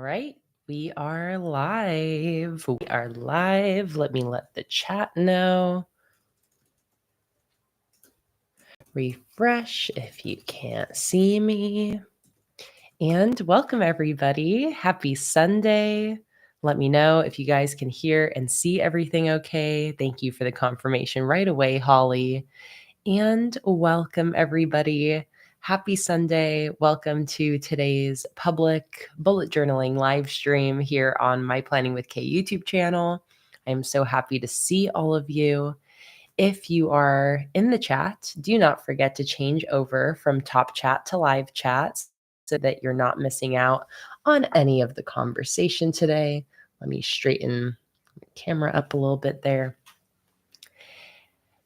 right, we are live. We are live. Let me let the chat know. Refresh if you can't see me. And welcome, everybody. Happy Sunday. Let me know if you guys can hear and see everything okay. Thank you for the confirmation right away, Holly. And welcome, everybody. Happy Sunday. Welcome to today's public bullet journaling live stream here on my Planning with Kay YouTube channel. I'm so happy to see all of you. If you are in the chat, do not forget to change over from top chat to live chat so that you're not missing out on any of the conversation today. Let me straighten the camera up a little bit there.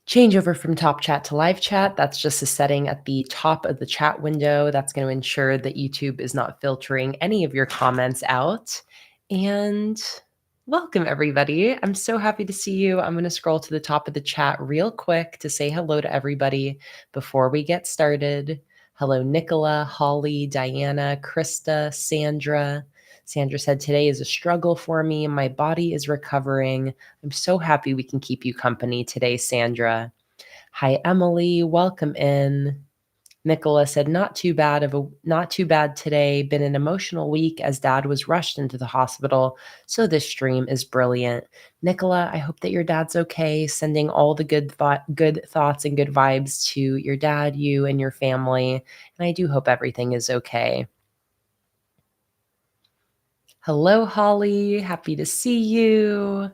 Change over from top chat to live chat. That's just a setting at the top of the chat window. That's going to ensure that YouTube is not filtering any of your comments out. And welcome, everybody. I'm so happy to see you. I'm going to scroll to the top of the chat real quick to say hello to everybody before we get started. Hello, Nicola, Holly, Diana, Krista, Sandra. Sandra said, today is a struggle for me. My body is recovering. I'm so happy we can keep you company today, Sandra. Hi, Emily. Welcome in. Nicola said, not too bad today. Been an emotional week as dad was rushed into the hospital. So this stream is brilliant. Nicola, I hope that your dad's okay. Sending all the good thoughts and good vibes to your dad, you, and your family. And I do hope everything is okay. Hello, Holly. Happy to see you.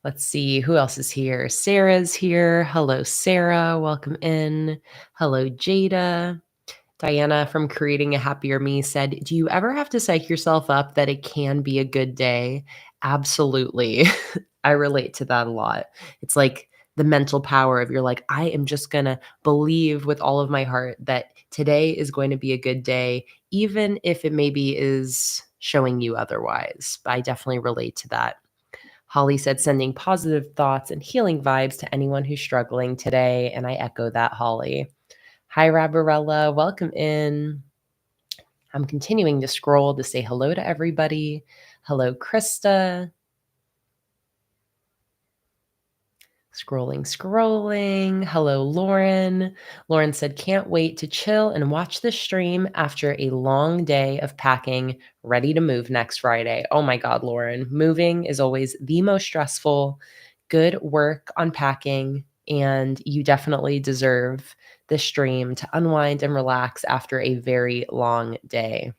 Let's see who else is here. Sarah's here. Hello, Sarah. Welcome in. Hello, Jada. Diana from Creating a Happier Me said, do you ever have to psych yourself up that it can be a good day? Absolutely. I relate to that a lot. It's like the mental power of you're like, I am just going to believe with all of my heart that today is going to be a good day, even if it maybe is showing you otherwise. But I definitely relate to that. Holly said, sending positive thoughts and healing vibes to anyone who's struggling today. And I echo that, Holly. Hi, Rabarella. Welcome in. I'm continuing to scroll to say hello to everybody. Hello, Krista. Scrolling. Hello, Lauren. Lauren said, can't wait to chill and watch the stream after a long day of packing, ready to move next Friday. Oh my God, Lauren. Moving is always the most stressful. Good work on packing, and you definitely deserve this stream to unwind and relax after a very long day.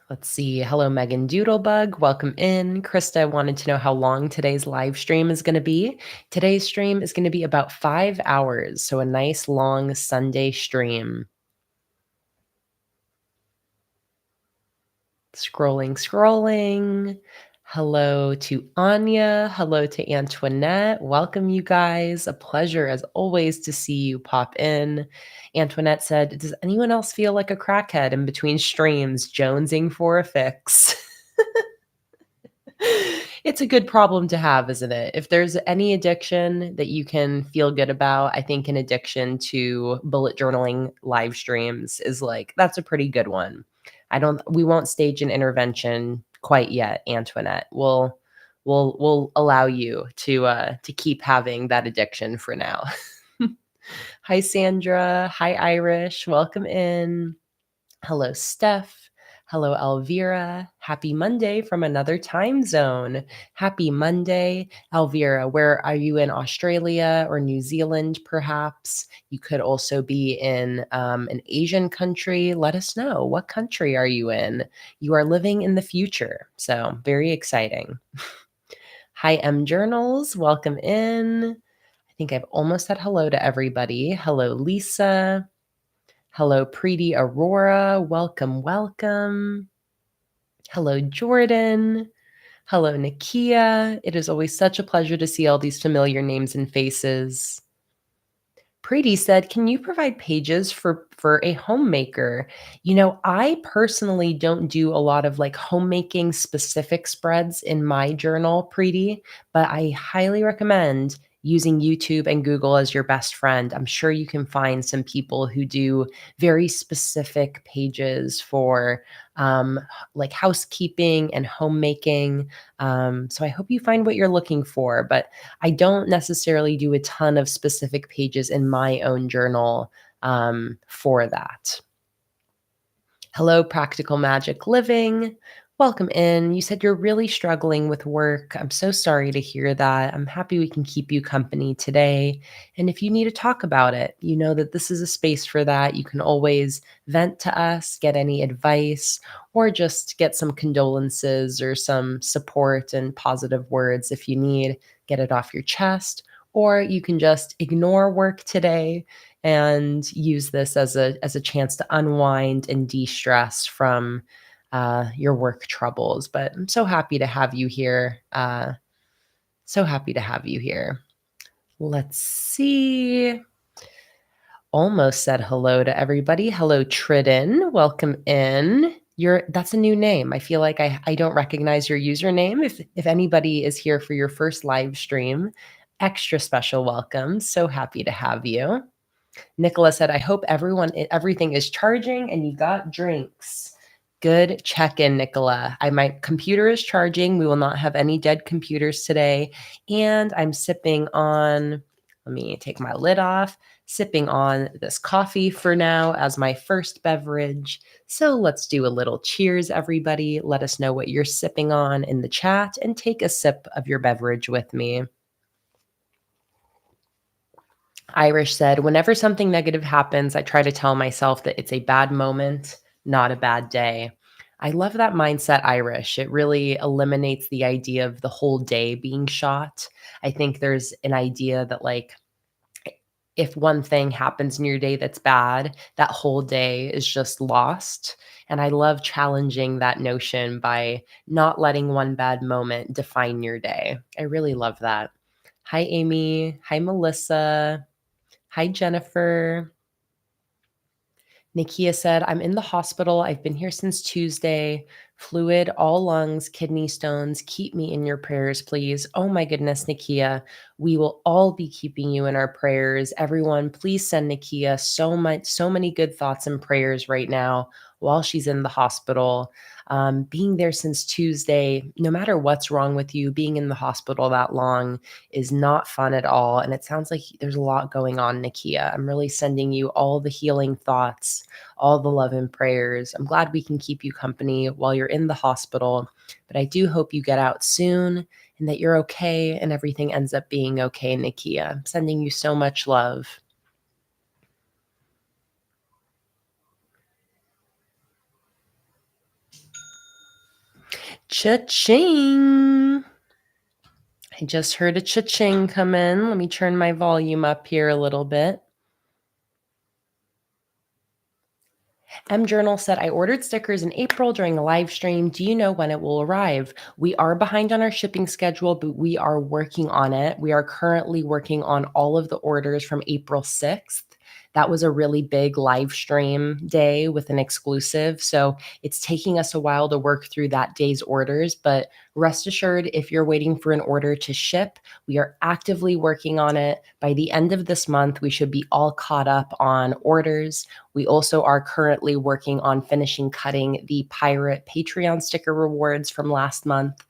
Let's see. Hello, Megan Doodlebug. Welcome in. Krista wanted to know how long today's live stream is going to be. Today's stream is going to be about 5 hours, so a nice long Sunday stream. Scrolling. Hello to Anya. Hello to Antoinette. Welcome, you guys. A pleasure, as always, to see you pop in. Antoinette said, does anyone else feel like a crackhead in between streams, jonesing for a fix? It's a good problem to have, isn't it? If there's any addiction that you can feel good about, I think an addiction to bullet journaling live streams is like, that's a pretty good one. We won't stage an intervention quite yet, Antoinette. We'll allow you to keep having that addiction for now. Hi, Sandra. Hi, Irish. Welcome in. Hello, Steph. Hello, Elvira. Happy Monday from another time zone. Happy Monday. Elvira, where are you, in Australia or New Zealand, perhaps? You could also be in an Asian country. Let us know. What country are you in? You are living in the future. So very exciting. Hi, M Journals. Welcome in. I think I've almost said hello to everybody. Hello, Lisa. Hello, Preeti Aurora. Welcome. Hello, Jordan. Hello, Nakia. It is always such a pleasure to see all these familiar names and faces. Preeti said, can you provide pages for a homemaker? You know, I personally don't do a lot of like homemaking specific spreads in my journal, Preeti, but I highly recommend using YouTube and Google as your best friend, I'm sure you can find some people who do very specific pages for like housekeeping and homemaking. So I hope you find what you're looking for, but I don't necessarily do a ton of specific pages in my own journal for that. Hello, Practical Magic Living. Welcome in. You said you're really struggling with work. I'm so sorry to hear that. I'm happy we can keep you company today. And if you need to talk about it, you know that this is a space for that. You can always vent to us, get any advice, or just get some condolences or some support and positive words if you need. Get it off your chest. Or you can just ignore work today and use this as a chance to unwind and de-stress from your work troubles. But I'm so happy to have you here. So happy to have you here. Let's see. Almost said hello to everybody. Hello, Tridden. Welcome in. That's a new name. I feel like I don't recognize your username. If anybody is here for your first live stream, extra special welcome. So happy to have you. Nicola said, I hope everything is charging and you got drinks. Good check-in, Nicola. My computer is charging. We will not have any dead computers today. And I'm sipping on, let me take my lid off, sipping on this coffee for now as my first beverage. So let's do a little cheers, everybody. Let us know what you're sipping on in the chat and take a sip of your beverage with me. Irish said, whenever something negative happens, I try to tell myself that it's a bad moment, not a bad day. I love that mindset, Irish. It really eliminates the idea of the whole day being shot. I think there's an idea that, like, if one thing happens in your day that's bad, that whole day is just lost. And I love challenging that notion by not letting one bad moment define your day. I really love that. Hi, Amy. Hi, Melissa. Hi, Jennifer. Nikia said, I'm in the hospital. I've been here since Tuesday. Fluid, all lungs, kidney stones. Keep me in your prayers, please. Oh my goodness, Nikia. We will all be keeping you in our prayers. Everyone, please send Nikia so many good thoughts and prayers right now while she's in the hospital. Being there since Tuesday, no matter what's wrong with you, being in the hospital that long is not fun at all. And it sounds like there's a lot going on, Nikia. I'm really sending you all the healing thoughts, all the love and prayers. I'm glad we can keep you company while you're in the hospital, but I do hope you get out soon and that you're okay and everything ends up being okay, Nikia. I'm sending you so much love. Cha-ching! I just heard a cha-ching come in. Let me turn my volume up here a little bit. M Journal said, I ordered stickers in April during a live stream. Do you know when it will arrive? We are behind on our shipping schedule, but we are working on it. We are currently working on all of the orders from April 6th. That was a really big live stream day with an exclusive. So it's taking us a while to work through that day's orders. But rest assured, if you're waiting for an order to ship, we are actively working on it. By the end of this month, we should be all caught up on orders. We also are currently working on finishing cutting the Pirate Patreon sticker rewards from last month.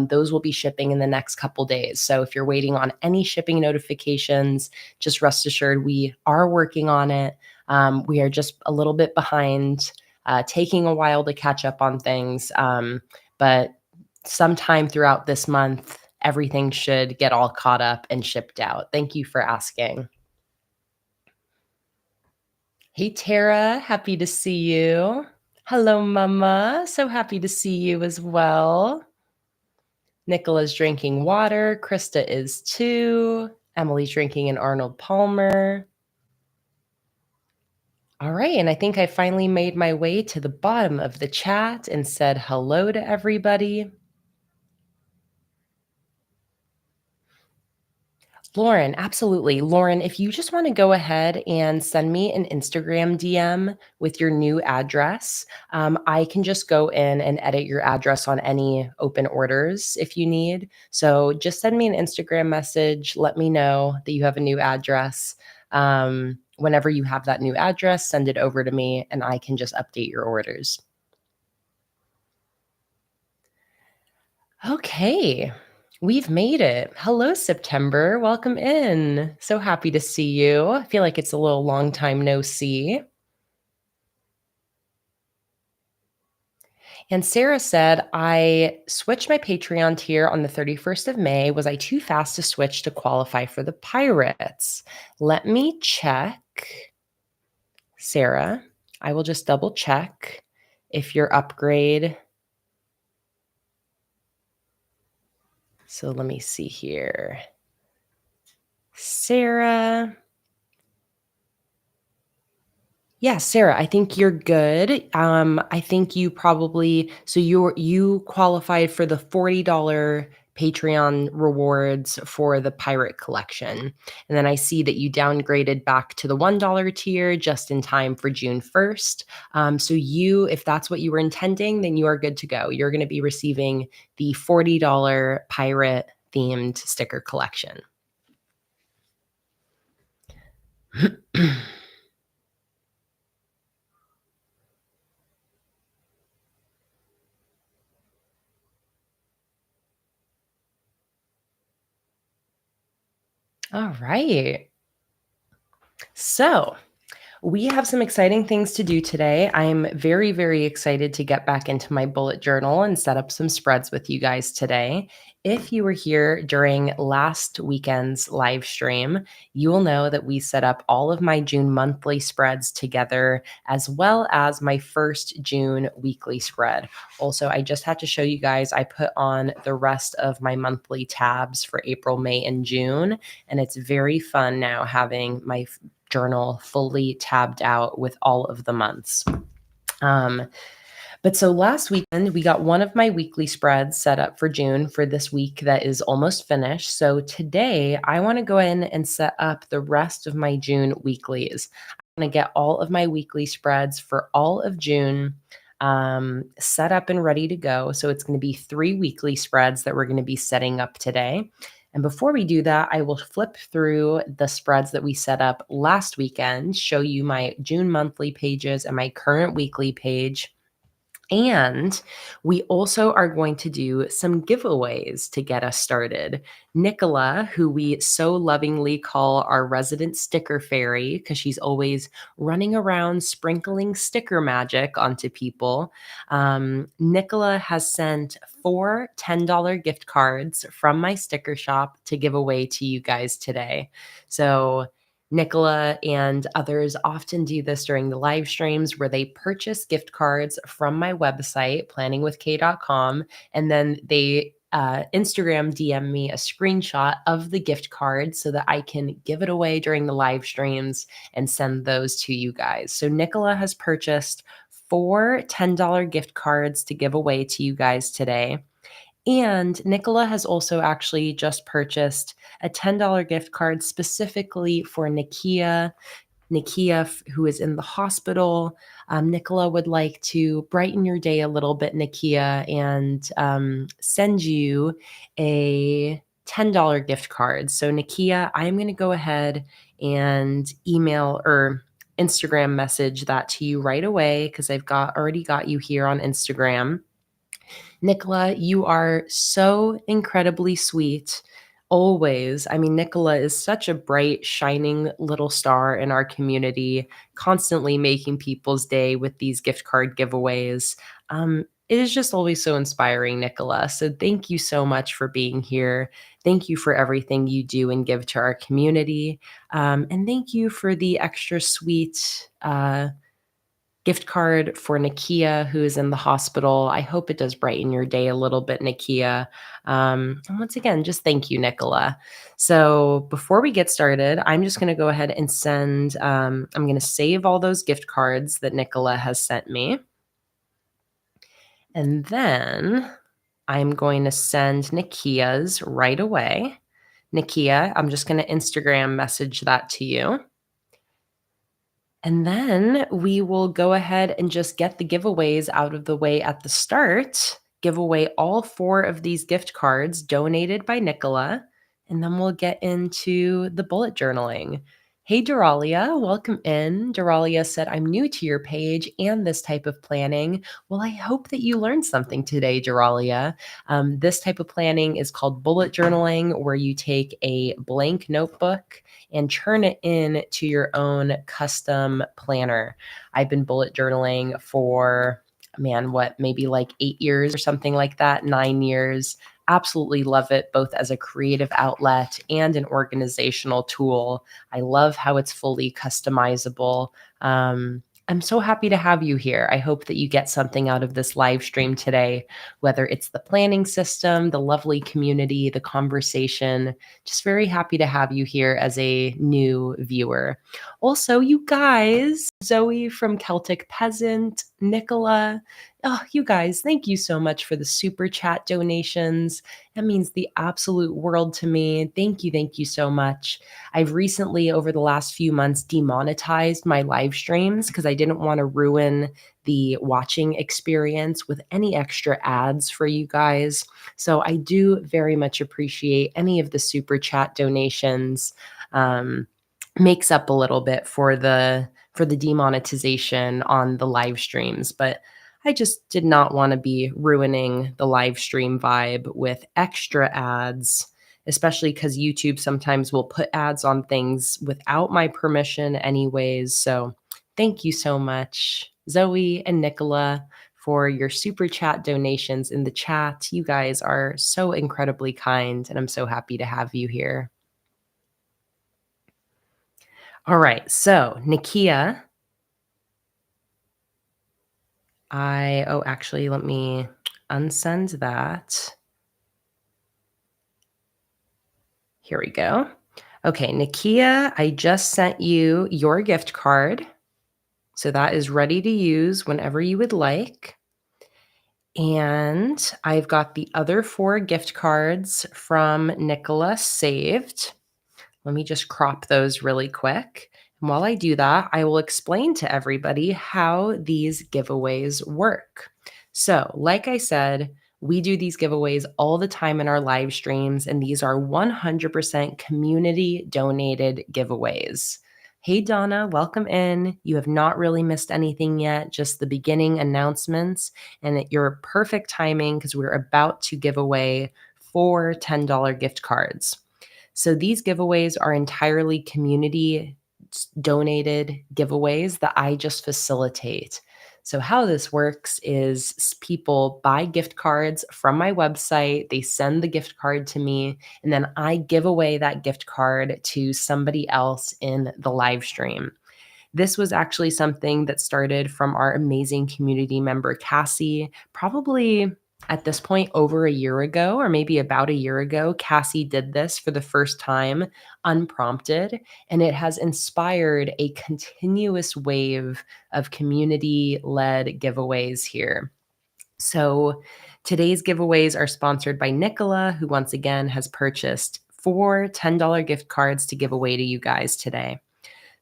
Those will be shipping in the next couple days. So if you're waiting on any shipping notifications, just rest assured we are working on it. We are just a little bit behind, taking a while to catch up on things. But sometime throughout this month, everything should get all caught up and shipped out. Thank you for asking. Hey, Tara, happy to see you. Hello, Mama. So happy to see you as well. Nicola's drinking water. Krista is too. Emily's drinking an Arnold Palmer. All right, and I think I finally made my way to the bottom of the chat and said hello to everybody. Lauren, absolutely. Lauren, if you just want to go ahead and send me an Instagram DM with your new address, I can just go in and edit your address on any open orders if you need. So just send me an Instagram message. Let me know that you have a new address. Whenever you have that new address, send it over to me and I can just update your orders. Okay. We've made it. Hello, September. Welcome in. So happy to see you. I feel like it's a little long time no see. And Sarah said, I switched my Patreon tier on the 31st of May. Was I too fast to switch to qualify for the Pirates? Let me check. Sarah, I will just double check if your upgrade. So let me see here. Sarah. Yeah, Sarah, I think you're good. I think you probably so you qualified for the $40 Patreon rewards for the pirate collection. And then I see that you downgraded back to the $1 tier just in time for June 1st. So you, if that's what you were intending, then you are good to go. You're going to be receiving the $40 pirate themed sticker collection. All right. So, we have some exciting things to do today. I'm very, very excited to get back into my bullet journal and set up some spreads with you guys today. If you were here during last weekend's live stream, you will know that we set up all of my June monthly spreads together, as well as my first June weekly spread. Also, I just had to show you guys, I put on the rest of my monthly tabs for April, May, and June, and it's very fun now having my journal fully tabbed out with all of the months. But so last weekend, we got one of my weekly spreads set up for June for this week that is almost finished. So today, I want to go in and set up the rest of my June weeklies. I'm going to get all of my weekly spreads for all of June set up and ready to go. So it's going to be 3 weekly spreads that we're going to be setting up today. And before we do that, I will flip through the spreads that we set up last weekend, show you my June monthly pages and my current weekly page. And we also are going to do some giveaways to get us started. Nicola, who we so lovingly call our resident sticker fairy because she's always running around sprinkling sticker magic onto people. Nicola has sent 4 $10 gift cards from my sticker shop to give away to you guys today. So Nicola and others often do this during the live streams where they purchase gift cards from my website, planningwithkay.com, and then they Instagram DM me a screenshot of the gift card so that I can give it away during the live streams and send those to you guys. So Nicola has purchased 4 $10 gift cards to give away to you guys today. And Nicola has also actually just purchased a $10 gift card specifically for Nakia. Nakia, who is in the hospital. Nicola would like to brighten your day a little bit, Nakia, and send you a $10 gift card. So, Nakia, I'm going to go ahead and email or Instagram message that to you right away because I've already got you here on Instagram. Nicola, you are so incredibly sweet. Always. I mean, Nicola is such a bright, shining little star in our community, constantly making people's day with these gift card giveaways. It is just always so inspiring, Nicola. So thank you so much for being here. Thank you for everything you do and give to our community. And thank you for the extra sweet gift card for Nakia, who is in the hospital. I hope it does brighten your day a little bit, Nakia. And once again, just thank you, Nicola. So before we get started, I'm just going to go ahead and send, I'm going to save all those gift cards that Nicola has sent me. And then I'm going to send Nakia's right away. Nikia. I'm just going to Instagram message that to you. And then we will go ahead and just get the giveaways out of the way at the start. Give away all 4 of these gift cards donated by Nicola, and then we'll get into the bullet journaling. Hey, Duralia, welcome in. Duralia said, I'm new to your page and this type of planning. Well, I hope that you learned something today, Duralia. This type of planning is called bullet journaling, where you take a blank notebook and turn it in to your own custom planner. I've been bullet journaling for, man, what, maybe like 8 years or something like that, 9 years. Absolutely love it, both as a creative outlet and an organizational tool. I love how it's fully customizable. I'm so happy to have you here. I hope that you get something out of this live stream today, whether it's the planning system, the lovely community, the conversation. Just very happy to have you here as a new viewer. Also, you guys, Zoe from Celtic Peasant, Nicola, oh, you guys, thank you so much for the super chat donations. That means the absolute world to me. Thank you so much. I've recently, over the last few months, demonetized my live streams because I didn't want to ruin the watching experience with any extra ads for you guys. So I do very much appreciate any of the super chat donations. Makes up a little bit for the demonetization on the live streams, but I just did not want to be ruining the live stream vibe with extra ads, especially because YouTube sometimes will put ads on things without my permission anyways. So thank you so much, Zoe and Nicola, for your super chat donations in the chat. You guys are so incredibly kind, and I'm so happy to have you here. All right, so Nikia, actually, let me unsend that. Here we go. Okay, Nikia, I just sent you your gift card. So that is ready to use whenever you would like. And I've got the other 4 gift cards from Nicola saved. Let me just crop those really quick. And while I do that, I will explain to everybody how these giveaways work. So, like I said, we do these giveaways all the time in our live streams, and these are 100% community donated giveaways. Hey, Donna, welcome in. You have not really missed anything yet, just the beginning announcements, and your perfect timing because we're about to give away 4 $10 gift cards. So these giveaways are entirely community donated giveaways that I just facilitate. So how this works is people buy gift cards from my website, they send the gift card to me, and then I give away that gift card to somebody else in the live stream. This was actually something that started from our amazing community member, Cassie, probably at this point over a year ago, or maybe about a year ago. Cassie did this for the first time unprompted, and it has inspired a continuous wave of community led giveaways here. So today's giveaways are sponsored by Nicola, who once again has purchased 4 $10 gift cards to give away to you guys today.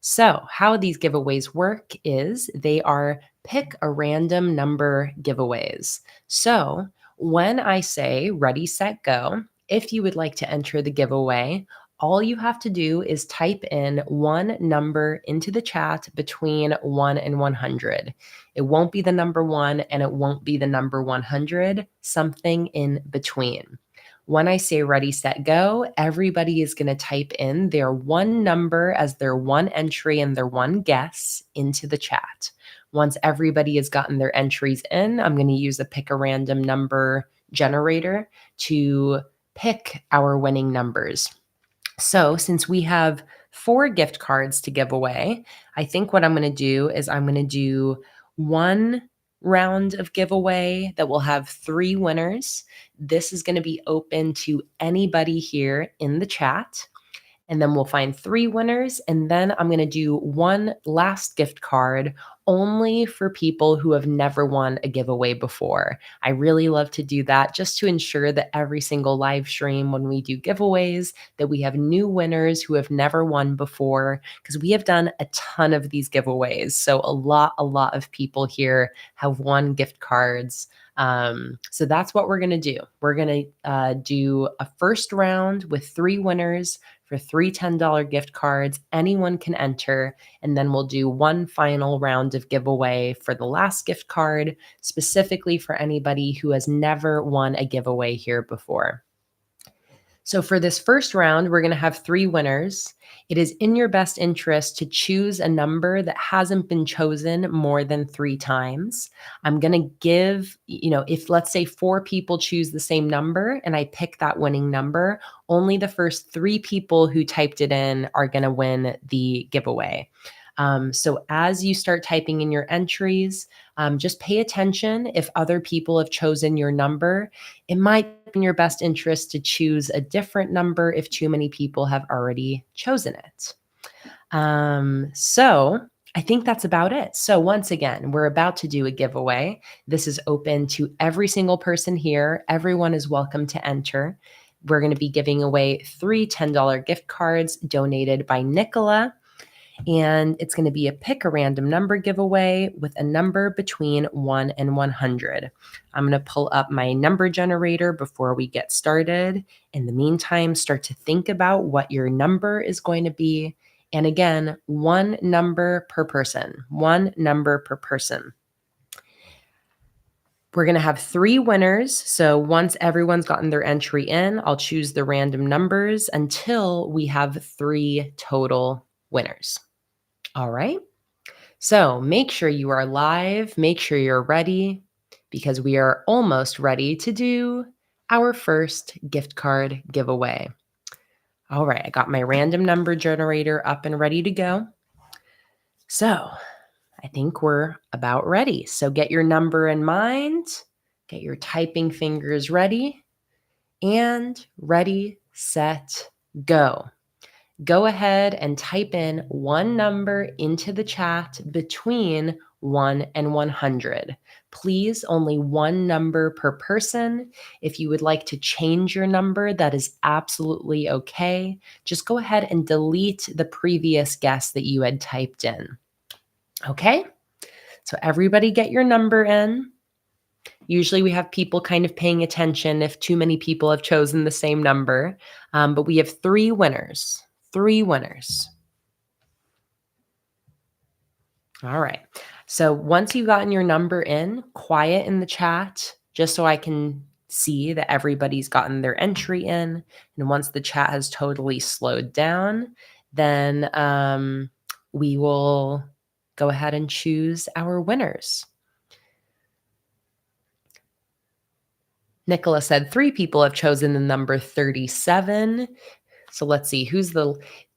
So, how these giveaways work is they are pick a random number giveaways. So, when I say ready, set, go, if you would like to enter the giveaway, all you have to do is type in one number into the chat between 1 and 100. It won't be the number 1 and it won't be the number 100, something in between. When I say ready, set, go, everybody is going to type in their one number as their one entry and their one guess into the chat. Once everybody has gotten their entries in, I'm going to use a pick a random number generator to pick our winning numbers. So since we have 4 gift cards to give away, I think what I'm going to do is I'm going to do one round of giveaway that will have 3 winners. This is going to be open to anybody here in the chat. and then we'll find 3 winners, and then I'm gonna do one last gift card only for people who have never won a giveaway before. I really love to do that just to ensure that every single live stream when we do giveaways, that we have new winners who have never won before, because we have done a ton of these giveaways. So a lot of people here have won gift cards. So that's what we're going to do. We're going to do a first round with 3 winners for 3 $10 gift cards. Anyone can enter. And then we'll do one final round of giveaway for the last gift card, specifically for anybody who has never won a giveaway here before. So for this first round, we're going to have 3 winners. It is in your best interest to choose a number that hasn't been chosen more than 3 times. I'm going to give, if let's say 4 people choose the same number and I pick that winning number, only the first 3 people who typed it in are going to win the giveaway. So as you start typing in your entries, just pay attention if other people have chosen your number. It might be in your best interest to choose a different number if too many people have already chosen it. So I think that's about it. So once again, we're about to do a giveaway. This is open to every single person here. Everyone is welcome to enter. We're going to be giving away 3 $10 gift cards donated by Nicola. And it's going to be a pick a random number giveaway with a number between 1 and 100. I'm going to pull up my number generator before we get started. In the meantime, start to think about what your number is going to be. And again, 1 number per person, 1 number per person. We're going to have 3 winners. So once everyone's gotten their entry in, I'll choose the random numbers until we have 3 total winners. All right. So make sure you are live, make sure you're ready, because we are almost ready to do our first gift card giveaway. All right, I got my random number generator up and ready to go. So I think we're about ready. So get your number in mind, get your typing fingers ready, and ready, set, go. Go ahead and type in one number into the chat between 1 and 100. Please, only 1 number per person. If you would like to change your number, that is absolutely okay. Just go ahead and delete the previous guess that you had typed in. Okay? So everybody get your number in. Usually we have people kind of paying attention if too many people have chosen the same number, but we have 3 winners. 3 winners. All right. So once you've gotten your number in, quiet in the chat, just so I can see that everybody's gotten their entry in. And once the chat has totally slowed down, then we will go ahead and choose our winners. Nicola said 3 people have chosen the number 37. So let's see,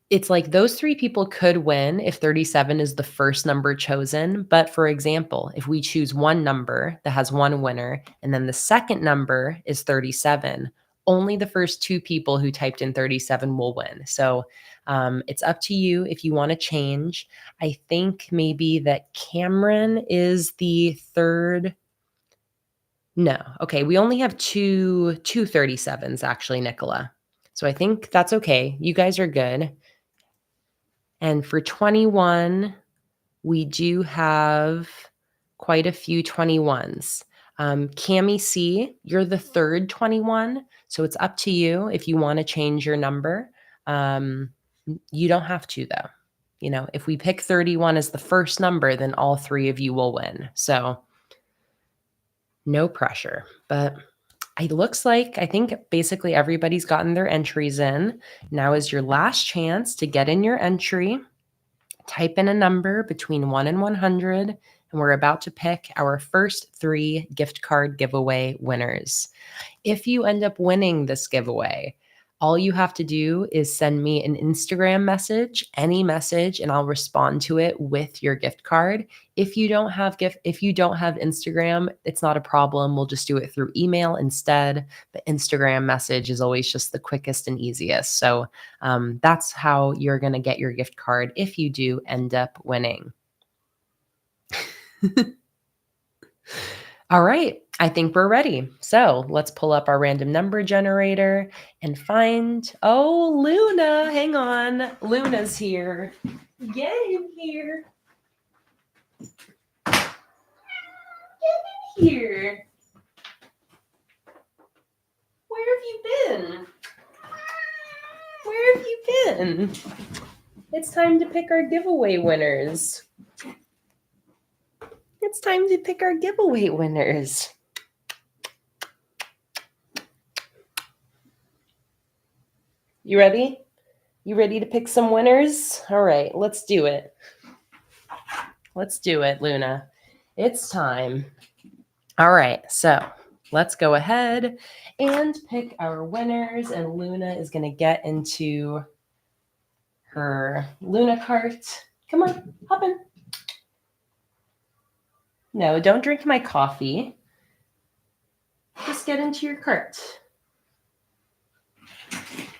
it's like those 3 people could win if 37 is the first number chosen. But for example, if we choose one number that has 1 winner, and then the second number is 37, only the first 2 people who typed in 37 will win. So it's up to you if you want to change. I think maybe that Cameron is the third. No. Okay. We only have two 37s actually, Nicola. So I think that's okay. You guys are good. And for 21, we do have quite a few 21s. Cami C, you're the third 21. So it's up to you if you want to change your number. You don't have to, though. If we pick 31 as the first number, then all 3 of you will win. So no pressure. But it looks like I think basically everybody's gotten their entries in. Now is your last chance to get in your entry. Type in a number between 1 and 100, and we're about to pick our first 3 gift card giveaway winners. If you end up winning this giveaway, All you have to do is send me an Instagram message, any message, and I'll respond to it with your gift card. If you don't have Instagram, it's not a problem. We'll just do it through email instead. But Instagram message is always just the quickest and easiest. So that's how you're going to get your gift card if you do end up winning. All right, I think we're ready. So let's pull up our random number generator and find, oh, Luna, hang on. Luna's here. Get him here. Get him here. Where have you been? Where have you been? It's time to pick our giveaway winners. It's time to pick our giveaway winners. You ready? You ready to pick some winners? All right, let's do it. Let's do it, Luna. It's time. All right, so let's go ahead and pick our winners, and Luna is going to get into her Luna cart. Come on, hop in. No, don't drink my coffee. Just get into your cart.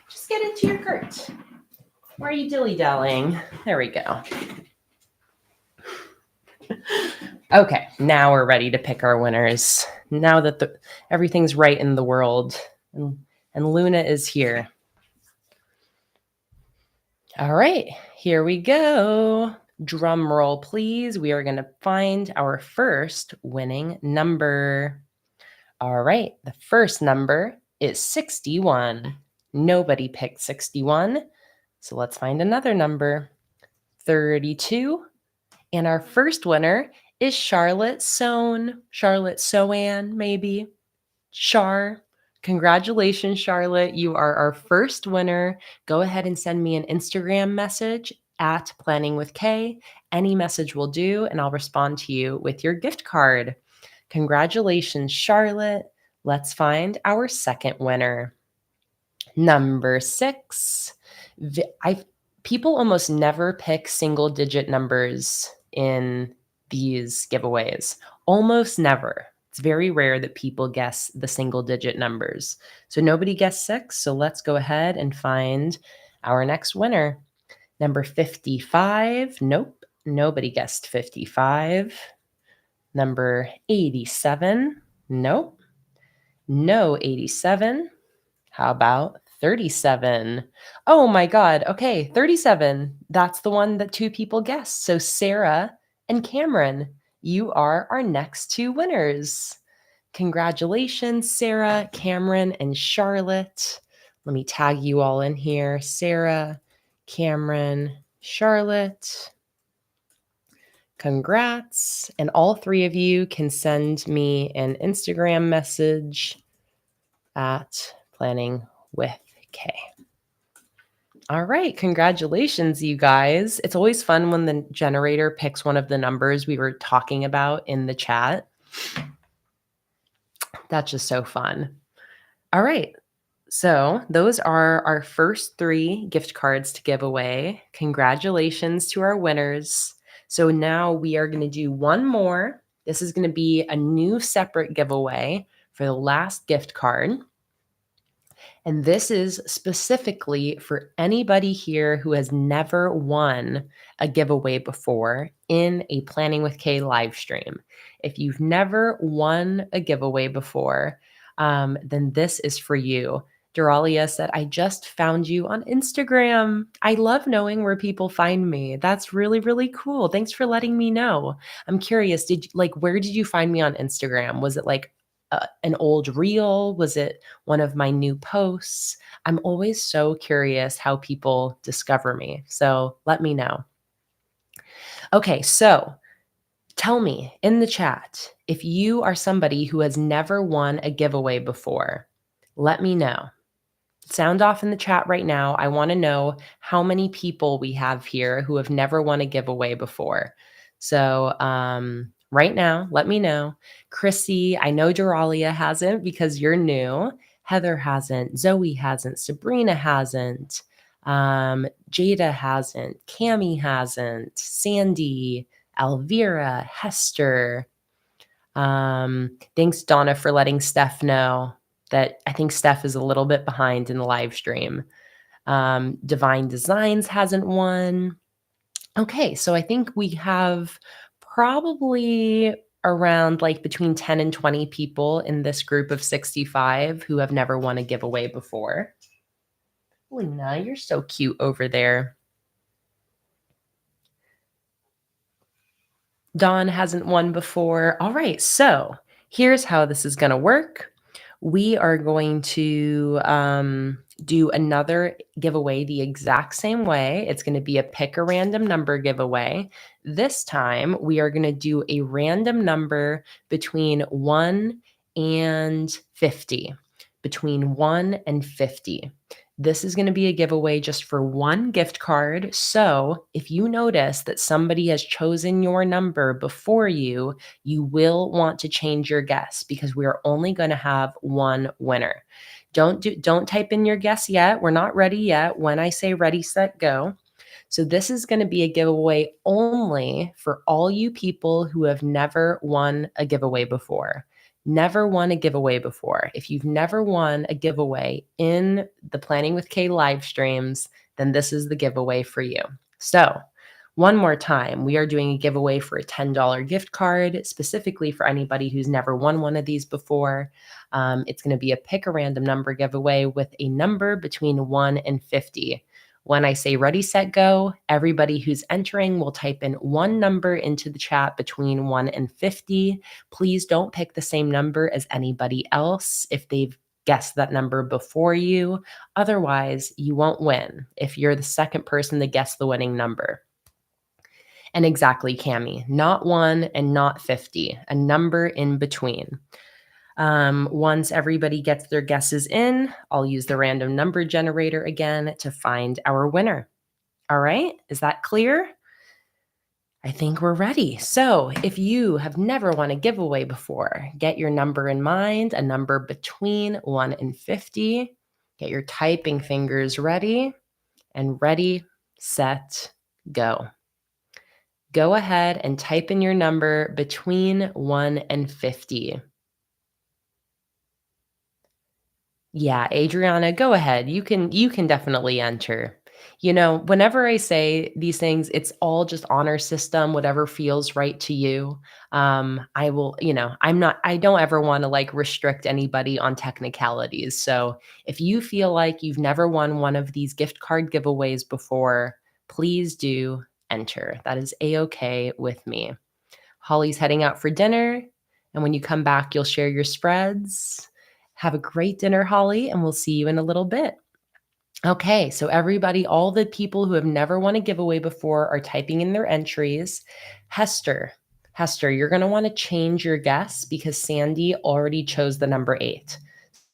Just get into your cart. Why are you dilly-dallying? There we go. Okay, now we're ready to pick our winners. Now that everything's right in the world, and Luna is here. All right, here we go. Drum roll, please. We are going to find our first winning number. All right, the first number is 61. Nobody picked 61. So let's find another number. 32. And our first winner is Charlotte Soan. Charlotte Soan, maybe. Char. Congratulations, Charlotte. You are our first winner. Go ahead and send me an Instagram message at PlanningWithKay. Any message will do, and I'll respond to you with your gift card. Congratulations, Charlotte. Let's find our second winner. Number 6. People almost never pick single-digit numbers in these giveaways. Almost never. It's very rare that people guess the single-digit numbers. So nobody guessed 6, so let's go ahead and find our next winner. Number 55. Nope, nobody guessed 55. Number 87. Nope. No 87. How about 37? Oh my God. Okay, 37. That's the one that 2 people guessed. So Sarah and Cameron, you are our next 2 winners. Congratulations, Sarah, Cameron, and Charlotte. Let me tag you all in here. Sarah, Cameron, Charlotte. Congrats. And all 3 of you can send me an Instagram message at PlanningWithKay. All right. Congratulations, you guys. It's always fun when the generator picks one of the numbers we were talking about in the chat. That's just so fun. All right. So those are our first 3 gift cards to give away. Congratulations to our winners. So now we are going to do one more. This is going to be a new separate giveaway for the last gift card. And this is specifically for anybody here who has never won a giveaway before in a Planning with Kay live stream. If you've never won a giveaway before, then this is for you. Duralia said, I just found you on Instagram. I love knowing where people find me. That's really, really cool. Thanks for letting me know. I'm curious, where did you find me on Instagram? Was it like an old reel? Was it one of my new posts? I'm always so curious how people discover me. So let me know. Okay, so tell me in the chat if you are somebody who has never won a giveaway before. Let me know. Sound off in the chat right now. I want to know how many people we have here who have never won a giveaway before. So right now, let me know. Chrissy, I know Duralia hasn't because you're new. Heather hasn't, Zoe hasn't, Sabrina hasn't, Jada hasn't, Cami hasn't, Sandy, Elvira, Hester. Thanks, Donna, for letting Steph know that I think Steph is a little bit behind in the live stream. Divine Designs hasn't won. Okay, so I think we have probably around like between 10 and 20 people in this group of 65 who have never won a giveaway before. Lena, you're so cute over there. Dawn hasn't won before. All right, so here's how this is going to work. We are going to do another giveaway the exact same way. It's going to be a pick a random number giveaway. This time, we are going to do a random number between 1 and 50. Between 1 and 50. This is going to be a giveaway just for one gift card. So if you notice that somebody has chosen your number before you, you will want to change your guess because we are only going to have one winner. Don't type in your guess yet. We're not ready yet. When I say ready, set, go. So this is going to be a giveaway only for all you people who have never won a giveaway before. Never won a giveaway before. If you've never won a giveaway in the Planning with Kay live streams, then this is the giveaway for you. So one more time, we are doing a giveaway for a $10 gift card, specifically for anybody who's never won one of these before. It's going to be a pick a random number giveaway with a number between 1 and 50. When I say ready, set, go, everybody who's entering will type in one number into the chat between 1 and 50. Please don't pick the same number as anybody else if they've guessed that number before you. Otherwise, you won't win if you're the second person to guess the winning number. And exactly, Cami, not 1 and not 50, a number in between. Once everybody gets their guesses in, I'll use the random number generator again to find our winner. All right, is that clear? I think we're ready. So if you have never won a giveaway before, get your number in mind, a number between 1 and 50. Get your typing fingers ready, and ready, set, go. Go ahead and type in your number between 1 and 50. Yeah, Adriana, go ahead. You can definitely enter. You know, whenever I say these things, it's all just honor system, whatever feels right to you. I will, I don't ever want to like restrict anybody on technicalities. So if you feel like you've never won one of these gift card giveaways before, please do enter. That is a-okay with me. Holly's heading out for dinner. And when you come back, you'll share your spreads. Have a great dinner, Holly, and we'll see you in a little bit. Okay, so everybody, all the people who have never won a giveaway before are typing in their entries. Hester, you're going to want to change your guess because Sandy already chose the number 8.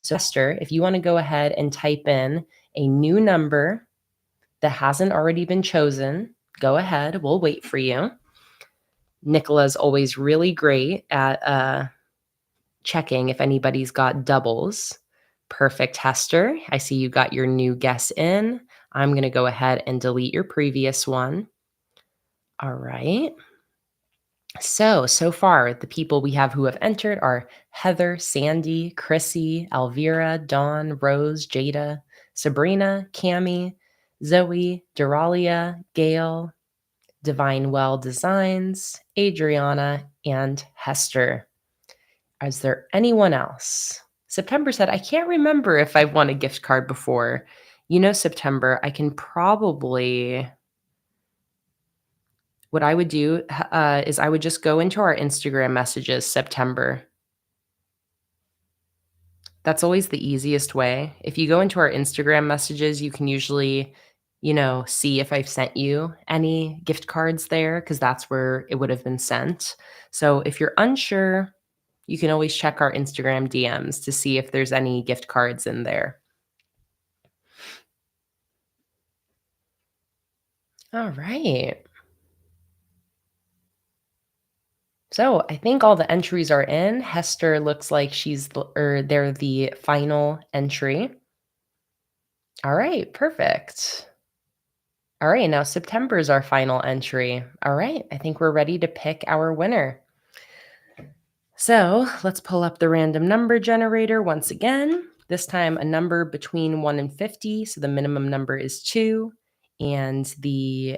So Hester, if you want to go ahead and type in a new number that hasn't already been chosen, go ahead. We'll wait for you. Nicola's always really great at checking if anybody's got doubles. Perfect, Hester. I see you got your new guess in. I'm going to go ahead and delete your previous one. All right. So far, the people we have who have entered are Heather, Sandy, Chrissy, Elvira, Dawn, Rose, Jada, Sabrina, Cami, Zoe, Duralia, Gail, Divine Well Designs, Adriana, and Hester. Is there anyone else? September said, I can't remember if I've won a gift card before. September, I can probably, what I would do is I would just go into our Instagram messages, September. That's always the easiest way. If you go into our Instagram messages, you can usually, see if I've sent you any gift cards there because that's where it would have been sent. So if you're unsure, you can always check our Instagram DMs to see if there's any gift cards in there. All right. So I think all the entries are in. Hester looks like they're the final entry. All right, perfect. All right, now September is our final entry. All right, I think we're ready to pick our winner. So let's pull up the random number generator once again. This time a number between 1 and 50. So the minimum number is 2 and the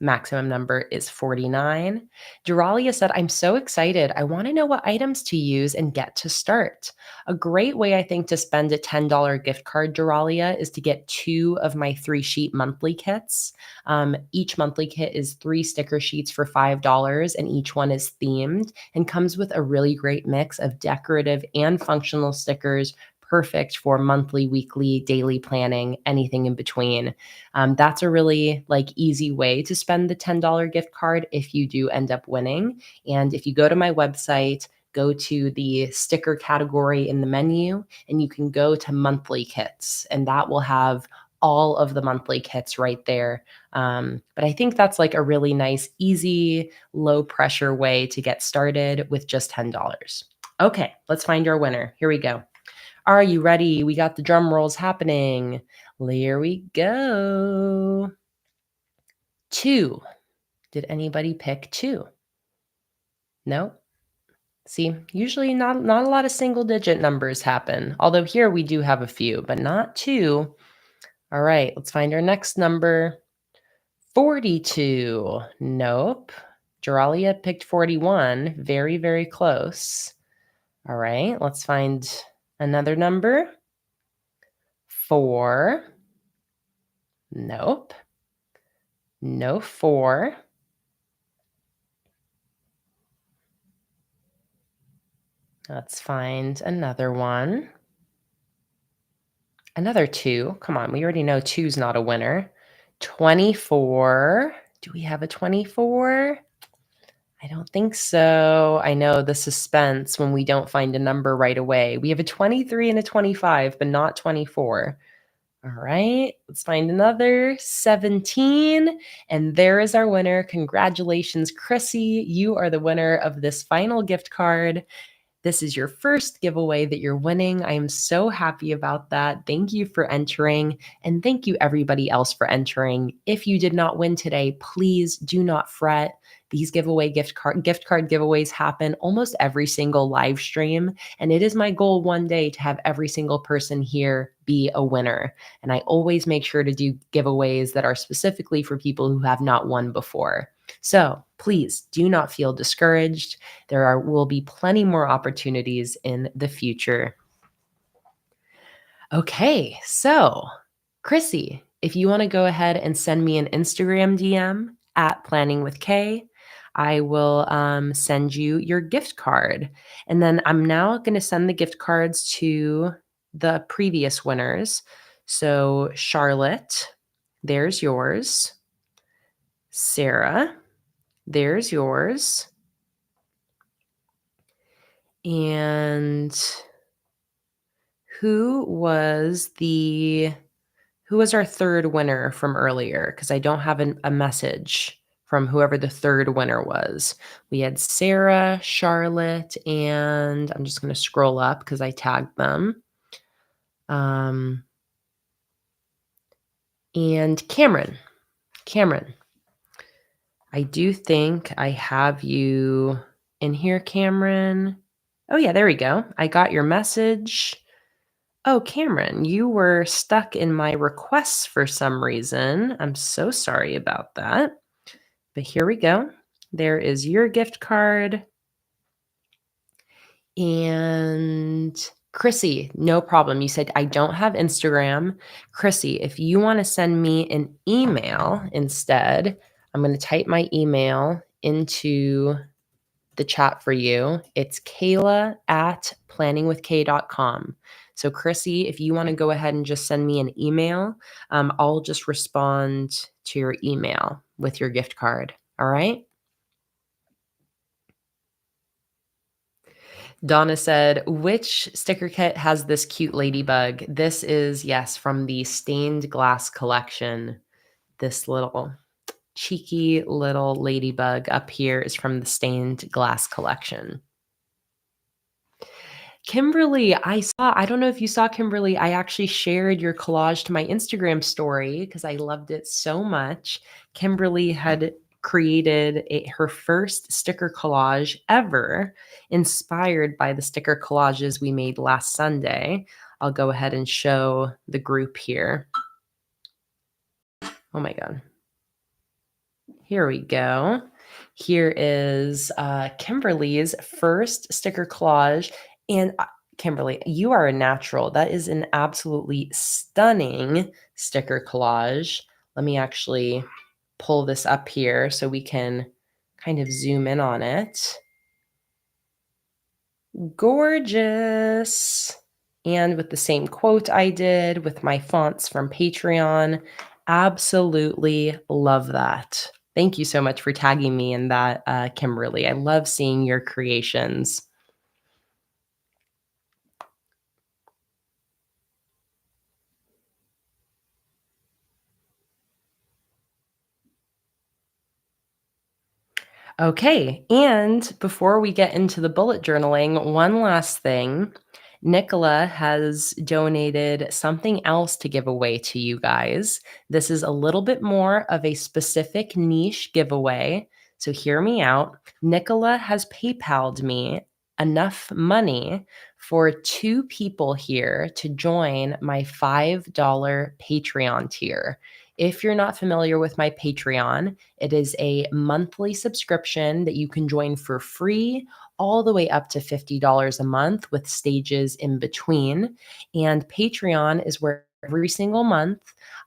maximum number is 49. Duralia said, I'm so excited. I want to know what items to use and get to start. A great way, I think, to spend a $10 gift card, Duralia, is to get 2 of my 3-sheet monthly kits. Each monthly kit is 3 sticker sheets for $5, and each one is themed and comes with a really great mix of decorative and functional stickers, perfect for monthly, weekly, daily planning, anything in between. That's a really easy way to spend the $10 gift card if you do end up winning. And if you go to my website, go to the sticker category in the menu, and you can go to monthly kits, and that will have all of the monthly kits right there. But I think that's a really nice, easy, low pressure way to get started with just $10. Okay, let's find our winner. Here we go. Are you ready? We got the drum rolls happening. Here we go. 2. Did anybody pick 2? No? See, usually not a lot of single digit numbers happen. Although here we do have a few, but not 2. All right, let's find our next number. 42. Nope. Duralia picked 41. Very, very close. All right, let's find another number. 4. Nope. No 4. Let's find another one. Another 2. Come on, we already know 2's not a winner. 24. Do we have a 24? I don't think so. I know the suspense when we don't find a number right away. We have a 23 and a 25, but not 24. All right, let's find another 17. And there is our winner. Congratulations, Chrissy. You are the winner of this final gift card. This is your first giveaway that you're winning. I am so happy about that. Thank you for entering, and thank you everybody else for entering. If you did not win today, please do not fret. These gift card giveaways happen almost every single live stream, and it is my goal one day to have every single person here be a winner. And I always make sure to do giveaways that are specifically for people who have not won before. So please do not feel discouraged. Will be plenty more opportunities in the future. Okay, so Chrissy, if you want to go ahead and send me an Instagram DM at PlanningWithKay, I will send you your gift card. And then I'm now going to send the gift cards to the previous winners. So Charlotte, there's yours. Sarah, there's yours. And who was our third winner from earlier? Because I don't have a message from whoever the third winner was. We had Sarah, Charlotte, and I'm just going to scroll up because I tagged them. And Cameron. I do think I have you in here, Cameron. Oh, yeah, there we go. I got your message. Oh, Cameron, you were stuck in my requests for some reason. I'm so sorry about that. But here we go. There is your gift card. And Chrissy, no problem. You said, I don't have Instagram. Chrissy, if you want to send me an email instead, I'm going to type my email into the chat for you. It's Kayla@planningwithkay.com. So Chrissy, if you want to go ahead and just send me an email, I'll just respond to your email with your gift card. All right. Donna said, which sticker kit has this cute ladybug? This is, yes, from the stained glass collection. This little cheeky little ladybug up here is from the stained glass collection. Kimberly, I don't know if you saw Kimberly, I actually shared your collage to my Instagram story because I loved it so much. Kimberly had created her first sticker collage ever, inspired by the sticker collages we made last Sunday. I'll go ahead and show the group here. Oh my God. Here we go. Here is Kimberly's first sticker collage. And Kimberly, you are a natural. That is an absolutely stunning sticker collage. Let me actually pull this up here so we can kind of zoom in on it. Gorgeous. And with the same quote I did with my fonts from Patreon. Absolutely love that. Thank you so much for tagging me in that, Kimberly. I love seeing your creations. Okay, and before we get into the bullet journaling, one last thing. Nicola has donated something else to give away to you guys. This is a little bit more of a specific niche giveaway. So hear me out. Nicola has PayPal'd me enough money for two people here to join my $5 Patreon tier. If you're not familiar with my Patreon, it is a monthly subscription that you can join for free, all the way up to $50 a month with stages in between. And Patreon is where every single month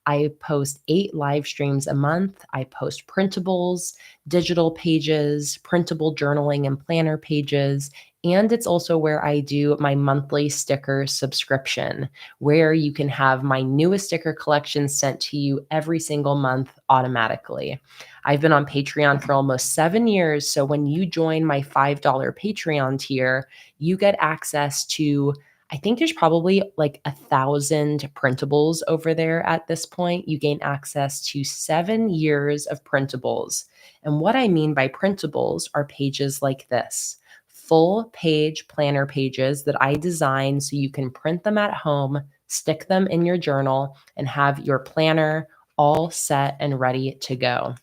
I post 8 live streams a month. I post printables, digital pages, printable journaling and planner pages. And it's also where I do my monthly sticker subscription, where you can have my newest sticker collection sent to you every single month automatically. I've been on Patreon for almost 7 years. So when you join my $5 Patreon tier, you get access to, I think there's probably like 1,000 printables over there at this point. You gain access to 7 years of printables. And what I mean by printables are pages like this, full page planner pages that I design so you can print them at home, stick them in your journal, and have your planner all set and ready to go.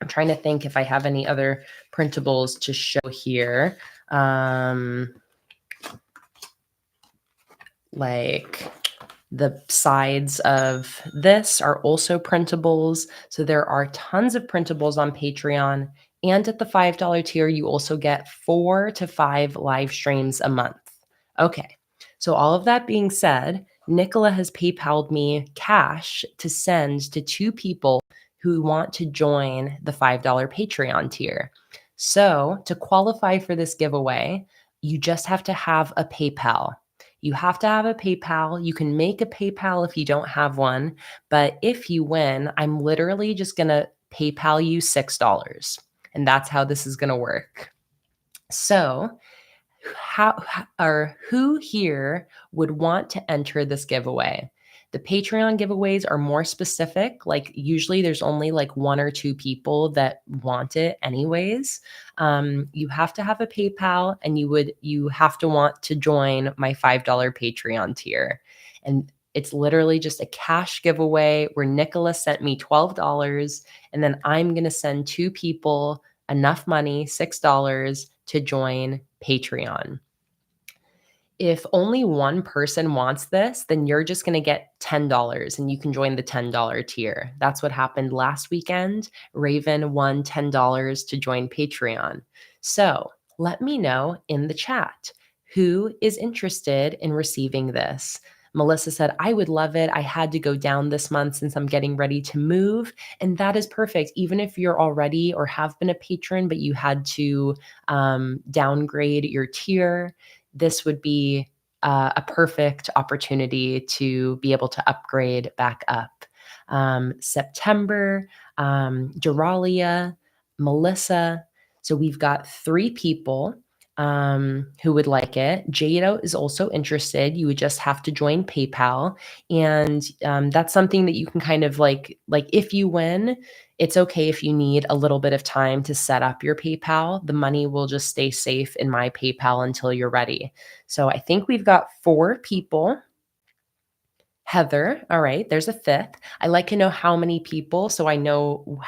I'm trying to think if I have any other printables to show here. Like the sides of this are also printables. So there are tons of printables on Patreon. And at the $5 tier, you also get 4 to 5 live streams a month. Okay. So all of that being said, Nicola has PayPal'd me cash to send to two people who want to join the $5 Patreon tier. So to qualify for this giveaway, you just have to have a PayPal. You have to have a PayPal. You can make a PayPal if you don't have one. But if you win, I'm literally just going to PayPal you $6. And that's how this is going to work. So, who here would want to enter this giveaway? The Patreon giveaways are more specific. Like usually there's only like 1 or 2 people that want it anyways. You have to have a PayPal and you have to want to join my $5 Patreon tier. And it's literally just a cash giveaway where Nicola sent me $12 and then I'm going to send 2 people enough money, $6 to join Patreon. If only one person wants this, then you're just going to get $10 and you can join the $10 tier. That's what happened last weekend. Raven won $10 to join Patreon. So let me know in the chat who is interested in receiving this. Melissa said, I would love it. I had to go down this month since I'm getting ready to move. And that is perfect. Even if you're already or have been a patron, but you had to downgrade your tier, this would be a perfect opportunity to be able to upgrade back up. September, Duralia, Melissa. So we've got 3 people. who would like it. Jada is also interested. You would just have to join PayPal, and that's something that you can kind of like if you win, it's okay if you need a little bit of time to set up your PayPal. The money will just stay safe in my PayPal until you're ready. So I think we've got 4 people. Heather, all right, there's a 5th. I like to know how many people so I know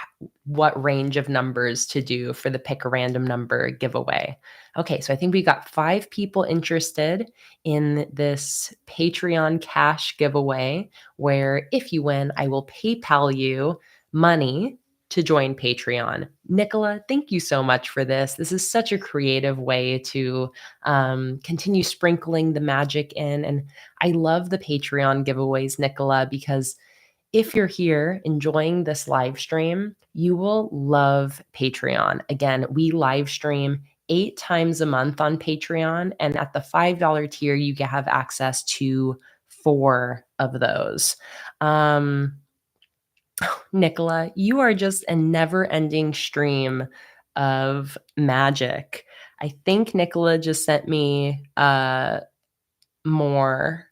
what range of numbers to do for the pick a random number giveaway. Okay, so I think we got 5 people interested in this Patreon cash giveaway where if you win, I will PayPal you money to join Patreon. Nicola, thank you so much for this. This is such a creative way to continue sprinkling the magic in. And I love the Patreon giveaways, Nicola, because if you're here enjoying this live stream, you will love Patreon. Again, we live stream 8 times a month on Patreon. And at the $5 tier, you can have access to 4 of those. Nicola, you are just a never ending stream of magic. I think Nicola just sent me more.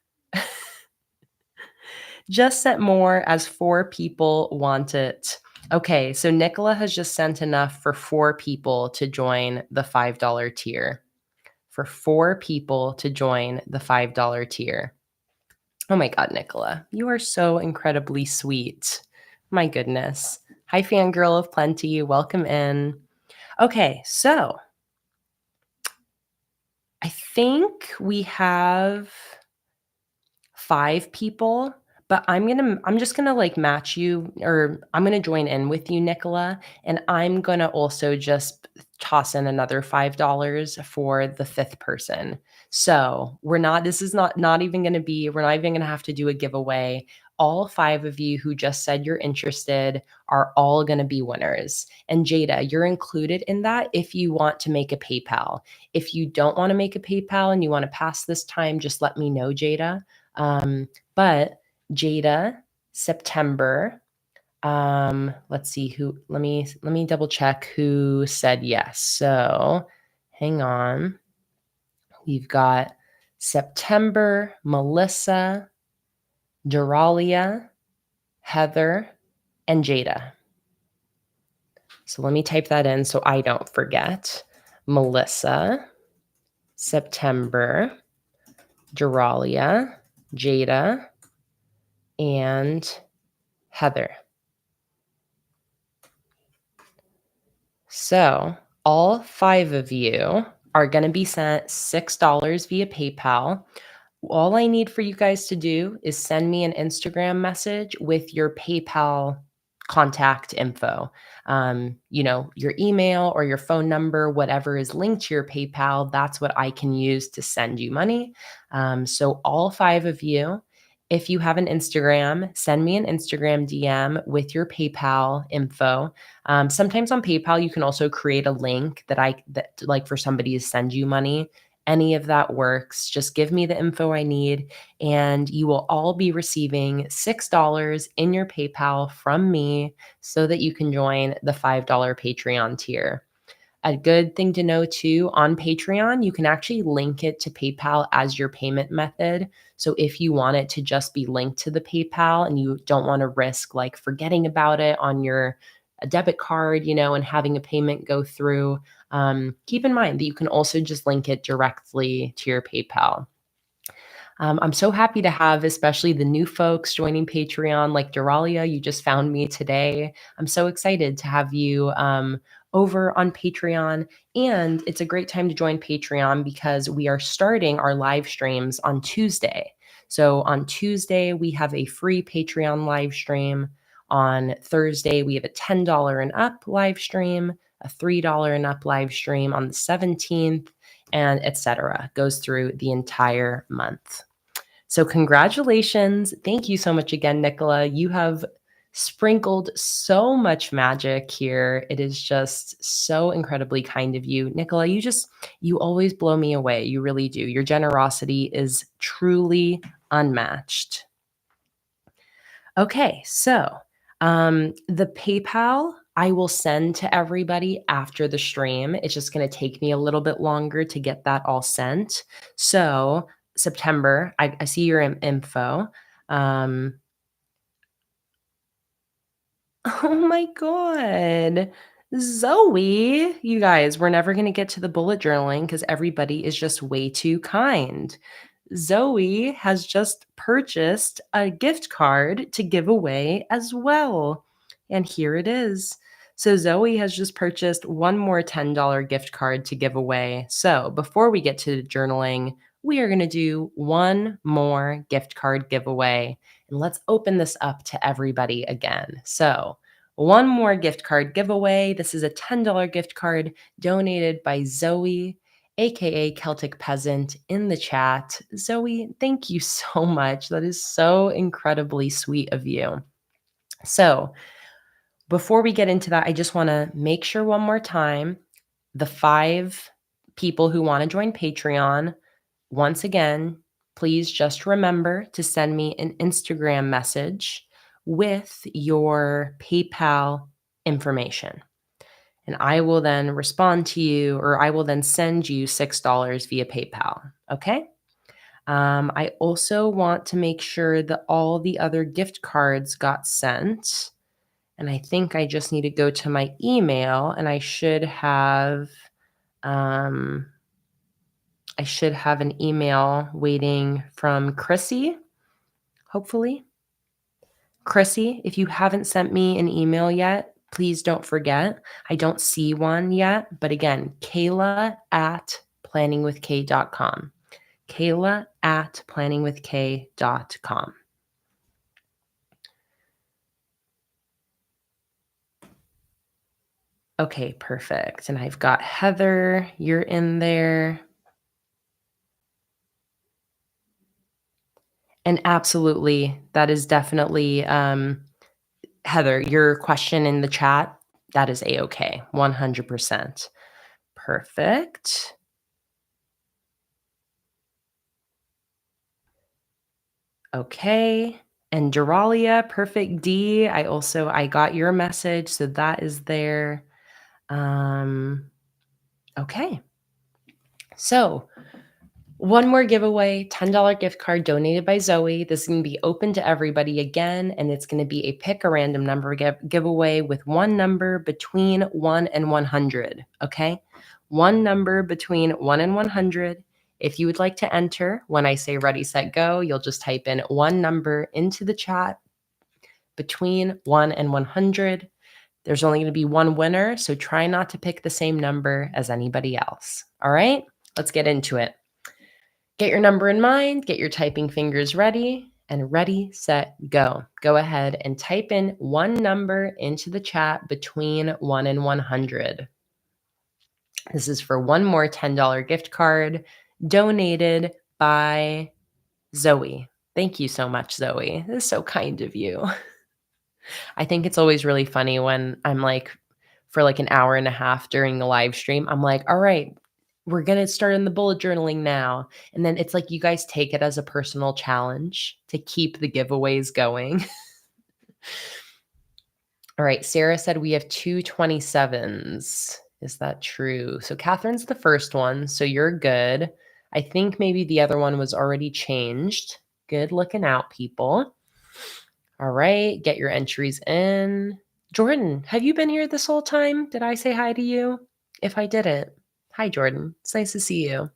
Just sent more as 4 people want it. Okay, so Nicola has just sent enough for 4 people to join the $5 tier. For 4 people to join the $5 tier. Oh my God, Nicola, you are so incredibly sweet. My goodness. Hi, fangirl of plenty. Welcome in. Okay, so I think we have 5 people, but I'm just gonna like match you, or I'm gonna join in with you, Nicola, and I'm gonna also just toss in another $5 for the 5th person. So this is not even gonna be, we're not even gonna have to do a giveaway. All 5 of you who just said you're interested are all gonna be winners. And Jada, you're included in that if you want to make a PayPal. If you don't want to make a PayPal and you want to pass this time, just let me know, Jada. But Jada, September, let's see who, let me double check who said yes. So hang on. We've got September, Melissa, Duralia, Heather, and Jada. So let me type that in so I don't forget. Melissa, September, Duralia, Jada, and Heather. So all 5 of you are going to be sent $6 via PayPal. All I need for you guys to do is send me an Instagram message with your PayPal contact info. Your email or your phone number, whatever is linked to your PayPal, that's what I can use to send you money. So all 5 of you, if you have an Instagram, send me an Instagram DM with your PayPal info. Sometimes on PayPal, you can also create a link that like for somebody to send you money. Any of that works. Just give me the info I need, and you will all be receiving $6 in your PayPal from me so that you can join the $5 Patreon tier. A good thing to know too, on Patreon, you can actually link it to PayPal as your payment method. So if you want it to just be linked to the PayPal and you don't want to risk like forgetting about it on your debit card, and having a payment go through, keep in mind that you can also just link it directly to your PayPal. I'm so happy to have especially the new folks joining Patreon, like Duralia. You just found me today. I'm so excited to have you over on Patreon. And it's a great time to join Patreon because we are starting our live streams on Tuesday. So on Tuesday, we have a free Patreon live stream. On Thursday, we have a $10 and up live stream, a $3 and up live stream on the 17th, and etc. Goes through the entire month. So congratulations. Thank you so much again, Nicola. You have sprinkled so much magic here. It is just so incredibly kind of you. Nicola, you always blow me away. You really do. Your generosity is truly unmatched. Okay, so the PayPal I will send to everybody after the stream. It's just gonna take me a little bit longer to get that all sent. So, September, I see your info. Um, oh my god. Zoe, you guys, we're never gonna get to the bullet journaling because everybody is just way too kind. Zoe has just purchased a gift card to give away as well. And here it is. So, Zoe has just purchased one more $10 gift card to give away. So, before we get to journaling, we are going to do one more gift card giveaway. And let's open this up to everybody again. So, one more gift card giveaway. This is a $10 gift card donated by Zoe, aka Celtic Peasant, in the chat. Zoe, thank you so much. That is so incredibly sweet of you. So, before we get into that, I just want to make sure one more time the 5 people who want to join Patreon, once again, please just remember to send me an Instagram message with your PayPal information. And I will then respond to you, or I will then send you $6 via PayPal. Okay. I also want to make sure that all the other gift cards got sent. And I think I just need to go to my email, and um, I should have an email waiting from Chrissy, hopefully. Chrissy, if you haven't sent me an email yet, please don't forget. I don't see one yet, but again, Kayla at planningwithkay.com. Kayla at planningwithkay.com. Okay, perfect. And I've got Heather, you're in there. And absolutely, that is definitely, Heather, your question in the chat, that is A-okay, 100%. Perfect. Okay. And Duralia, perfect D. I got your message, so that is there. Okay. So, one more giveaway, $10 gift card donated by Zoe. This is going to be open to everybody again, and it's going to be a pick a random number giveaway with one number between 1 and 100. Okay? One number between 1 and 100. If you would like to enter, when I say ready, set, go, you'll just type in one number into the chat between 1 and 100. There's only going to be one winner, so try not to pick the same number as anybody else. All right? Let's get into it. Get your number in mind, get your typing fingers ready, and ready, set, go. Go ahead and type in one number into the chat between 1 and 100. This is for one more $10 gift card donated by Zoe. Thank you so much, Zoe. This is so kind of you. I think it's always really funny when I'm like, for like an hour and a half during the live stream, I'm like, all right, we're going to start in the bullet journaling now. And then it's like you guys take it as a personal challenge to keep the giveaways going. All right. Sarah said we have 227s. Is that true? So Catherine's the first one. So you're good. I think maybe the other one was already changed. Good looking out, people. All right. Get your entries in. Jordan, have you been here this whole time? Did I say hi to you? If I didn't, hi, Jordan. It's nice to see you. All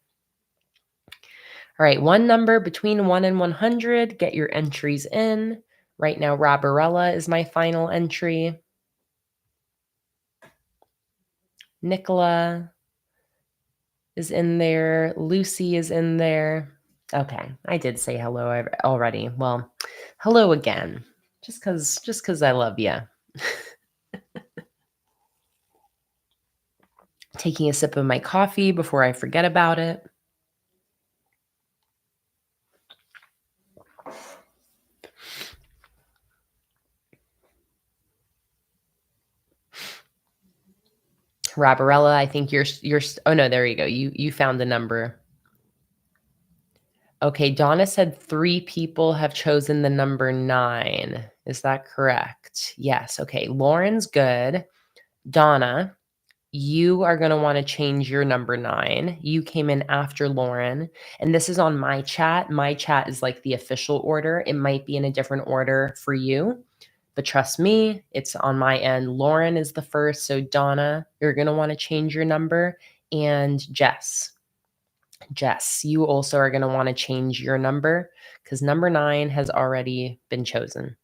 right. One number between 1 and 100. Get your entries in. Right now, Robarella is my final entry. Nicola is in there. Lucy is in there. Okay. I did say hello already. Well, hello again. Just because I love you. Taking a sip of my coffee before I forget about it. Rabarella, I think you're oh no, there you go. You found the number. Okay, Donna said 3 people have chosen the number 9. Is that correct? Yes. Okay, Lauren's good. Donna, you are going to want to change your number 9. You came in after Lauren, and this is on my chat. My chat is like the official order. It might be in a different order for you, but trust me, it's on my end. Lauren is the first. So, Donna, you're going to want to change your number. And Jess, you also are going to want to change your number because number 9 has already been chosen.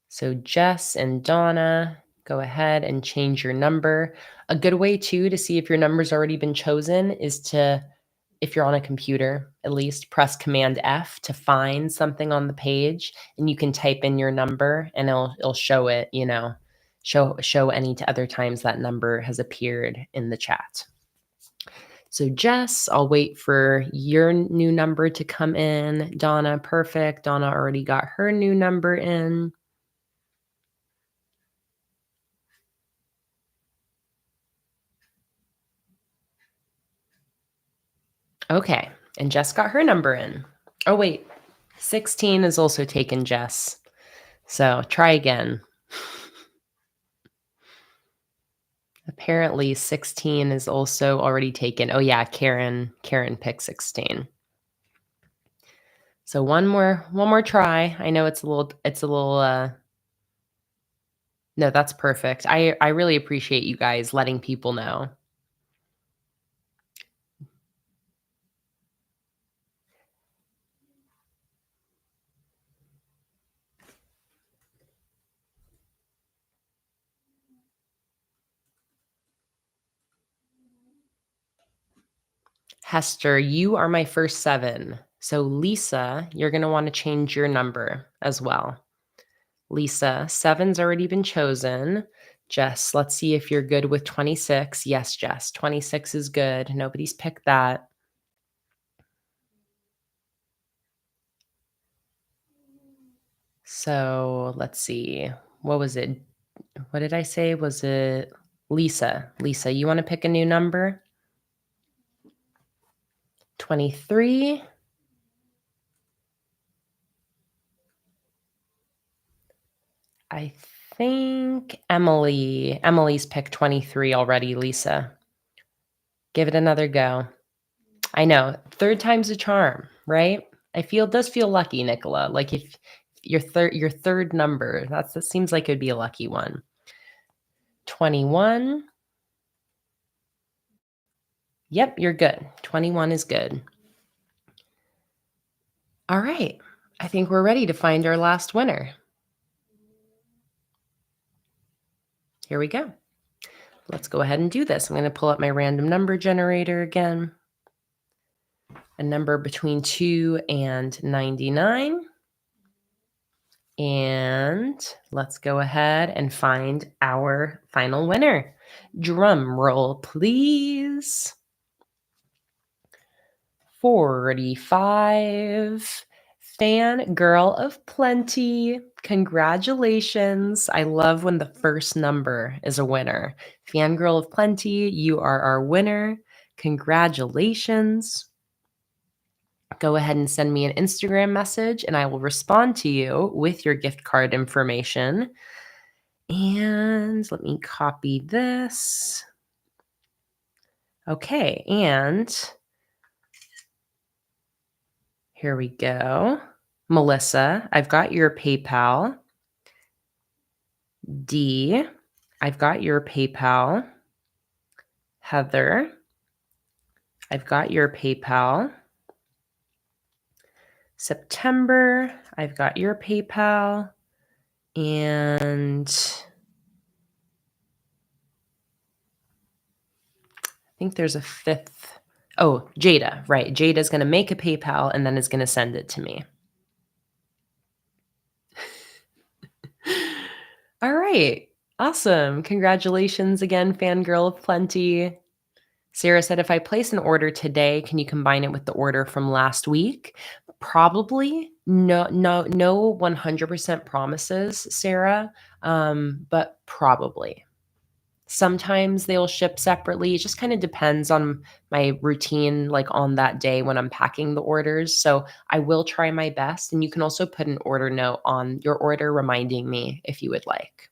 So Jess and Donna, go ahead and change your number. A good way too to see if your number's already been chosen is to, if you're on a computer, at least press Command F to find something on the page, and you can type in your number and it'll show it, show any other times that number has appeared in the chat. So Jess, I'll wait for your new number to come in. Donna, perfect. Donna already got her new number in. Okay, and Jess got her number in. Oh, wait, 16 is also taken, Jess. So try again. Apparently 16 is also already taken. Oh yeah, Karen picked 16. So one more try. I know it's a little no, that's perfect. I really appreciate you guys letting people know. Hester, you are my first 7. So Lisa, you're going to want to change your number as well. Lisa, 7's already been chosen. Jess, let's see if you're good with 26. Yes, Jess, 26 is good. Nobody's picked that. So let's see. What was it? What did I say? Was it Lisa? Lisa, you want to pick a new number? 23. I think Emily's picked 23 already, Lisa. Give it another go. I know, third time's a charm, right? Does feel lucky, Nicola. Like if your third number, that seems like it'd be a lucky one. 21. Yep, you're good. 21 is good. All right. I think we're ready to find our last winner. Here we go. Let's go ahead and do this. I'm going to pull up my random number generator again. A number between 2 and 99. And let's go ahead and find our final winner. Drum roll, please. 45. Fangirl of Plenty. Congratulations. I love when the first number is a winner. Fangirl of Plenty, you are our winner. Congratulations. Go ahead and send me an Instagram message and I will respond to you with your gift card information. And let me copy this. Okay, and here we go. Melissa, I've got your PayPal. D, I've got your PayPal. Heather, I've got your PayPal. September, I've got your PayPal. And I think there's a 5th. Oh, Jada, right. Jada's going to make a PayPal and then is going to send it to me. All right. Awesome. Congratulations again, Fangirl of Plenty. Sarah said, if I place an order today, can you combine it with the order from last week? Probably. No 100% promises, Sarah, but probably. Sometimes they'll ship separately. It just kind of depends on my routine, like on that day when I'm packing the orders. So I will try my best. And you can also put an order note on your order reminding me if you would like.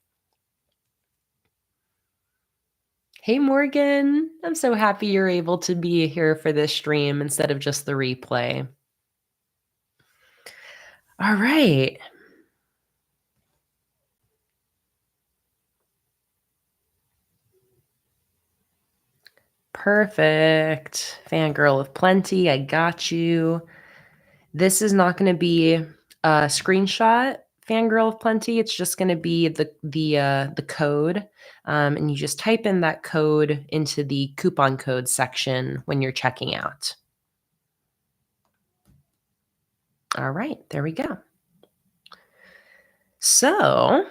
Hey, Morgan. I'm so happy you're able to be here for this stream instead of just the replay. All right. Perfect. Fangirl of plenty. I got you. This is not going to be a screenshot, Fangirl of Plenty. It's just going to be the code, and you just type in that code into the coupon code section when you're checking out. All right, there we go. So,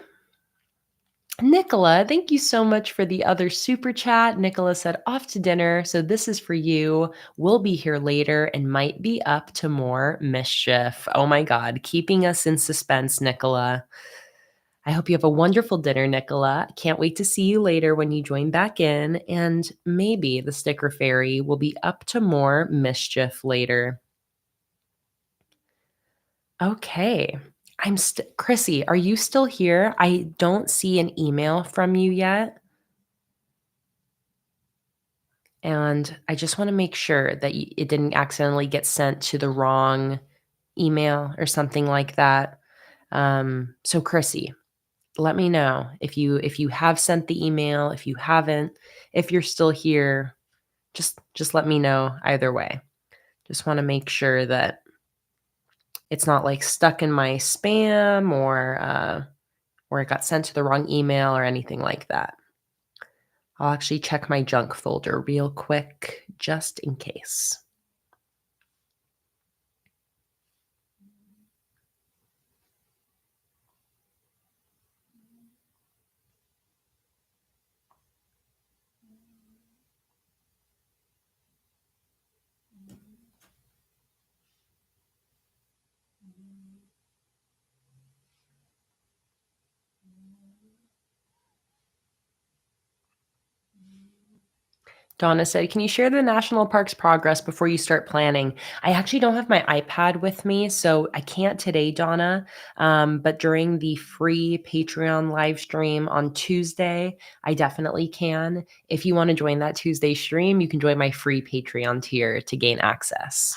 Nicola, thank you so much for the other super chat. Nicola said, off to dinner. So this is for you. We'll be here later and might be up to more mischief. Oh my God, keeping us in suspense, Nicola. I hope you have a wonderful dinner, Nicola. Can't wait to see you later when you join back in. And maybe the sticker fairy will be up to more mischief later. Okay. Chrissy, are you still here? I don't see an email from you yet. And I just want to make sure that it didn't accidentally get sent to the wrong email or something like that. So Chrissy, let me know if you have sent the email, if you haven't, if you're still here, just let me know either way. Just want to make sure that it's not like stuck in my spam or it got sent to the wrong email or anything like that. I'll actually check my junk folder real quick just in case. Donna said, can you share the national parks progress before you start planning? I actually don't have my iPad with me, so I can't today, Donna. But during the free Patreon live stream on Tuesday, I definitely can. If you want to join that Tuesday stream, you can join my free Patreon tier to gain access.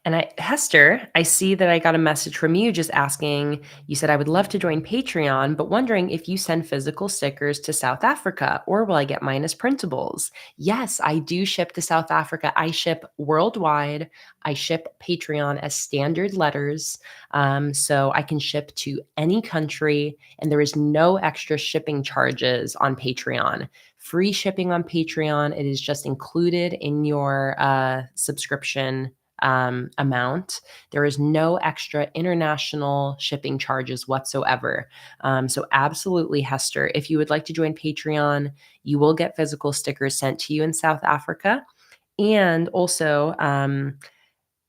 And Hester, I see that I got a message from you just asking, you said, I would love to join Patreon, but wondering if you send physical stickers to South Africa or will I get mine as printables? Yes, I do ship to South Africa. I ship worldwide. I ship Patreon as standard letters. So I can ship to any country and there is no extra shipping charges on Patreon. Free shipping on Patreon. It is just included in your subscription amount. There is no extra international shipping charges whatsoever. So, absolutely, Hester, if you would like to join Patreon, you will get physical stickers sent to you in South Africa. And also,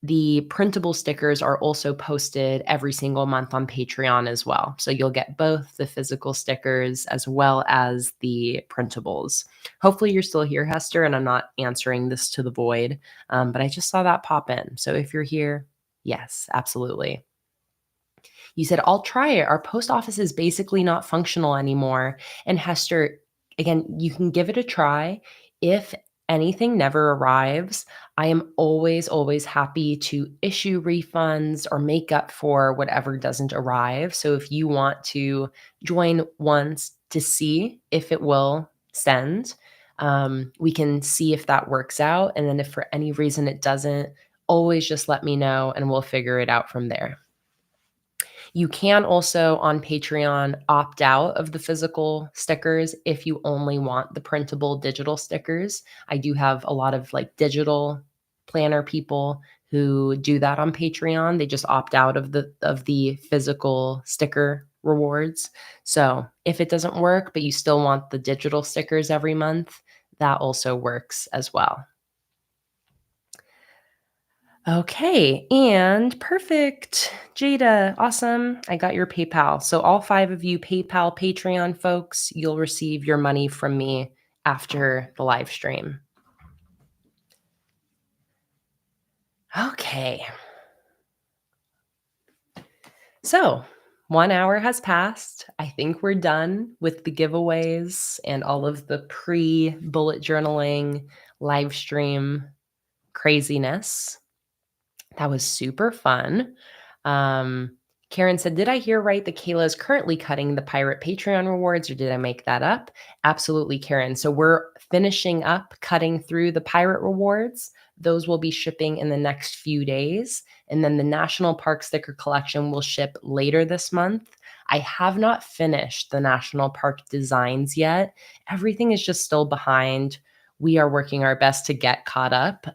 the printable stickers are also posted every single month on Patreon as well. So you'll get both the physical stickers as well as the printables. Hopefully you're still here, Hester, and I'm not answering this to the void, but I just saw that pop in. So if you're here, yes, absolutely. You said, I'll try it. Our post office is basically not functional anymore. And Hester, again, you can give it a try. If anything never arrives, I am always, always happy to issue refunds or make up for whatever doesn't arrive. So if you want to join once to see if it will send, we can see if that works out. And then if for any reason it doesn't, always just let me know and we'll figure it out from there. You can also on Patreon opt out of the physical stickers if you only want the printable digital stickers. I do have a lot of like digital planner people who do that on Patreon. They just opt out of the physical sticker rewards. So, if it doesn't work but you still want the digital stickers every month, that also works as well. Okay, and perfect. Jada, awesome. I got your PayPal. So, all 5 of you PayPal Patreon folks, you'll receive your money from me after the live stream. Okay. So, 1 hour has passed. I think we're done with the giveaways and all of the pre-bullet journaling live stream craziness. That was super fun. Um, Karen said, "Did I hear right that Kayla is currently cutting the pirate Patreon rewards, or did I make that up?" Absolutely, Karen. So we're finishing up cutting through the pirate rewards. Those will be shipping in the next few days. And then the National Park sticker collection will ship later this month. I have not finished the National Park designs yet. Everything is just still behind. We are working our best to get caught up.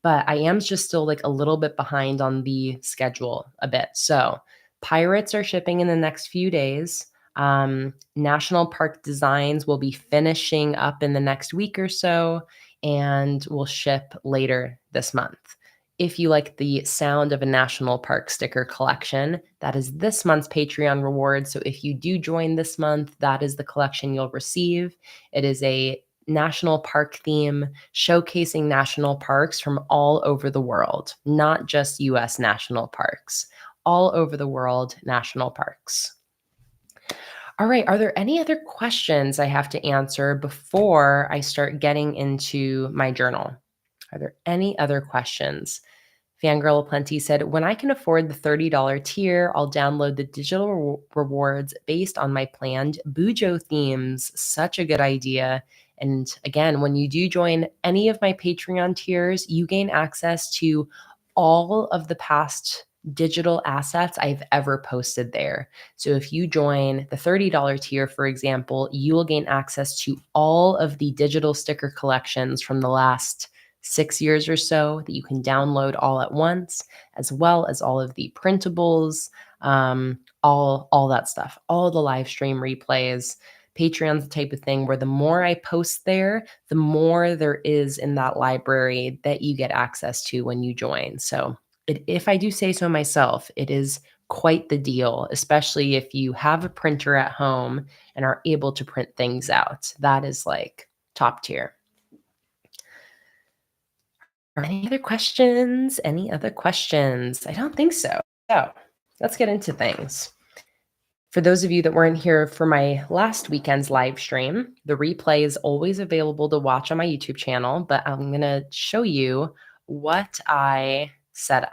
But I am just still like a little bit behind on the schedule a bit. So, pirates are shipping in the next few days. National Park designs will be finishing up in the next week or so and will ship later this month. If you like the sound of a national park sticker collection, that is this month's Patreon reward. So if you do join this month, that is the collection you'll receive. It is a national park theme showcasing national parks from all over the world, not just US national parks, all over the world national parks. All right, are there any other questions I have to answer before I start getting into my journal? Are there any other questions? Fangirl Plenty said, "When I can afford the $30 tier, I'll download the digital rewards based on my planned Bujo themes." Such a good idea. And again, when you do join any of my Patreon tiers, you gain access to all of the past digital assets I've ever posted there. So if you join the $30 tier, for example, you will gain access to all of the digital sticker collections from the last 6 years or so that you can download all at once, as well as all of the printables, all that stuff, all the live stream replays. Patreon's the type of thing where the more I post there, the more there is in that library that you get access to when you join. So, if I do say so myself, it is quite the deal, especially if you have a printer at home and are able to print things out. That is like top tier. Any other questions? Any other questions? I don't think so. So let's get into things. For those of you that weren't here for my last weekend's live stream, the replay is always available to watch on my YouTube channel, but I'm going to show you what I set up.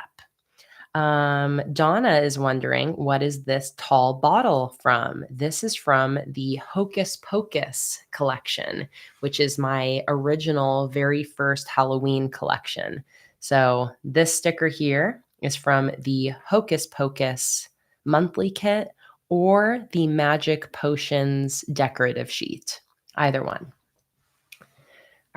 Donna is wondering, what is this tall bottle from? This is from the Hocus Pocus collection, which is my original very first Halloween collection. So this sticker here is from the Hocus Pocus monthly kit or the Magic Potions decorative sheet, either one.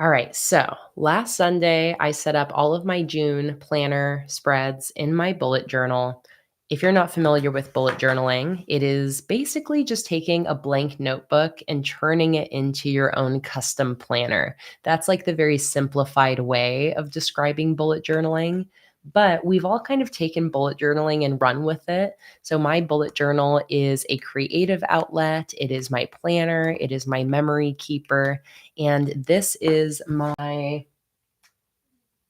All right, so last Sunday, I set up all of my June planner spreads in my bullet journal. If you're not familiar with bullet journaling, it is basically just taking a blank notebook and turning it into your own custom planner. That's like the very simplified way of describing bullet journaling. But we've all kind of taken bullet journaling and run with it. So my bullet journal is a creative outlet, it is my planner, it is my memory keeper. And this is my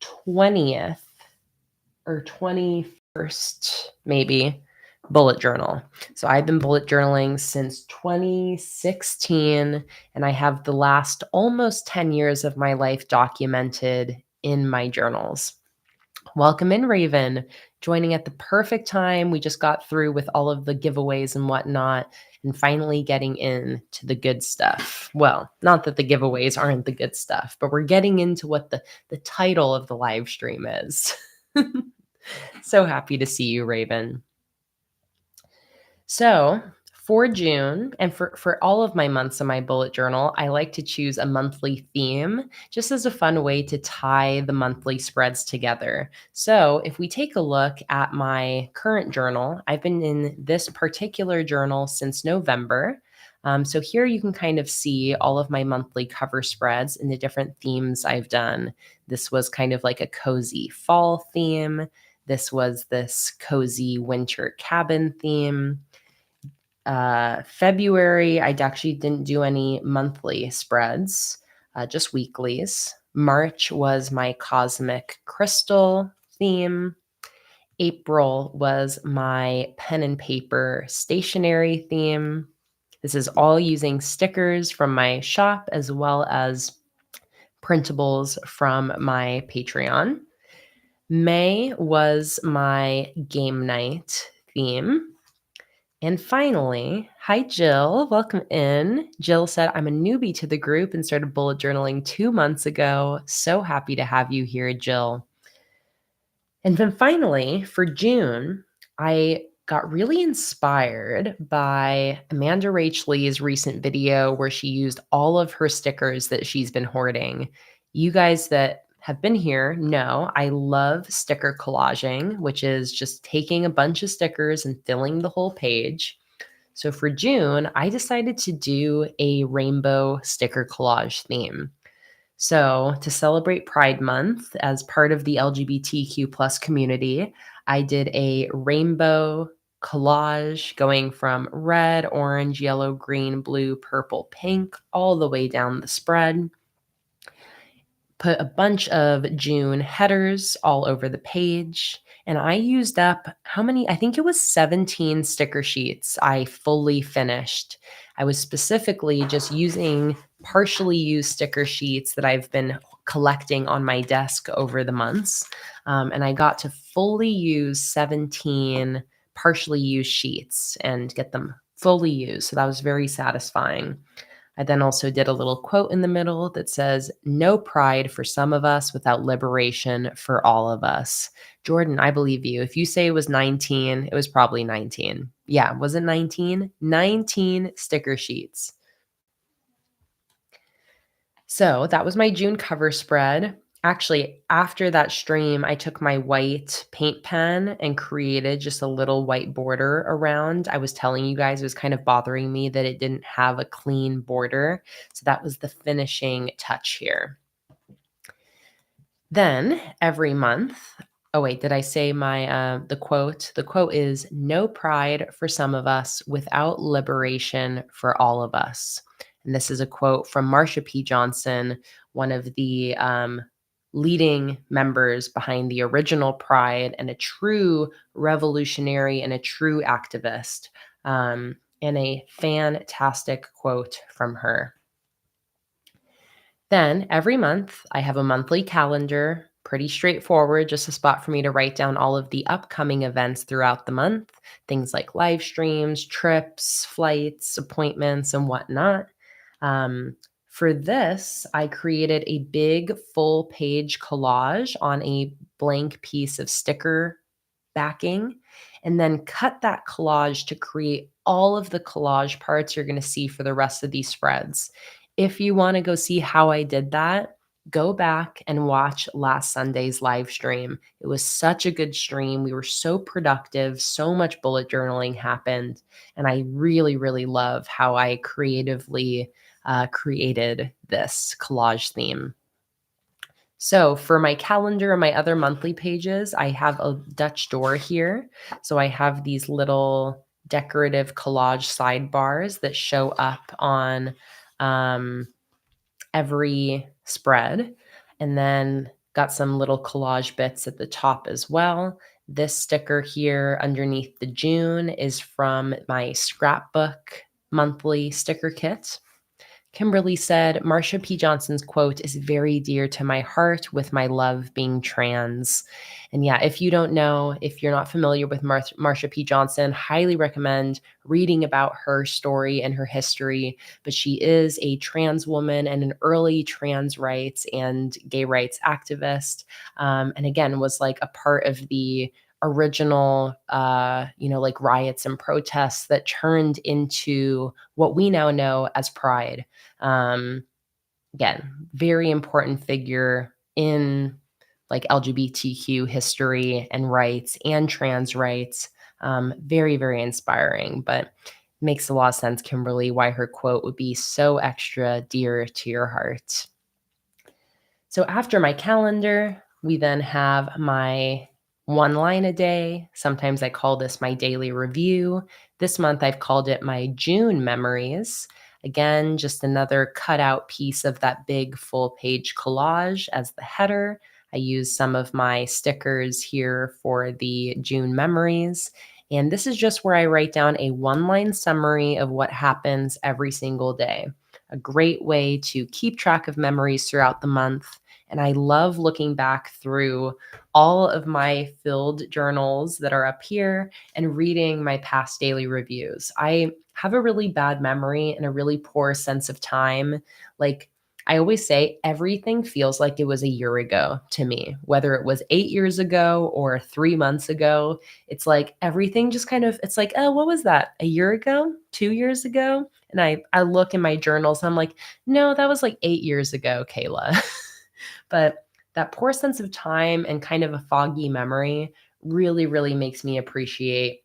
20th or 21st, maybe, bullet journal. So I've been bullet journaling since 2016, and I have the last almost 10 years of my life documented in my journals. Welcome in, Raven. Joining at the perfect time. We just got through with all of the giveaways and whatnot, and finally getting into the good stuff. Well, not that the giveaways aren't the good stuff, but we're getting into what the title of the live stream is. So happy to see you, Raven. So for June and for all of my months in my bullet journal, I like to choose a monthly theme just as a fun way to tie the monthly spreads together. So if we take a look at my current journal, I've been in this particular journal since November. So here you can kind of see all of my monthly cover spreads and the different themes I've done. This was kind of like a cozy fall theme. This was this cozy winter cabin theme. February, I actually didn't do any monthly spreads, just weeklies. March was my cosmic crystal theme. April was my pen and paper stationery theme. This is all using stickers from my shop as well as printables from my Patreon. May was my game night theme. And finally, hi Jill, welcome in. Jill said, I'm a newbie to the group and started bullet journaling 2 months ago. So happy to have you here, Jill. And then finally, for June, I got really inspired by Amanda Rach Lee's recent video where she used all of her stickers that she's been hoarding. You guys that have been here know I love sticker collaging, which is just taking a bunch of stickers and filling the whole page. So for June, I decided to do a rainbow sticker collage theme. So, to celebrate Pride Month as part of the LGBTQ plus community, I did a rainbow collage going from red, orange, yellow, green, blue, purple, pink, all the way down the spread. Put a bunch of June headers all over the page. And I used up how many? I think it was 17 sticker sheets I fully finished. I was specifically just using partially used sticker sheets that I've been collecting on my desk over the months. And I got to fully use 17 partially used sheets and get them fully used. So that was very satisfying. I then also did a little quote in the middle that says, "No pride for some of us without liberation for all of us." Jordan, I believe you. If you say it was 19, it was probably 19. Yeah, was it 19? 19 sticker sheets. So that was my June cover spread. Actually, after that stream, I took my white paint pen and created just a little white border around. I was telling you guys it was kind of bothering me that it didn't have a clean border. So that was the finishing touch here. Then every month, oh wait, did I say my the quote? The quote is, "No pride for some of us without liberation for all of us." And this is a quote from Marsha P. Johnson, one of the leading members behind the original Pride and a true revolutionary and a true activist. And a fantastic quote from her. Then every month, I have a monthly calendar, pretty straightforward, just a spot for me to write down all of the upcoming events throughout the month, things like live streams, trips, flights, appointments, and whatnot. For this, I created a big full page collage on a blank piece of sticker backing, and then cut that collage to create all of the collage parts you're going to see for the rest of these spreads. If you want to go see how I did that, go back and watch last Sunday's live stream. It was such a good stream. We were so productive, so much bullet journaling happened. And I really, really love how I creatively created this collage theme. So for my calendar and my other monthly pages, I have a Dutch door here. So I have these little decorative collage sidebars that show up on every spread. And then got some little collage bits at the top as well. This sticker here underneath the June is from my scrapbook monthly sticker kit. Kimberly said, Marsha P. Johnson's quote is very dear to my heart with my love being trans. And yeah, if you don't know, if you're not familiar with Marsha P. Johnson, highly recommend reading about her story and her history. But she is a trans woman and an early trans rights and gay rights activist. And again, was like a part of the original like riots and protests that turned into what we now know as Pride. Again, very important figure in like LGBTQ history and rights and trans rights. Very, very inspiring, but makes a lot of sense, Kimberly, why her quote would be so extra dear to your heart. So after my calendar, we then have my one line a day. Sometimes I call this my daily review. This month I've called it my June memories. Again, just another cutout piece of that big full page collage as the header. I use some of my stickers here for the June memories. And this is just where I write down a one-line summary of what happens every single day. A great way to keep track of memories throughout the month. And I love looking back through all of my filled journals that are up here and reading my past daily reviews. I have a really bad memory and a really poor sense of time. Like, I always say everything feels like it was a year ago to me, whether it was 8 years ago or 3 months ago. It's like everything just kind of, it's like, oh, what was that? A year ago? 2 years ago? And I look in my journals and I'm like, no, that was like 8 years ago, Kayla. But that poor sense of time and kind of a foggy memory really, really makes me appreciate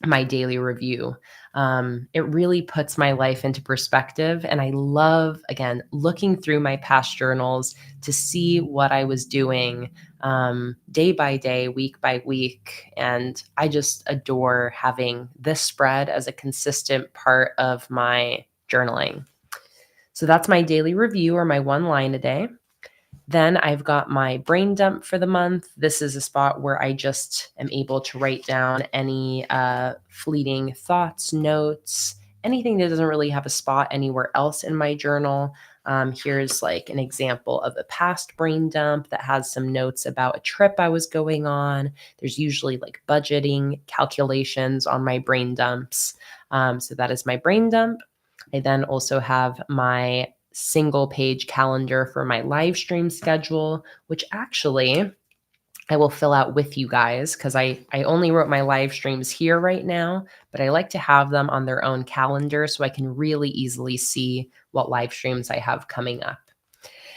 my daily review. It really puts my life into perspective. And I love, again, looking through my past journals to see what I was doing day by day, week by week. And I just adore having this spread as a consistent part of my journaling. So that's my daily review, or my one line a day. Then I've got my brain dump for the month. This is a spot where I just am able to write down any fleeting thoughts, notes, anything that doesn't really have a spot anywhere else in my journal. Here's like an example of a past brain dump that has some notes about a trip I was going on. There's usually like budgeting calculations on my brain dumps. So that is my brain dump. I then also have my single page calendar for my live stream schedule, which actually I will fill out with you guys because I only wrote my live streams here right now, but I like to have them on their own calendar so I can really easily see what live streams I have coming up.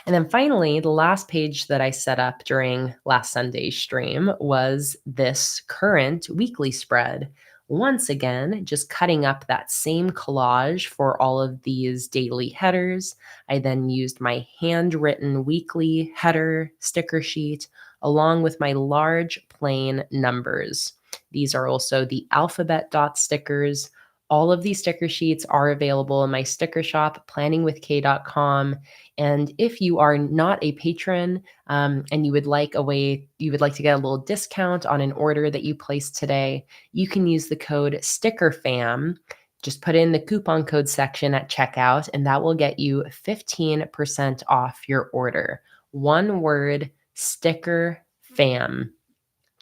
And then finally, the last page that I set up during last Sunday's stream was this current weekly spread. Once again, just cutting up that same collage for all of these daily headers. I then used my handwritten weekly header sticker sheet along with my large plain numbers. These are also the alphabet dot stickers. All of these sticker sheets are available in my sticker shop, planningwithkay.com. And if you are not a patron and you would like to get a little discount on an order that you place today, you can use the code STICKERFAM. Just put in the coupon code section at checkout, and that will get you 15% off your order. One word, sticker fam.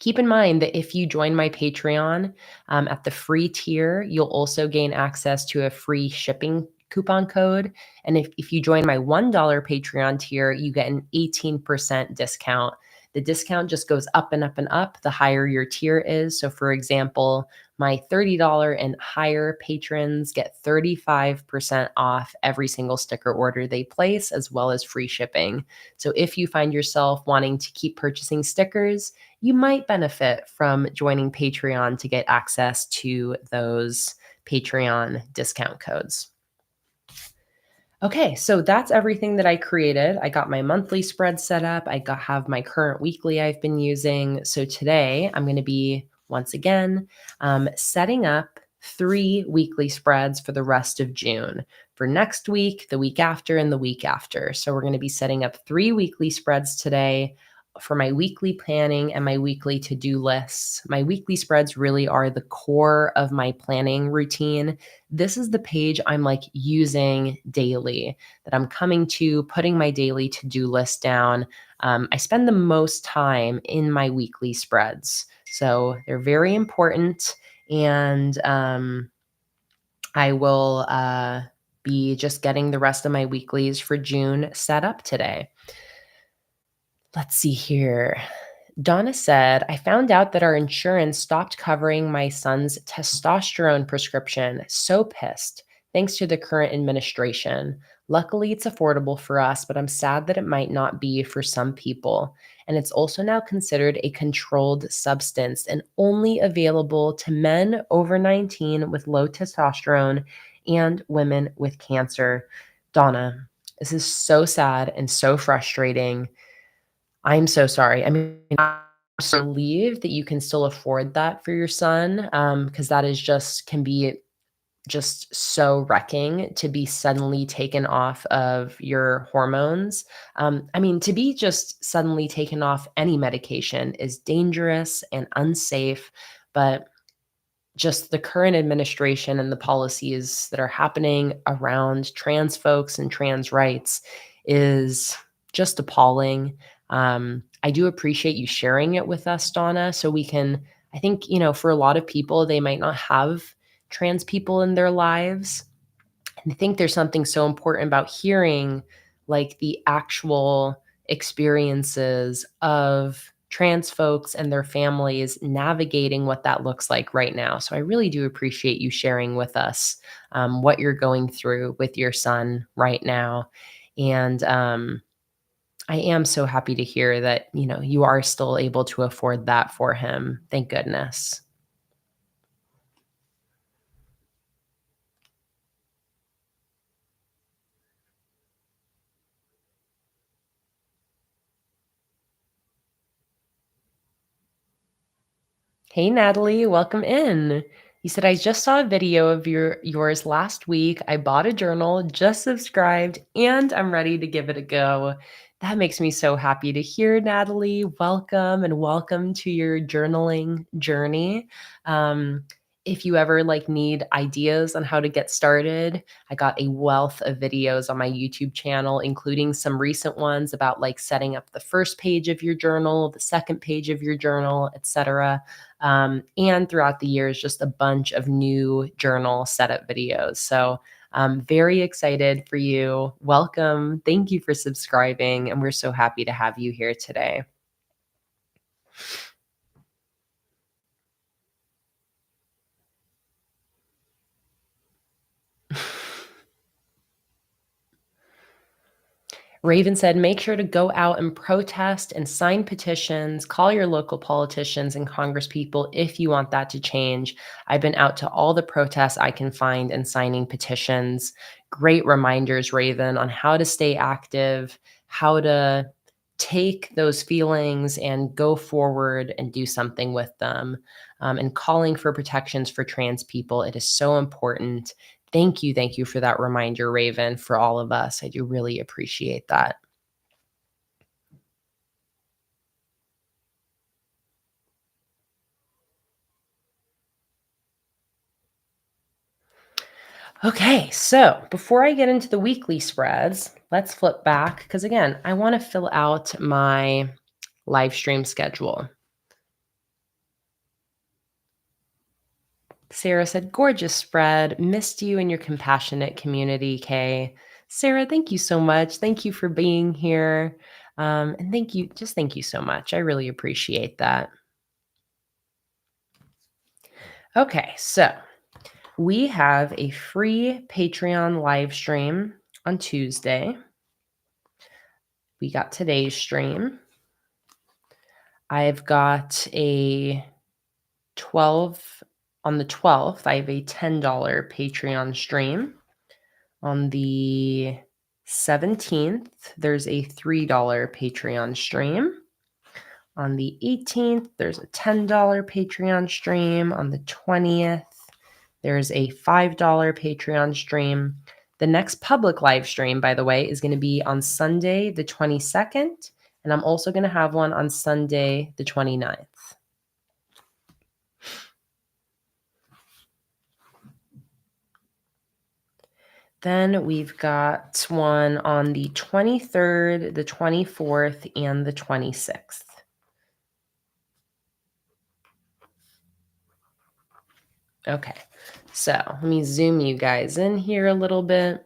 Keep in mind that if you join my Patreon at the free tier, you'll also gain access to a free shipping coupon code. And if you join my $1 Patreon tier, you get an 18% discount. The discount just goes up and up and up the higher your tier is. So, for example, my $30 and higher patrons get 35% off every single sticker order they place, as well as free shipping. So, if you find yourself wanting to keep purchasing stickers, you might benefit from joining Patreon to get access to those Patreon discount codes. Okay, so that's everything that I created. I got my monthly spread set up. Have my current weekly I've been using. So today I'm going to be, once again, setting up 3 weekly spreads for the rest of June. For next week, the week after, and the week after. So we're going to be setting up 3 weekly spreads today for my weekly planning and my weekly to-do lists. My weekly spreads really are the core of my planning routine. This is the page I'm like using daily, that I'm coming to, putting my daily to-do list down. I spend the most time in my weekly spreads. So they're very important. And I will be just getting the rest of my weeklies for June set up today. Let's see here. Donna said, I found out that our insurance stopped covering my son's testosterone prescription. So pissed. Thanks to the current administration. Luckily, it's affordable for us, but I'm sad that it might not be for some people. And it's also now considered a controlled substance and only available to men over 19 with low testosterone and women with cancer. Donna, this is so sad and so frustrating. I'm so sorry. I mean, I'm so relieved that you can still afford that for your son, because that is just can be just so wrecking to be suddenly taken off of your hormones. I mean, to be just suddenly taken off any medication is dangerous and unsafe, but just the current administration and the policies that are happening around trans folks and trans rights is just appalling. I do appreciate you sharing it with us, Donna, so we can. I think, for a lot of people, they might not have trans people in their lives. And I think there's something so important about hearing like the actual experiences of trans folks and their families navigating what that looks like right now. So I really do appreciate you sharing with us what you're going through with your son right now. And I am so happy to hear that, you are still able to afford that for him. Thank goodness. Hey Natalie, welcome in. You said I just saw a video of yours last week. I bought a journal, just subscribed, and I'm ready to give it a go. That makes me so happy to hear, Natalie. Welcome and welcome to your journaling journey. Um, if you ever need ideas on how to get started, I got a wealth of videos on my YouTube channel, including some recent ones about setting up the first page of your journal, the second page of your journal, etc. And throughout the years, just a bunch of new journal setup videos. So I'm very excited for you. Welcome. Thank you for subscribing. And we're so happy to have you here today. Raven said, make sure to go out and protest and sign petitions, call your local politicians and congresspeople if you want that to change. I've been out to all the protests I can find and signing petitions. Great reminders, Raven, on how to stay active, how to take those feelings and go forward and do something with them. And calling for protections for trans people. It is so important. Thank you for that reminder, Raven, for all of us. I do really appreciate that. Okay, so before I get into the weekly spreads, let's flip back because again, I want to fill out my live stream schedule. Sarah said, gorgeous spread. Missed you and your compassionate community, Kay. Sarah, thank you so much. Thank you for being here. And thank you so much. I really appreciate that. Okay, so we have a free Patreon live stream on Tuesday. We got today's stream. I've got a 12 on the 12th. I have a $10 Patreon stream. On the 17th, there's a $3 Patreon stream. On the 18th, there's a $10 Patreon stream. On the 20th, there's a $5 Patreon stream. The next public live stream, by the way, is going to be on Sunday, the 22nd. And I'm also going to have one on Sunday, the 29th. Then we've got one on the 23rd, the 24th, and the 26th. Okay, so let me zoom you guys in here a little bit.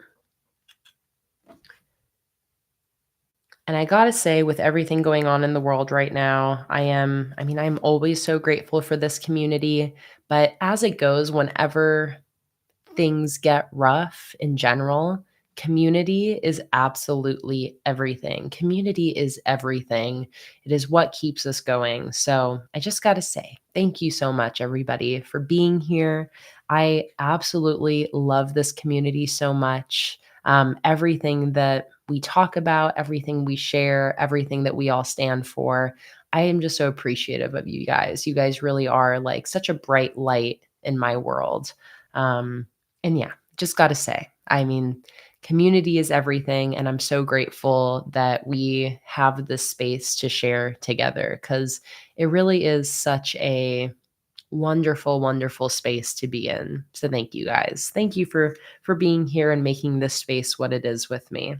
And I gotta say, with everything going on in the world right now, I'm always so grateful for this community. But as it goes, whenever things get rough in general, community is absolutely everything. Community is everything. It is what keeps us going. So I just got to say, thank you so much, everybody, for being here. I absolutely love this community so much. Everything that we talk about, everything we share, everything that we all stand for. I am just so appreciative of you guys. You guys really are like such a bright light in my world. And yeah, just got to say, I mean, community is everything. And I'm so grateful that we have this space to share together because it really is such a wonderful, wonderful space to be in. So thank you guys. Thank you for being here and making this space what it is with me.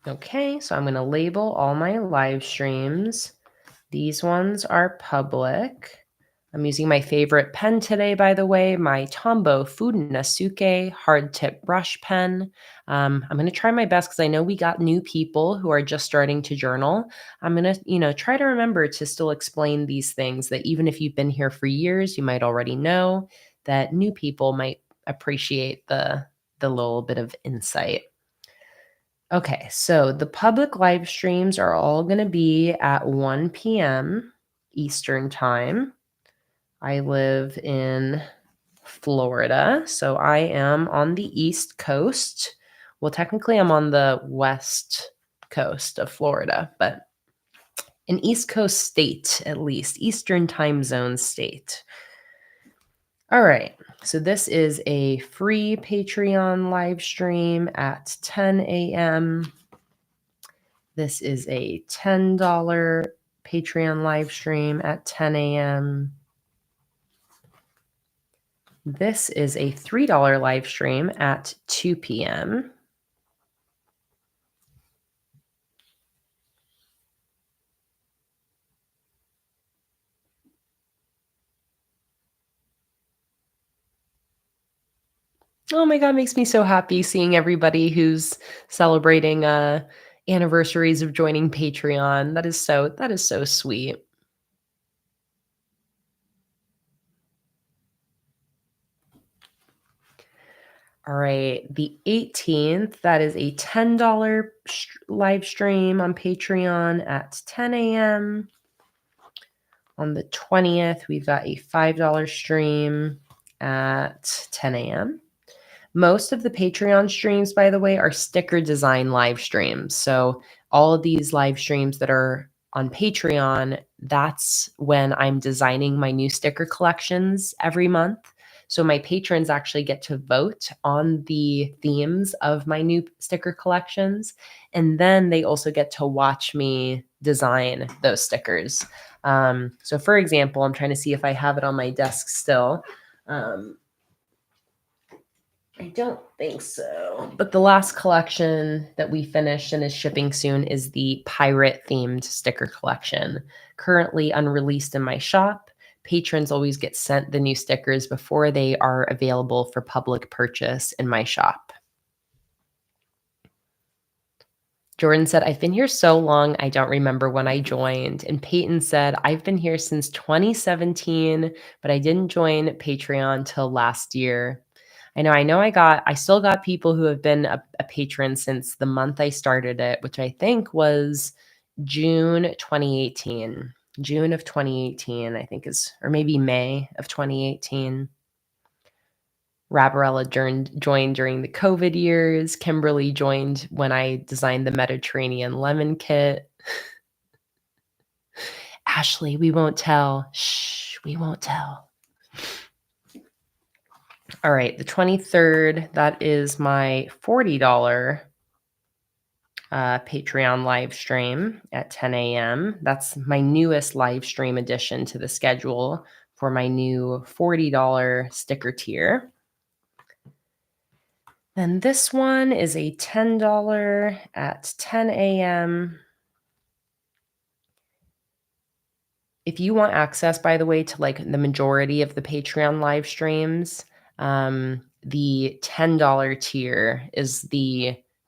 Okay, so I'm going to label all my live streams. These ones are public. I'm using my favorite pen today, by the way, my Tombow Fudenosuke hard tip brush pen. I'm going to try my best because I know we got new people who are just starting to journal. I'm going to, try to remember to still explain these things that even if you've been here for years, you might already know that new people might appreciate the little bit of insight. Okay, so the public live streams are all going to be at 1 p.m. Eastern Time. I live in Florida, so I am on the East Coast. Well, technically, I'm on the West Coast of Florida, but an East Coast state, at least, Eastern Time Zone state. All right, so this is a free Patreon live stream at 10 a.m. This is a $10 Patreon live stream at 10 a.m. This is a $3 live stream at 2 p.m. Oh my God, makes me so happy seeing everybody who's celebrating anniversaries of joining Patreon. That is so sweet. All right, the 18th, that is a $10 live stream on Patreon at 10 a.m. On the 20th, we've got a $5 stream at 10 a.m. Most of the Patreon streams, by the way, are sticker design live streams. So all of these live streams that are on Patreon, that's when I'm designing my new sticker collections every month. So my patrons actually get to vote on the themes of my new sticker collections. And then they also get to watch me design those stickers. So for example, I'm trying to see if I have it on my desk still. I don't think so. But the last collection that we finished and is shipping soon is the pirate themed sticker collection, currently unreleased in my shop. Patrons always get sent the new stickers before they are available for public purchase in my shop. Jordan said, I've been here so long, I don't remember when I joined. And Peyton said, I've been here since 2017, but I didn't join Patreon till last year. I still got people who have been a patron since the month I started it, which I think was June 2018. June of 2018, I think or maybe May of 2018. Rabarella joined during the COVID years. Kimberly joined when I designed the Mediterranean lemon kit. Ashley, we won't tell. Shh, we won't tell. All right, the 23rd, that is my $40 Patreon live stream at 10 a.m. That's my newest live stream addition to the schedule for my new $40 sticker tier. Then this one is a $10 at 10 a.m. If you want access, by the way, to like the majority of the Patreon live streams, the $10 tier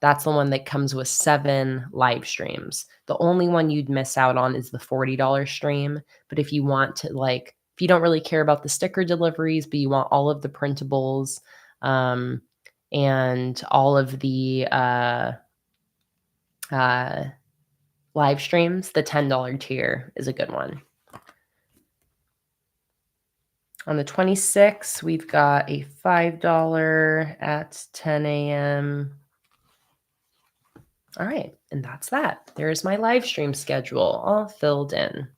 that's the one that comes with 7 live streams. The only one you'd miss out on is the $40 stream. But if you want to if you don't really care about the sticker deliveries, but you want all of the printables, and all of the live streams, the $10 tier is a good one. On the 26th, we've got a $5 at 10 a.m. All right, and that's that. There's my live stream schedule all filled in.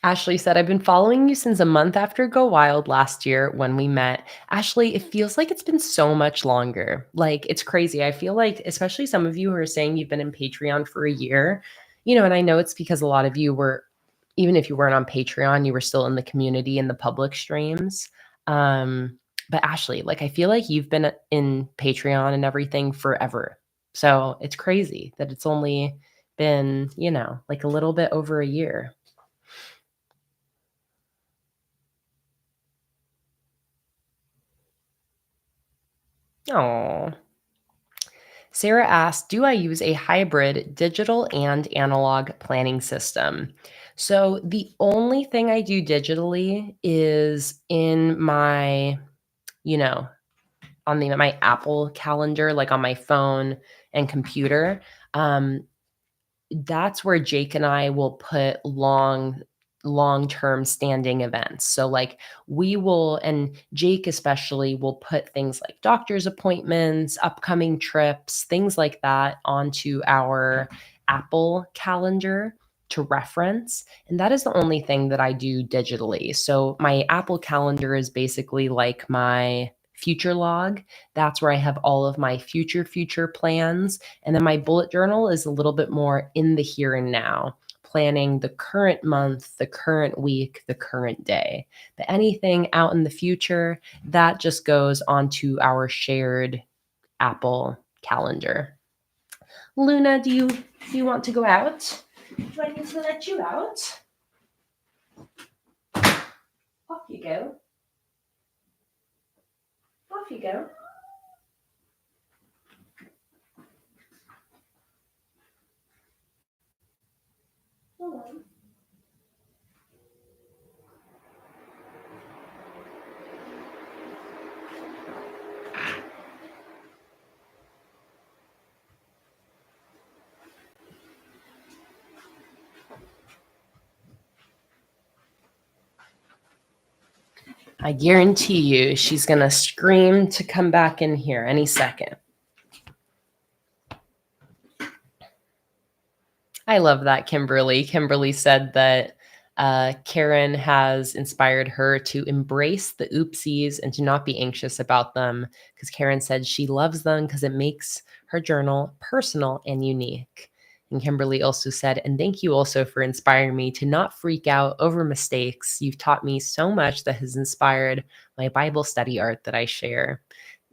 Ashley said, I've been following you since a month after Go Wild last year when we met. Ashley, it feels like it's been so much longer. Like, it's crazy. I feel like, especially some of you who are saying you've been in Patreon for a year, and I know it's because a lot of you were, even if you weren't on Patreon, you were still in the community in the public streams. But Ashley, like, I feel like you've been in Patreon and everything forever. So it's crazy that it's only been, like a little bit over a year. Oh. Sarah asked, do I use a hybrid digital and analog planning system? So the only thing I do digitally is in my, you know, on my Apple calendar, like on my phone and computer. Um, that's where Jake and I will put long-term standing events. So like we will, and Jake especially will put things like doctor's appointments, upcoming trips, things like that onto our Apple calendar to reference. And that is the only thing that I do digitally. So my Apple calendar is basically like my future log. That's where I have all of my future plans, and then my bullet journal is a little bit more in the here and now, planning the current month, the current week, the current day. But anything out in the future, that just goes onto our shared Apple calendar. Luna, do you want to go out? Do I need to let you out? Off you go. Off you go. Hold on. I guarantee you she's going to scream to come back in here any second. I love that, Kimberly. Kimberly said that Karen has inspired her to embrace the oopsies and to not be anxious about them, because Karen said she loves them because it makes her journal personal and unique. And Kimberly also said, and thank you also for inspiring me to not freak out over mistakes. You've taught me so much that has inspired my Bible study art that I share.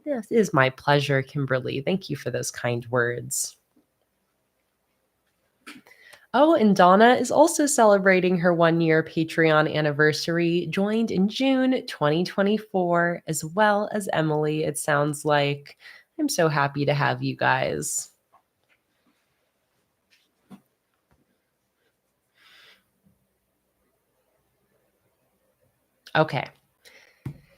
This is my pleasure, Kimberly. Thank you for those kind words. Oh, and Donna is also celebrating her 1-year Patreon anniversary, joined in June 2024, as well as Emily. It sounds like I'm so happy to have you guys. Okay.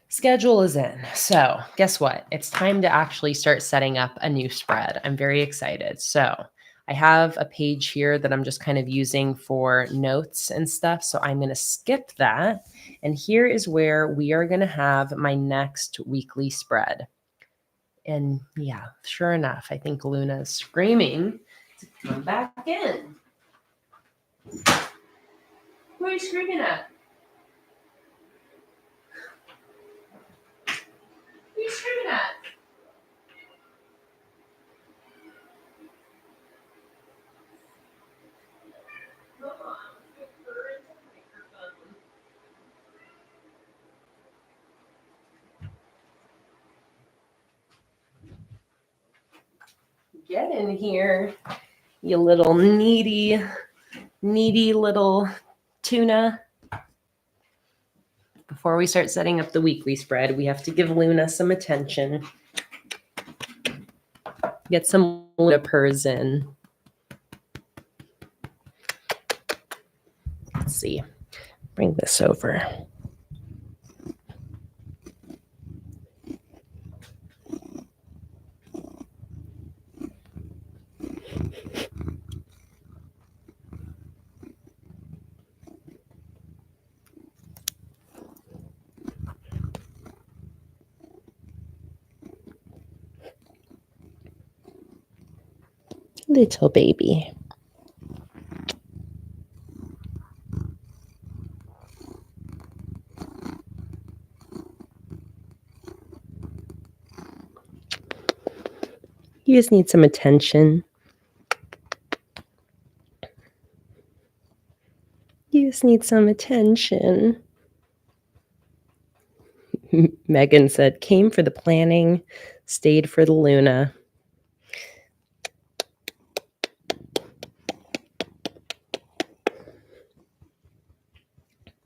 Schedule is in. So, guess what? It's time to actually start setting up a new spread. I'm very excited. So, I have a page here that I'm just kind of using for notes and stuff. So, I'm going to skip that. And here is where we are going to have my next weekly spread. And yeah, sure enough, I think Luna's screaming to come back in. Who are you screaming at? Who are you screaming at? Get in here, you little needy little tuna. Before we start setting up the weekly spread, we have to give Luna some attention. Get some Luna purrs in. Let's see. Bring this over. Little baby. You just need some attention. You just need some attention. Megan said, came for the planning, stayed for the Luna.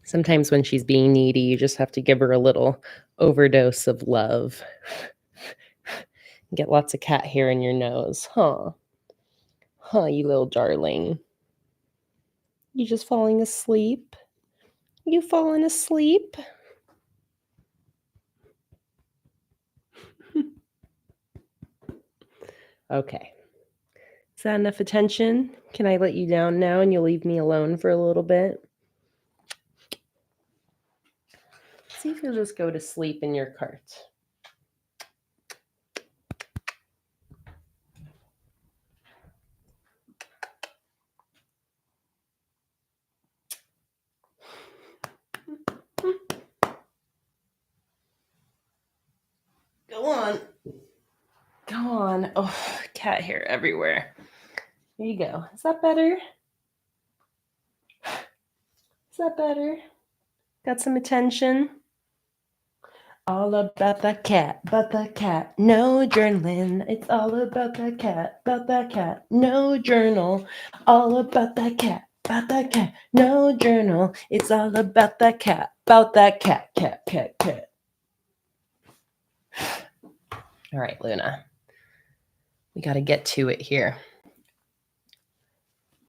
Sometimes when she's being needy, you just have to give her a little overdose of love. Get lots of cat hair in your nose. Huh, you little darling. You just falling asleep? You falling asleep? Okay. Is that enough attention? Can I let you down now and you'll leave me alone for a little bit? See if you'll just go to sleep in your cart. Go on. Go on. Oh, cat hair everywhere. There you go. Is that better? Is that better? Got some attention? All about the cat, no journaling. It's all about the cat, no journal. All about the cat, no journal. It's all about the cat, cat. All right, Luna. We got to get to it here.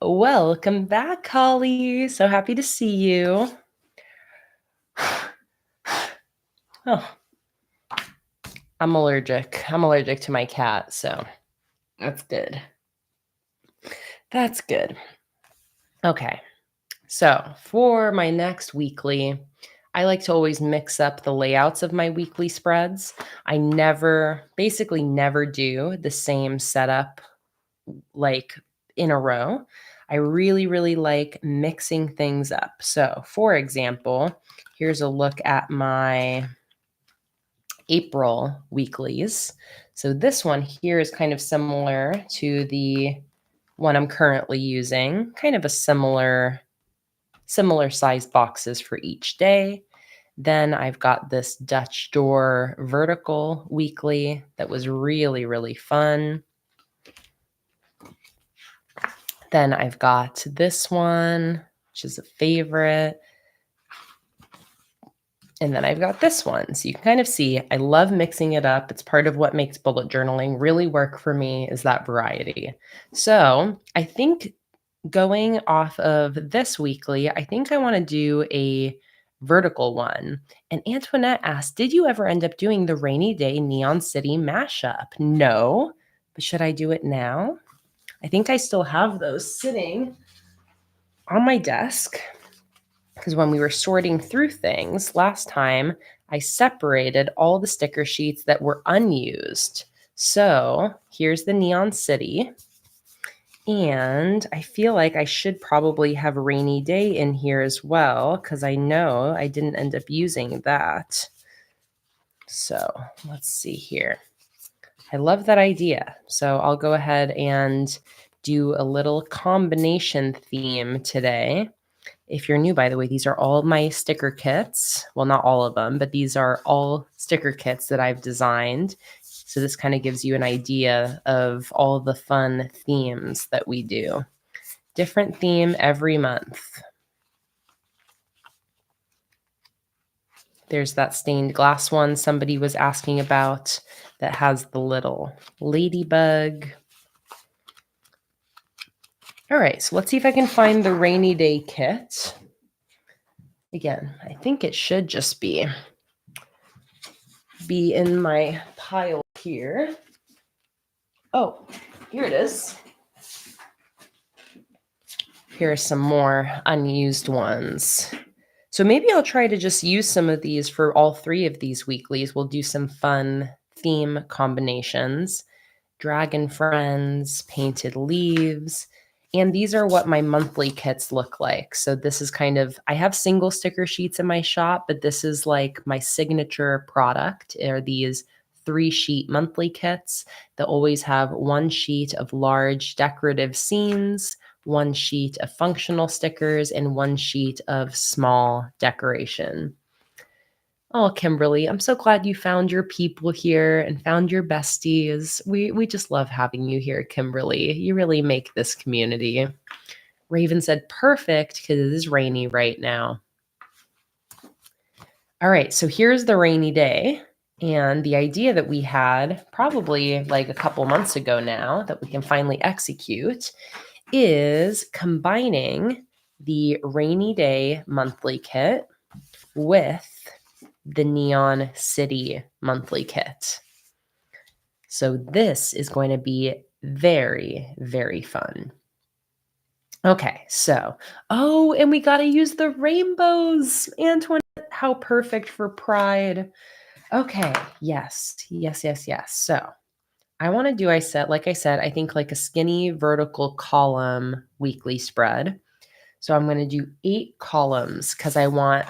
Welcome back, Holly. So happy to see you. Oh, I'm allergic. I'm allergic to my cat, so that's good. That's good. Okay. So for my next weekly, I like to always mix up the layouts of my weekly spreads. I basically never do the same setup like in a row. I really, really like mixing things up. So for example, here's a look at my April weeklies. So this one here is kind of similar to the one I'm currently using, kind of a similar size boxes for each day. Then I've got this Dutch door vertical weekly that was really, really fun. Then I've got this one, which is a favorite. And then I've got this one. So you can kind of see, I love mixing it up. It's part of what makes bullet journaling really work for me is that variety. So I think going off of this weekly, I think I want to do a vertical one. And Antoinette asked, did you ever end up doing the Rainy Day Neon City mashup? No, but should I do it now? I think I still have those sitting on my desk because when we were sorting through things last time, I separated all the sticker sheets that were unused. So here's the Neon City. And I feel like I should probably have Rainy Day in here as well because I know I didn't end up using that. So let's see here. I love that idea. So I'll go ahead and do a little combination theme today. If you're new, by the way, these are all my sticker kits. Well, not all of them, but these are all sticker kits that I've designed. So this kind of gives you an idea of all the fun themes that we do. Different theme every month. There's that stained glass one somebody was asking about that has the little ladybug. All right, so let's see if I can find the rainy day kit. Again, I think it should just be in my pile here. Oh, here it is. Here are some more unused ones. So maybe I'll try to just use some of these for all three of these weeklies. We'll do some fun theme combinations. Dragon friends, painted leaves. And these are what my monthly kits look like. So this is kind of, I have single sticker sheets in my shop, but this is like my signature product are these 3-sheet monthly kits that always have 1 sheet of large decorative scenes, 1 sheet of functional stickers, and 1 sheet of small decoration. Oh, Kimberly, I'm so glad you found your people here and found your besties. We just love having you here, Kimberly. You really make this community. Raven said perfect because it is rainy right now. All right, so here's the rainy day. And the idea that we had probably like a couple months ago now that we can finally execute is combining the rainy day monthly kit with the Neon City monthly kit. So this is going to be very, very fun. Okay, so, oh, and we got to use the rainbows. Antoinette, how perfect for Pride. Okay, yes. So I want to do, like I said, I think like a skinny vertical column weekly spread. So I'm going to do 8 columns because I want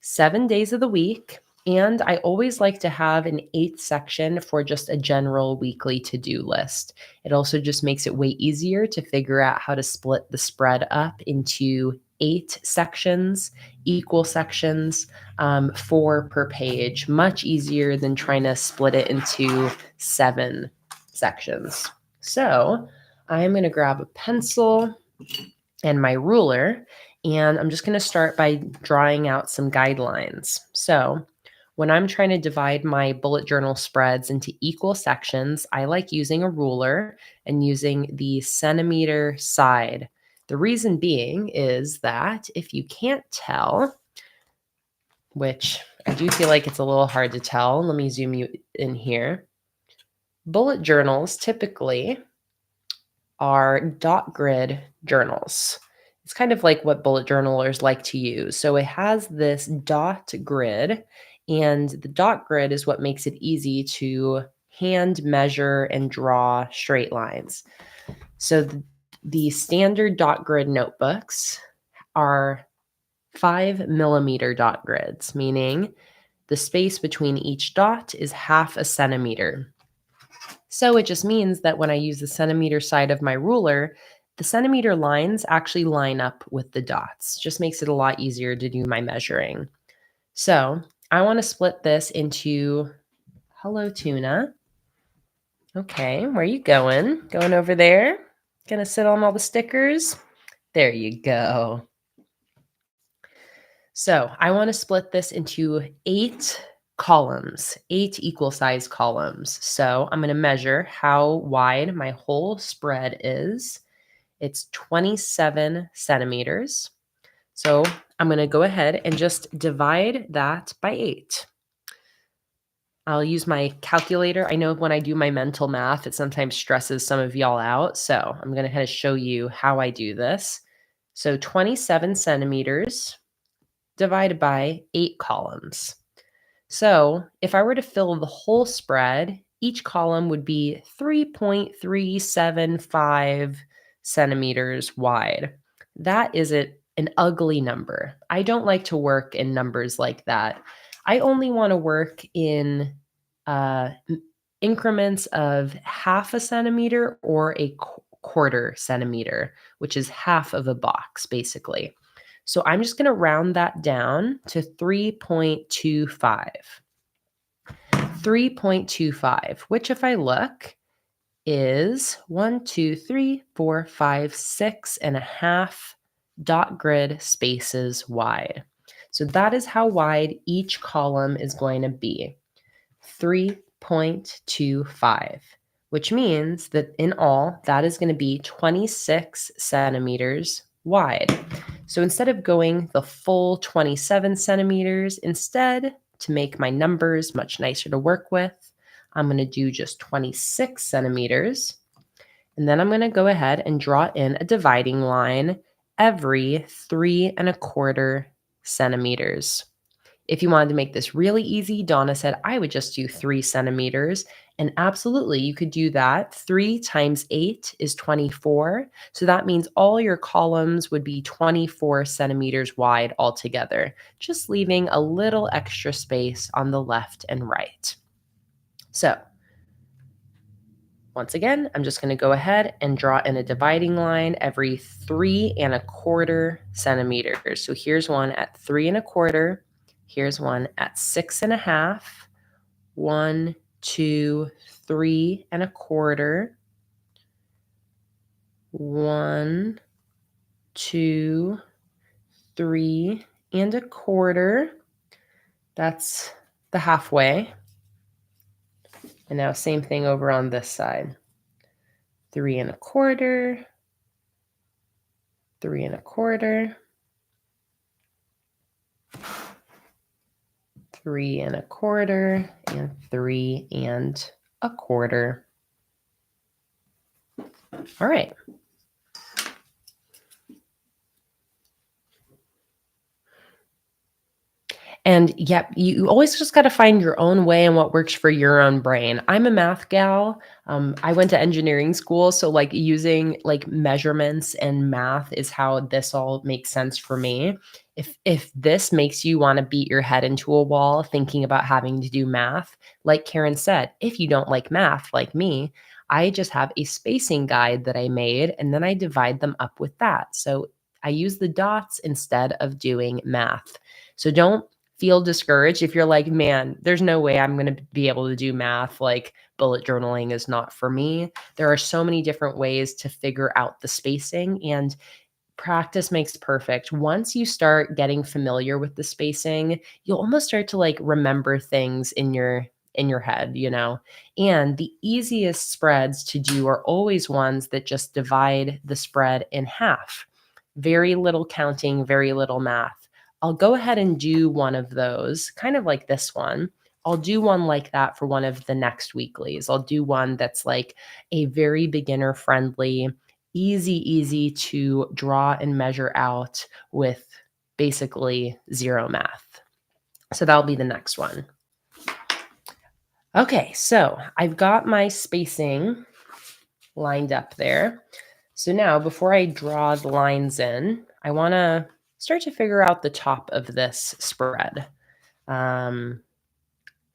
7 days of the week. And I always like to have an 8th section for just a general weekly to-do list. It also just makes it way easier to figure out how to split the spread up into 8 sections, equal sections, 4 per page. Much easier than trying to split it into 7 sections. So I'm going to grab a pencil and my ruler, and I'm just going to start by drawing out some guidelines. So when I'm trying to divide my bullet journal spreads into equal sections, I like using a ruler and using the centimeter side. The reason being is that if you can't tell, which I do feel like it's a little hard to tell, let me zoom you in here. Bullet journals typically are dot grid journals. It's kind of like what bullet journalers like to use. So it has this dot grid, and the dot grid is what makes it easy to hand measure and draw straight lines. So the standard dot grid notebooks are 5 millimeter dot grids, meaning the space between each dot is half a centimeter. So it just means that when I use the centimeter side of my ruler, the centimeter lines actually line up with the dots. Just makes it a lot easier to do my measuring. So I want to split this into, hello, Tuna. Okay, where are you going? Going over there? Gonna sit on all the stickers? There you go. So I want to split this into 8 columns, 8 equal size columns. So I'm going to measure how wide my whole spread is. It's 27 centimeters. So I'm going to go ahead and just divide that by 8. I'll use my calculator. I know when I do my mental math, it sometimes stresses some of y'all out. So I'm going to kind of show you how I do this. So 27 centimeters divided by 8 columns. So if I were to fill the whole spread, each column would be 3.375 centimeters wide. That is an ugly number. I don't like to work in numbers like that. I only want to work in increments of half a centimeter or a quarter centimeter, which is half of a box, basically. So I'm just going to round that down to 3.25. 3.25, which if I look is 1, 2, 3, 4, 5, 6.5 dot grid spaces wide. So that is how wide each column is going to be. 3.25, which means that in all, that is going to be 26 centimeters wide. So instead of going the full 27 centimeters, instead, to make my numbers much nicer to work with, I'm going to do just 26 centimeters. And then I'm going to go ahead and draw in a dividing line every 3.25 centimeters. If you wanted to make this really easy, Donna said, I would just do 3 centimeters. And absolutely, you could do that. 3 times 8 is 24. So that means all your columns would be 24 centimeters wide altogether, just leaving a little extra space on the left and right. So once again, I'm just going to go ahead and draw in a dividing line every 3¼ centimeters. So here's one at 3¼ here's one at 6½ 1, 2, 3¼ 1, 2, 3¼ that's the halfway. And now same thing over on this side. 3¼ 3¼ 3¼ and 3¼ All right. And yep, you always just got to find your own way and what works for your own brain. I'm a math gal. I went to engineering school, so like using like measurements and math is how this all makes sense for me. If this makes you want to beat your head into a wall thinking about having to do math, like Karen said, if you don't like math like me, I just have a spacing guide that I made and then I divide them up with that. So I use the dots instead of doing math. So don't feel discouraged if you're like, man, there's no way I'm going to be able to do math. Like bullet journaling is not for me. There are so many different ways to figure out the spacing, and practice makes perfect. Once you start getting familiar with the spacing, you'll almost start to like remember things in your head, you know. And the easiest spreads to do are always ones that just divide the spread in half. Very little counting, very little math. I'll go ahead and do one of those, kind of like this one. I'll do one like that for one of the next weeklies. I'll do one that's like a very beginner friendly, easy to draw and measure out with basically zero math. So that'll be the next one. Okay, so I've got my spacing lined up there. So now before I draw the lines in, I want to start to figure out the top of this spread.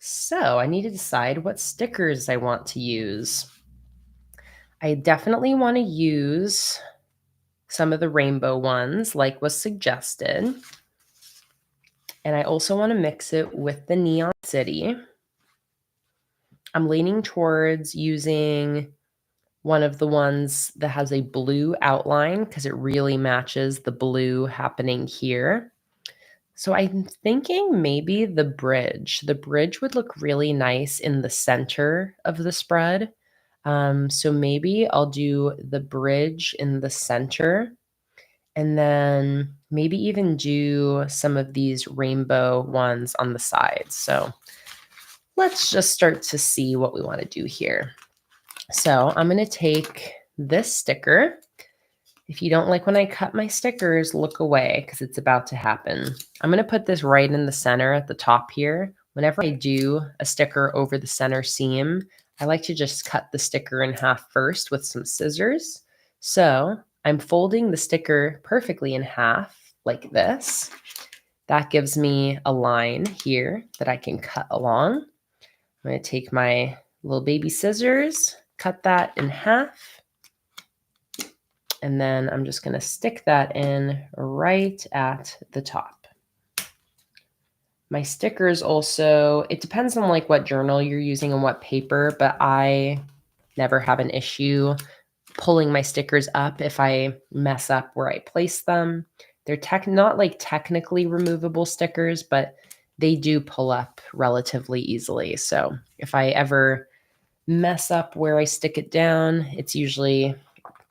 So I need to decide what stickers I want to use. I definitely want to use some of the rainbow ones like was suggested. And I also want to mix it with the Neon City. I'm leaning towards using one of the ones that has a blue outline because it really matches the blue happening here. So I'm thinking maybe the bridge. The bridge would look really nice in the center of the spread. So maybe I'll do the bridge in the center and then maybe even do some of these rainbow ones on the sides. So let's just start to see what we want to do here. So I'm going to take this sticker. If you don't like when I cut my stickers, look away because it's about to happen. I'm going to put this right in the center at the top here. Whenever I do a sticker over the center seam, I like to just cut the sticker in half first with some scissors. So I'm folding the sticker perfectly in half like this. That gives me a line here that I can cut along. I'm going to take my little baby scissors, cut that in half. And then I'm just going to stick that in right at the top. My stickers also, it depends on like what journal you're using and what paper, but I never have an issue pulling my stickers up if I mess up where I place them. They're not like technically removable stickers, but they do pull up relatively easily. So if I ever mess up where I stick it down, it's usually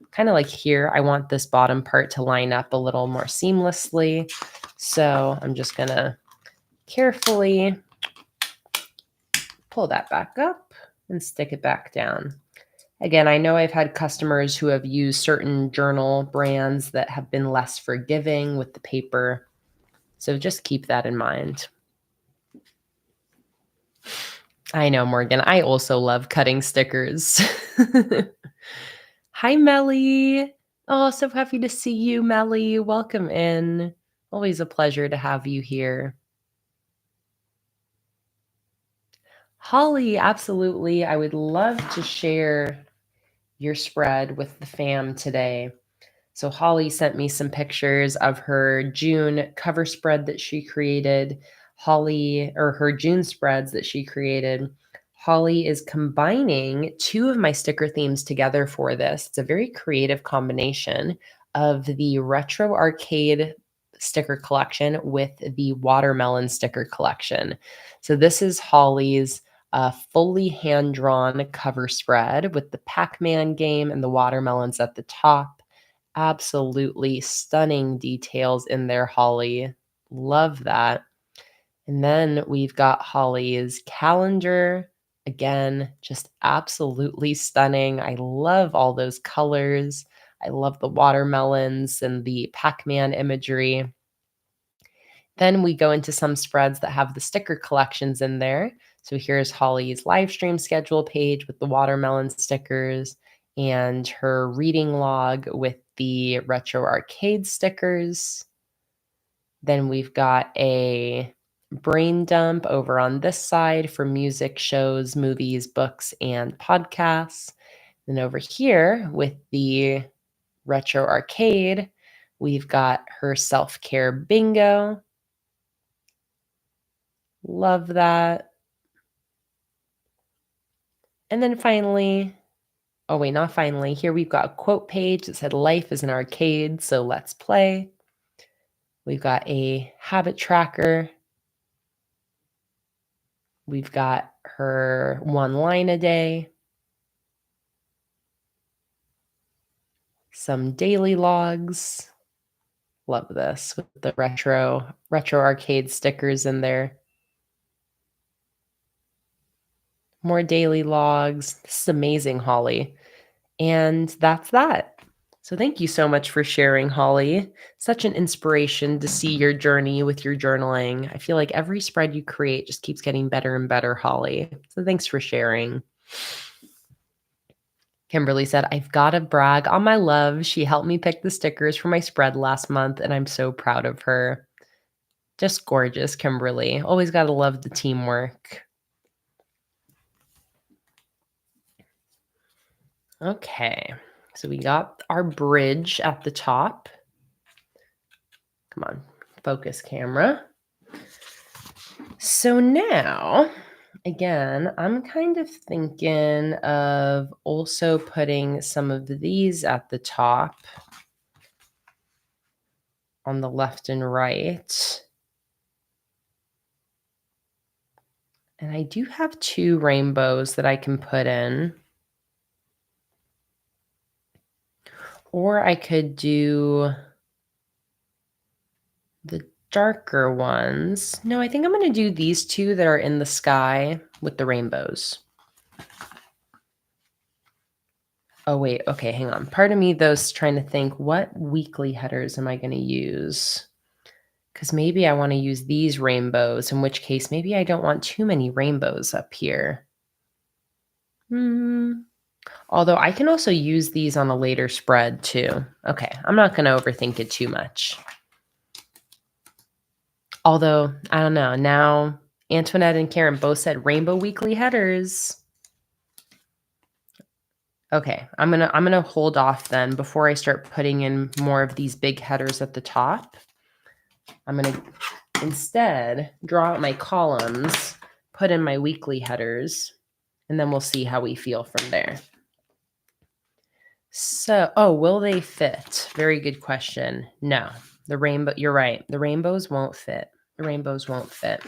kind of like here. I want this bottom part to line up a little more seamlessly. So I'm just going to carefully pull that back up and stick it back down. Again, I know I've had customers who have used certain journal brands that have been less forgiving with the paper. So just keep that in mind. I know, Morgan. I also love cutting stickers. Hi, Melly. Oh, so happy to see you, Melly. Welcome in. Always a pleasure to have you here. Holly, absolutely. I would love to share your spread with the fam today. So Holly sent me some pictures of her June cover spread that she created. Holly, or her June spreads that she created. Holly is combining two of my sticker themes together for this. It's a very creative combination of the retro arcade sticker collection with the watermelon sticker collection. So this is Holly's fully hand-drawn cover spread with the Pac-Man game and the watermelons at the top. Absolutely stunning details in there, Holly. Love that. And then we've got Holly's calendar. Again, just absolutely stunning. I love all those colors. I love the watermelons and the Pac-Man imagery. Then we go into some spreads that have the sticker collections in there. So here's Holly's live stream schedule page with the watermelon stickers and her reading log with the retro arcade stickers. Then we've got a brain dump over on this side for music, shows, movies, books, and podcasts. Then over here with the retro arcade, we've got her self-care bingo. Love that. And then finally, oh wait, not finally. Here we've got a quote page that said, "Life is an arcade, so let's play." We've got a habit tracker. We've got her one line a day, some daily logs. Love this with the retro arcade stickers in there. More daily logs. This is amazing, Holly. And that's that. So thank you so much for sharing, Holly. Such an inspiration to see your journey with your journaling. I feel like every spread you create just keeps getting better and better, Holly. So thanks for sharing. Kimberly said, "I've got to brag on my love. She helped me pick the stickers for my spread last month, and I'm so proud of her." Just gorgeous, Kimberly. Always got to love the teamwork. Okay, so we got our bridge at the top. Come on, focus camera. So now, again, I'm kind of thinking of also putting some of these at the top on the left and right. And I do have two rainbows that I can put in. Or I could do the darker ones. No, I think I'm going to do these two that are in the sky with the rainbows. Oh, wait. Okay, hang on. Part of me, though, is trying to think, what weekly headers am I going to use? Because maybe I want to use these rainbows, in which case maybe I don't want too many rainbows up here. Although I can also use these on a later spread too. Okay, I'm not going to overthink it too much. Although, I don't know. Now, Antoinette and Karen both said rainbow weekly headers. Okay, I'm gonna hold off then before I start putting in more of these big headers at the top. I'm gonna instead draw out my columns, put in my weekly headers, and then we'll see how we feel from there. So, will they fit? Very good question. No, the rainbow, you're right. The rainbows won't fit. The rainbows won't fit.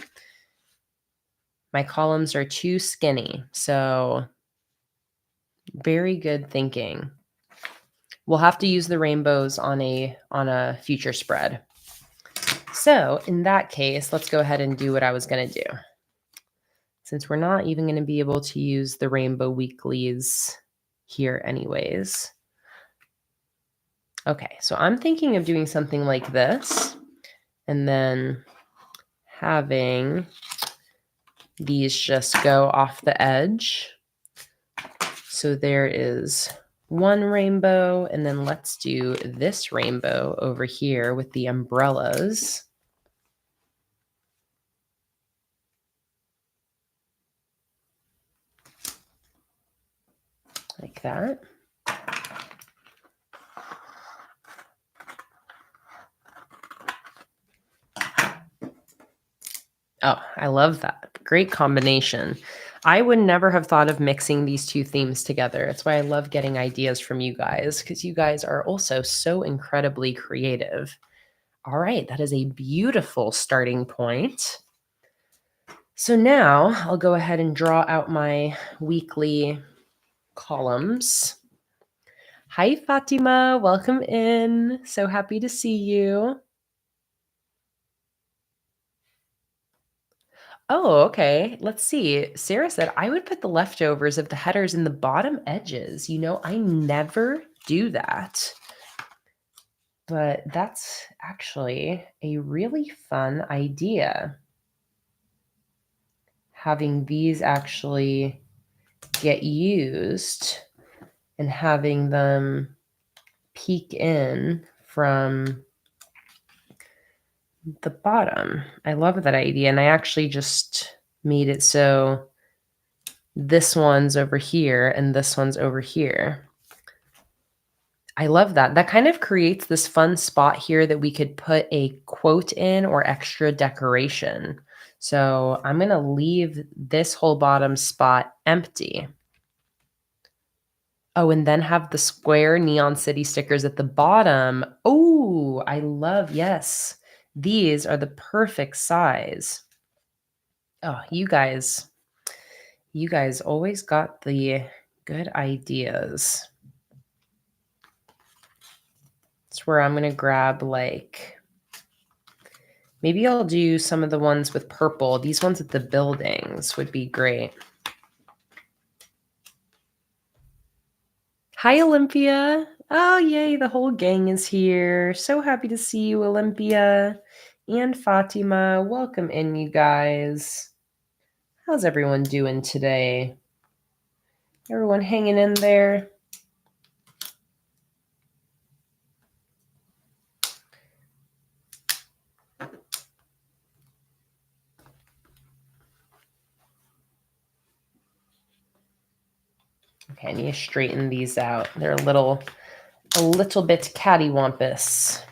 My columns are too skinny, so very good thinking. We'll have to use the rainbows on a future spread. So in that case, let's go ahead and do what I was going to do. Since we're not even going to be able to use the rainbow weeklies here anyways. Okay, so I'm thinking of doing something like this and then having these just go off the edge. So there is one rainbow, and then let's do this rainbow over here with the umbrellas. like that. Oh, I love that. Great combination. I would never have thought of mixing these two themes together. That's why I love getting ideas from you guys, because you guys are also so incredibly creative. All right, that is a beautiful starting point. So now I'll go ahead and draw out my weekly columns. Hi, Fatima. Welcome in. So happy to see you. Oh, okay. Let's see. Sarah said I would put the leftovers of the headers in the bottom edges. I never do that. But that's actually a really fun idea. Having these actually get used and having them peek in from the bottom. I love that idea. And I actually just made it so this one's over here and this one's over here. I love that. That kind of creates this fun spot here that we could put a quote in or extra decoration. So I'm going to leave this whole bottom spot empty. Oh, and then have the square neon city stickers at the bottom. Oh, I love, yes. These are the perfect size. Oh, you guys always got the good ideas. That's where I'm going to grab maybe I'll do some of the ones with purple. These ones with the buildings would be great. Hi, Olympia. Oh, yay, the whole gang is here. So happy to see you, Olympia. And Fatima, welcome in, you guys. How's everyone doing today? Everyone hanging in there? Okay, I need to straighten these out. They're a little bit cattywampus,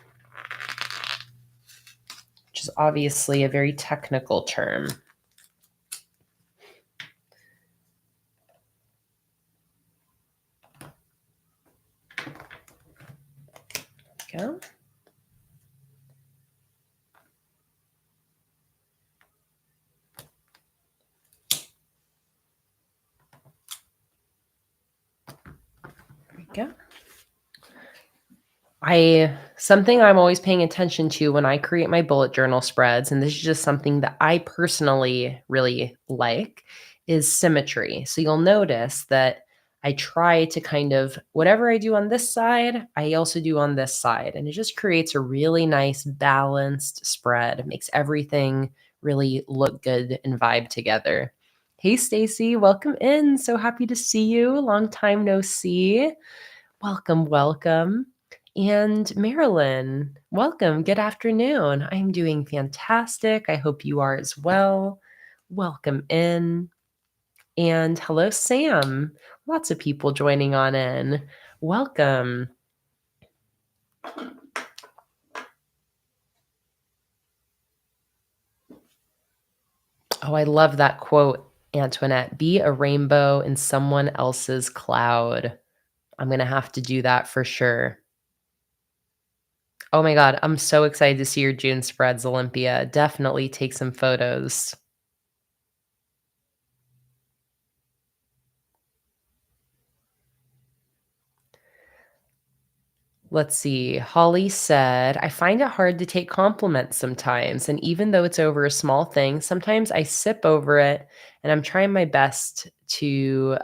which is obviously a very technical term. Go. There we go. Something I'm always paying attention to when I create my bullet journal spreads, and this is just something that I personally really like, is symmetry. So you'll notice that I try to kind of, whatever I do on this side, I also do on this side. And it just creates a really nice balanced spread. It makes everything really look good and vibe together. Hey, Stacy, welcome in. So happy to see you. Long time no see. Welcome, welcome. And Marilyn, welcome. Good afternoon. I'm doing fantastic. I hope you are as well. Welcome in. And hello, Sam. Lots of people joining on in. Welcome. Oh, I love that quote, Antoinette. Be a rainbow in someone else's cloud. I'm going to have to do that for sure. Oh my God, I'm so excited to see your June spreads, Olympia. Definitely take some photos. Let's see. Holly said, I find it hard to take compliments sometimes. And even though it's over a small thing, sometimes I sip over it and I'm trying my best to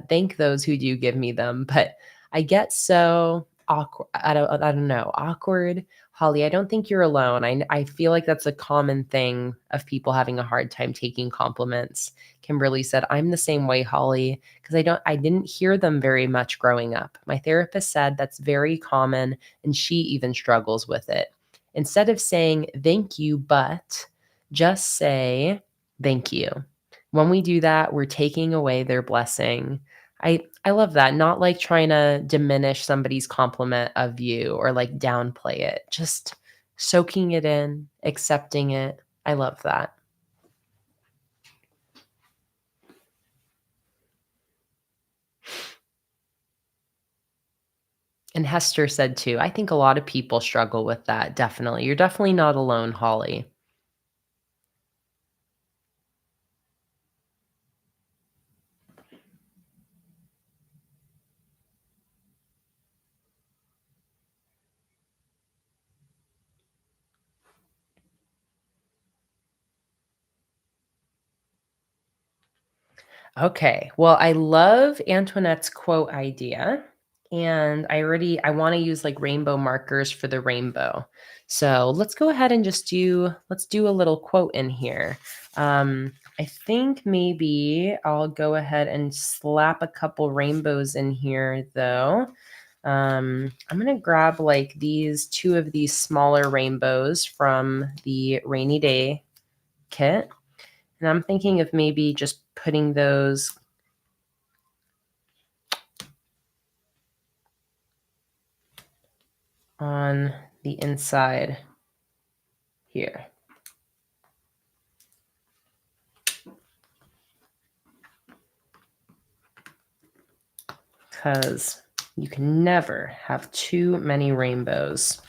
thank those who do give me them. But I get so awkward. I don't know. Awkward. Holly, I don't think you're alone. I feel like that's a common thing of people having a hard time taking compliments. Kimberly said, I'm the same way, Holly, because I didn't hear them very much growing up. My therapist said that's very common and she even struggles with it. Instead of saying thank you, but just say thank you. When we do that, we're taking away their blessing. I love that, not, like, trying to diminish somebody's compliment of you or, like, downplay it, just soaking it in, accepting it. I love that. And Hester said too, I think a lot of people struggle with that, definitely. You're definitely not alone, Holly. Okay. Well, I love Antoinette's quote idea. And I want to use like rainbow markers for the rainbow. So let's go ahead and let's do a little quote in here. I think maybe I'll go ahead and slap a couple rainbows in here though. I'm gonna grab like two of these smaller rainbows from the rainy day kit. And I'm thinking of maybe just putting those on the inside here. Because you can never have too many rainbows.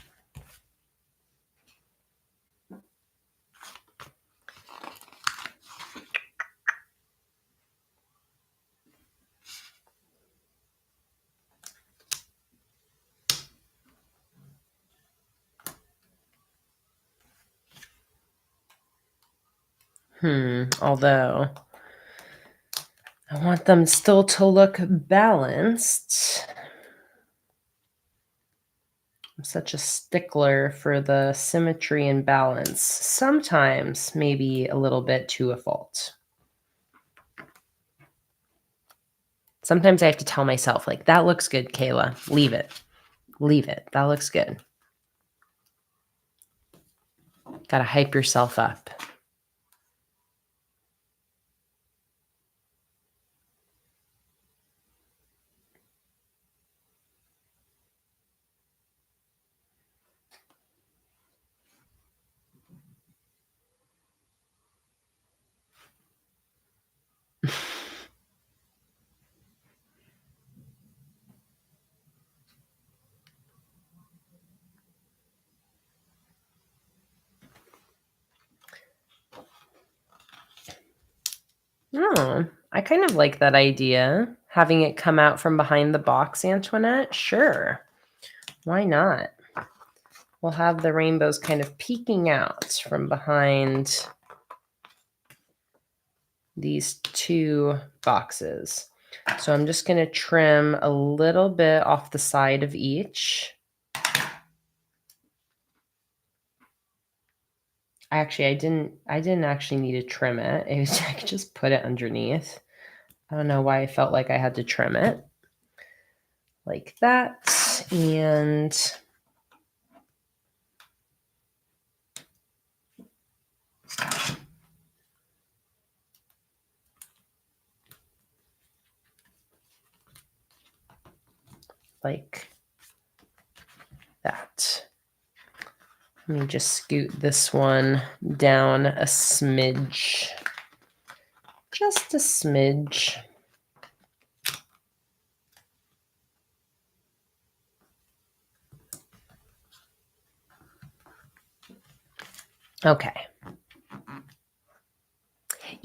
Although I want them still to look balanced. I'm such a stickler for the symmetry and balance. Sometimes maybe a little bit to a fault. Sometimes I have to tell myself, like, that looks good, Kayla. Leave it. Leave it. That looks good. Gotta hype yourself up. Oh, I kind of like that idea. Having it come out from behind the box, Antoinette? Sure. Why not? We'll have the rainbows kind of peeking out from behind these two boxes. So I'm just going to trim a little bit off the side of each. Actually, I didn't actually need to trim it. I could just put it underneath. I don't know why I felt like I had to trim it. Like that. And like that. Let me just scoot this one down a smidge. Just a smidge. Okay.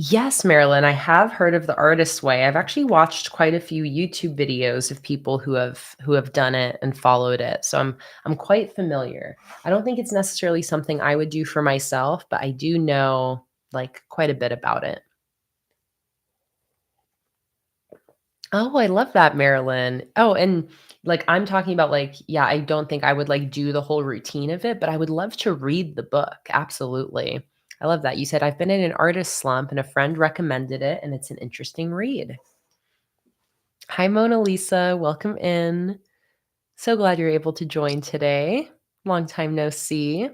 Yes, Marilyn, I have heard of the artist's way. I've actually watched quite a few YouTube videos of people who have done it and followed it. So I'm quite familiar. I don't think it's necessarily something I would do for myself, but I do know like quite a bit about it. Oh, I love that, Marilyn. Oh, and like I'm talking about like, yeah, I don't think I would like do the whole routine of it, but I would love to read the book. Absolutely. I love that. You said I've been in an artist slump and a friend recommended it and it's an interesting read. Hi, Mona Lisa. Welcome in. So glad you're able to join today. Long time no see.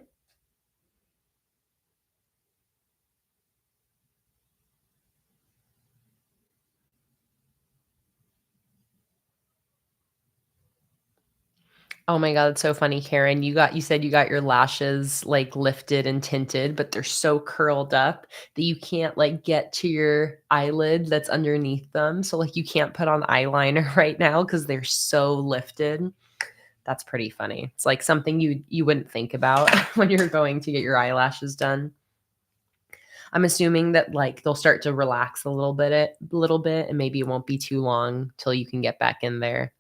Oh my god, that's so funny, Karen. You said you got your lashes, like, lifted and tinted, but they're so curled up that you can't, like, get to your eyelid that's underneath them, so, like, you can't put on eyeliner right now because 'cause they're so lifted. That's pretty funny. It's, like, something you wouldn't think about when you're going to get your eyelashes done. I'm assuming that, like, they'll start to relax a little bit, and maybe it won't be too long till you can get back in there.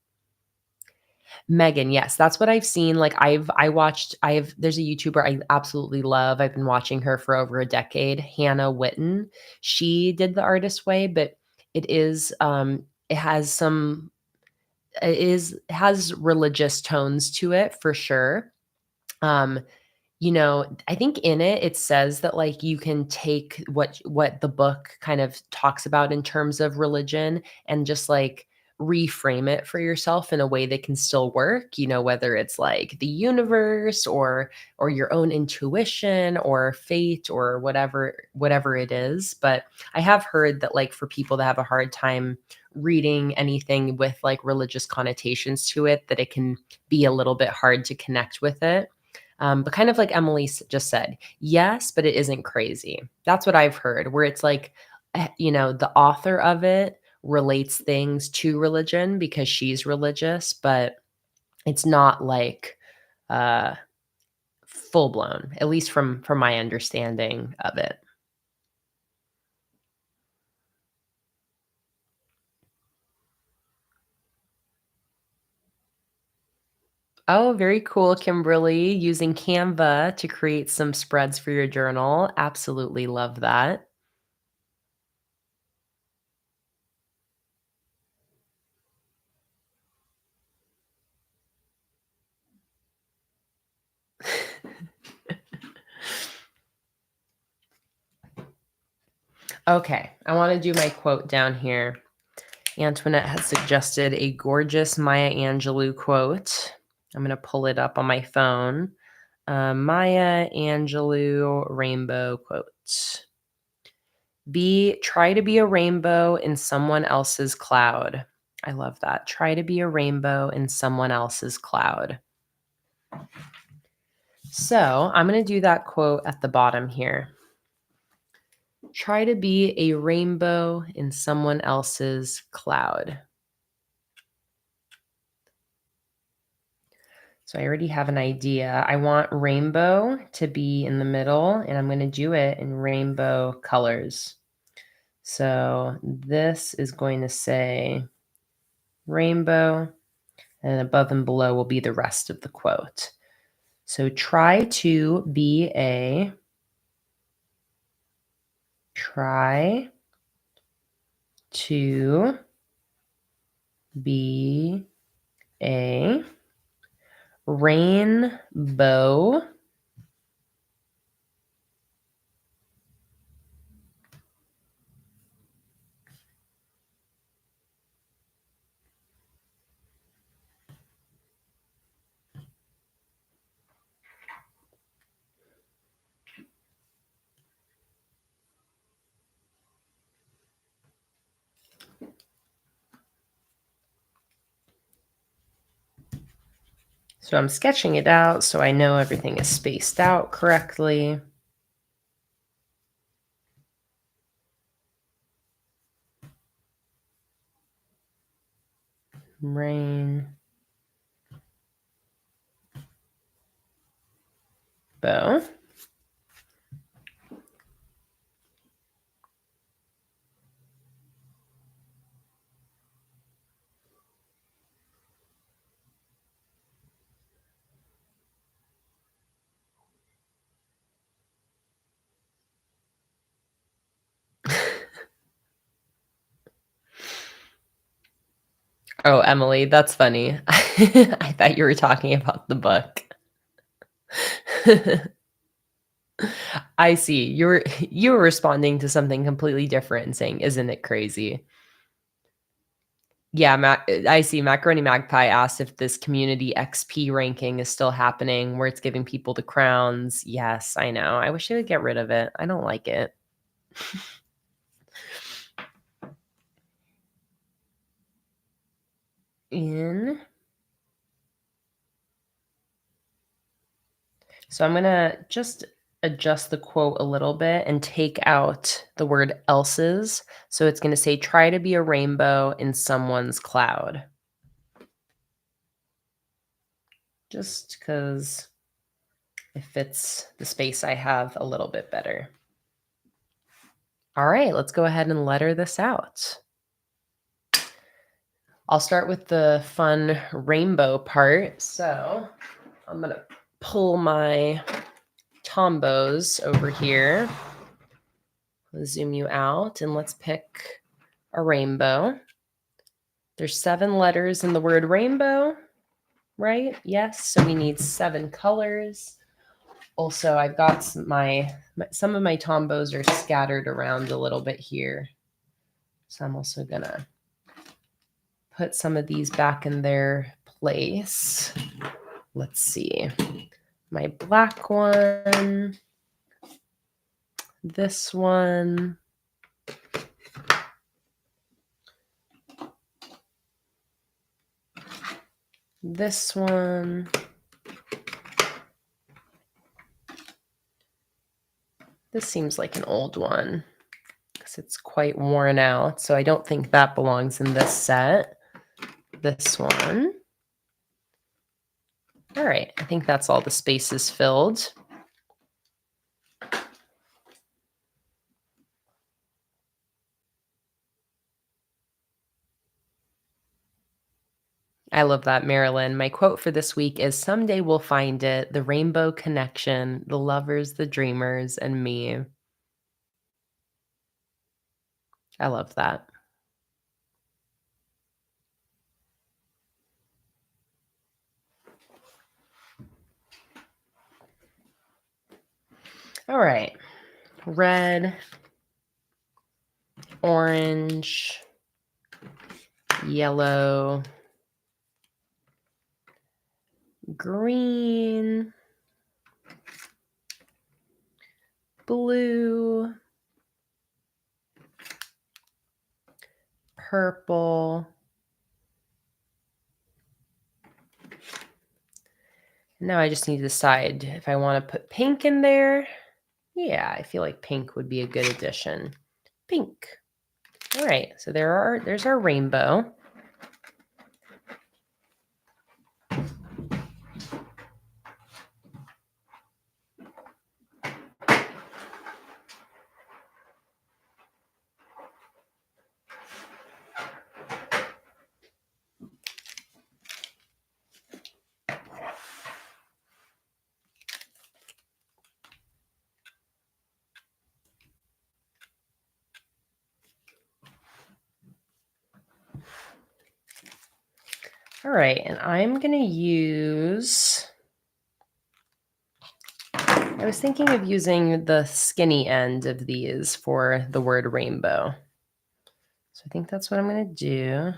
Megan, yes, that's what I've seen, like, I've there's a YouTuber I absolutely love, I've been watching her for over a decade, Hannah Witten. She did The Artist Way, but it has some it has religious tones to it for sure. Um, I think in it, it says that, like, you can take what the book kind of talks about in terms of religion and just, like, reframe it for yourself in a way that can still work, whether it's, like, the universe or your own intuition or fate or whatever it is. But I have heard that, like, for people that have a hard time reading anything with, like, religious connotations to it, that it can be a little bit hard to connect with it. But kind of like Emily just said, yes, but it isn't crazy. That's what I've heard, where it's like, the author of it relates things to religion because she's religious, but it's not like uh, full blown, at least from my understanding of it. Oh, very cool, Kimberly, using Canva to create some spreads for your journal. Absolutely love that. Okay, I want to do my quote down here. Antoinette has suggested a gorgeous Maya Angelou quote. I'm going to pull it up on my phone. Maya Angelou rainbow quote. Try to be a rainbow in someone else's cloud. I love that. Try to be a rainbow in someone else's cloud. So I'm going to do that quote at the bottom here. Try to be a rainbow in someone else's cloud. So I already have an idea. I want rainbow to be in the middle, and I'm going to do it in rainbow colors. So this is going to say rainbow, and above and below will be the rest of the quote. So try to be a rainbow. So I'm sketching it out so I know everything is spaced out correctly. Rainbow. Oh, Emily, that's funny. I thought you were talking about the book. I see. You were responding to something completely different and saying, "Isn't it crazy?" Yeah, I see. Macaroni Magpie asked if this community XP ranking is still happening, where it's giving people the crowns. Yes, I know. I wish they would get rid of it. I don't like it. In So I'm going to just adjust the quote a little bit and take out the word else's. So it's going to say, try to be a rainbow in someone's cloud. Just because it fits the space I have a little bit better. All right, let's go ahead and letter this out. I'll start with the fun rainbow part. So I'm going to pull my Tombos over here. I'll zoom you out and let's pick a rainbow. There's 7 letters in the word rainbow, right? Yes, so we need 7 colors. Also, I've got some of my Tombos are scattered around a little bit here. So I'm also gonna put some of these back in their place. Let's see. My black one, this one, this one, this seems like an old one because it's quite worn out, so I don't think that belongs in this set. This one. All right, I think that's all the spaces filled. I love that, Marilyn. My quote for this week is, someday we'll find it, the rainbow connection, the lovers, the dreamers, and me. I love that. All right, red, orange, yellow, green, blue, purple. Now I just need to decide if I want to put pink in there. Yeah, I feel like pink would be a good addition. Pink. All right, so there's our rainbow. All right, and I'm going to use, I was thinking of using the skinny end of these for the word rainbow. So I think that's what I'm going to do.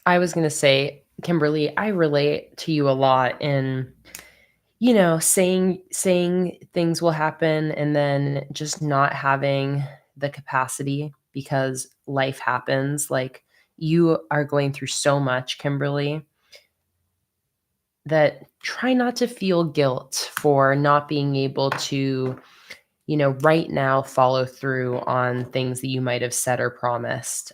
I was going to say, Kimberly, I relate to you a lot in, saying things will happen and then just not having the capacity because life happens. Like, you are going through so much, Kimberly, that try not to feel guilt for not being able to, right now follow through on things that you might have said or promised.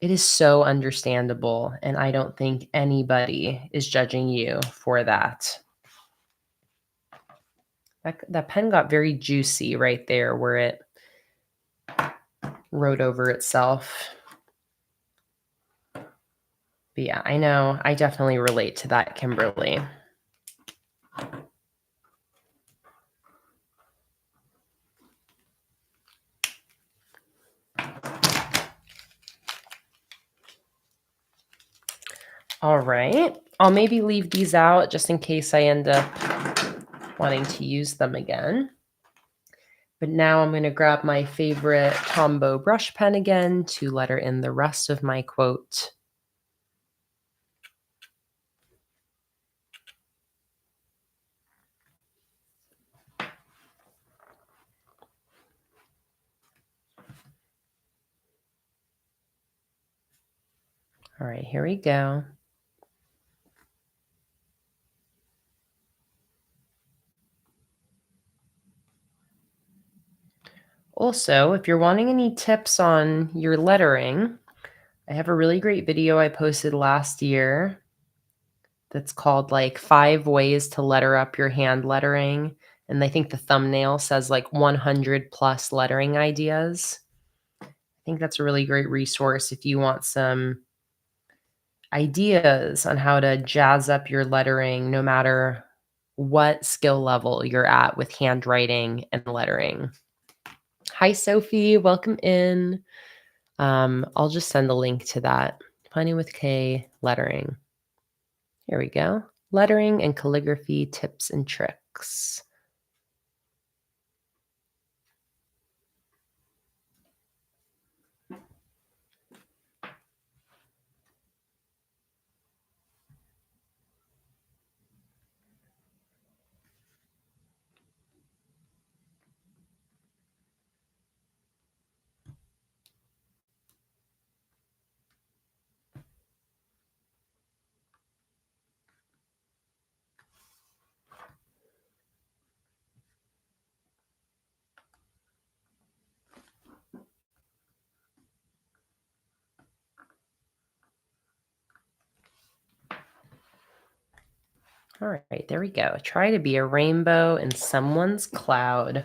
It is so understandable, and I don't think anybody is judging you for that. That pen got very juicy right there where it wrote over itself. But yeah, I know. I definitely relate to that, Kimberly. All right. I'll maybe leave these out just in case I end up wanting to use them again. But now I'm going to grab my favorite Tombow brush pen again to letter in the rest of my quote. All right, here we go. Also, if you're wanting any tips on your lettering, I have a really great video I posted last year that's called like 5 ways to letter up your hand lettering. And I think the thumbnail says like 100 plus lettering ideas. I think that's a really great resource if you want some ideas on how to jazz up your lettering no matter what skill level you're at with handwriting and lettering. Hi, Sophie. Welcome in. I'll just send a link to that. Planning with K lettering. Here we go. Lettering and calligraphy tips and tricks. All right, there we go. Try to be a rainbow in someone's cloud.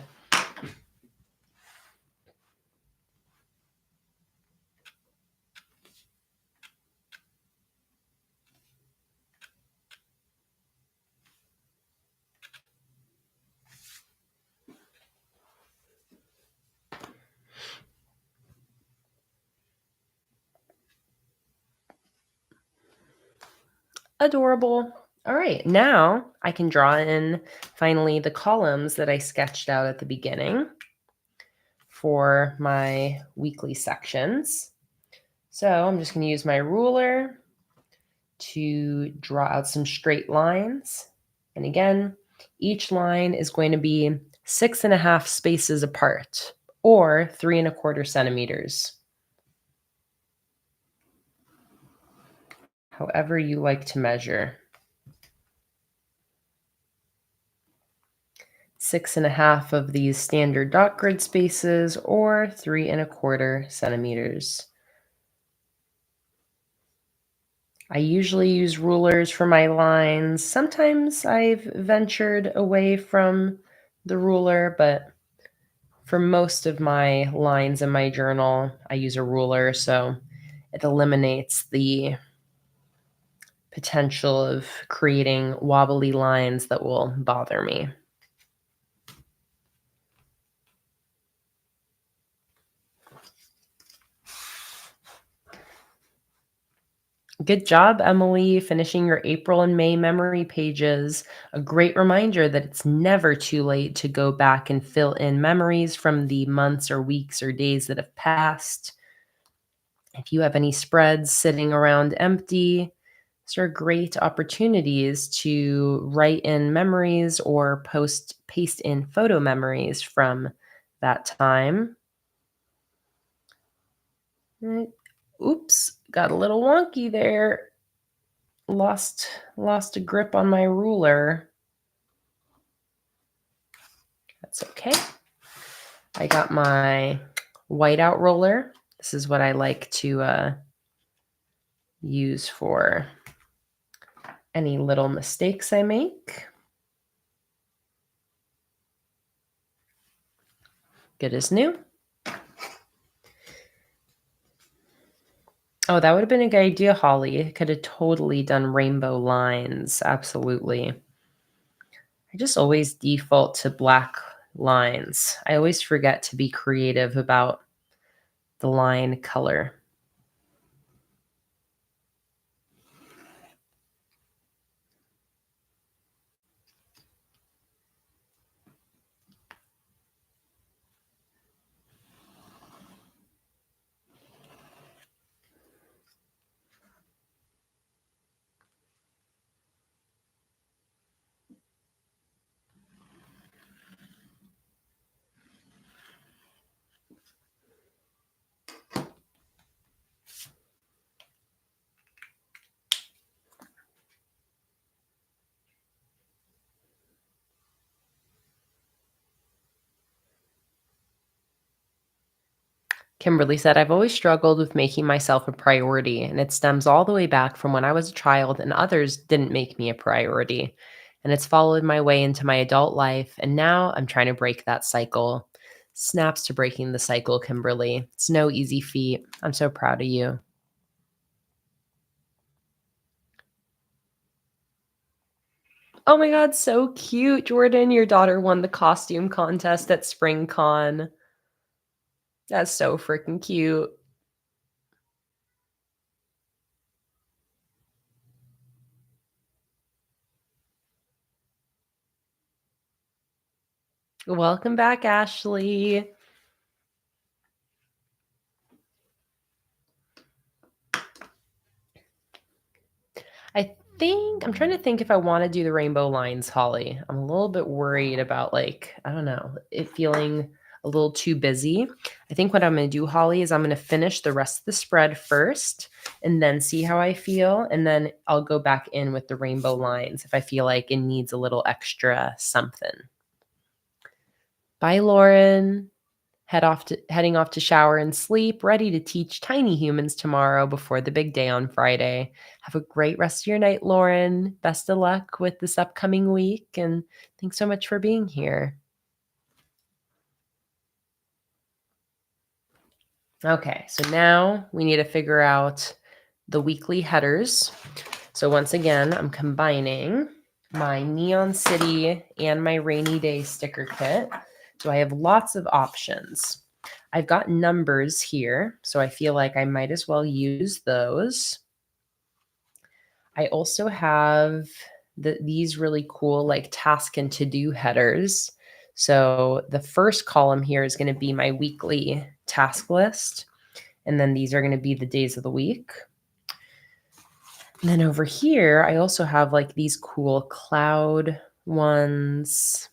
Adorable. All right, now I can draw in finally the columns that I sketched out at the beginning for my weekly sections. So I'm just going to use my ruler to draw out some straight lines. And again, each line is going to be 6.5 spaces apart, or 3.25 centimeters. However you like to measure. 6.5 of these standard dot grid spaces, or 3.25 centimeters. I usually use rulers for my lines. Sometimes I've ventured away from the ruler, but for most of my lines in my journal, I use a ruler, so it eliminates the potential of creating wobbly lines that will bother me. Good job, Emily, finishing your April and May memory pages. A great reminder that it's never too late to go back and fill in memories from the months or weeks or days that have passed. If you have any spreads sitting around empty, these are great opportunities to write in memories or paste in photo memories from that time. Oops, got a little wonky there. Lost a grip on my ruler. That's okay. I got my whiteout roller. This is what I like to use for any little mistakes I make. Good as new. Oh, that would have been a good idea, Holly. Could have totally done rainbow lines. Absolutely. I just always default to black lines. I always forget to be creative about the line color. Kimberly said, I've always struggled with making myself a priority, and it stems all the way back from when I was a child and others didn't make me a priority. And it's followed my way into my adult life, and now I'm trying to break that cycle. Snaps to breaking the cycle, Kimberly. It's no easy feat. I'm so proud of you. Oh my God, so cute, Jordan. Your daughter won the costume contest at Spring Con. That's so freaking cute. Welcome back, Ashley. I'm trying to think if I wanna do the rainbow lines, Holly. I'm a little bit worried about, like, I don't know, it feeling a little too busy. I think what I'm gonna do, Holly, is I'm gonna finish the rest of the spread first and then see how I feel, and then I'll go back in with the rainbow lines if I feel like it needs a little extra something. Bye, Lauren. Heading off to shower and sleep, ready to teach tiny humans tomorrow before the big day on Friday. Have a great rest of your night, Lauren. Best of luck with this upcoming week, and thanks so much for being here. Okay, so now we need to figure out the weekly headers. So once again, I'm combining my Neon City and my Rainy Day sticker kit. So I have lots of options. I've got numbers here, so I feel like I might as well use those. I also have these really cool like task and to-do headers. So the first column here is going to be my weekly task list, and then these are going to be the days of the week. And then over here, I also have like these cool cloud ones,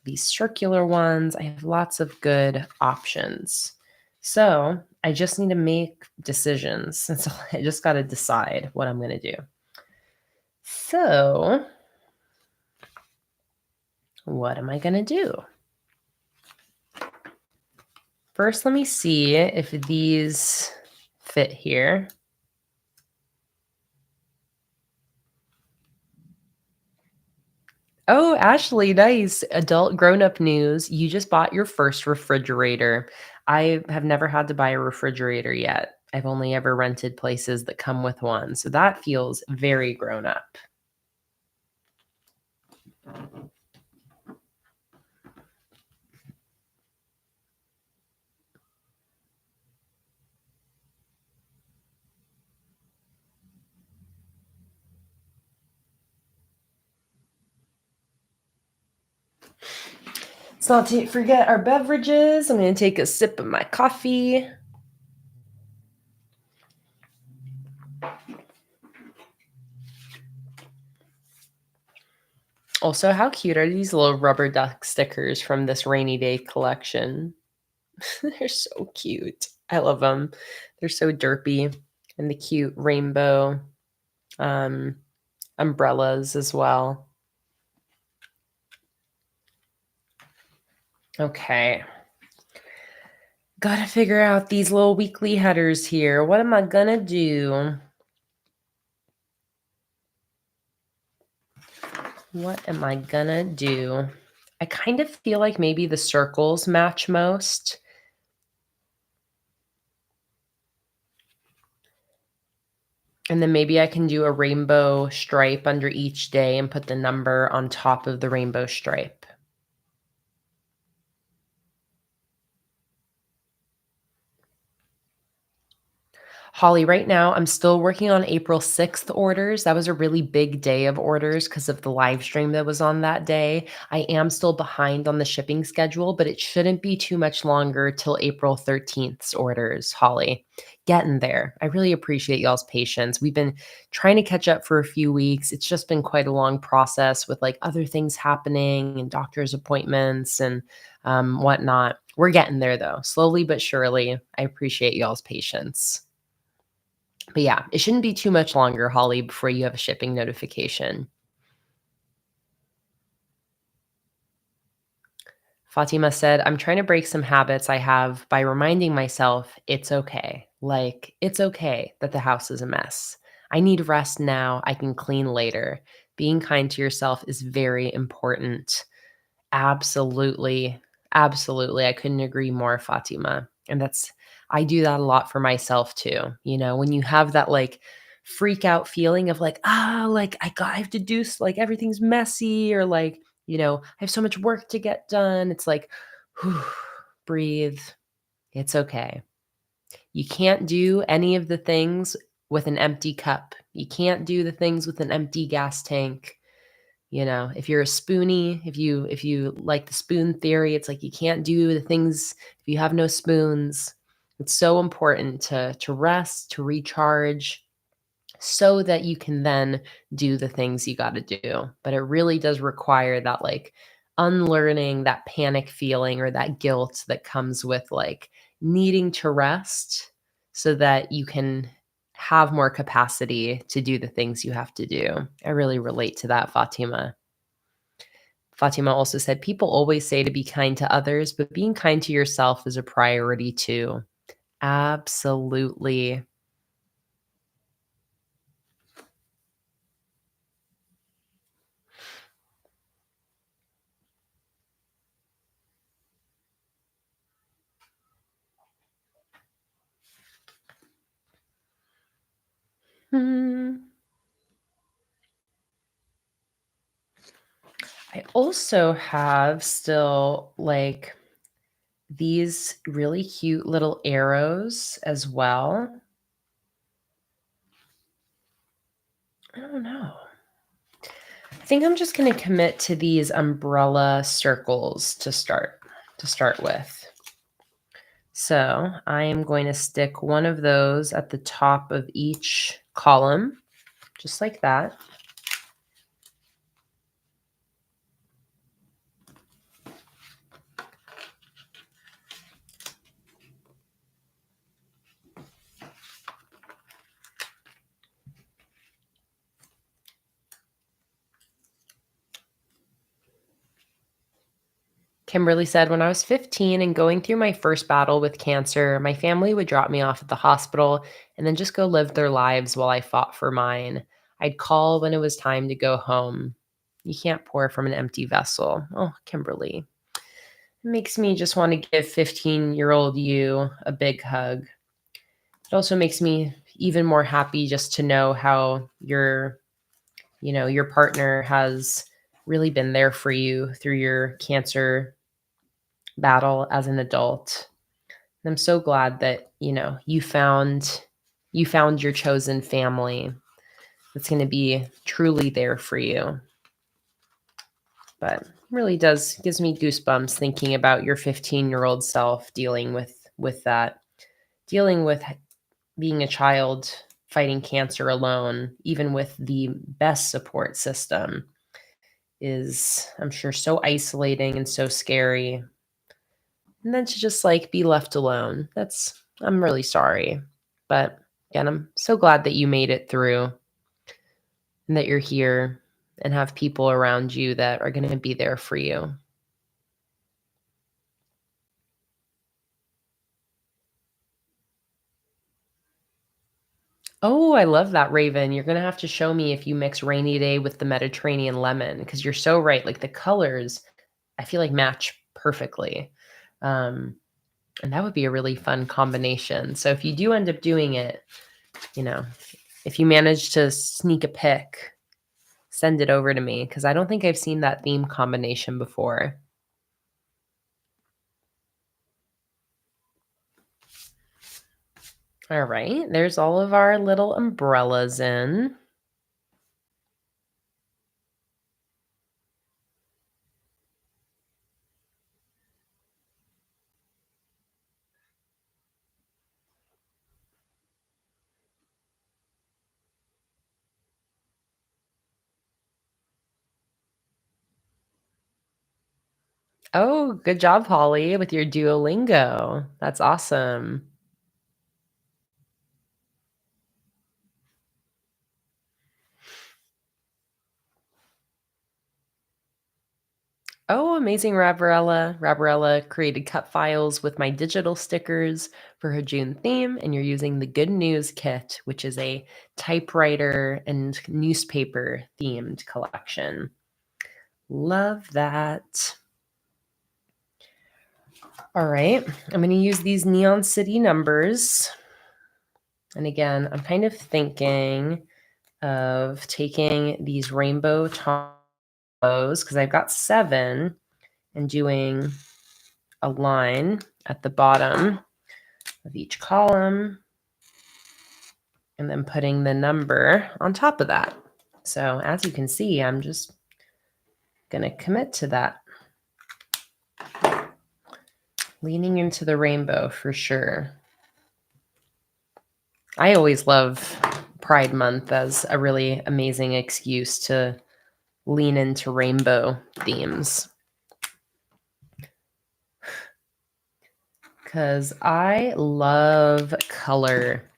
these circular ones. I have lots of good options. So I just need to make decisions. And so I just got to decide what I'm going to do. So what am I going to do? First, let me see if these fit here. Oh, Ashley, nice. Adult grown-up news. You just bought your first refrigerator. I have never had to buy a refrigerator yet. I've only ever rented places that come with one. So that feels very grown up. So not to forget our beverages. I'm going to take a sip of my coffee. Also, how cute are these little rubber duck stickers from this rainy day collection? They're so cute. I love them. They're so derpy, and the cute rainbow um, umbrellas as well. Okay. Gotta figure out these little weekly headers here. What am I gonna do? What am I gonna do? I kind of feel like maybe the circles match most. And then maybe I can do a rainbow stripe under each day and put the number on top of the rainbow stripe. Holly, right now, I'm still working on April 6th orders. That was a really big day of orders because of the live stream that was on that day. I am still behind on the shipping schedule, but it shouldn't be too much longer till April 13th's orders, Holly. Getting there. I really appreciate y'all's patience. We've been trying to catch up for a few weeks. It's just been quite a long process with like other things happening and doctor's appointments and whatnot. We're getting there though, slowly but surely. I appreciate y'all's patience. But yeah, it shouldn't be too much longer, Holly, before you have a shipping notification. Fatima said, I'm trying to break some habits I have by reminding myself it's okay. Like, it's okay that the house is a mess. I need rest now. I can clean later. Being kind to yourself is very important. Absolutely. Absolutely. I couldn't agree more, Fatima. And I do that a lot for myself too. When you have that like freak out feeling of like, like I have to do, like everything's messy or like, I have so much work to get done. It's like, whew, breathe. It's okay. You can't do any of the things with an empty cup. You can't do the things with an empty gas tank. If you're a spoonie, if you like the spoon theory, it's like you can't do the things if you have no spoons. It's so important to rest, to recharge, so that you can then do the things you got to do. But it really does require that like unlearning that panic feeling or that guilt that comes with like needing to rest so that you can have more capacity to do the things you have to do. I really relate to that, Fatima. Fatima also said, people always say to be kind to others, but being kind to yourself is a priority too. Absolutely. Hmm. I also have still like these really cute little arrows as well. I don't know. I think I'm just going to commit to these umbrella circles to start with. So I am going to stick one of those at the top of each column, just like that. Kimberly said, when I was 15 and going through my first battle with cancer, my family would drop me off at the hospital and then just go live their lives while I fought for mine. I'd call when it was time to go home. You can't pour from an empty vessel. Oh, Kimberly. It makes me just want to give 15-year-old you a big hug. It also makes me even more happy just to know how your partner has really been there for you through your cancer battle as an adult. And I'm so glad that, you found your chosen family that's going to be truly there for you. But really does gives me goosebumps thinking about your 15-year-old self dealing with that, dealing with being a child fighting cancer alone, even with the best support system, is, I'm sure, so isolating and so scary. And then to just like be left alone. I'm really sorry. But again, I'm so glad that you made it through and that you're here and have people around you that are going to be there for you. Oh, I love that, Raven. You're going to have to show me if you mix Rainy Day with the Mediterranean lemon because you're so right. Like the colors, I feel like match perfectly. Um, and that would be a really fun combination. So if you do end up doing it, you know, if you manage to sneak a pic, send it over to me because I don't think I've seen that theme combination before. All right, there's all of our little umbrellas in. Oh, good job, Holly, with your Duolingo. That's awesome. Oh, amazing Rabarella. Rabarella created cut files with my digital stickers for her June theme, and you're using the Good News Kit, which is a typewriter and newspaper themed collection. Love that. All right, I'm going to use these Neon City numbers. And again, I'm kind of thinking of taking these rainbow tombos because I've got 7 and doing a line at the bottom of each column and then putting the number on top of that. So as you can see, I'm just going to commit to that. Leaning into the rainbow for sure. I always love Pride Month as a really amazing excuse to lean into rainbow themes. Because I love color.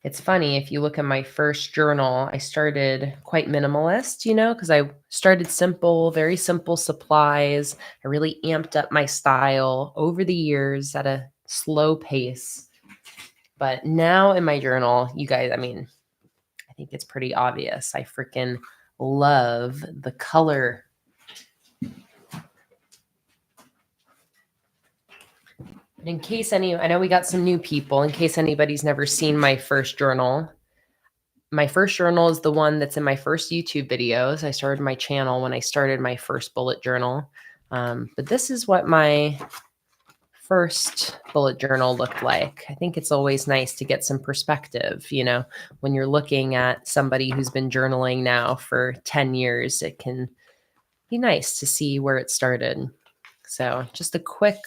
It's funny, if you look at my first journal, I started quite minimalist, because I started simple, very simple supplies. I really amped up my style over the years at a slow pace. But now in my journal, you guys, I think it's pretty obvious. I freaking love the color. In case I know we got some new people, in case anybody's never seen my first journal is the one that's in my first YouTube videos. I started my channel when I started my first bullet journal. But this is what my first bullet journal looked like. I think it's always nice to get some perspective, when you're looking at somebody who's been journaling now for 10 years, it can be nice to see where it started. So just a quick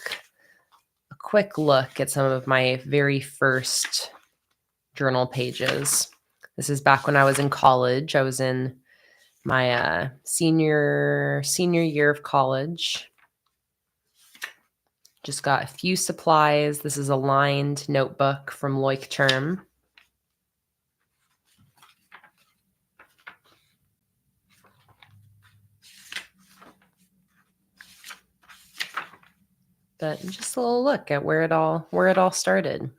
look at some of my very first journal pages. This is back when I was in college. I was in my senior year of college. Just got a few supplies. This is a lined notebook from Loic Term. But just a little look at where it all started.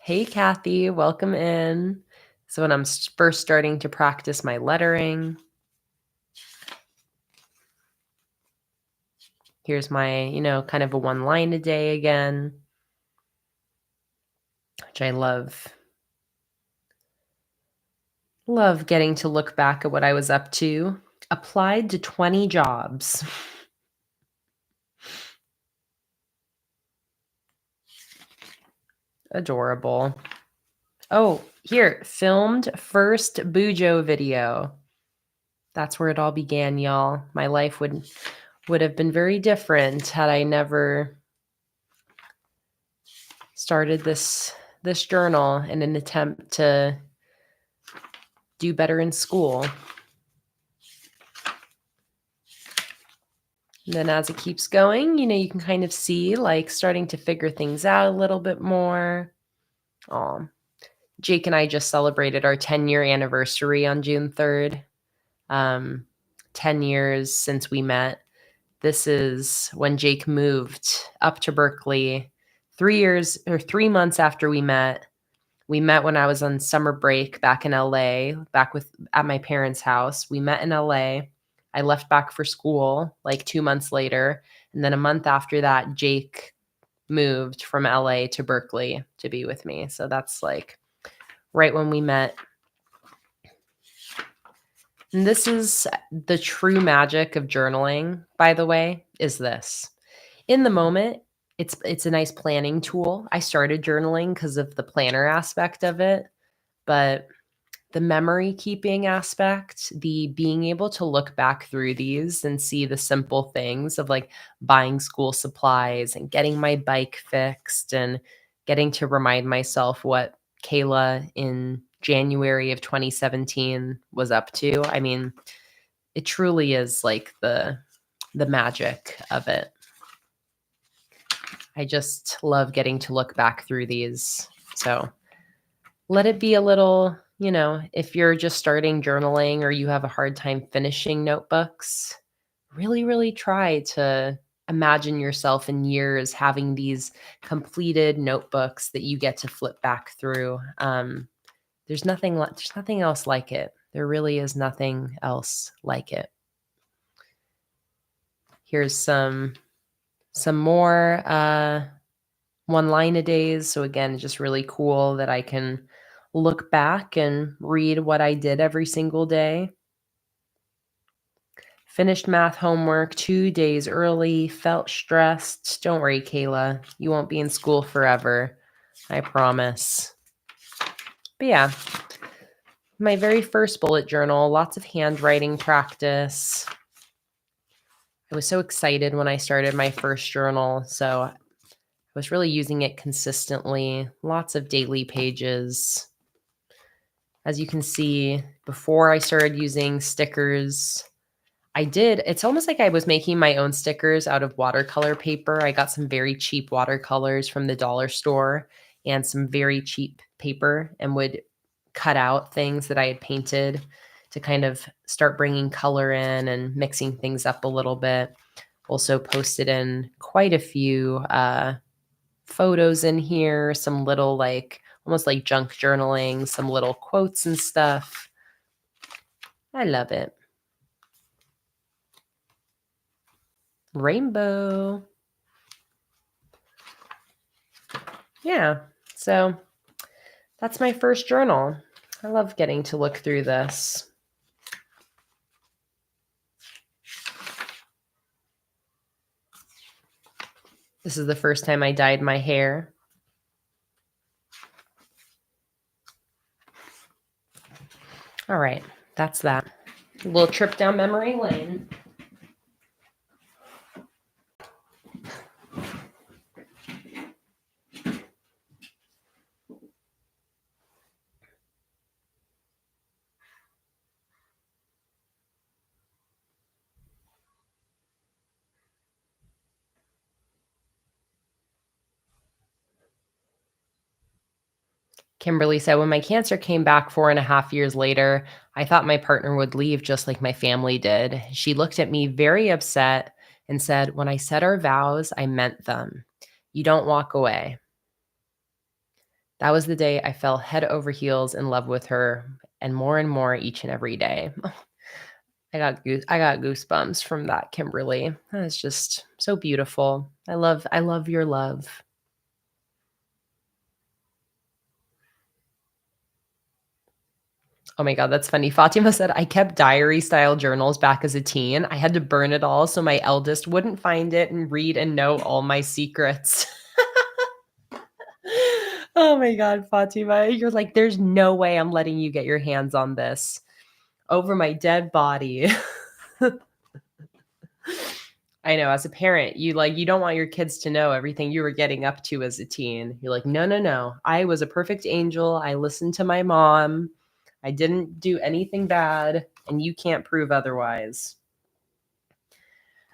Hey, Kathy, welcome in. So when I'm first starting to practice my lettering, here's my, kind of a 1 line a day again, which I love. Love getting to look back at what I was up to. Applied to 20 jobs. Adorable. Oh, here, filmed first Bujo video. That's where it all began, y'all. My life would have been very different had I never started this journal in an attempt to do better in school. And then as it keeps going, you can kind of see like starting to figure things out a little bit more. Jake and I just celebrated our 10-year anniversary on June 3rd. 10 years since we met. This is when Jake moved up to Berkeley. 3 months after we met. We met when I was on summer break back in LA, at my parents' house. We met in LA. I left back for school like 2 months later. And then a month after that, Jake moved from LA to Berkeley to be with me. So that's like right when we met. And this is the true magic of journaling, by the way, is this. In the moment, it's a nice planning tool. I started journaling because of the planner aspect of it, but the memory keeping aspect, the being able to look back through these and see the simple things of like buying school supplies and getting my bike fixed and getting to remind myself what Kayla in January of 2017 was up to. It truly is like the magic of it. I just love getting to look back through these. So let it be a little if you're just starting journaling or you have a hard time finishing notebooks, really, really try to imagine yourself in years having these completed notebooks that you get to flip back through. There's nothing else like it. There really is nothing else like it. Here's some more one line a days. So again, just really cool that I can look back and read what I did every single day. Finished math homework 2 days early, felt stressed. Don't worry, Kayla. You won't be in school forever. I promise. But yeah, my very first bullet journal, lots of handwriting practice. I was so excited when I started my first journal. So I was really using it consistently, lots of daily pages. As you can see, before I started using stickers, it's almost like I was making my own stickers out of watercolor paper. I got some very cheap watercolors from the dollar store and some very cheap paper and would cut out things that I had painted to kind of start bringing color in and mixing things up a little bit. Also posted in quite a few photos in here, some little like almost like junk journaling, some little quotes and stuff. I love it. Rainbow. Yeah, so that's my first journal. I love getting to look through this. This is the first time I dyed my hair. All right, that's that. A little trip down memory lane. Kimberly said, when my cancer came back 4.5 years later, I thought my partner would leave just like my family did. She looked at me very upset and said, when I said our vows, I meant them. You don't walk away. That was the day I fell head over heels in love with her and more each and every day. I got goosebumps from that, Kimberly. That is just so beautiful. I love your love. Oh my God, that's funny. Fatima said, I kept diary style journals back as a teen. I had to burn it all so my eldest wouldn't find it and read and know all my secrets. Oh my God, Fatima. You're like, there's no way I'm letting you get your hands on this over my dead body. I know, as a parent, you don't want your kids to know everything you were getting up to as a teen. You're like, "No, no, no. I was a perfect angel. I listened to my mom. I didn't do anything bad, and you can't prove otherwise."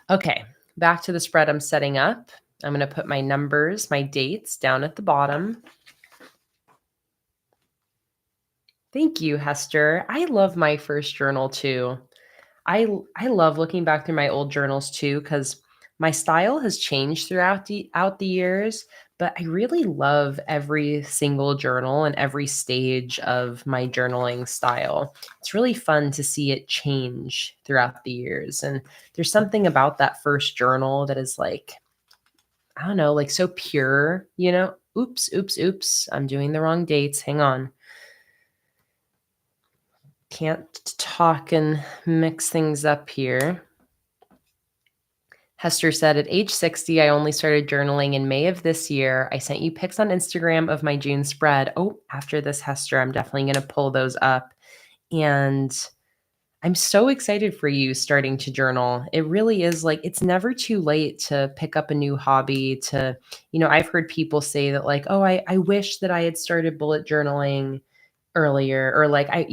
Okay, back to the spread I'm setting up. I'm going to put my numbers, my dates down at the bottom. Thank you, Hester. I love my first journal too. I love looking back through my old journals too, because my style has changed throughout the years, but I really love every single journal and every stage of my journaling style. It's really fun to see it change throughout the years. And there's something about that first journal that is like, I don't know, like so pure. Oops. I'm doing the wrong dates. Hang on. Can't talk and mix things up here. Hester said, at age 60, I only started journaling in May of this year. I sent you pics on Instagram of my June spread. Oh, after this, Hester, I'm definitely going to pull those up. And I'm so excited for you starting to journal. It really is like, it's never too late to pick up a new hobby. I've heard people say that like, oh, I wish that I had started bullet journaling earlier, or like I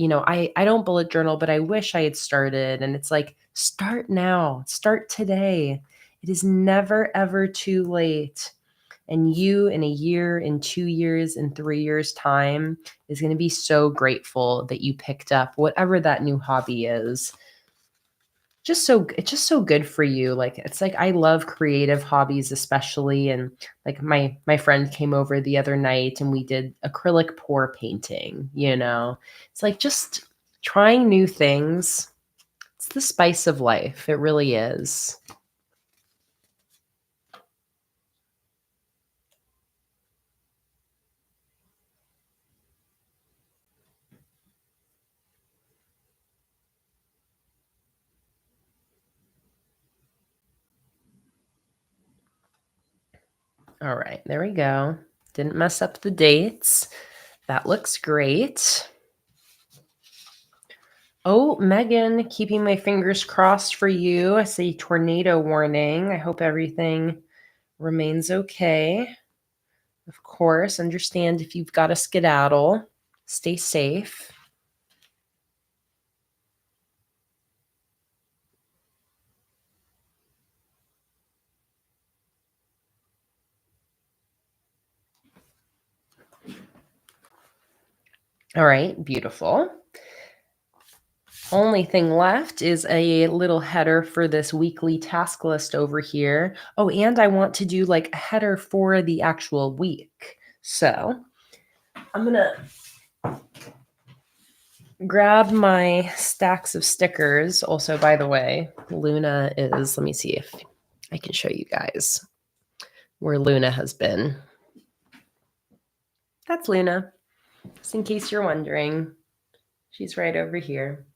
don't bullet journal, but I wish I had started. And it's like, start now, start today. It is never ever too late. And you in a year, in 2 years, in 3 years' time is going to be so grateful that you picked up whatever that new hobby is. It's just so good for you. Like it's like I love creative hobbies especially, and like my friend came over the other night and we did acrylic pour painting, you know. It's like just trying new things. It's the spice of life. It really is. All right, there we go. Didn't mess up the dates. That looks great. Oh, Megan, keeping my fingers crossed for you. I see tornado warning. I hope everything remains okay. Of course, understand if you've got to skedaddle. Stay safe. All right, beautiful. Only thing left is a little header for this weekly task list over here. Oh, and I want to do like a header for the actual week. So I'm going to grab my stacks of stickers. Also, by the way, Luna is, let me see if I can show you guys where Luna has been. That's Luna, just in case you're wondering. She's right over here.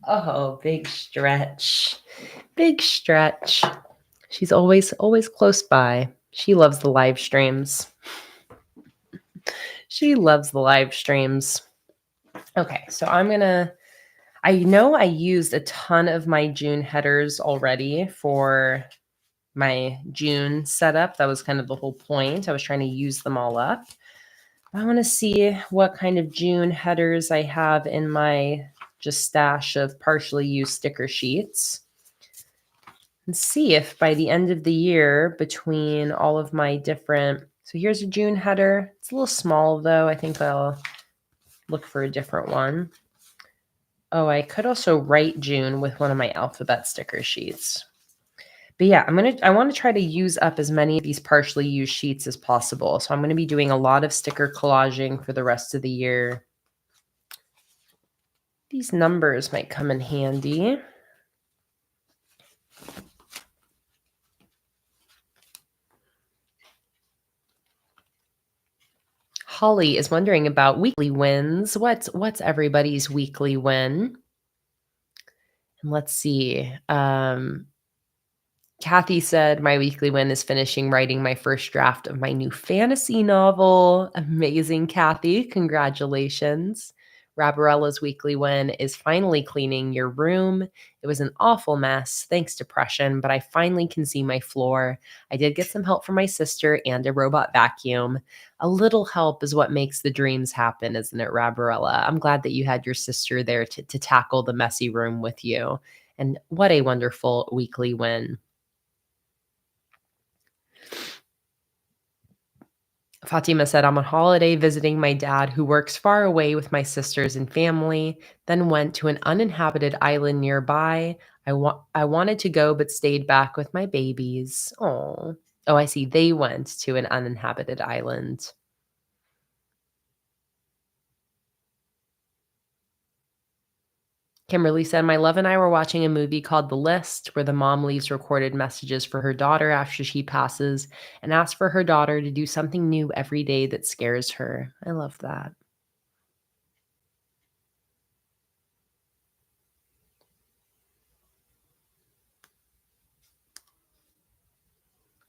Oh, big stretch. Big stretch. She's always close by. She loves the live streams. She loves the live streams. Okay, so I know I used a ton of my June headers already for my June setup. That was kind of the whole point. I was trying to use them all up. I want to see what kind of June headers I have in my just stash of partially used sticker sheets. And see if by the end of the year, between all of my different, so here's a June header. It's a little small though. I think I'll look for a different one. Oh, I could also write June with one of my alphabet sticker sheets. But yeah, I want to try to use up as many of these partially used sheets as possible. So I'm going to be doing a lot of sticker collaging for the rest of the year. These numbers might come in handy. Holly is wondering about weekly wins. What's everybody's weekly win? And let's see. Kathy said, my weekly win is finishing writing my first draft of my new fantasy novel. Amazing, Kathy. Congratulations. Rabarella's weekly win is finally cleaning your room. It was an awful mess, thanks depression, but I finally can see my floor. I did get some help from my sister and a robot vacuum. A little help is what makes the dreams happen, isn't it, Rabarella? I'm glad that you had your sister there to tackle the messy room with you. And what a wonderful weekly win. Fatima said, I'm on holiday visiting my dad who works far away with my sisters and family, then went to an uninhabited island nearby. I wanted to go but stayed back with my babies. Oh, I see. They went to an uninhabited island. Kimberly said, my love and I were watching a movie called The List, where the mom leaves recorded messages for her daughter after she passes and asks for her daughter to do something new every day that scares her. I love that.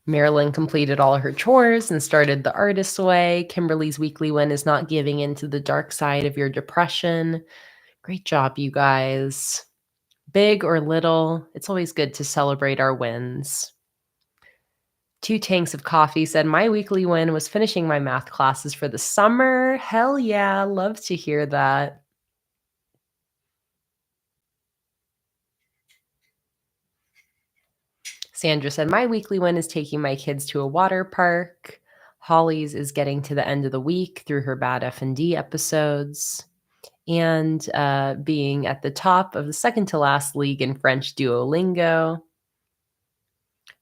Marilyn completed all her chores and started the artist's way. Kimberly's weekly win is not giving into the dark side of your depression. Great job, you guys. Big or little, it's always good to celebrate our wins. 2 tanks of coffee said, my weekly win was finishing my math classes for the summer. Hell yeah, love to hear that. Sandra said, my weekly win is taking my kids to a water park. Holly's is getting to the end of the week through her bad F&D episodes and being at the top of the second to last league in French Duolingo.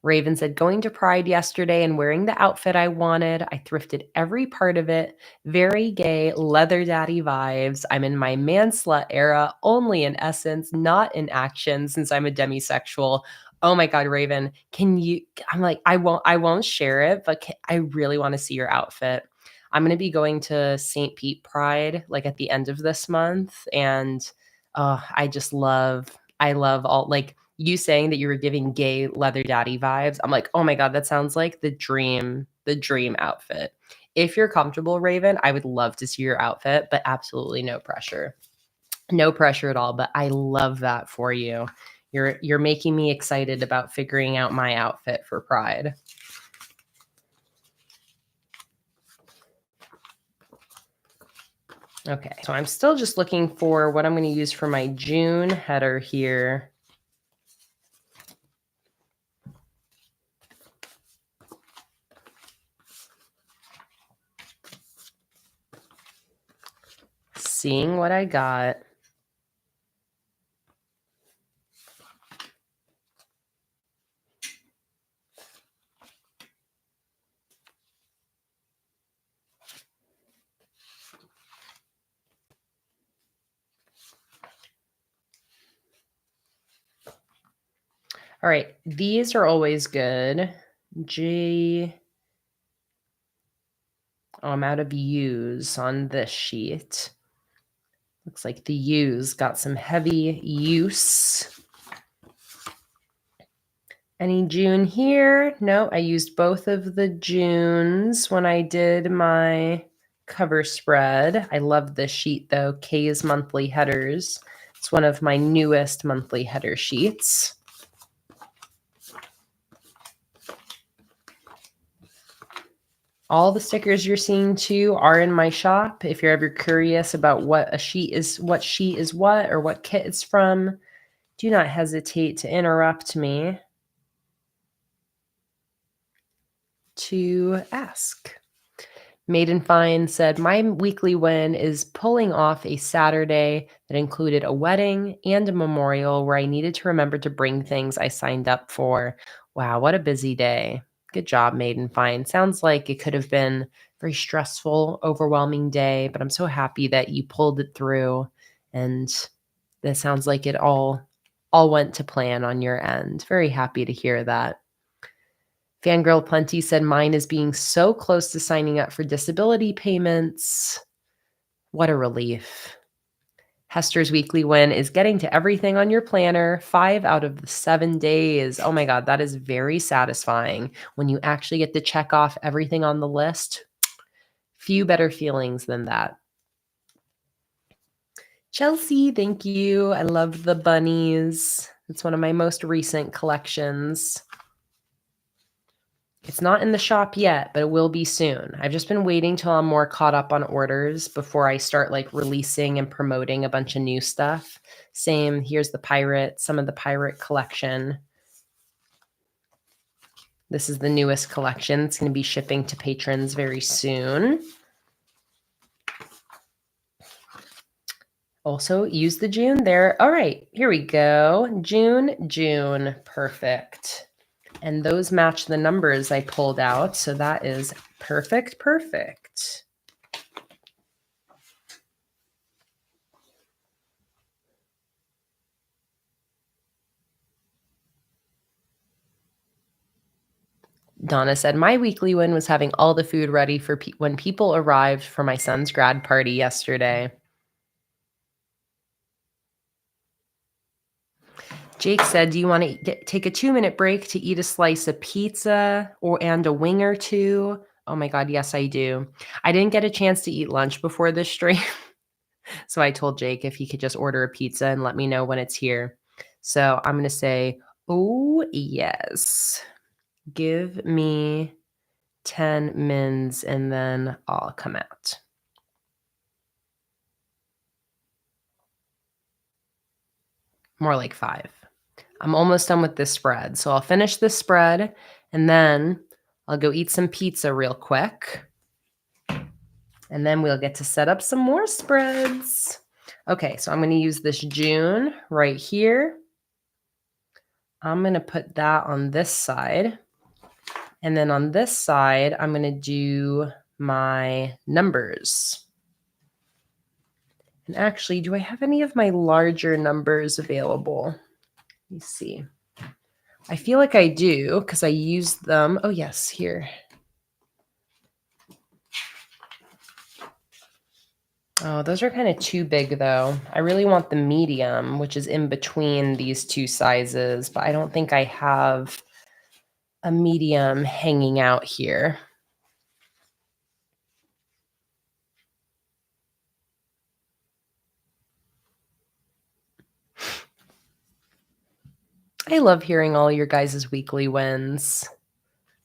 Raven said, going to Pride yesterday and wearing the outfit I wanted. I thrifted every part of it. Very gay, leather daddy vibes. I'm in my man slut era, only in essence, not in action, since I'm a demisexual. Oh my God, Raven, can you? I'm like, I won't share it, but I really want to see your outfit. I'm going to be going to St. Pete Pride like at the end of this month. And I love all like you saying that you were giving gay leather daddy vibes. I'm like, oh my God, that sounds like the dream outfit. If you're comfortable, Raven, I would love to see your outfit, but absolutely no pressure. No pressure at all. But I love that for you. You're making me excited about figuring out my outfit for Pride. Okay, so I'm still just looking for what I'm going to use for my June header here. Seeing what I got. All right, these are always good. I'm out of U's on this sheet. Looks like the U's got some heavy use. Any June here? No, I used both of the Junes when I did my cover spread. I love this sheet though, Kay's monthly headers. It's one of my newest monthly header sheets. All the stickers you're seeing too are in my shop. If you're ever curious about what sheet is what, or what kit it's from, do not hesitate to interrupt me to ask. Maiden Fine said, my weekly win is pulling off a Saturday that included a wedding and a memorial where I needed to remember to bring things I signed up for. Wow, what a busy day. Good job, Maiden Fine. Sounds like it could have been a very stressful, overwhelming day, but I'm so happy that you pulled it through. And that sounds like it all went to plan on your end. Very happy to hear that. Fangirl Plenty said, mine is being so close to signing up for disability payments. What a relief. Hester's weekly win is getting to everything on your planner 5 out of the 7 days. Oh my God, that is very satisfying. When you actually get to check off everything on the list, few better feelings than that. Chelsea, thank you. I love the bunnies. It's one of my most recent collections. It's not in the shop yet, but it will be soon. I've just been waiting till I'm more caught up on orders before I start like releasing and promoting a bunch of new stuff. Same, here's the pirate, some of the pirate collection. This is the newest collection. It's going to be shipping to patrons very soon. Also, use the June there. All right, here we go. June, perfect. And those match the numbers I pulled out. So that is perfect. Donna said, my weekly win was having all the food ready for when people arrived for my son's grad party yesterday. Jake said, do you want to take a 2-minute break to eat a slice of pizza and a wing or two? Oh my God, yes, I do. I didn't get a chance to eat lunch before this stream. So I told Jake if he could just order a pizza and let me know when it's here. So I'm going to say, oh, yes. Give me 10 mins and then I'll come out. More like 5. I'm almost done with this spread. So I'll finish this spread and then I'll go eat some pizza real quick. And then we'll get to set up some more spreads. Okay, so I'm going to use this June right here. I'm going to put that on this side. And then on this side, I'm going to do my numbers. And actually, do I have any of my larger numbers available? Let me see. I feel like I do because I used them. Oh, yes, here. Oh, those are kind of too big, though. I really want the medium, which is in between these two sizes, but I don't think I have a medium hanging out here. I love hearing all your guys' weekly wins.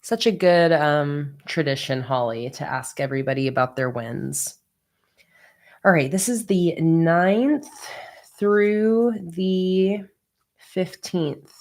Such a good tradition, Holly, to ask everybody about their wins. All right, this is the 9th through the 15th.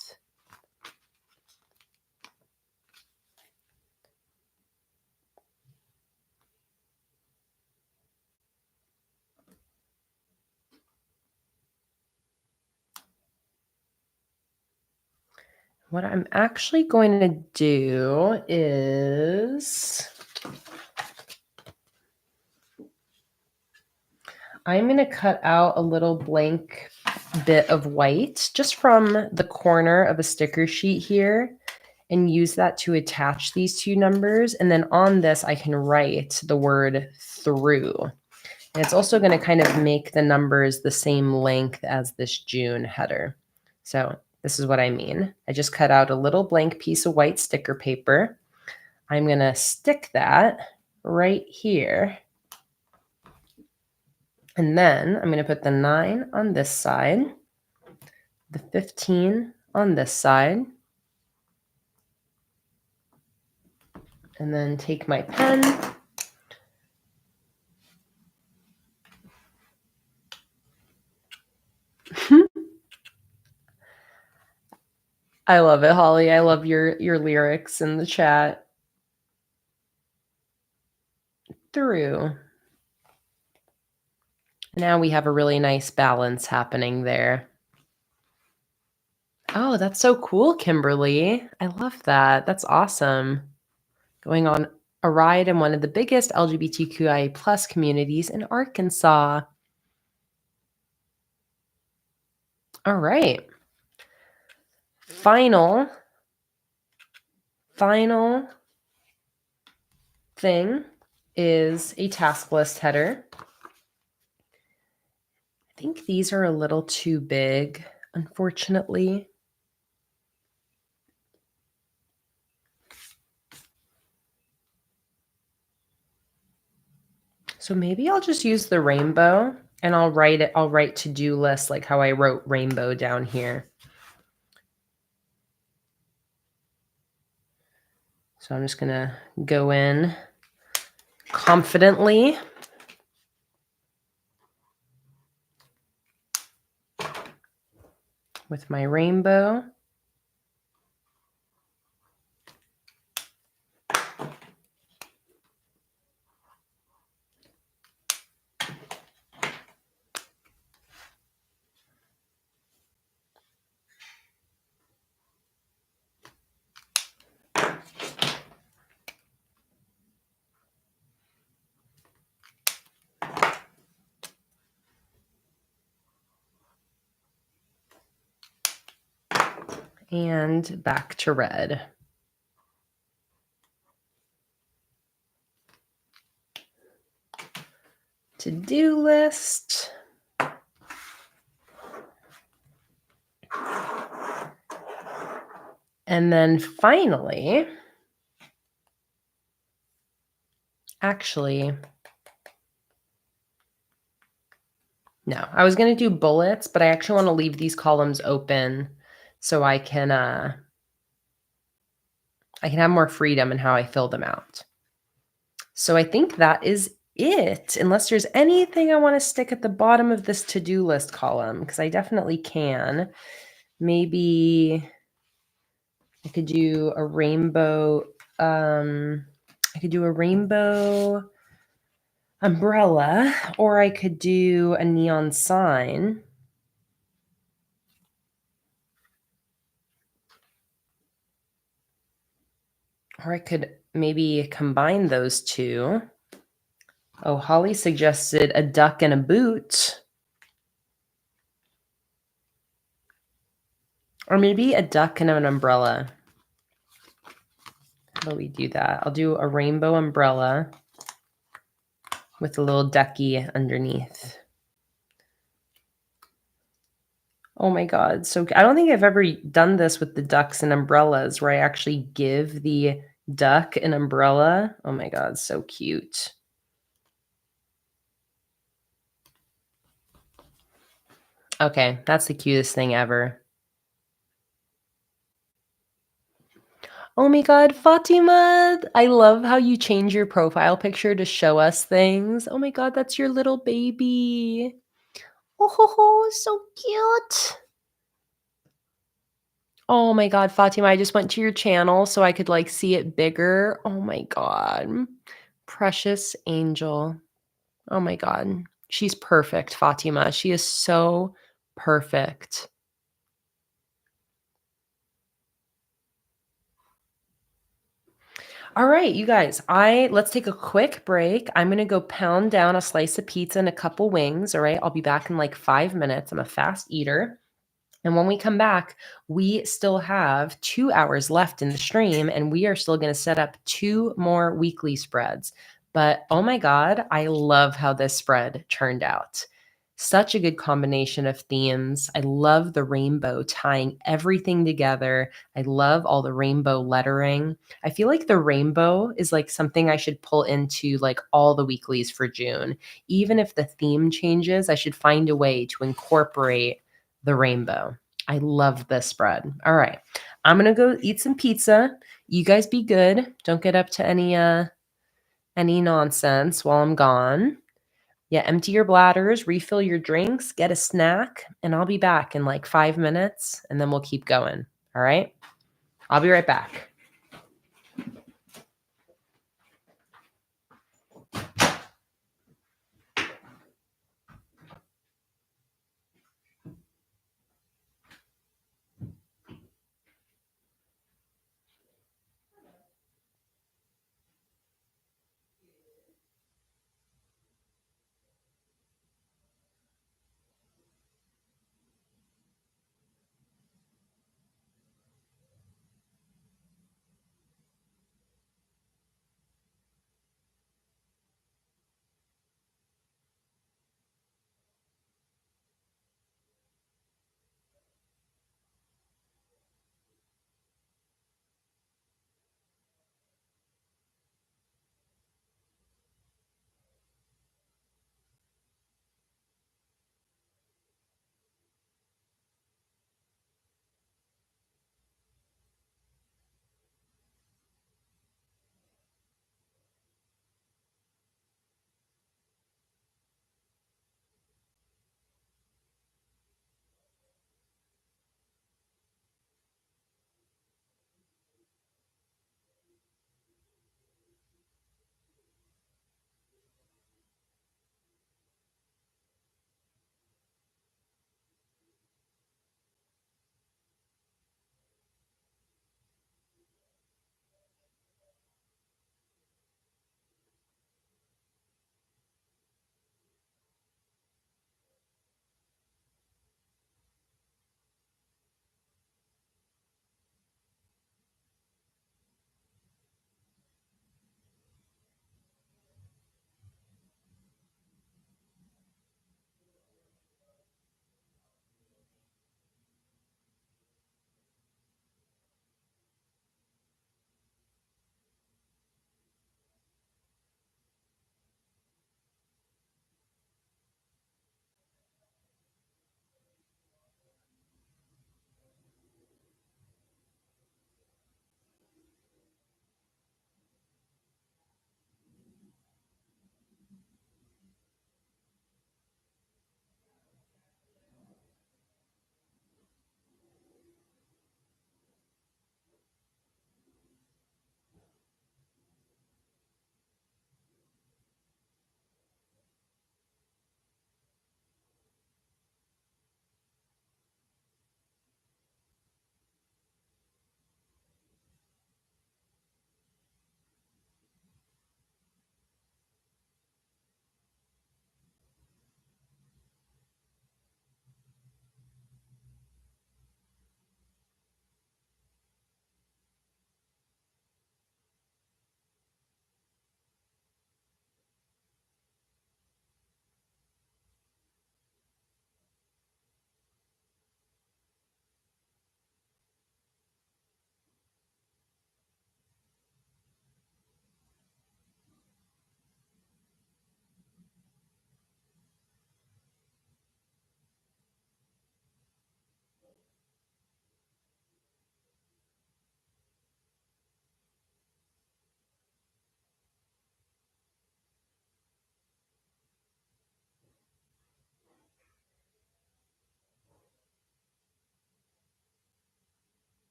What I'm actually going to do is I'm going to cut out a little blank bit of white just from the corner of a sticker sheet here and use that to attach these two numbers. And then on this, I can write the word through. And it's also going to kind of make the numbers the same length as this June header. So this is what I mean. I just cut out a little blank piece of white sticker paper. I'm going to stick that right here. And then I'm going to put the 9 on this side, the 15 on this side, and then take my pen I love it, Holly. I love your lyrics in the chat. Through. Now we have a really nice balance happening there. Oh, that's so cool, Kimberly. I love that. That's awesome. Going on a ride in one of the biggest LGBTQIA plus communities in Arkansas. All right. Final thing is a task list header. I think these are a little too big, unfortunately. So maybe I'll just use the rainbow and I'll write to-do list like how I wrote rainbow down here. So I'm just gonna go in confidently. With my rainbow. And back to red. To-do list. And then finally, actually, no, I was going to do bullets, but I actually want to leave these columns open so I can have more freedom in how I fill them out. So I think that is it, unless there's anything I want to stick at the bottom of this to-do list column, because I definitely can. maybe I could do a rainbow, I could do a rainbow umbrella, or I could do a neon sign. Or I could maybe combine those two. Oh, Holly suggested a duck and a boot. Or maybe a duck and an umbrella. How do we do that? I'll do a rainbow umbrella with a little ducky underneath. Oh my God. So I don't think I've ever done this with the ducks and umbrellas where I actually give the duck an umbrella. Oh my God. So cute. Okay. That's the cutest thing ever. Oh my God, Fatima, I love how you change your profile picture to show us things. Oh my God, that's your little baby. Oh, ho, ho, so cute. Oh my God, Fatima, I just went to your channel so I could like see it bigger. Oh my God. Precious angel. Oh my God. She's perfect, Fatima. She is so perfect. All right, you guys, let's take a quick break. I'm gonna go pound down a slice of pizza and a couple wings. All right, I'll be back in like 5 minutes. I'm a fast eater. And when we come back, we still have 2 hours left in the stream, and we are still going to set up 2 more weekly spreads. But oh my God, I love how this spread turned out. Such a good combination of themes. I love the rainbow tying everything together. I love all the rainbow lettering. I feel like the rainbow is like something I should pull into like all the weeklies for June. Even if the theme changes, I should find a way to incorporate the rainbow. I love this spread. All right. I'm going to go eat some pizza. You guys be good. Don't get up to any nonsense while I'm gone. Yeah, empty your bladders, refill your drinks, get a snack, and I'll be back in like 5 minutes and then we'll keep going. All right? I'll be right back.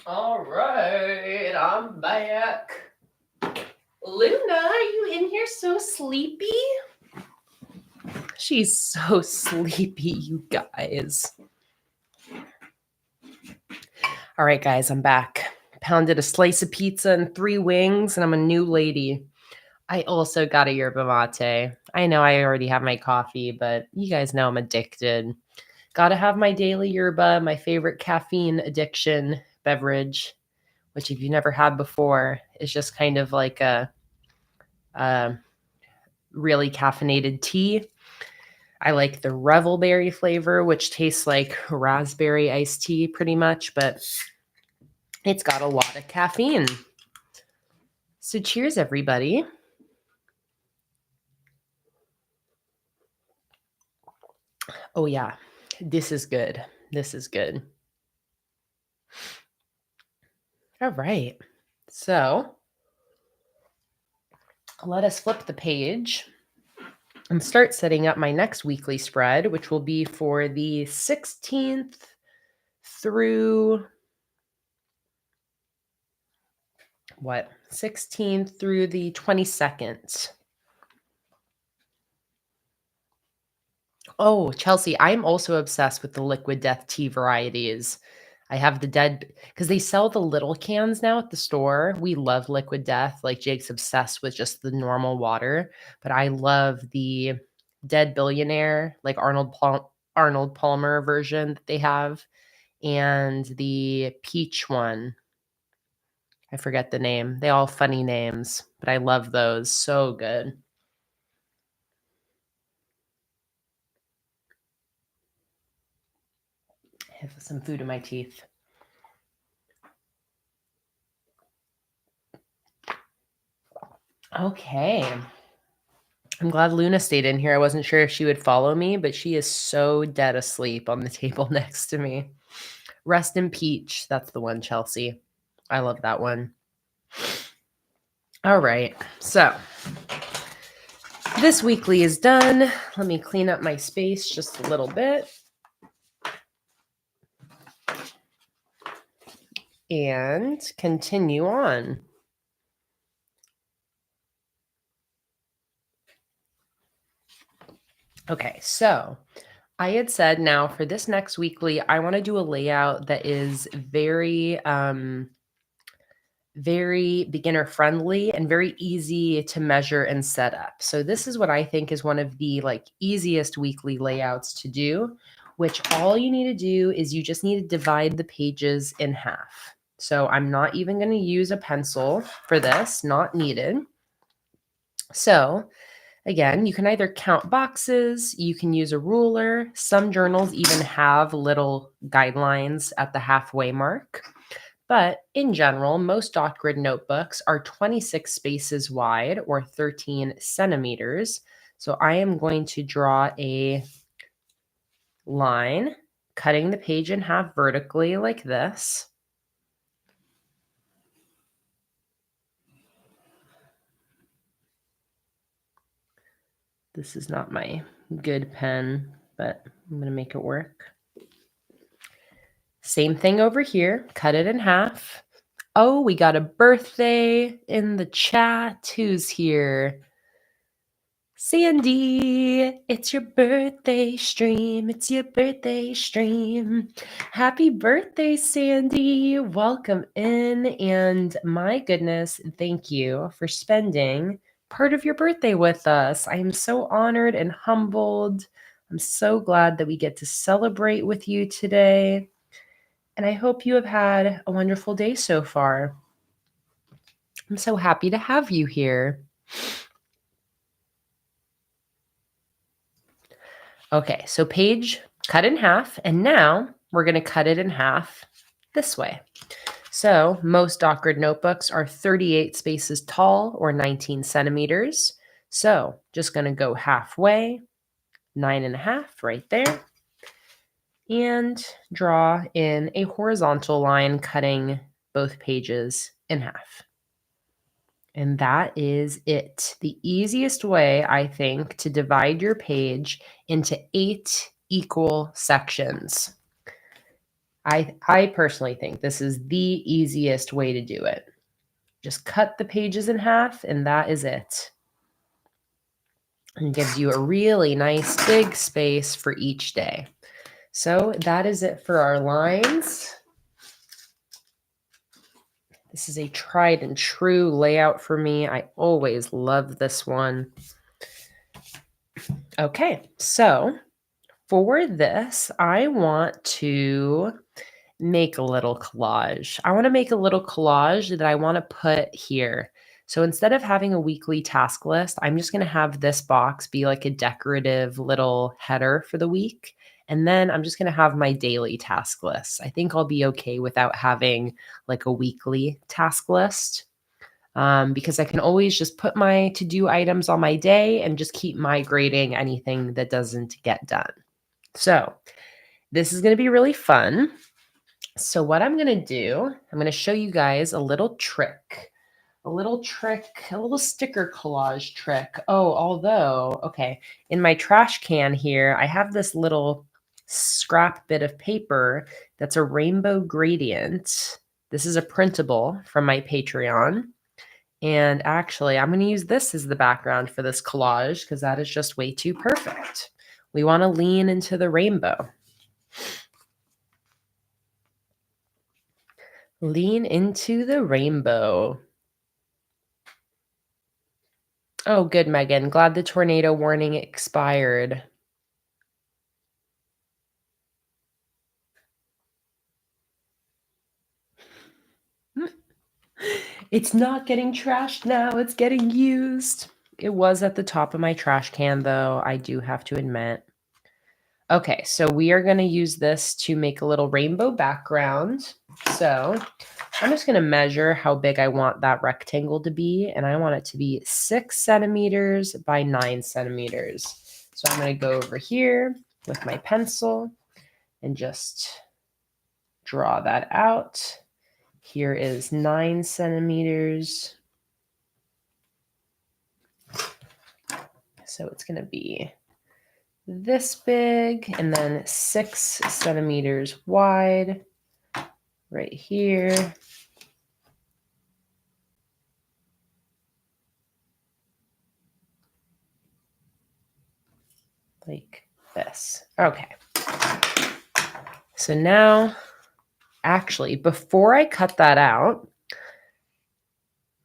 All right, I'm back. Luna, are you in here so sleepy? She's so sleepy, you guys. All right, guys, I'm back. Pounded a slice of pizza and 3 wings, and I'm a new lady. I also got a yerba mate. I know I already have my coffee, but you guys know I'm addicted. Gotta have my daily yerba, my favorite caffeine addiction beverage, which if you've never had before, is just kind of like a really caffeinated tea. I like the Revelberry flavor, which tastes like raspberry iced tea pretty much, but it's got a lot of caffeine. So cheers, everybody. Oh, yeah. This is good. This is good. All right. So let us flip the page and start setting up my next weekly spread, which will be for the 16th through 16th through the 22nd. Oh, Chelsea, I'm also obsessed with the liquid death tea varieties. I have the dead because they sell the little cans now at the store. We love liquid death. Like Jake's obsessed with just the normal water, but I love the dead billionaire, like Arnold Palmer version that they have, and the peach one. I forget the name. They all funny names, but I love those. So good. I have some food in my teeth. Okay. I'm glad Luna stayed in here. I wasn't sure if she would follow me, but she is so dead asleep on the table next to me. Rest in Peach. That's the one, Chelsea. I love that one. All right. So this weekly is done. Let me clean up my space just a little bit. And continue on. Okay, so I had said now for this next weekly, I want to do a layout that is very beginner friendly and very easy to measure and set up. So this is what I think is one of the easiest weekly layouts to do, which all you need to do is you just need to divide the pages in half. So I'm not even going to use a pencil for this, not needed. So again, you can either count boxes, you can use a ruler. Some journals even have little guidelines at the halfway mark. But in general, most dot grid notebooks are 26 spaces wide or 13 centimeters. So I am going to draw a line, cutting the page in half vertically like this. This is not my good pen, but I'm going to make it work. Same thing over here, cut it in half. Oh, we got a birthday in the chat. Who's here? Sandy, it's your birthday stream. It's your birthday stream. Happy birthday, Sandy. Welcome in. And my goodness, thank you for spending part of your birthday with us. I am so honored and humbled. I'm so glad that we get to celebrate with you today. And I hope you have had a wonderful day so far. I'm so happy to have you here. Okay, so page cut in half, and now we're going to cut it in half this way. So most dot grid notebooks are 38 spaces tall or 19 centimeters. So just going to go halfway, 9.5 right there, and draw in a horizontal line cutting both pages in half. And that is it. The easiest way, I think, to divide your page into 8 equal sections. I personally think this is the easiest way to do it. Just cut the pages in half, and that is it. And gives you a really nice big space for each day. So that is it for our lines. This is a tried and true layout for me. I always love this one. Okay, so for this, I want to make a little collage. I want to make a little collage that I want to put here. So instead of having a weekly task list, I'm just going to have this box be like a decorative little header for the week. And then I'm just going to have my daily task lists. I think I'll be okay without having like a weekly task list, because I can always just put my to-do items on my day and just keep migrating anything that doesn't get done. So this is going to be really fun. So what I'm going to do, I'm going to show you guys a little sticker collage trick. Oh, although, okay, in my trash can here, I have this little scrap bit of paper that's a rainbow gradient. This is a printable from my Patreon. And actually, I'm going to use this as the background for this collage because that is just way too perfect. We want to lean into the rainbow. Lean into the rainbow. Oh, good, Megan. Glad the tornado warning expired. It's not getting trashed now. It's getting used. It was at the top of my trash can, though, I do have to admit. Okay, so we are going to use this to make a little rainbow background. So I'm just going to measure how big I want that rectangle to be, and I want it to be 6 centimeters by 9 centimeters. So I'm going to go over here with my pencil and just draw that out. Here is 9 centimeters. So it's going to be this big and then 6 centimeters wide right here. Like this. Okay. So now, actually, before I cut that out,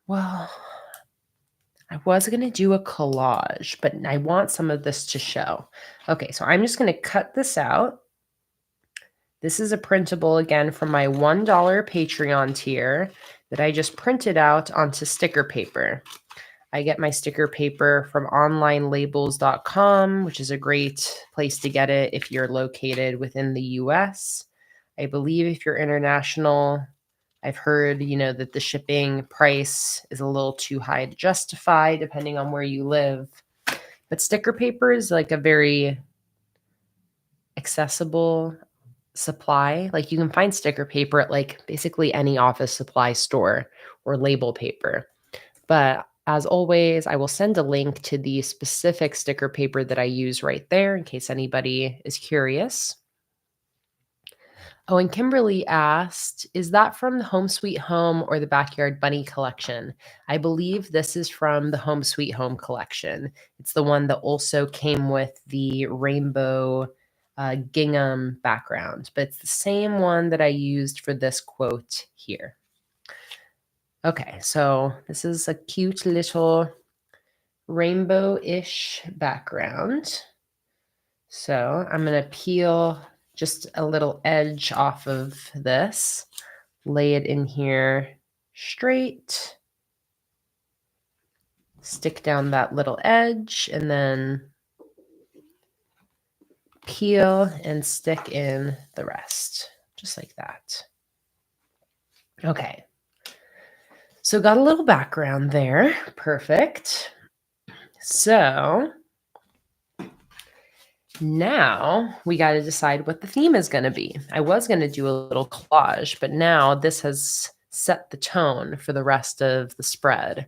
well, I was going to do a collage, but I want some of this to show. Okay, so I'm just going to cut this out. This is a printable, again, from my $1 Patreon tier that I just printed out onto sticker paper. I get my sticker paper from onlinelabels.com, which is a great place to get it if you're located within the US. I believe if you're international, I've heard, that the shipping price is a little too high to justify depending on where you live. But sticker paper is like a very accessible supply. Like you can find sticker paper at like basically any office supply store or label paper. But as always, I will send a link to the specific sticker paper that I use right there in case anybody is curious. Oh, and Kimberly asked, is that from the Home Sweet Home or the Backyard Bunny collection? I believe this is from the Home Sweet Home collection. It's the one that also came with the rainbow gingham background, but it's the same one that I used for this quote here. Okay, so this is a cute little rainbow-ish background. So I'm going to peel just a little edge off of this, lay it in here straight, stick down that little edge, and then peel and stick in the rest, just like that. Okay. So got a little background there. Perfect. So now we got to decide what the theme is going to be. I was going to do a little collage, but now this has set the tone for the rest of the spread.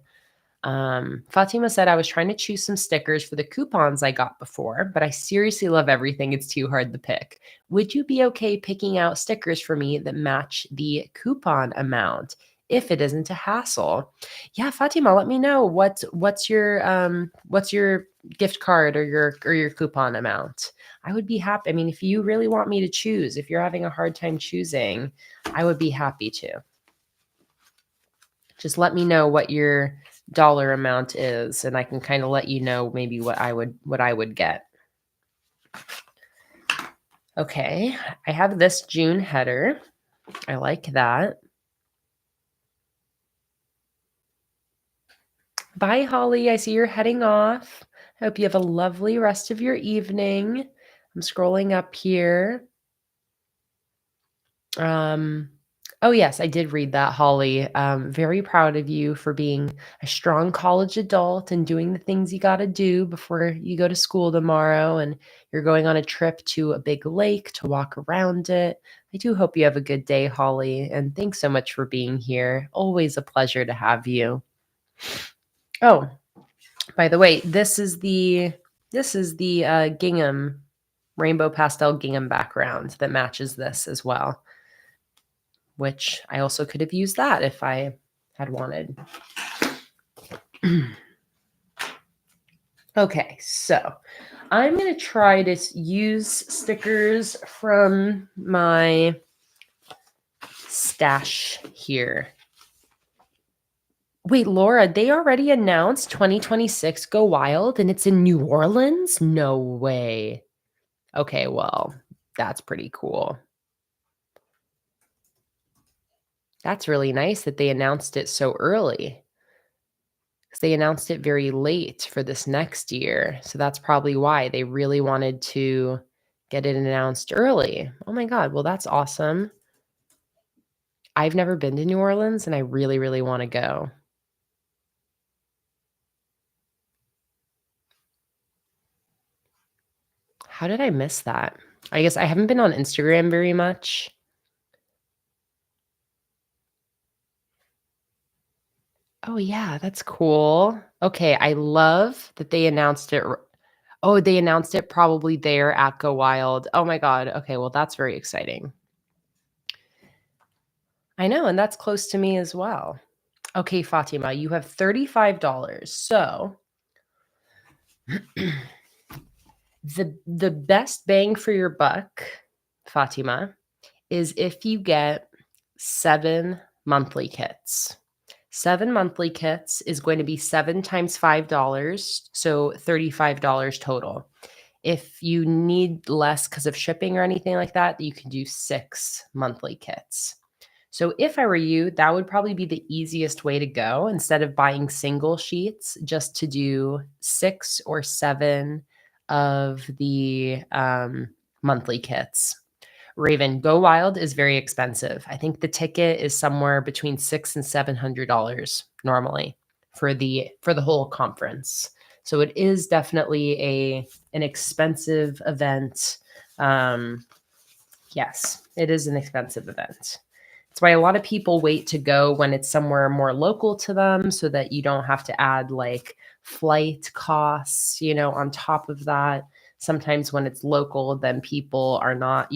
Fatima said, I was trying to choose some stickers for the coupons I got before, but I seriously love everything. It's too hard to pick. Would you be okay picking out stickers for me that match the coupon amount if it isn't a hassle? Yeah, Fatima, let me know what's your gift card or your coupon amount. I would be happy. I mean, if you really want me to choose, if you're having a hard time choosing, I would be happy to. Just let me know what your dollar amount is, and I can kind of let you know maybe what I would get. Okay, I have this June header. I like that. Bye, Holly. I see you're heading off. I hope you have a lovely rest of your evening. I'm scrolling up here. Oh yes, I did read that, Holly. Very proud of you for being a strong college adult and doing the things you got to do before you go to school tomorrow. And you're going on a trip to a big lake to walk around it. I do hope you have a good day, Holly. And thanks so much for being here. Always a pleasure to have you. Oh, by the way, this is the gingham rainbow pastel gingham background that matches this as well, which I also could have used that if I had wanted. Okay, so I'm going to try to use stickers from my stash here. Wait, Laura, they already announced 2026 Go Wild and it's in New Orleans? No way. Okay, well, that's pretty cool. That's really nice that they announced it so early. Because they announced it very late for this next year. So that's probably why they really wanted to get it announced early. Oh my God. Well, that's awesome. I've never been to New Orleans and I really, really want to go. How did I miss that? I guess I haven't been on Instagram very much. Oh, yeah, that's cool. Okay, I love that they announced it. Oh, they announced it probably there at Go Wild. Oh my God. Okay, well, that's very exciting. I know, and that's close to me as well. Okay, Fatima, you have $35. So the best bang for your buck, Fatima, is if you get 7 monthly kits. 7 monthly kits is going to be 7 times $5, so $35 total. If you need less because of shipping or anything like that, you can do 6 monthly kits. So if I were you, that would probably be the easiest way to go instead of buying single sheets, just to do 6 or 7 of the monthly kits. Raven, Go Wild is very expensive. I think the ticket is somewhere between $600 and $700 normally for the whole conference. So it is definitely an expensive event. Yes, it is an expensive event. That's why a lot of people wait to go when it's somewhere more local to them so that you don't have to add like flight costs, on top of that. Sometimes when it's local, then people are not,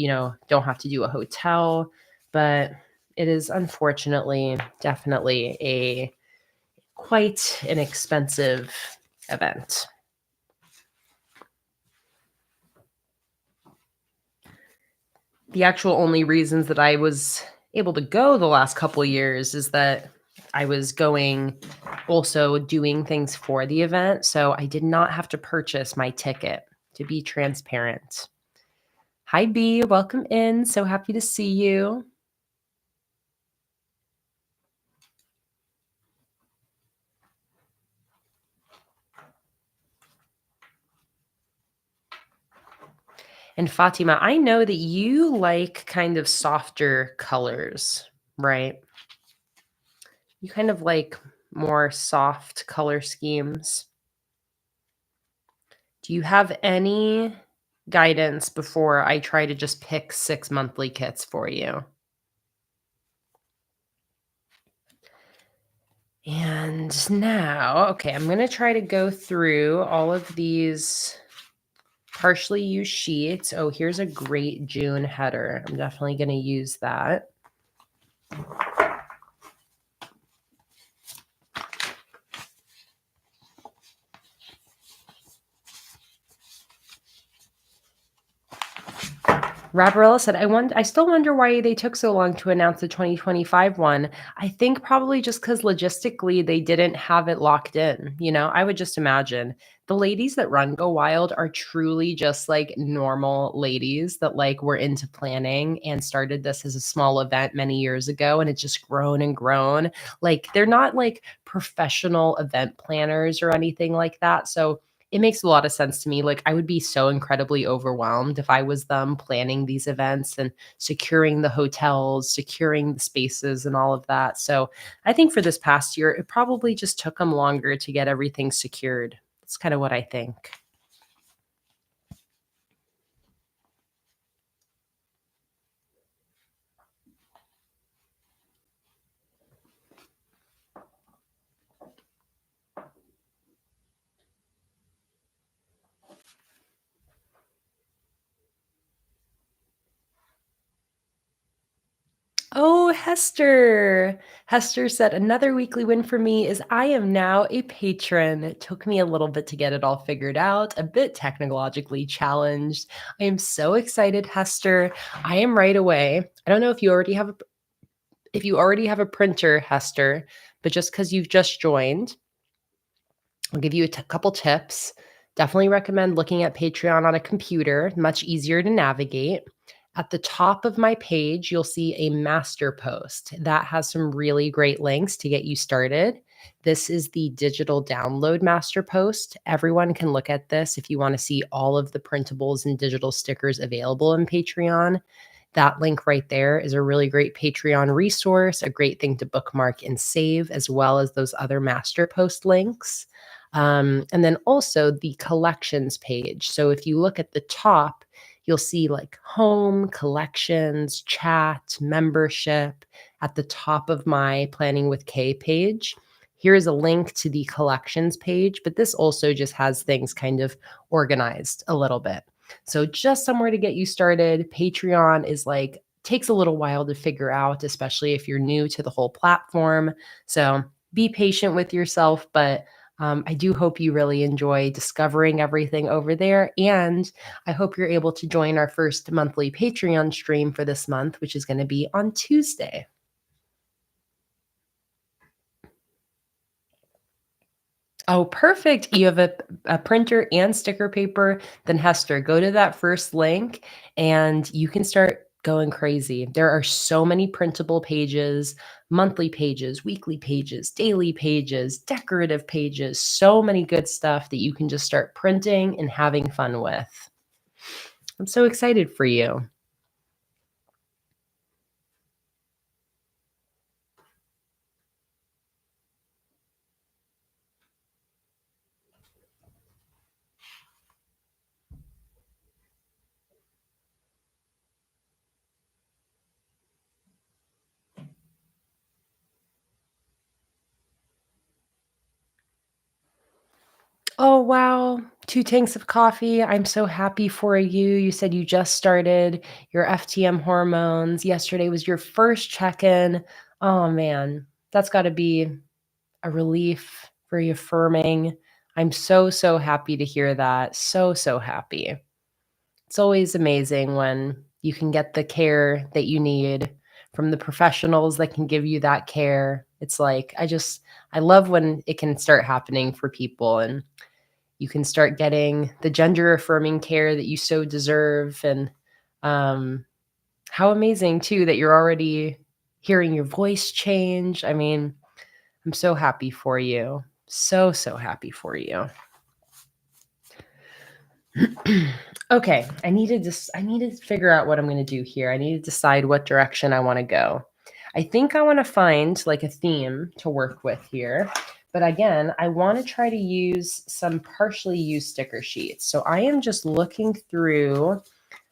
don't have to do a hotel. But it is unfortunately definitely a quite an expensive event. The actual only reasons that I was able to go the last couple of years is that I was going also doing things for the event. So I did not have to purchase my ticket, to be transparent. Hi, B. Welcome in. So happy to see you. And Fatima, I know that you like kind of softer colors, right? You kind of like more soft color schemes. Do you have any guidance before I try to just pick 6 monthly kits for you? And now, okay, I'm going to try to go through all of these partially used sheets. Oh, here's a great June header. I'm definitely going to use that. Rabarella said, I still wonder why they took so long to announce the 2025 one. I think probably just because logistically they didn't have it locked in. You know, I would just imagine the ladies that run Go Wild are truly just like normal ladies that like were into planning and started this as a small event many years ago. And it's just grown and grown. Like they're not like professional event planners or anything like that. So it makes a lot of sense to me. Like, I would be so incredibly overwhelmed if I was them planning these events and securing the hotels, securing the spaces, and all of that. So, I think for this past year, it probably just took them longer to get everything secured. That's kind of what I think. Oh, Hester. Hester said, another weekly win for me is I am now a patron. It took me a little bit to get it all figured out, a bit technologically challenged. I am so excited, Hester. I am right away. I don't know if you already have a printer, Hester, but just because you've just joined, I'll give you a couple tips. Definitely recommend looking at Patreon on a computer, much easier to navigate. At the top of my page, you'll see a master post that has some really great links to get you started. This is the digital download master post. Everyone can look at this if you want to see all of the printables and digital stickers available in Patreon. That link right there is a really great Patreon resource, a great thing to bookmark and save, as well as those other master post links. And then also the collections page. So if you look at the top, you'll see like home, collections, chat, membership at the top of my Planning with Kay page. Here is a link to the collections page, but this also just has things kind of organized a little bit. So just somewhere to get you started. Patreon is like takes a little while to figure out, especially if you're new to the whole platform. So be patient with yourself, but I do hope you really enjoy discovering everything over there. And I hope you're able to join our first monthly Patreon stream for this month, which is going to be on Tuesday. Oh, perfect. You have a printer and sticker paper. Then, Hester, go to that first link and you can start going crazy. There are so many printable pages, monthly pages, weekly pages, daily pages, decorative pages, so many good stuff that you can just start printing and having fun with. I'm so excited for you. Oh, wow. 2 tanks of coffee. I'm so happy for you. You said you just started your FTM hormones. Yesterday was your first check-in. Oh, man. That's gotta be a relief, very affirming. I'm so, so happy to hear that. So, so happy. It's always amazing when you can get the care that you need from the professionals that can give you that care. It's like, I love when it can start happening for people and you can start getting the gender affirming care that you so deserve. And um, how amazing, too, that you're already hearing your voice change. I mean, I'm so happy for you. So, so happy for you. Okay, I need to figure out what I'm going to do here. I need to decide what direction I want to go. I think I want to find like a theme to work with here. But again, I want to try to use some partially used sticker sheets. So I am just looking through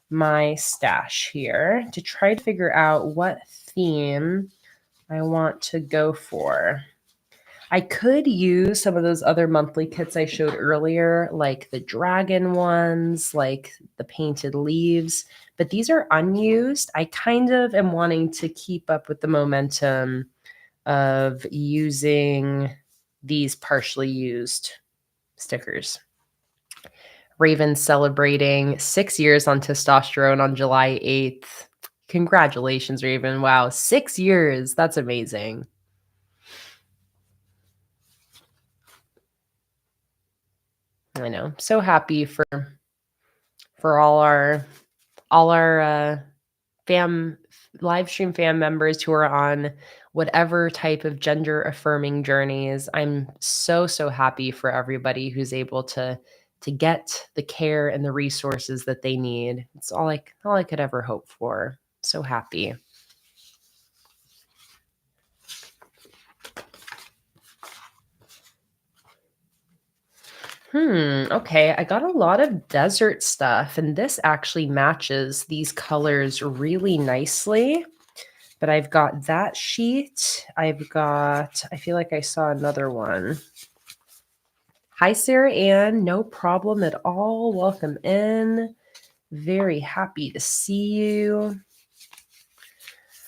my stash here to try to figure out what theme I want to go for. I could use some of those other monthly kits I showed earlier, like the dragon ones, like the painted leaves, but these are unused. I kind of am wanting to keep up with the momentum of using these partially used stickers. Raven celebrating 6 years on testosterone on July 8th. Congratulations, Raven. Wow, 6 years. That's amazing. I know. So happy for all our fam live stream fam members who are on whatever type of gender affirming journeys. I'm so happy for everybody who's able to get the care and the resources that they need. It's all I could ever hope for. So happy. Okay. I got a lot of desert stuff, and this actually matches these colors really nicely. But I've got that sheet. I feel like I saw another one. Hi, Sarah Ann. No problem at all. Welcome in. Very happy to see you.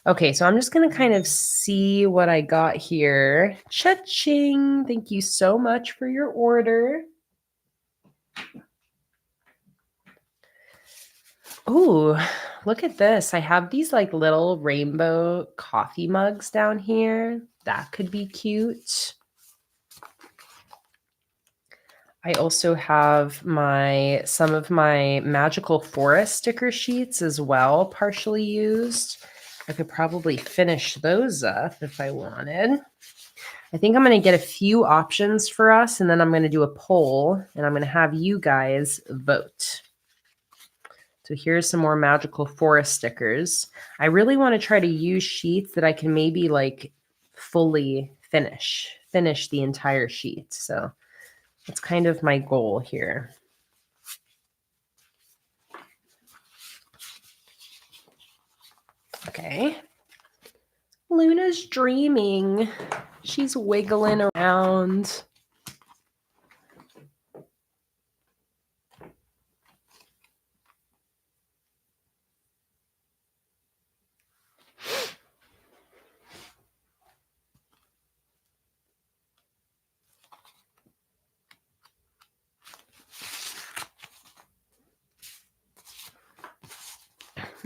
Okay, so I'm just going to kind of see what I got here. Cha-ching. Thank you so much for your order. Ooh, look at this. I have these like little rainbow coffee mugs down here. That could be cute. I also have some of my magical forest sticker sheets as well, partially used. I could probably finish those up if I wanted. I think I'm going to get a few options for us, and then I'm going to do a poll, and I'm going to have you guys vote. So here's some more magical forest stickers. I really want to try to use sheets that I can maybe like fully finish the entire sheet. So that's kind of my goal here. Okay. Luna's dreaming. She's wiggling around.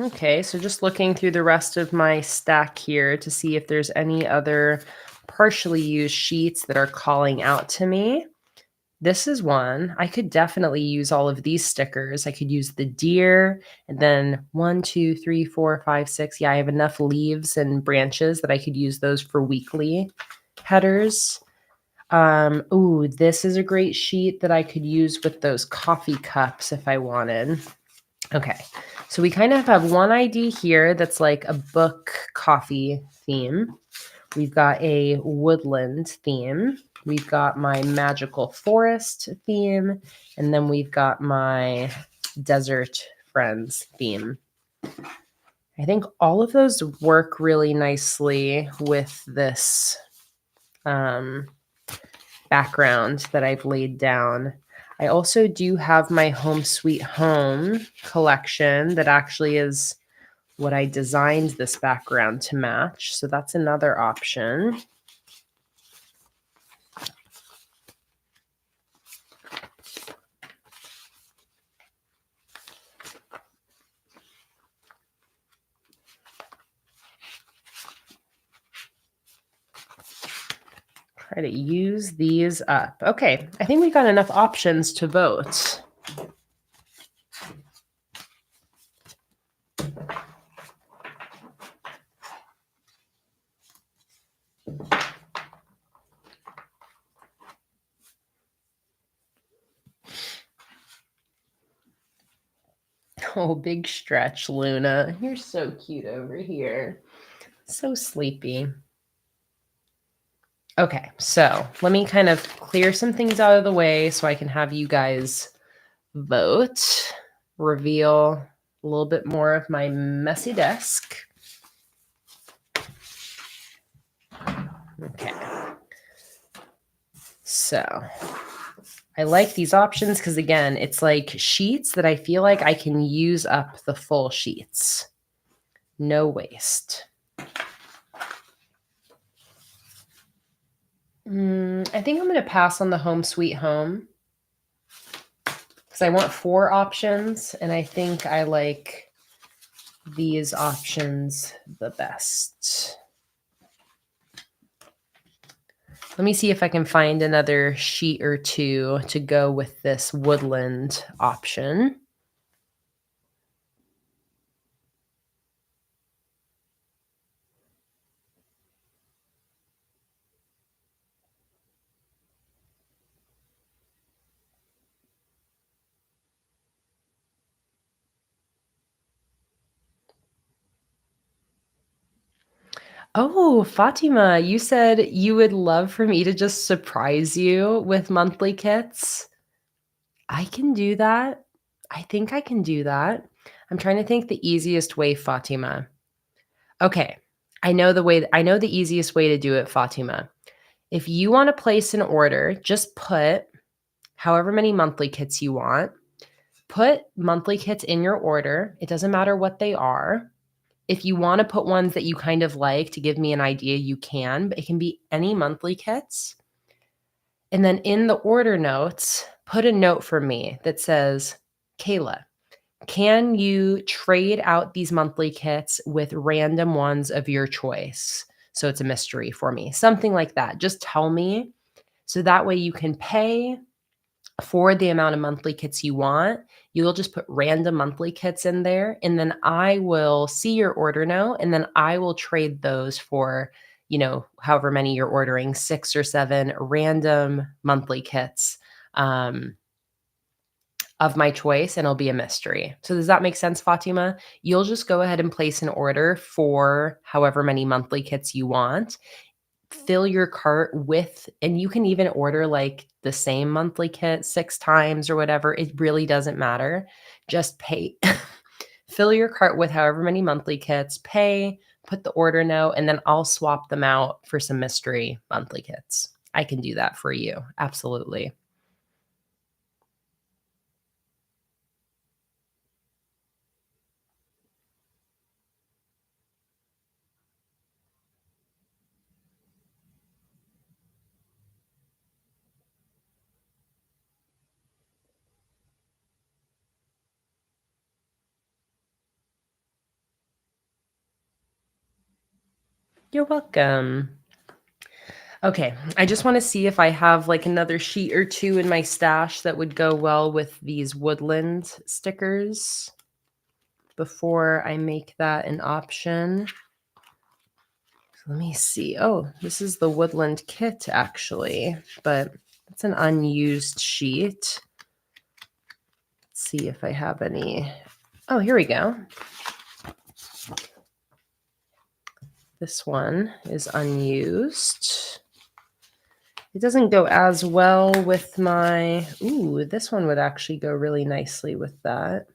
Okay, so just looking through the rest of my stack here to see if there's any other partially used sheets that are calling out to me. This is one. I could definitely use all of these stickers. I could use the deer and then 1, 2, 3, 4, 5, 6. Yeah, I have enough leaves and branches that I could use those for weekly headers. Ooh, this is a great sheet that I could use with those coffee cups if I wanted. Okay, so we kind of have one ID here that's like a book coffee theme. We've got a woodland theme. We've got my magical forest theme. And then we've got my desert friends theme. I think all of those work really nicely with this background that I've laid down. I also do have my Home Sweet Home collection that actually is what I designed this background to match. So that's another option. Try to use these up. Okay, I think we got enough options to vote. Oh, big stretch, Luna. You're so cute over here. So sleepy. Okay, so let me kind of clear some things out of the way so I can have you guys vote, reveal a little bit more of my messy desk. Okay. So I like these options because, again, it's like sheets that I feel like I can use up the full sheets. No waste. I think I'm going to pass on the home sweet home because I want 4 options, and I think I like these options the best. Let me see if I can find another sheet or two to go with this woodland option. Oh, Fatima, you said you would love for me to just surprise you with monthly kits. I can do that. I think I can do that. I'm trying to think the easiest way, Fatima. Okay. I know the easiest way to do it, Fatima. If you want to place an order, just put however many monthly kits you want. Put monthly kits in your order. It doesn't matter what they are. If you want to put ones that you kind of like to give me an idea, you can, but it can be any monthly kits. And then in the order notes, put a note for me that says, Kayla, can you trade out these monthly kits with random ones of your choice? So it's a mystery for me. Something like that. Just tell me. So that way you can pay for the amount of monthly kits you want. You'll just put random monthly kits in there, and then I will see your order note, and then I will trade those for, however many you're ordering, 6 or 7 random monthly kits of my choice, and it'll be a mystery. So does that make sense, Fatima? You'll just go ahead and place an order for however many monthly kits you want, fill your cart with, and you can even order like the same monthly kit 6 times or whatever. It really doesn't matter. Just pay, fill your cart with however many monthly kits, pay, put the order note, and then I'll swap them out for some mystery monthly kits. I can do that for you. Absolutely. You're welcome. Okay, I just want to see if I have like another sheet or two in my stash that would go well with these woodland stickers before I make that an option. Let me see. Oh, this is the woodland kit actually, but it's an unused sheet. Let's see if I have any. Oh, here we go. This one is unused. It doesn't go as well with my, ooh, this one would actually go really nicely with that.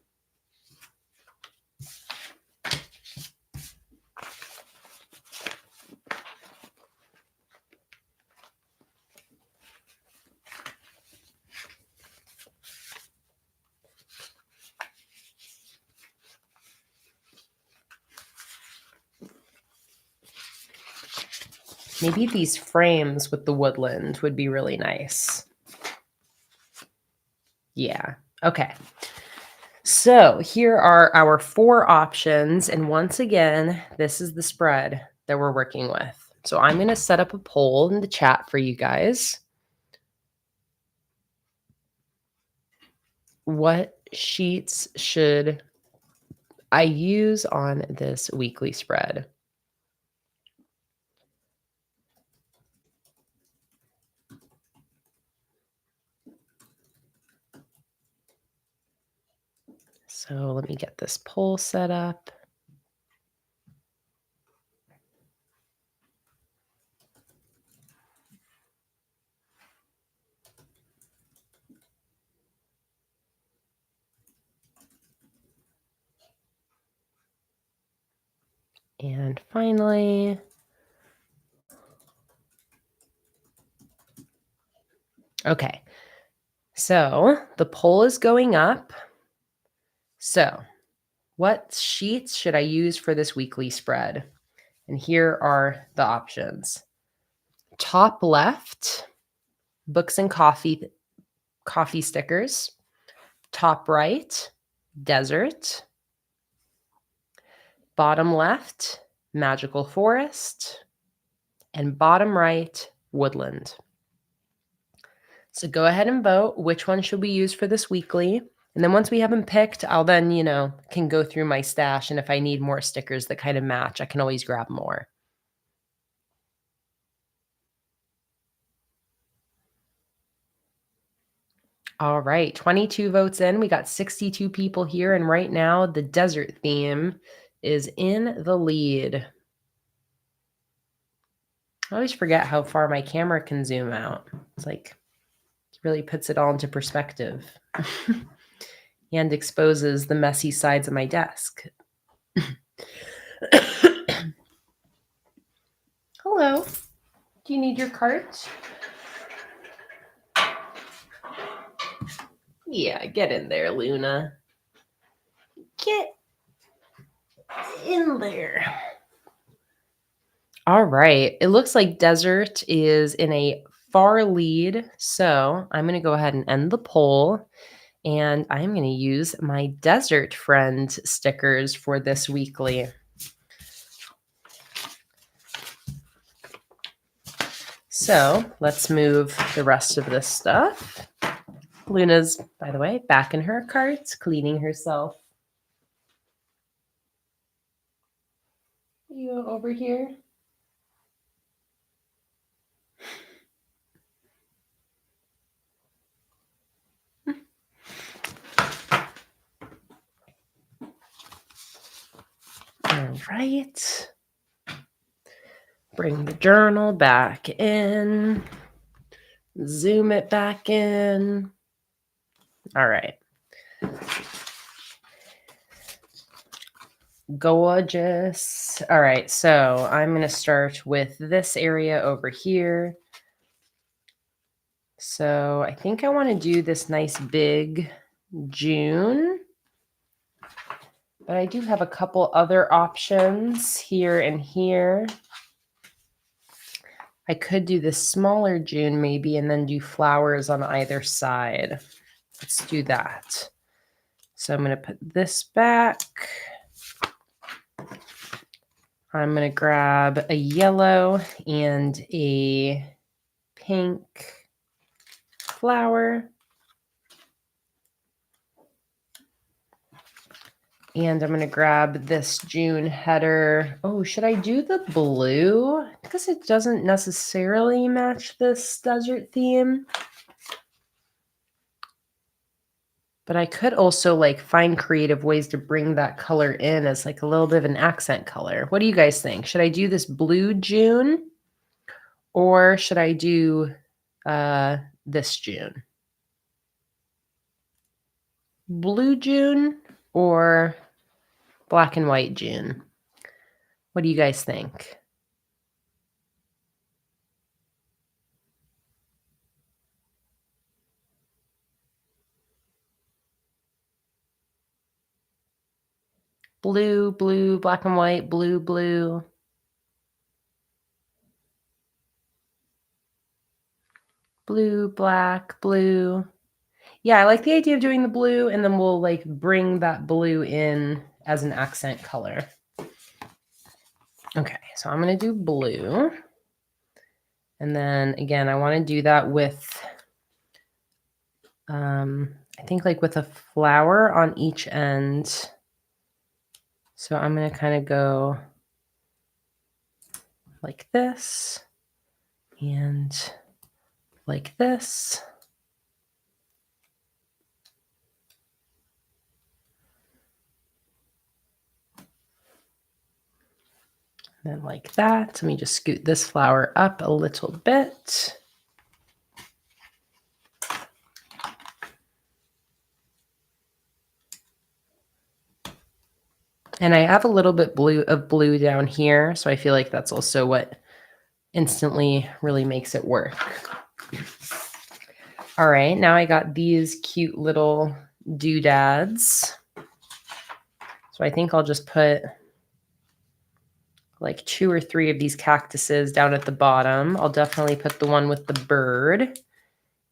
Maybe these frames with the woodland would be really nice. Yeah. Okay. So here are our 4 options. And once again, this is the spread that we're working with. So I'm going to set up a poll in the chat for you guys. What sheets should I use on this weekly spread? So let me get this poll set up. And finally, Okay. So the poll is going up. So what sheets should I use for this weekly spread? And here are the options. Top left, books and coffee stickers. Top right, desert. Bottom left, magical forest. And bottom right, woodland. So go ahead and vote. Which one should we use for this weekly? And then once we have them picked, I'll then, can go through my stash. And if I need more stickers that kind of match, I can always grab more. All right, 22 votes in. We got 62 people here. And right now, the desert theme is in the lead. I always forget how far my camera can zoom out. It's like, it really puts it all into perspective and exposes the messy sides of my desk. Hello. Do you need your cart? Yeah, get in there, Luna. Get in there. All right. It looks like desert is in a far lead. So I'm going to go ahead and end the poll. And I'm going to use my desert friend stickers for this weekly. So let's move the rest of this stuff. Luna's, by the way, back in her cart, cleaning herself. You over here? All right. Bring the journal back in. Zoom it back in. All right. Gorgeous. All right, so I'm going to start with this area over here. So I think I want to do this nice big June. But I do have a couple other options here and here. I could do this smaller June maybe and then do flowers on either side. Let's do that. So I'm going to put this back. I'm going to grab a yellow and a pink flower. And I'm going to grab this June header. Oh, should I do the blue? Because it doesn't necessarily match this desert theme. But I could also find creative ways to bring that color in as a little bit of an accent color. What do you guys think? Should I do this blue June or should I do this June? Blue June or black and white June? What do you guys think? Blue, blue, black and white, blue, blue. Blue, black, blue. Yeah, I like the idea of doing the blue, and then we'll bring that blue in as an accent color. Okay, so I'm going to do blue. And then again, I want to do that with, I think with a flower on each end. So I'm going to kind of go like this and like this. And then like that. Let me just scoot this flower up a little bit. And I have a little bit of blue down here. So I feel like that's also what instantly really makes it work. All right, now I got these cute little doodads. So I think I'll just put like 2 or 3 of these cactuses down at the bottom. I'll definitely put the one with the bird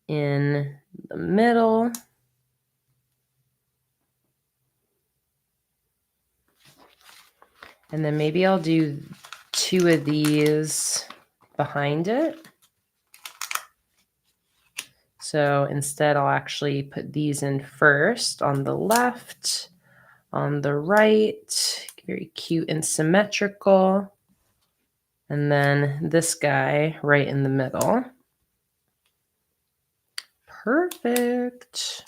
in the middle. And then maybe I'll do 2 of these behind it. So instead, I'll actually put these in first on the left, on the right, very cute and symmetrical. And then this guy right in the middle. Perfect.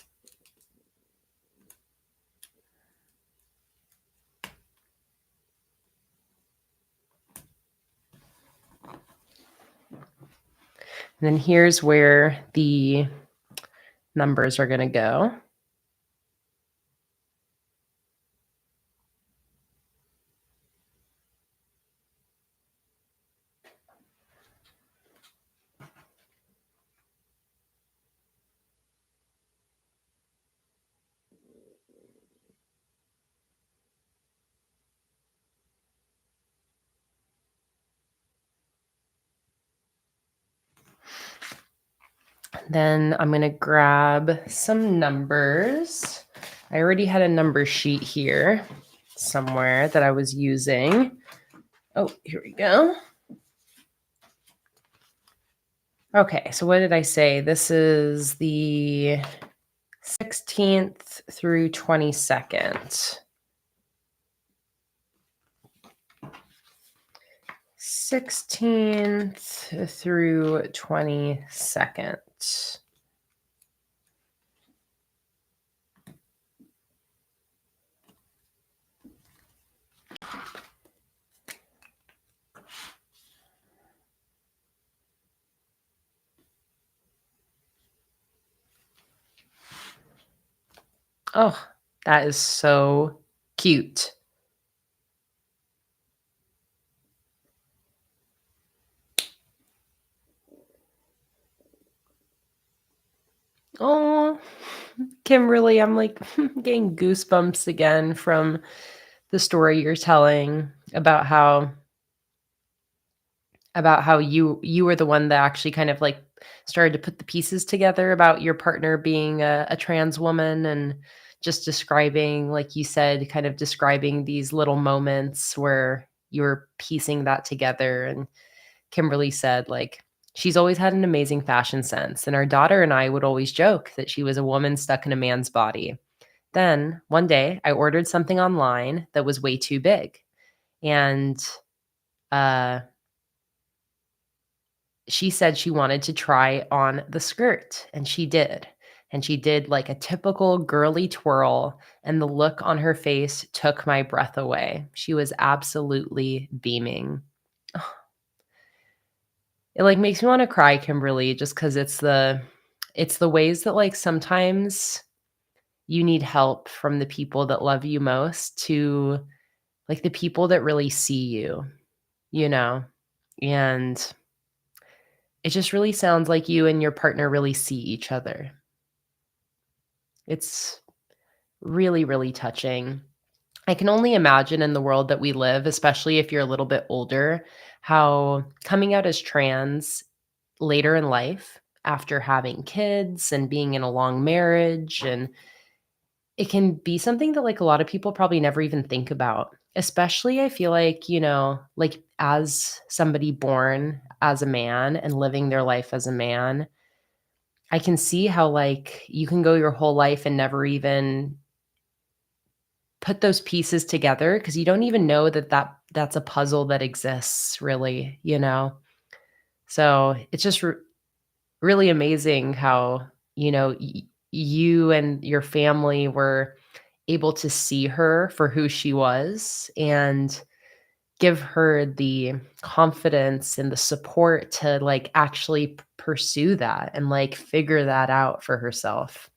And then here's where the numbers are going to go. Then I'm going to grab some numbers. I already had a number sheet here somewhere that I was using. Oh, here we go. Okay, so what did I say? This is the 16th through 22nd. 16th through 22nd. Oh, that is so cute. Oh, Kimberly, I'm like getting goosebumps again from the story you're telling about how you were the one that actually kind of like started to put the pieces together about your partner being a trans woman, and just describing, like you said, kind of describing these little moments where you're piecing that together. And Kimberly said, like, she's always had an amazing fashion sense, and our daughter and I would always joke that she was a woman stuck in a man's body. Then one day I ordered something online that was way too big, and uh she said she wanted to try on the skirt, and she did. And she did like a typical girly twirl, and the look on her face took my breath away. She was absolutely beaming. It like makes me want to cry, Kimberly, just cuz it's the ways that like sometimes you need help from the people that love you most to like the people that really see you, you know? And it just really sounds like you and your partner really see each other. It's really, really touching. I can only imagine in the world that we live, especially if you're a little bit older, how coming out as trans later in life, after having kids and being in a long marriage, and it can be something that like a lot of people probably never even think about. Especially I feel like, like as somebody born as a man and living their life as a man, I can see how, like, you can go your whole life and never even put those pieces together because you don't even know that's a puzzle that exists really, you know? So, it's just really amazing how, you and your family were able to see her for who she was and give her the confidence and the support to, like, actually pursue that and, like, figure that out for herself.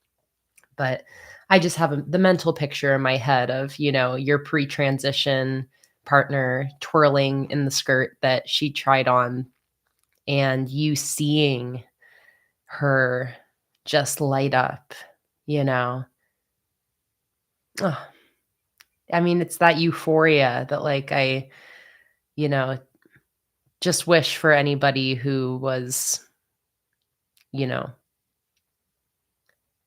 But I just have the mental picture in my head of, your pre-transition partner twirling in the skirt that she tried on, and you seeing her just light up, you know? Ugh, I mean, it's that euphoria that, like, you know, just wish for anybody who was, you know,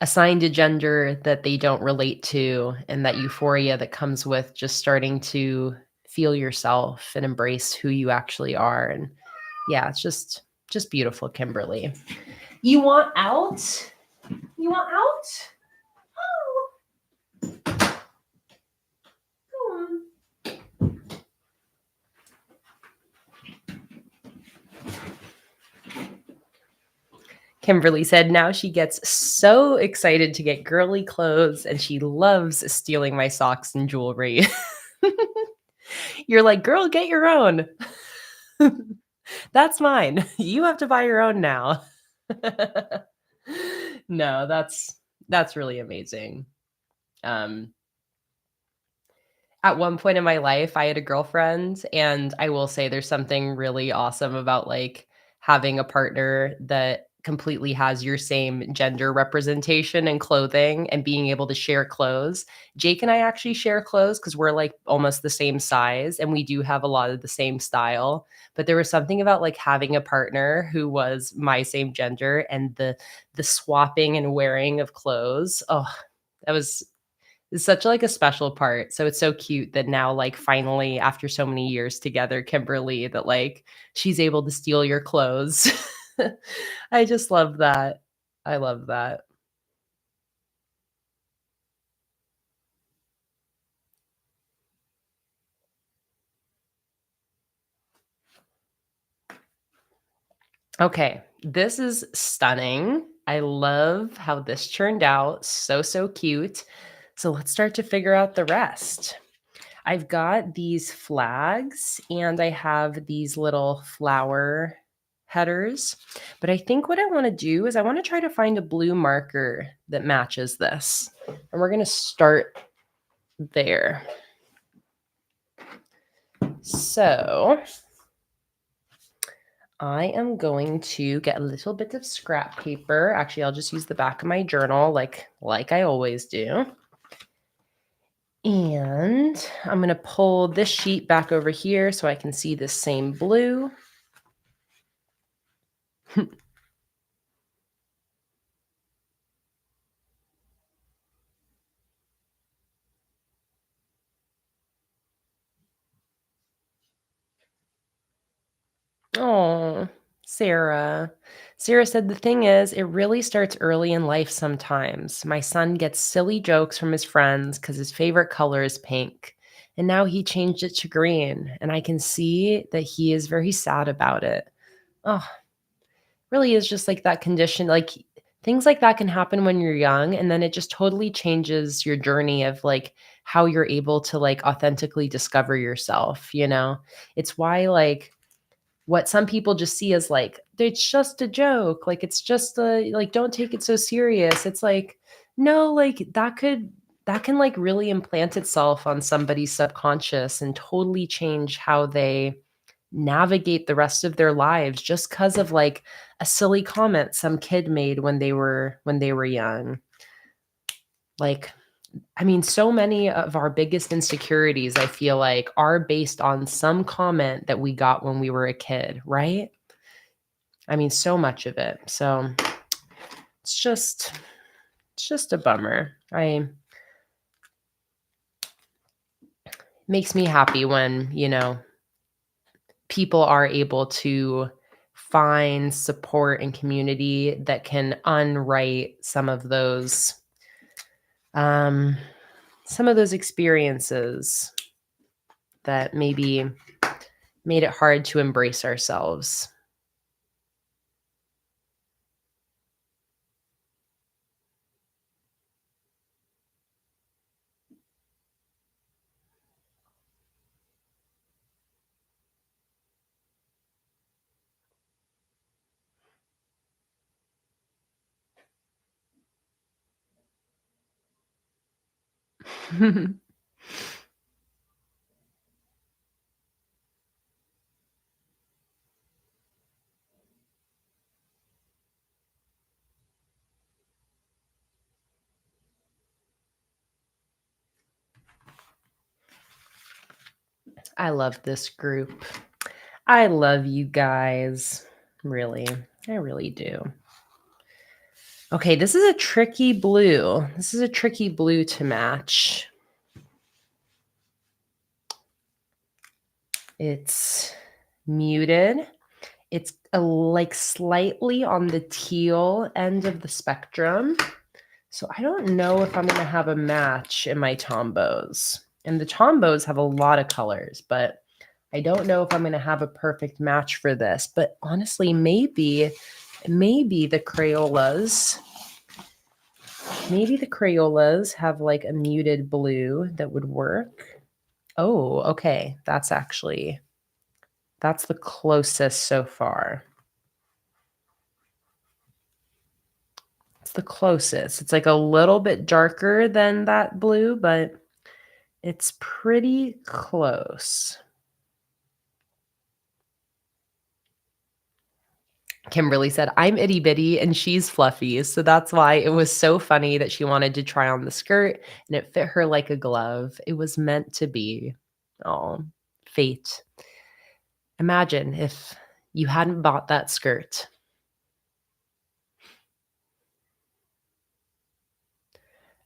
assigned a gender that they don't relate to, and that euphoria that comes with just starting to feel yourself and embrace who you actually are, and yeah, it's just beautiful, Kimberly. You want out? You want out? Oh, go on. Kimberly said now she gets so excited to get girly clothes and she loves stealing my socks and jewelry. You're like, "Girl, get your own." That's mine. You have to buy your own now. No, that's really amazing. Um, at one point in my life, I had a girlfriend, and I will say there's something really awesome about, like, having a partner that completely has your same gender representation in clothing and being able to share clothes. Jake and I actually share clothes because 'cause we're, like, almost the same size, and we do have a lot of the same style, but there was something about, like, having a partner who was my same gender and the swapping and wearing of clothes. Oh, that was it's such like a special part. So it's so cute that now, like, finally, after so many years together, Kimberly, that like she's able to steal your clothes. I just love that. I love that. Okay, this is stunning. I love how this turned out. So, so cute. So let's start to figure out the rest. I've got these flags and I have these little flower headers. But I think what I want to do is I want to try to find a blue marker that matches this. And we're going to start there. So I am going to get a little bit of scrap paper. Actually, I'll just use the back of my journal like I always do. And I'm going to pull this sheet back over here so I can see this same blue. Oh, Sarah. Sarah said, the thing is, it really starts early in life sometimes. My son gets silly jokes from his friends because his favorite color is pink. And now he changed it to green. And I can see that he is very sad about it. Oh, really is just like that condition. Like things like that can happen when you're young. And then it just totally changes your journey of like how you're able to like authentically discover yourself, you know? It's why like, what some people just see as like, it's just a joke, like, it's just a like, don't take it so serious. It's like, no, like, that can, like, really implant itself on somebody's subconscious and totally change how they navigate the rest of their lives just because of, like, a silly comment some kid made when they were young. Like, I mean, so many of our biggest insecurities, I feel like, are based on some comment that we got when we were a kid, right? I mean, so much of it. So it's just it's just a bummer. I makes me happy when, you know, people are able to find support and community that can unwrite um some of those experiences that maybe made it hard to embrace ourselves. I love this group. I love you guys. Really. I really do. Okay, this is a tricky blue. This is a tricky blue to match. It's muted. It's like slightly on the teal end of the spectrum. So I don't know if I'm going to have a match in my Tombos. And the Tombos have a lot of colors, but I don't know if I'm going to have a perfect match for this. But honestly, maybe the Crayolas, have like a muted blue that would work. Oh, okay. That's the closest so far. It's the closest. It's like a little bit darker than that blue, but it's pretty close. Kimberly said, I'm itty bitty and she's fluffy. So that's why it was so funny that she wanted to try on the skirt and it fit her like a glove. It was meant to be. Oh, fate. Imagine if you hadn't bought that skirt.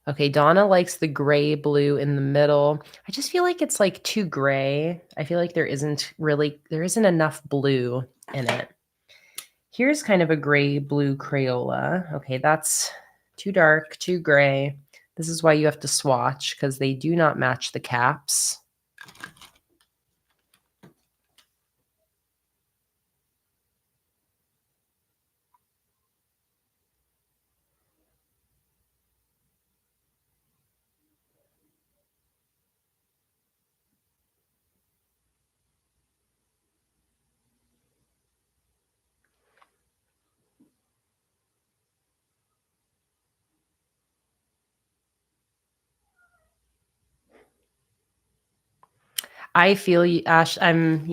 Okay, Donna likes the gray blue in the middle. I just feel like it's like too gray. I feel like there isn't enough blue in it. Here's kind of a gray blue Crayola. Okay, that's too dark, too gray. This is why you have to swatch because they do not match the caps. I feel you, Ash. I'm,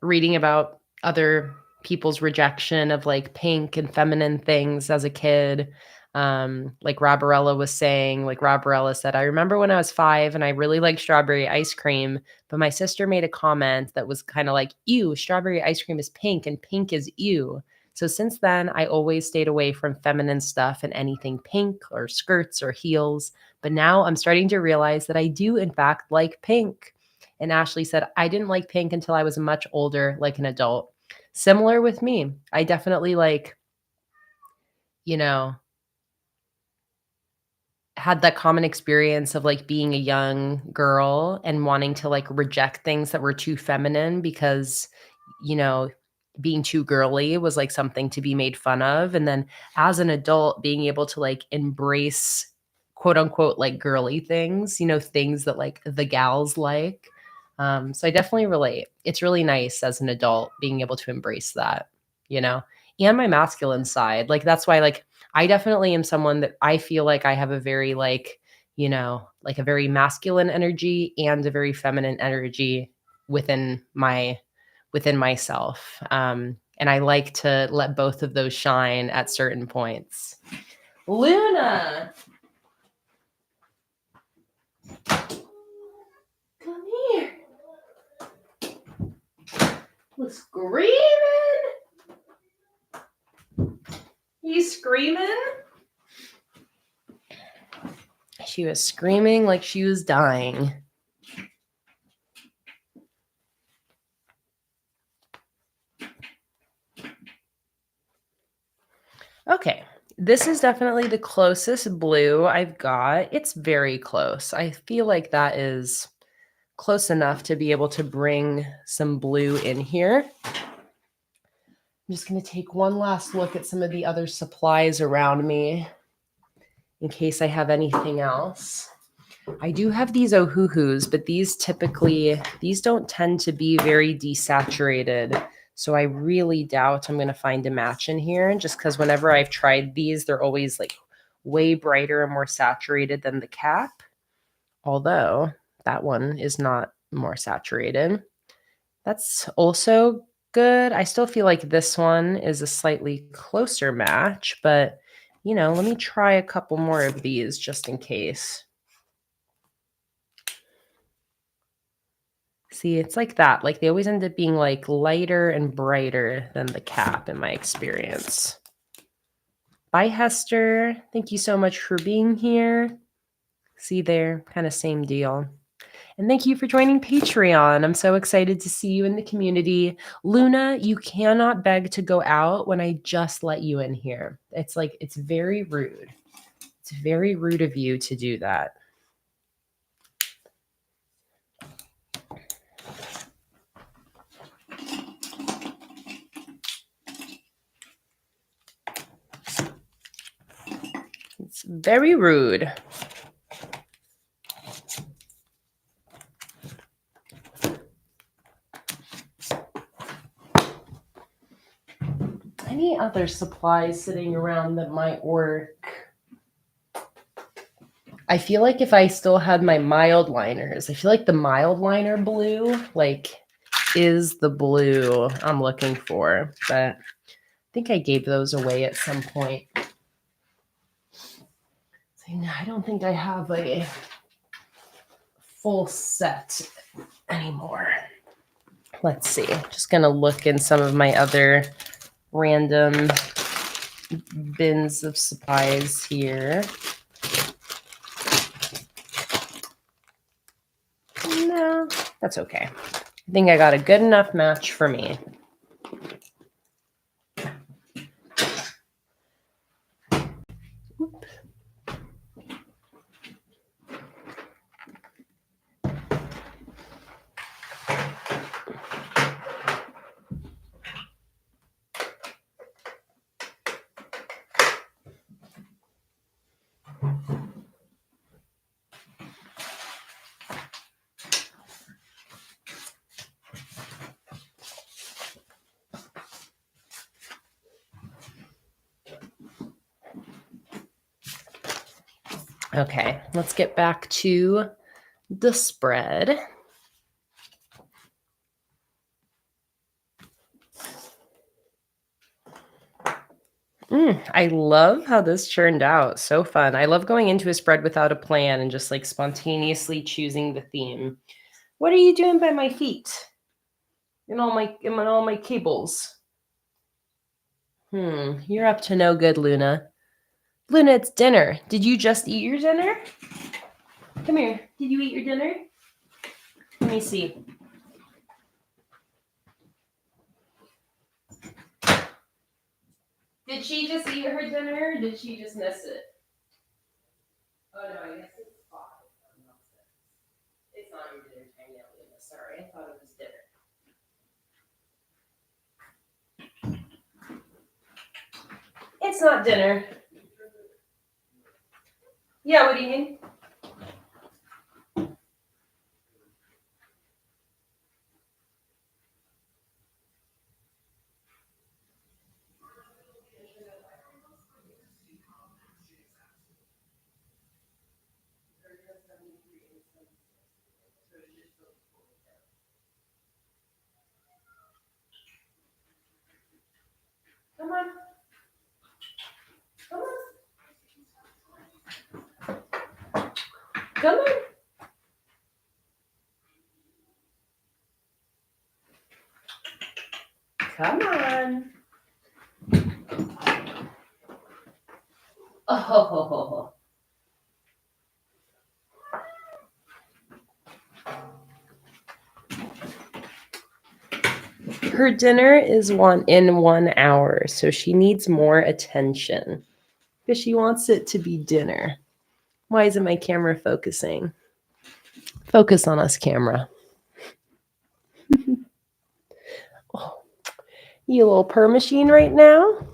reading about other people's rejection of like pink and feminine things as a kid. Like Robarella was saying, like Robarella said, I remember when I was 5 and I really liked strawberry ice cream, but my sister made a comment that was kind of like, ew, strawberry ice cream is pink and pink is ew. So since then, I always stayed away from feminine stuff and anything pink or skirts or heels. But now I'm starting to realize that I do, in fact, like pink. And Ashley said, I didn't like pink until I was much older, like an adult. Similar with me. I definitely you know, had that common experience of like being a young girl and wanting to like reject things that were too feminine because, you know, being too girly was like something to be made fun of. And then as an adult, being able to like embrace quote unquote like girly things, things that like the gals like. So I definitely relate. It's really nice as an adult being able to embrace that, you know, and my masculine side. Like that's why like I definitely am someone that I feel like I have a very like, like a very masculine energy and a very feminine energy within myself. And I like to let both of those shine at certain points. Luna, come here. Was screaming. You screaming? She was screaming like she was dying. Okay, this is definitely the closest blue I've got. It's very close. I feel like that is close enough to be able to bring some blue in here. I'm just going to take one last look at some of the other supplies around me in case I have anything else. I do have these Ohuhus, but these don't tend to be very desaturated. So I really doubt I'm going to find a match in here just because whenever I've tried these, they're always like way brighter and more saturated than the cap. Although that one is not more saturated. That's also good. I still feel like this one is a slightly closer match, but let me try a couple more of these just in case. See, it's like that. Like, they always end up being, like, lighter and brighter than the cap in my experience. Bye, Hester. Thank you so much for being here. See there, kind of same deal. And thank you for joining Patreon. I'm so excited to see you in the community. Luna, you cannot beg to go out when I just let you in here. It's like, it's very rude. It's very rude of you to do that. It's very rude. Any other supplies sitting around that might work? I feel like if I still had my mild liners, I feel like the mild liner blue, like, is the blue I'm looking for. But I think I gave those away at some point. I don't think I have a full set anymore. Let's see. Just going to look in some of my other random bins of supplies here. No, that's okay. I think I got a good enough match for me. Okay, let's get back to the spread. I love how this turned out. So fun. I love going into a spread without a plan and just like spontaneously choosing the theme. What are you doing by my feet? In all my cables. You're up to no good, Luna. Luna, it's dinner. Did you just eat your dinner? Come here. Did you eat your dinner? Let me see. Did she just eat her dinner or did she just miss it? Oh no, I guess it's 5. It's not your dinner time yet, Luna. Sorry, I thought it was dinner. It's not dinner. Yeah, what do you mean? Come on. Come on. Come on. Come on. Oh. Her dinner is in 1 hour, so she needs more attention because she wants it to be dinner. Why isn't my camera focusing? Focus on us, camera. Oh, you little purr machine right now?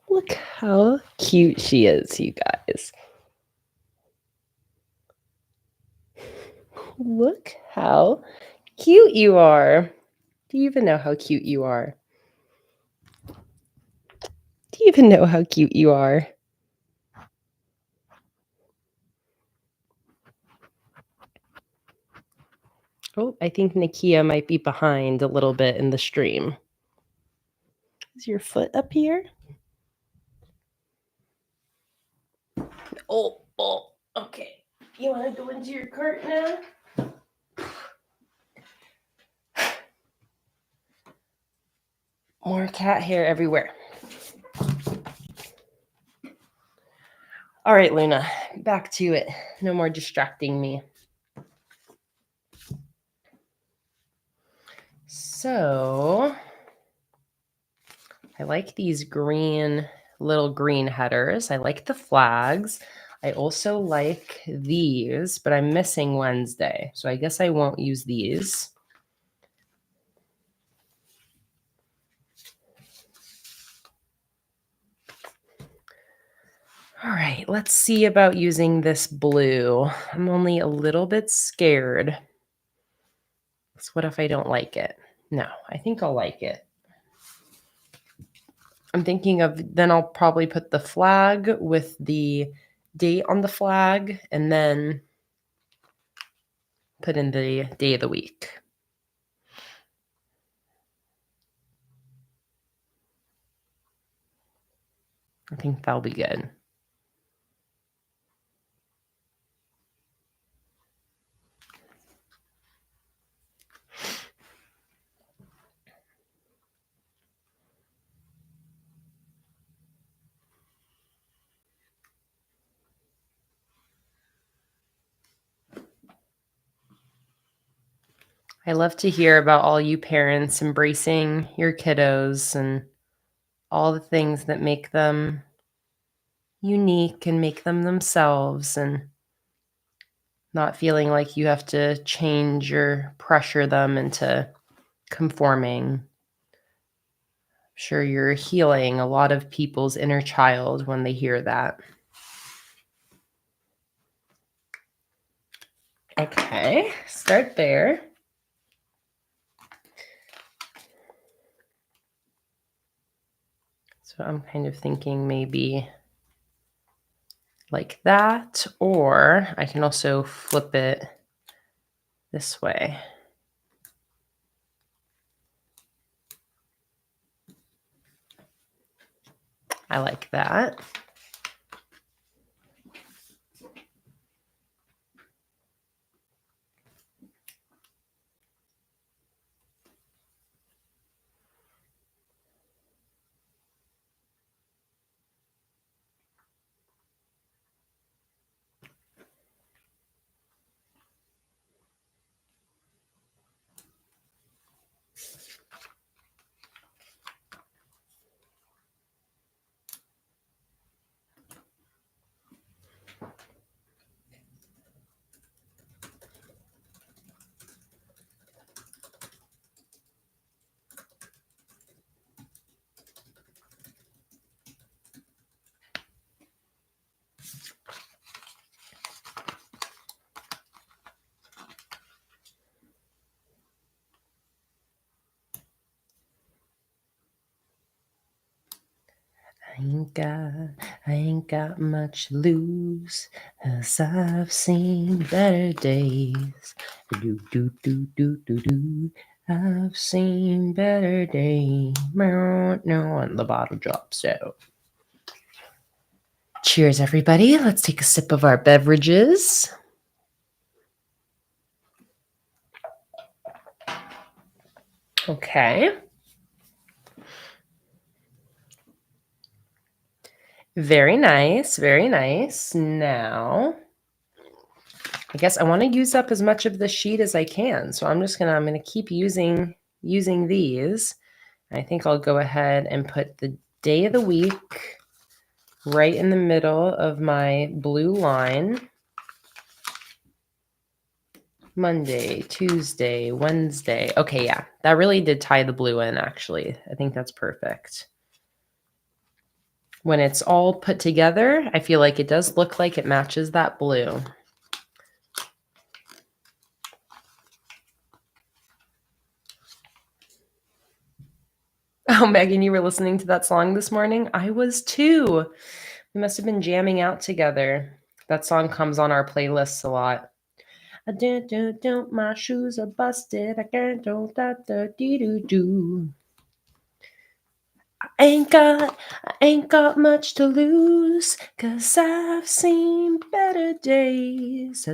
Look how cute she is, you guys. Look how cute you are. Do you even know how cute you are? Do you even know how cute you are? Oh, I think Nakia might be behind a little bit in the stream. Is your foot up here? Oh, okay. You want to go into your cart now? More cat hair everywhere. All right, Luna, back to it. No more distracting me. So, I like these little green headers. I like the flags. I also like these, but I'm missing Wednesday. So I guess I won't use these. All right, let's see about using this blue. I'm only a little bit scared. So what if I don't like it? No, I think I'll like it. I'm thinking of, then I'll probably put the flag with the date on the flag and then put in the day of the week. I think that'll be good. I love to hear about all you parents embracing your kiddos and all the things that make them unique and make them themselves and not feeling like you have to change or pressure them into conforming. I'm sure you're healing a lot of people's inner child when they hear that. Okay, start there. So I'm kind of thinking maybe like that, or I can also flip it this way. I like that. I ain't got much to lose, 'cause I've seen better days. I've seen better days. No, and the bottle drops out. Cheers, everybody. Let's take a sip of our beverages. Okay. Very nice. Very nice. Now, I guess I want to use up as much of the sheet as I can. So I'm going to keep using these. I think I'll go ahead and put the day of the week right in the middle of my blue line. Monday, Tuesday, Wednesday. Okay, yeah. That really did tie the blue in, actually. I think that's perfect. When it's all put together, I feel like it does look like it matches that blue. Oh, Megan, you were listening to that song this morning? I was too. We must have been jamming out together. That song comes on our playlists a lot. I don't, my shoes are busted. I can't do that, do. I ain't got much to lose, 'cause I've seen better days.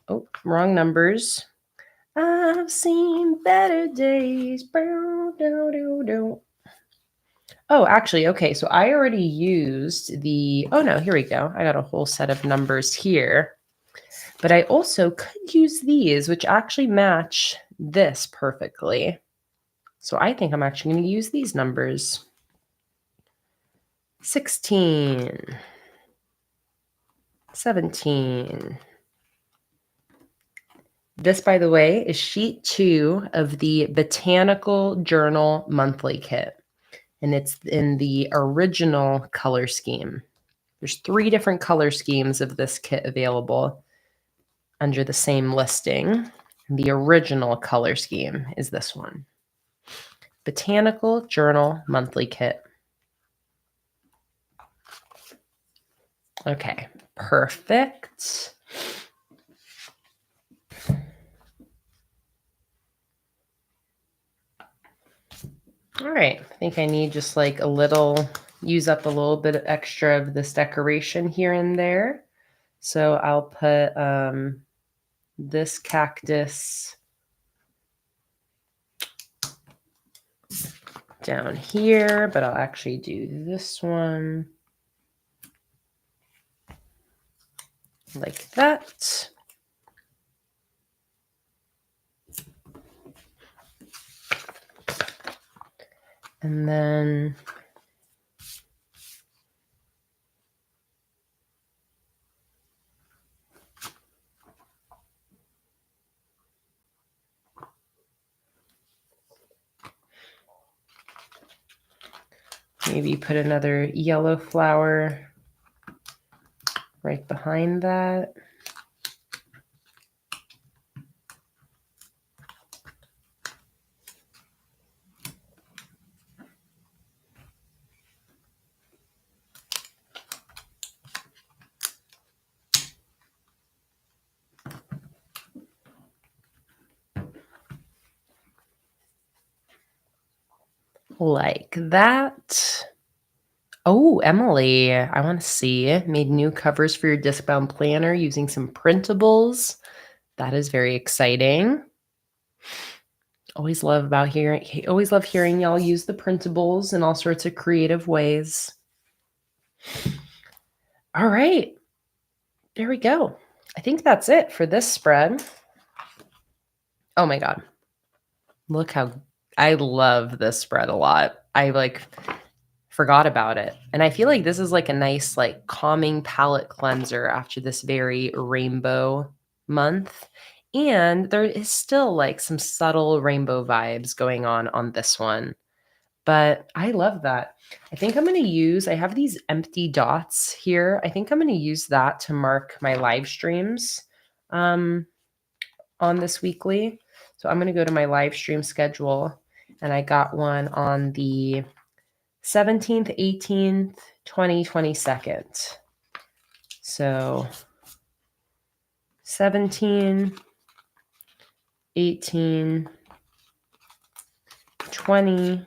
Oh, wrong numbers. I've seen better days. Oh, actually, okay, so I already used oh no, here we go. I got a whole set of numbers here. But I also could use these, which actually match this perfectly. So I think I'm actually going to use these numbers. 16, 17. This, by the way, is sheet 2 of the Botanical Journal monthly kit. And it's in the original color scheme. There's 3 different color schemes of this kit available under the same listing. The original color scheme is this one. Botanical Journal monthly kit. Okay, perfect. All right, I think I need just like use up a little bit of extra of this decoration here and there. So I'll put this cactus down here, but I'll actually do this one like that. And then maybe put another yellow flower right behind that. Like that. Oh, Emily, I want to see. Made new covers for your disc-bound planner using some printables. That is very exciting. Always love hearing y'all use the printables in all sorts of creative ways. All right. There we go. I think that's it for this spread. Oh my God. Look how I love this spread a lot. I forgot about it. And I feel like this is like a nice, like calming palette cleanser after this very rainbow month. And there is still like some subtle rainbow vibes going on this one. But I love that. I think I'm going to I have these empty dots here. I think I'm going to use that to mark my live streams on this weekly. So I'm going to go to my live stream schedule, and I got one on the 17th, 18th, 20, 22nd. So 17, 18, 20,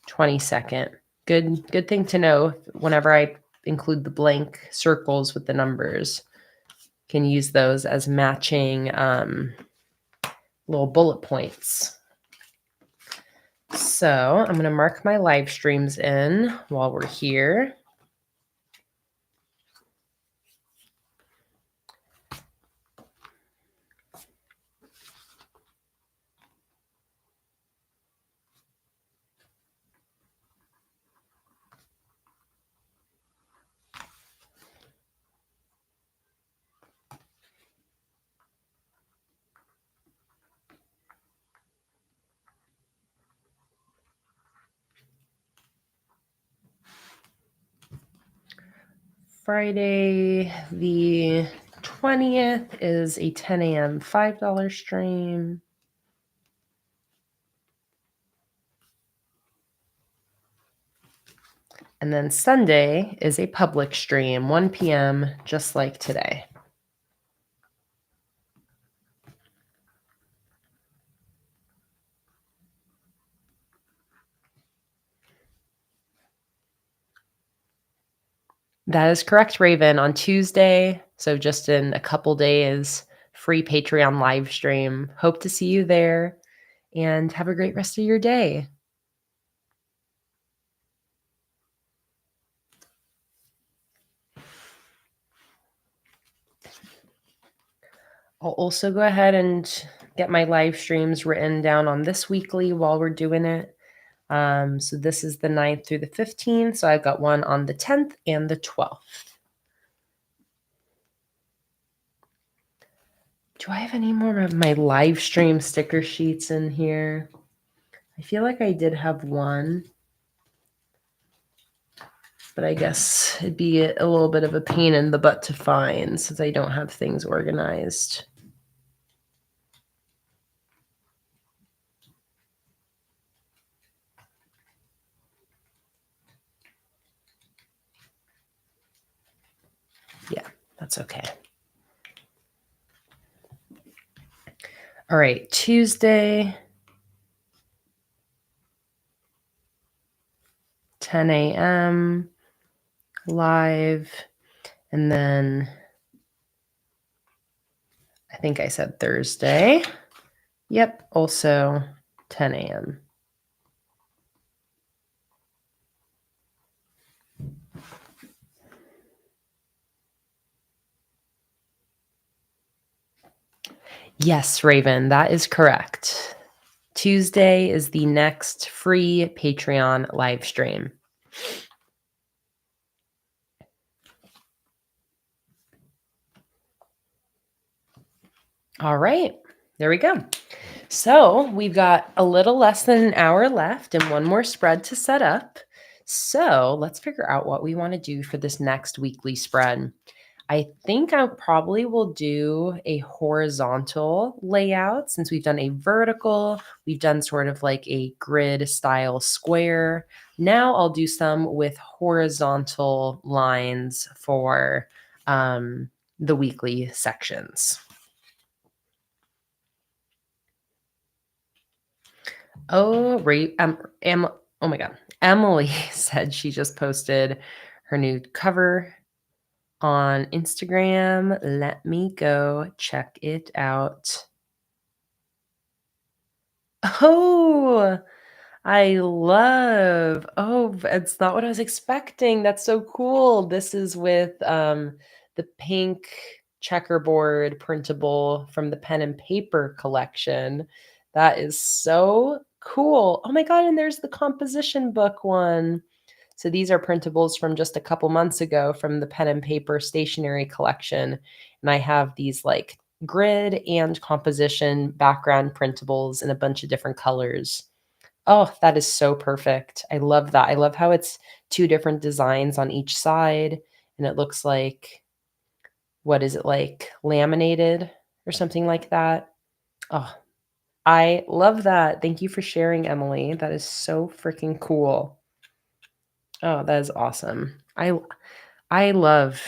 22nd. Good thing to know whenever I include the blank circles with the numbers. Can use those as matching little bullet points. So I'm going to mark my live streams in while we're here. Friday the 20th is a 10 a.m. $5 stream. And then Sunday is a public stream, 1 p.m., just like today. That is correct, Raven. On Tuesday, so just in a couple days, free Patreon live stream. Hope to see you there and have a great rest of your day. I'll also go ahead and get my live streams written down on this weekly while we're doing it. So this is the 9th through the 15th. So I've got one on the 10th and the 12th. Do I have any more of my live stream sticker sheets in here? I feel like I did have one, but I guess it'd be a little bit of a pain in the butt to find since I don't have things organized. Yeah, that's okay. All right, Tuesday, 10 a.m. live, and then I think I said Thursday. Yep, also 10 a.m. Yes, Raven, that is correct. Tuesday is the next free Patreon live stream. All right, there we go. So we've got a little less than an hour left and one more spread to set up. So let's figure out what we want to do for this next weekly spread. I think I probably will do a horizontal layout since we've done a vertical, we've done sort of like a grid style square. Now I'll do some with horizontal lines for the weekly sections. Oh, oh my God. Emily said she just posted her new cover on Instagram. Let me go check it out. Oh, it's not what I was expecting. That's so cool. This is with the pink checkerboard printable from the pen and paper collection. That is so cool. Oh my God, and there's the composition book one. So these are printables from just a couple months ago from the pen and paper stationery collection. And I have these like grid and composition background printables in a bunch of different colors. Oh, that is so perfect. I love that. I love how it's two different designs on each side and it looks like, what is it, like laminated or something like that? Oh, I love that. Thank you for sharing, Emily. That is so freaking cool. Oh, that is awesome. I love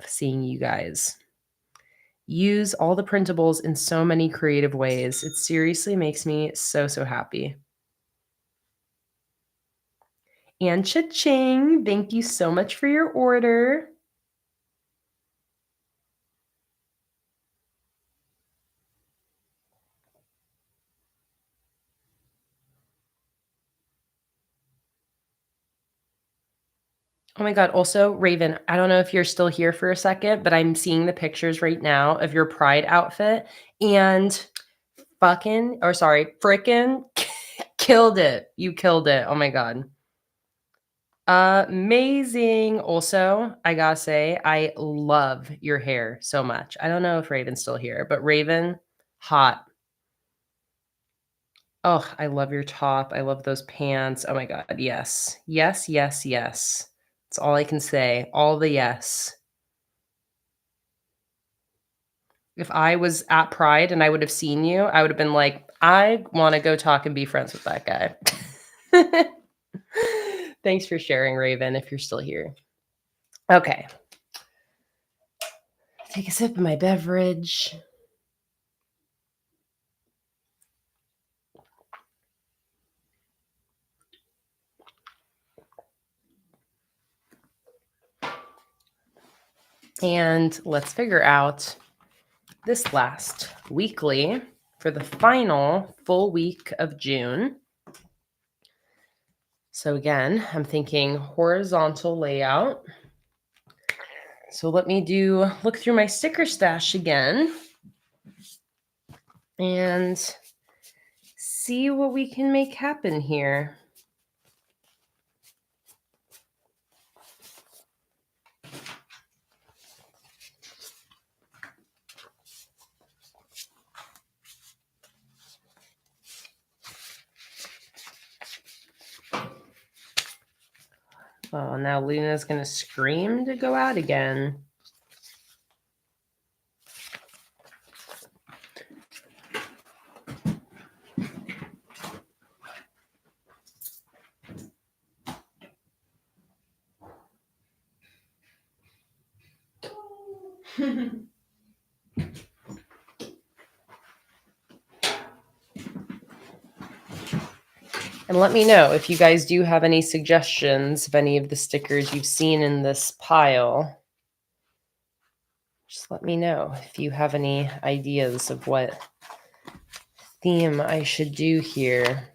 seeing you guys use all the printables in so many creative ways. It seriously makes me so happy. And cha-ching, thank you so much for your order. Oh my God. Also, Raven, I don't know if you're still here for a second, but I'm seeing the pictures right now of your Pride outfit and frickin' killed it. You killed it. Oh my God. Amazing. Also, I gotta say, I love your hair so much. I don't know if Raven's still here, but Raven, hot. Oh, I love your top. I love those pants. Oh my God. Yes. Yes. That's all I can say. All the yes. If I was at Pride and I would have seen you, I would have been like, I want to go talk and be friends with that guy. Thanks for sharing, Raven, if you're still here. Okay. Take a sip of my beverage. And let's figure out this last weekly for the final full week of June. So again, I'm thinking horizontal layout. So let me look through my sticker stash again and see what we can make happen here. Oh, now Luna's going to scream to go out again. And let me know if you guys do have any suggestions of any of the stickers you've seen in this pile. Just let me know if you have any ideas of what theme I should do here.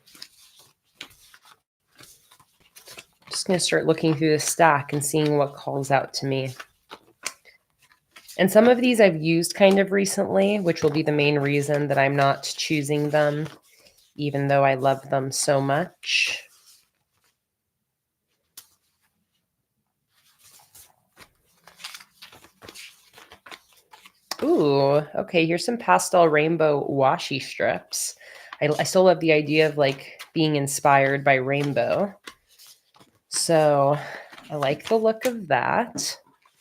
Just going to start looking through the stack and seeing what calls out to me. And some of these I've used kind of recently, which will be the main reason that I'm not choosing them, even though I love them so much. Ooh, okay, here's some pastel rainbow washi strips. I still love the idea of like being inspired by rainbow. So I like the look of that.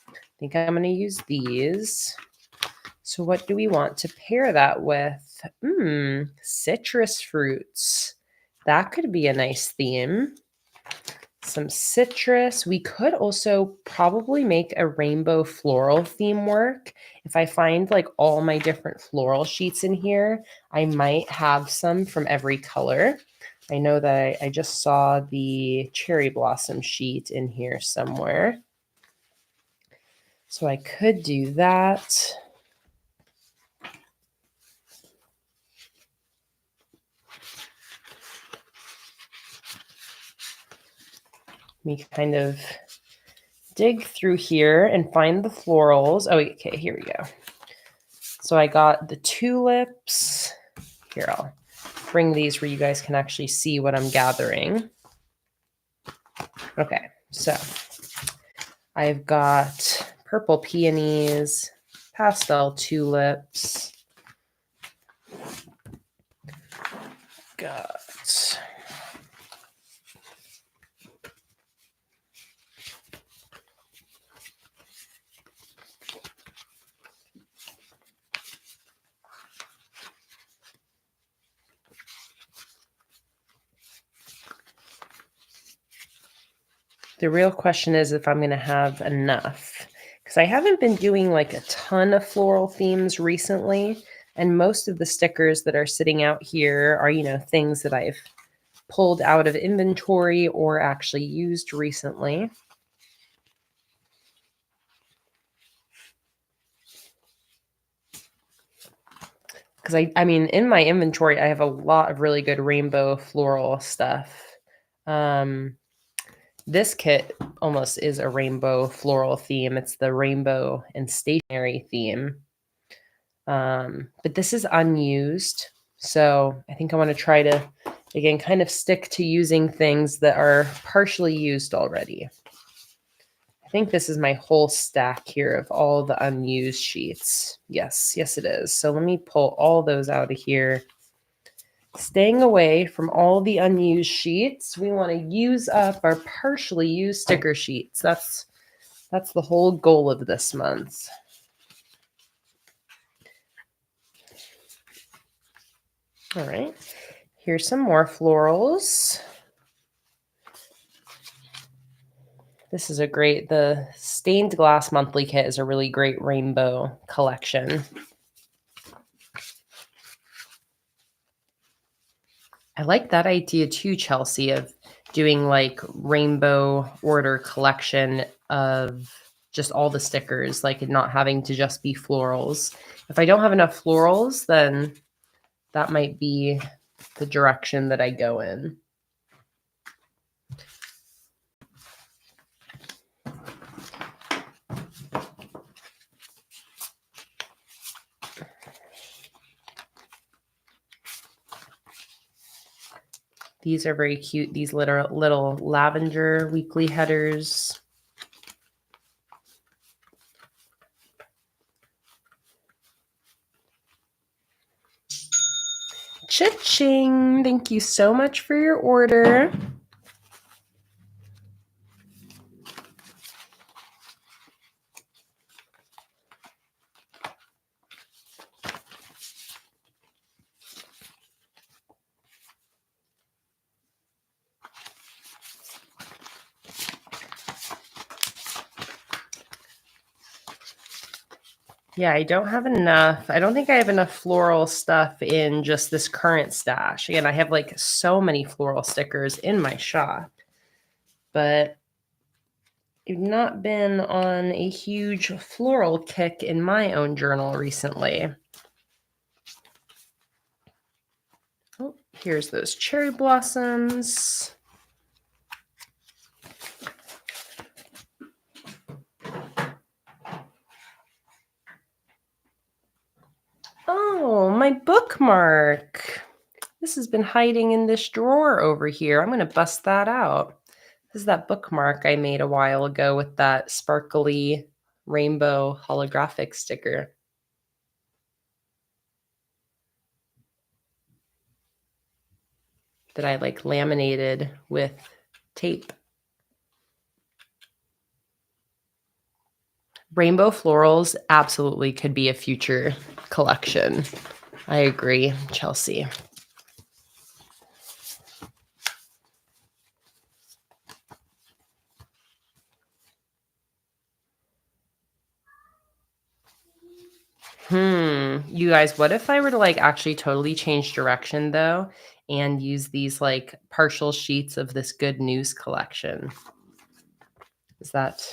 I think I'm going to use these. So what do we want to pair that with? Citrus fruits. That could be a nice theme. Some citrus. We could also probably make a rainbow floral theme work. If I find like all my different floral sheets in here, I might have some from every color. I know that I just saw the cherry blossom sheet in here somewhere. So I could do that. Me kind of dig through here and find the florals. Oh, okay, here we go. So I got the tulips. Here, I'll bring these where you guys can actually see what I'm gathering. Okay, so I've got purple peonies, pastel tulips, got the real question is if I'm going to have enough, because I haven't been doing like a ton of floral themes recently. And most of the stickers that are sitting out here are, things that I've pulled out of inventory or actually used recently. Because I mean, in my inventory, I have a lot of really good rainbow floral stuff. This kit almost is a rainbow floral theme. It's the rainbow and stationery theme. But this is unused. So I think I want to try to, again, kind of stick to using things that are partially used already. I think this is my whole stack here of all the unused sheets. Yes, it is. So let me pull all those out of here. Staying away from all the unused sheets. We want to use up our partially used sticker sheets. That's the whole goal of this month. All right. Here's some more florals. This is the stained glass monthly kit is a really great rainbow collection. I like that idea too, Chelsea, of doing like rainbow order collection of just all the stickers, like it not having to just be florals. If I don't have enough florals, then that might be the direction that I go in. These are very cute. These little lavender weekly headers. Cha-ching! Thank you so much for your order. Yeah, I don't have enough. I don't think I have enough floral stuff in just this current stash. Again, I have like so many floral stickers in my shop, but I've not been on a huge floral kick in my own journal recently. Oh, here's those cherry blossoms. Oh, my bookmark. This has been hiding in this drawer over here. I'm going to bust that out. This is that bookmark I made a while ago with that sparkly rainbow holographic sticker that I like laminated with tape. Rainbow florals absolutely could be a future collection. I agree, Chelsea. You guys, what if I were to like actually totally change direction though and use these like partial sheets of this good news collection? Is that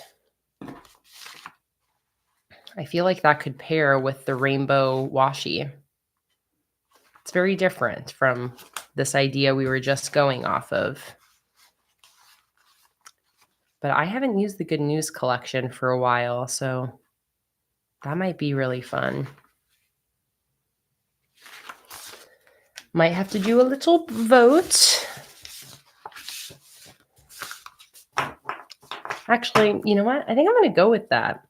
I feel like that could pair with the rainbow washi. It's very different from this idea we were just going off of. But I haven't used the good news collection for a while, so that might be really fun. Might have to do a little vote. Actually, you know what? I think I'm going to go with that.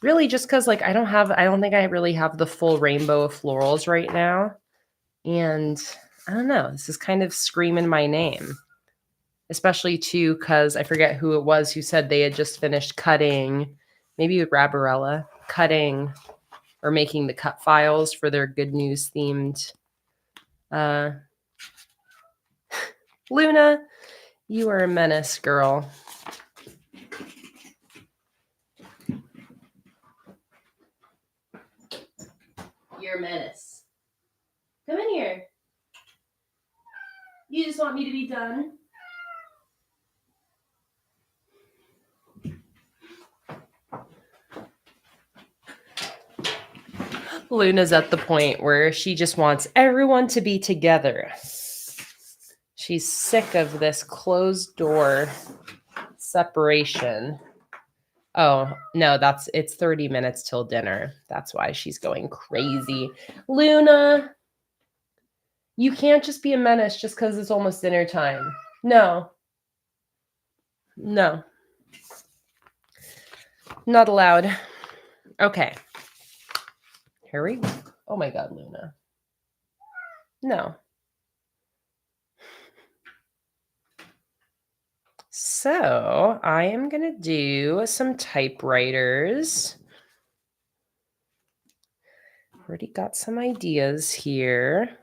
Really just because like I don't think I really have the full rainbow of florals right now. And I don't know, this is kind of screaming my name. Especially too, because I forget who it was who said they had just finished cutting, maybe with Rabarella, cutting or making the cut files for their good news themed. Luna, you are a menace, girl. You're a menace. Come in here. You just want me to be done? Luna's at the point where she just wants everyone to be together. She's sick of this closed door separation. Oh, no, it's 30 minutes till dinner. That's why she's going crazy. Luna, you can't just be a menace just because it's almost dinner time. No. No. Not allowed. Okay. Here we go. Oh my God, Luna. No. So I am going to do some typewriters. Already got some ideas here.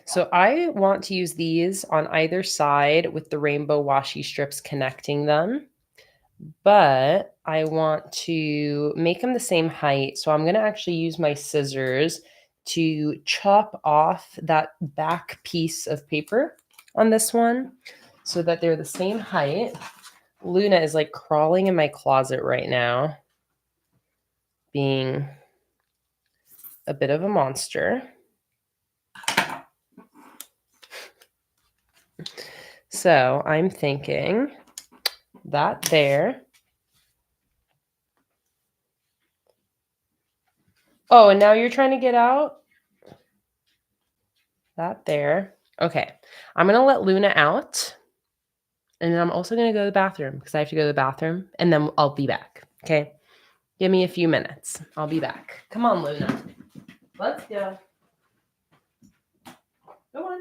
So I want to use these on either side with the rainbow washi strips connecting them, but I want to make them the same height. So I'm going to actually use my scissors to chop off that back piece of paper on this one so that they're the same height. Luna is like crawling in my closet right now, being a bit of a monster. So I'm thinking that there. Oh, and now you're trying to get out? That there. Okay. I'm going to let Luna out. And then I'm also going to go to the bathroom because I have to go to the bathroom. And then I'll be back. Okay. Give me a few minutes. I'll be back. Come on, Luna. Let's go. Go on.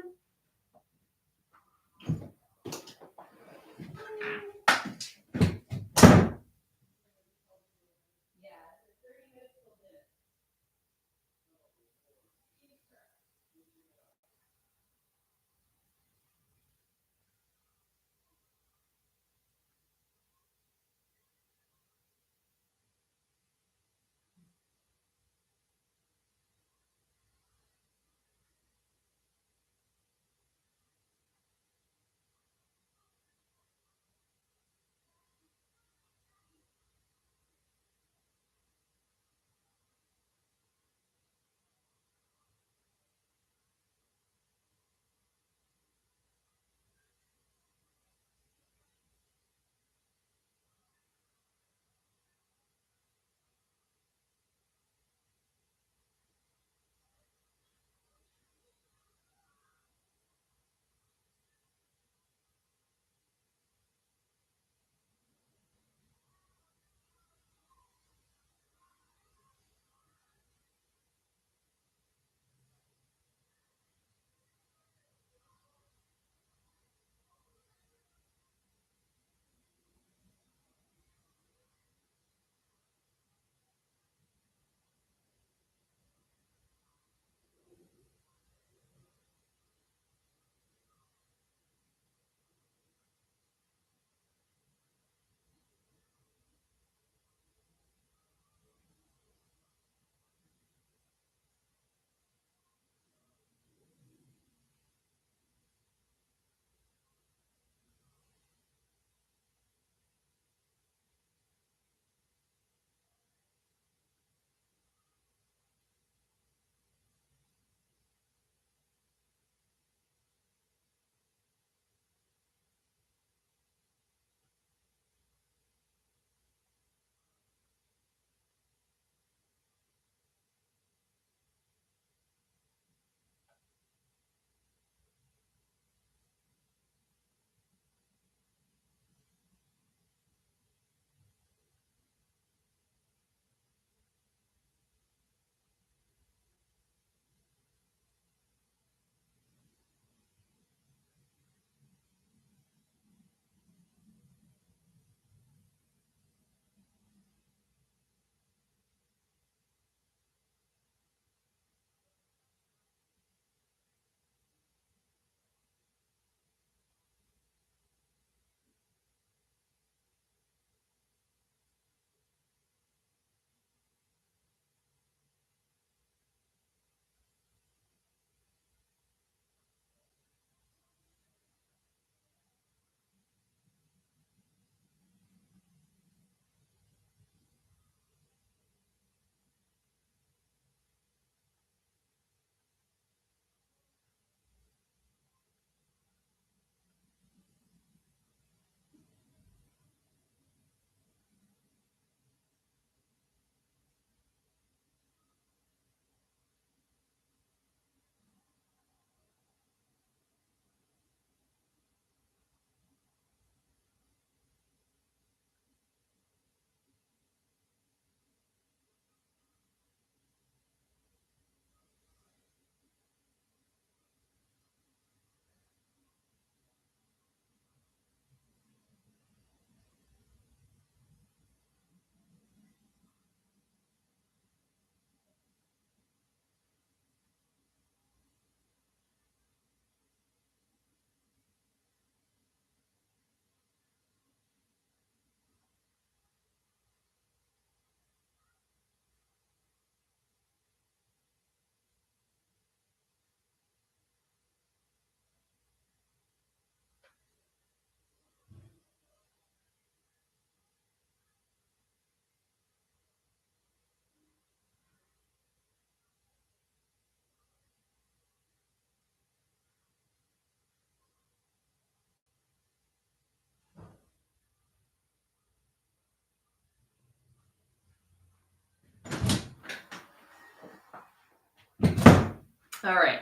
All right.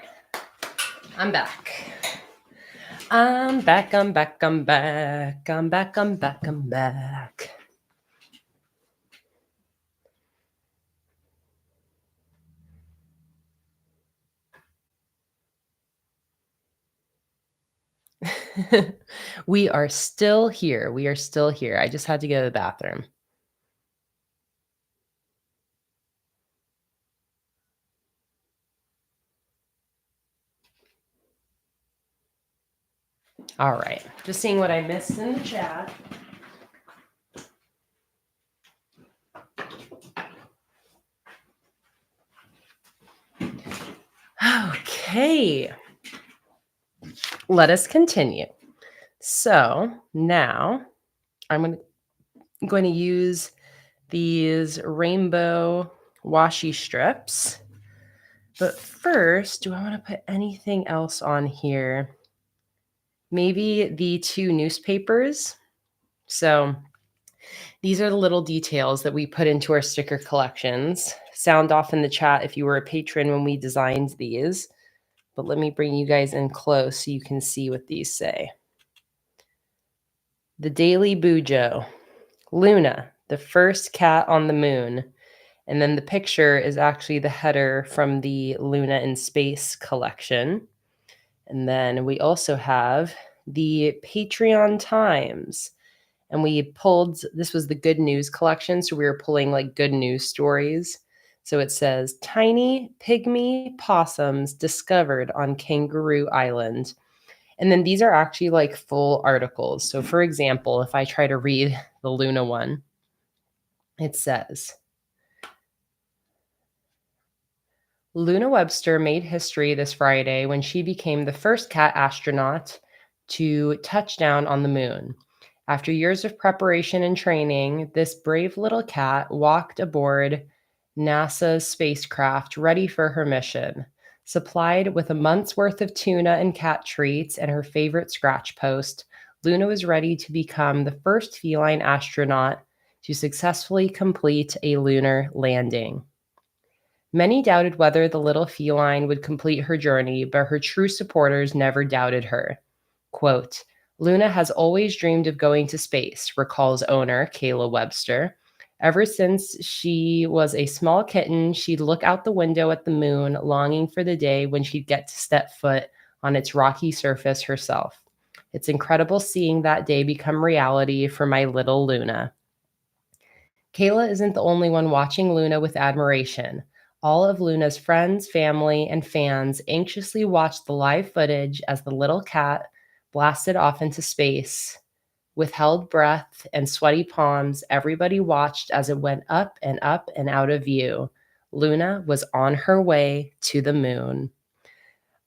I'm back. I'm back. I'm back. I'm back. I'm back. I'm back. I'm back. We are still here. We are still here. I just had to go to the bathroom. All right. Just seeing what I missed in the chat. Okay. Let us continue. So now I'm going to use these rainbow washi strips. But first, do I want to put anything else on here? Maybe the 2 newspapers. So these are the little details that we put into our sticker collections. Sound off in the chat if you were a patron when we designed these. But let me bring you guys in close so you can see what these say. The Daily Bujo. Luna, the first cat on the moon. And then the picture is actually the header from the Luna in Space collection. And then we also have the Patreon Times. And we pulled, this was the good news collection. So we were pulling like good news stories. So it says tiny pygmy possums discovered on Kangaroo Island. And then these are actually like full articles. So for example, if I try to read the Luna one, it says, Luna Webster made history this Friday when she became the first cat astronaut to touch down on the moon. After years of preparation and training, this brave little cat walked aboard NASA's spacecraft ready for her mission. Supplied with a month's worth of tuna and cat treats and her favorite scratch post, Luna was ready to become the first feline astronaut to successfully complete a lunar landing. Many doubted whether the little feline would complete her journey, but her true supporters never doubted her. Quote, Luna has always dreamed of going to space, recalls owner Kayla Webster. Ever since she was a small kitten, she'd look out the window at the moon, longing for the day when she'd get to step foot on its rocky surface herself. It's incredible seeing that day become reality for my little Luna. Kayla isn't the only one watching Luna with admiration. All of Luna's friends, family, and fans anxiously watched the live footage as the little cat blasted off into space. With held breath and sweaty palms, everybody watched as it went up and out of view. Luna was on her way to the moon.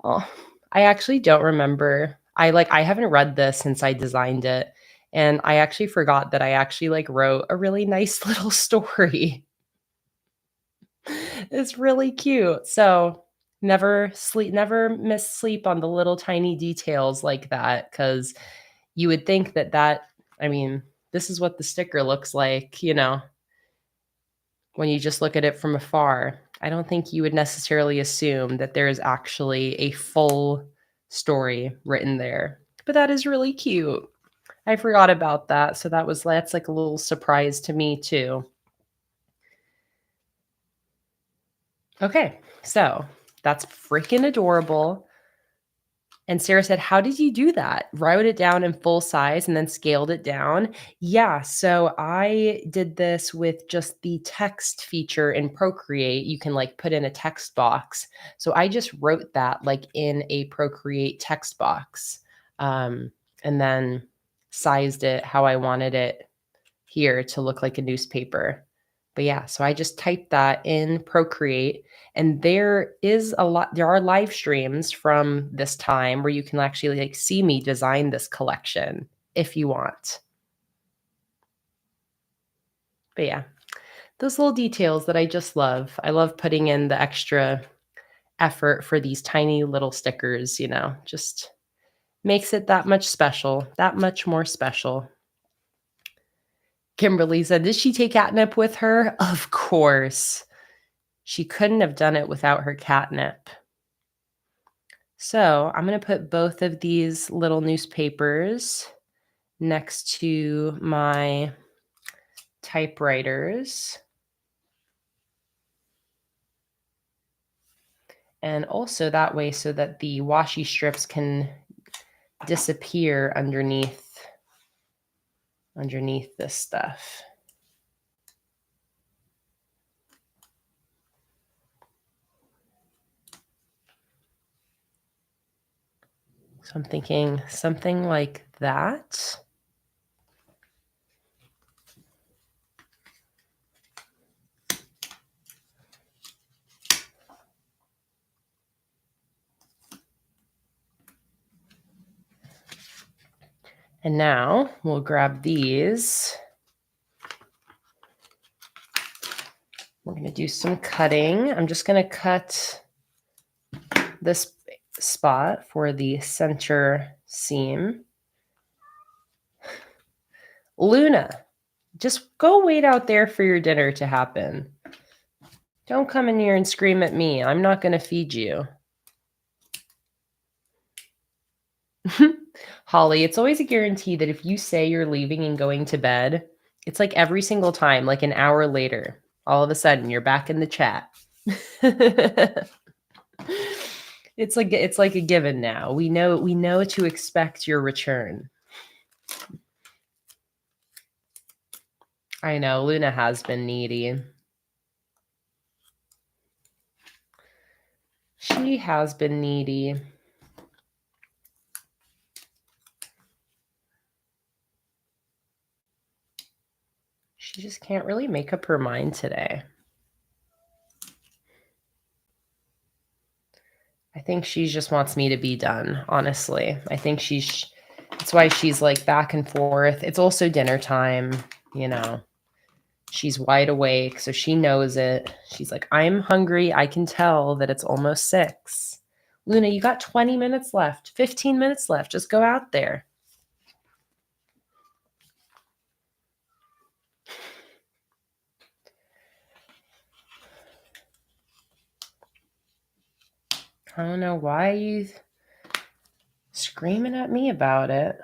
Oh, I actually don't remember. I haven't read this since I designed it, and I actually forgot that I actually wrote a really nice little story. It's really cute. So never miss sleep on the little tiny details like that, because you would think that I mean, this is what the sticker looks like, when you just look at it from afar. I don't think you would necessarily assume that there is actually a full story written there. But that is really cute. I forgot about that. So that's like a little surprise to me too. Okay, so that's freaking adorable. And Sarah said, how did you do that? Wrote it down in full size and then scaled it down? Yeah, so I did this with just the text feature in Procreate. You can put in a text box. So I just wrote that in a Procreate text box, and then sized it how I wanted it here to look like a newspaper. But yeah, so I just typed that in Procreate, and there are live streams from this time where you can actually see me design this collection if you want. But yeah, those little details that I just love. I love putting in the extra effort for these tiny little stickers, just makes it that much special, that much more special. Kimberly said, did she take catnip with her? Of course. She couldn't have done it without her catnip. So I'm going to put both of these little newspapers next to my typewriters. And also that way so that the washi strips can disappear underneath this stuff. So I'm thinking something like that. And now we'll grab these. We're going to do some cutting. I'm just going to cut this spot for the center seam. Luna, just go wait out there for your dinner to happen. Don't come in here and scream at me. I'm not going to feed you. Holly, it's always a guarantee that if you say you're leaving and going to bed, it's like every single time, like an hour later, all of a sudden you're back in the chat. It's like a given now. We know to expect your return. I know Luna has been needy. She has been needy. She just can't really make up her mind today. I think she just wants me to be done, honestly. I think that's why she's like back and forth. It's also dinner time, you know. She's wide awake, so she knows it. She's like, I'm hungry. I can tell that it's almost 6. Luna, you got 20 minutes left, 15 minutes left. Just go out there. I don't know why you screaming at me about it.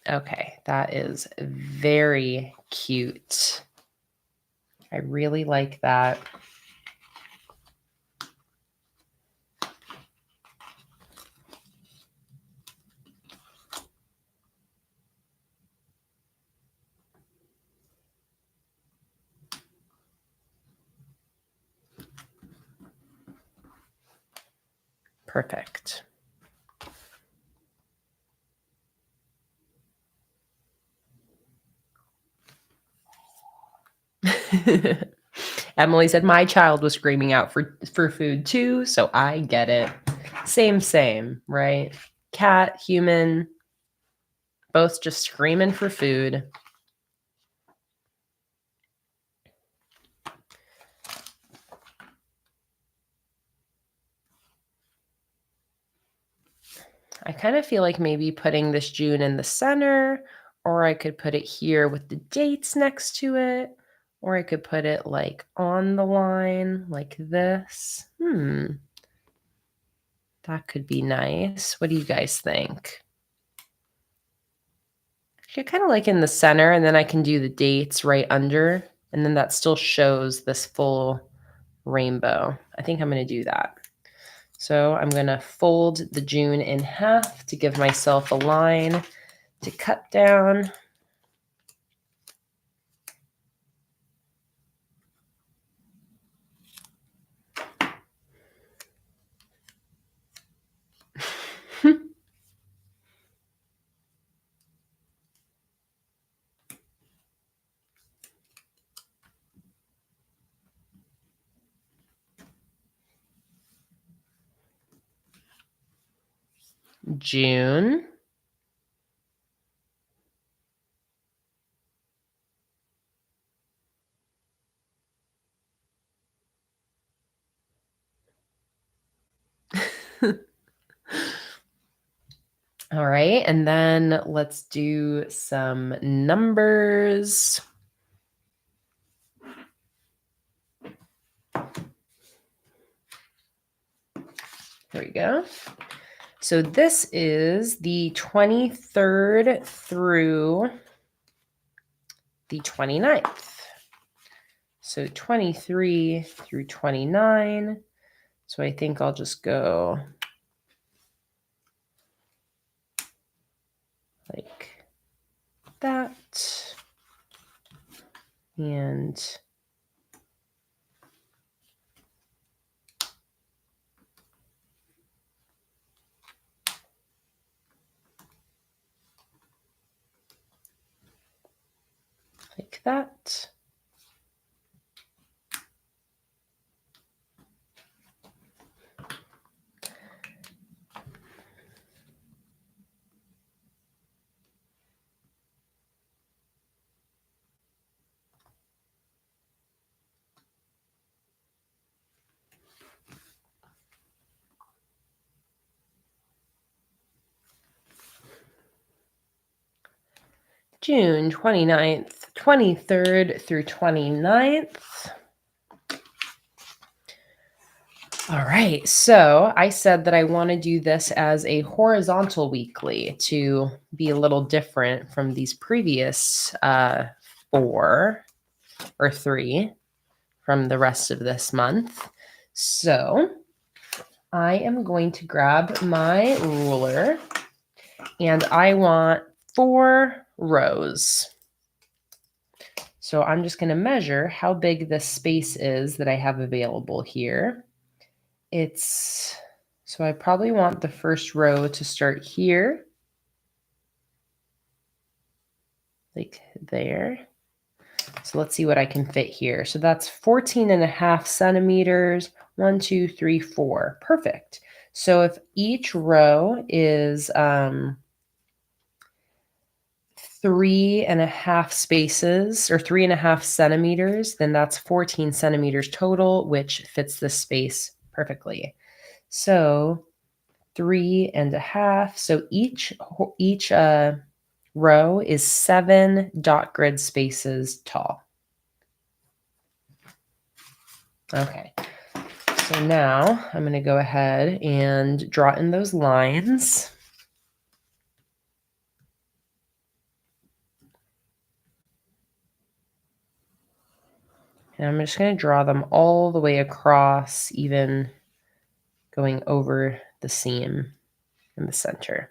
Okay, that is very cute. I really like that. Perfect. Emily said my child was screaming out for food too, so I get it. Same, right? Cat, human, both just screaming for food. I kind of feel like maybe putting this June in the center, or I could put it here with the dates next to it, or I could put it like on the line like this. That could be nice. What do you guys think? I kind of like in the center, and then I can do the dates right under, and then that still shows this full rainbow. I think I'm going to do that. So I'm going to fold the June in half to give myself a line to cut down. June. All right, and then let's do some numbers. There we go. So this is the 23rd through the 29th. So 23 through 29. So I think I'll just go like that. And like that. June 29th, 23rd through 29th. All right, so I said that I want to do this as a horizontal weekly to be a little different from these previous 4 or 3 from the rest of this month. So I am going to grab my ruler and I want 4 rows. So I'm just going to measure how big this space is that I have available here. So I probably want the first row to start here, like there. So let's see what I can fit here. So that's 14.5 centimeters. 1, 2, 3, 4. Perfect. So if each row is 3.5 spaces or 3.5 centimeters, then that's 14 centimeters total, which fits this space perfectly. So 3.5. So each row is 7 dot grid spaces tall. Okay. So now I'm going to go ahead and draw in those lines. And I'm just going to draw them all the way across, even going over the seam in the center.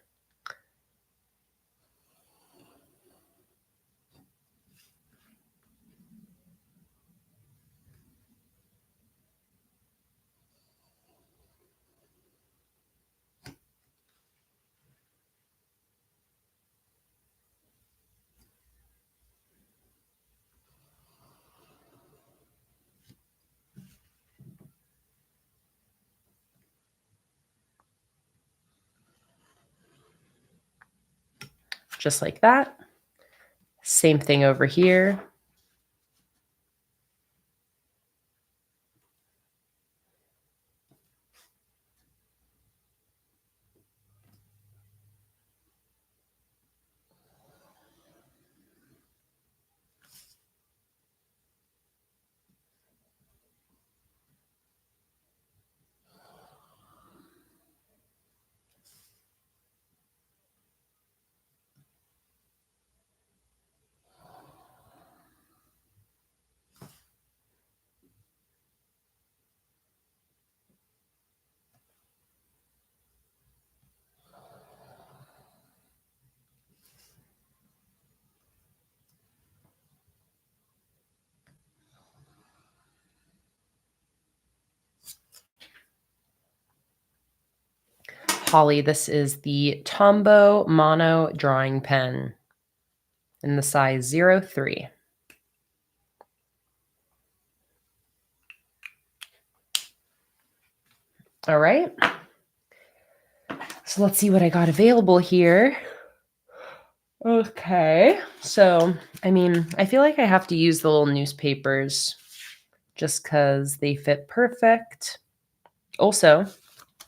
Just like that. Same thing over here. Holly, this is the Tombow Mono Drawing Pen in the size 03. All right. So let's see what I got available here. Okay. So, I mean, I feel like I have to use the little newspapers just because they fit perfect. Also,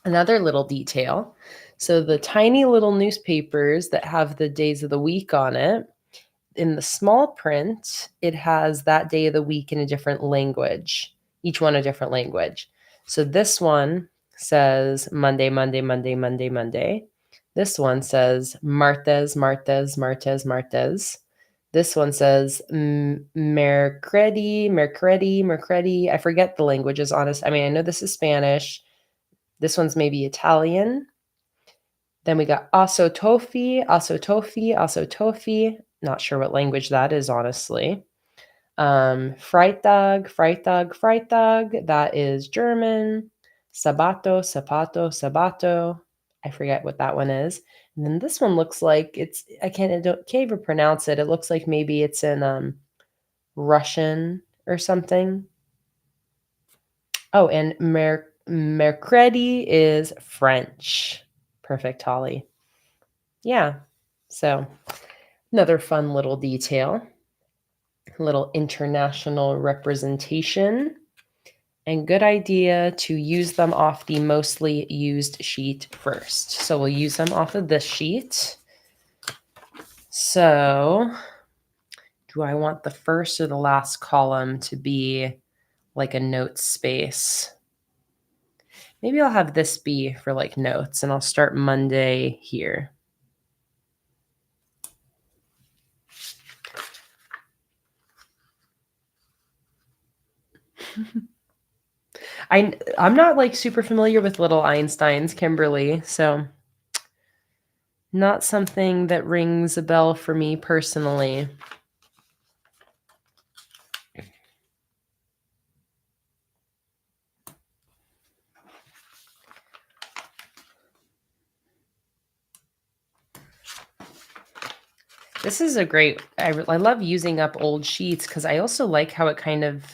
another little detail. So the tiny little newspapers that have the days of the week on it, in the small print, it has that day of the week in a different language, each one a different language. So this one says Monday, Monday, Monday, Monday, Monday. This one says martes, martes, martes, martes. This one says mercredi, mercredi, mercredi. I forget the languages, honest. I mean, I know this is Spanish. This one's maybe Italian. Then we got asotofi, asotofi, asotofi. Not sure what language that is, honestly. Freitag, Freitag, Freitag. That is German. Sabato, Sabato, Sabato. I forget what that one is. And then this one looks like I can't even pronounce it. It looks like maybe it's in Russian or something. Oh, and mercredi is French. Perfect, Holly. Yeah. So another fun little detail, little international representation, and good idea to use them off the mostly used sheet first. So we'll use them off of this sheet. So do I want the first or the last column to be like a notes space? Maybe I'll have this be for like notes, and I'll start Monday here. I'm not like super familiar with little Einsteins, Kimberly, so not something that rings a bell for me personally. This is a great, I love using up old sheets because I also like how it kind of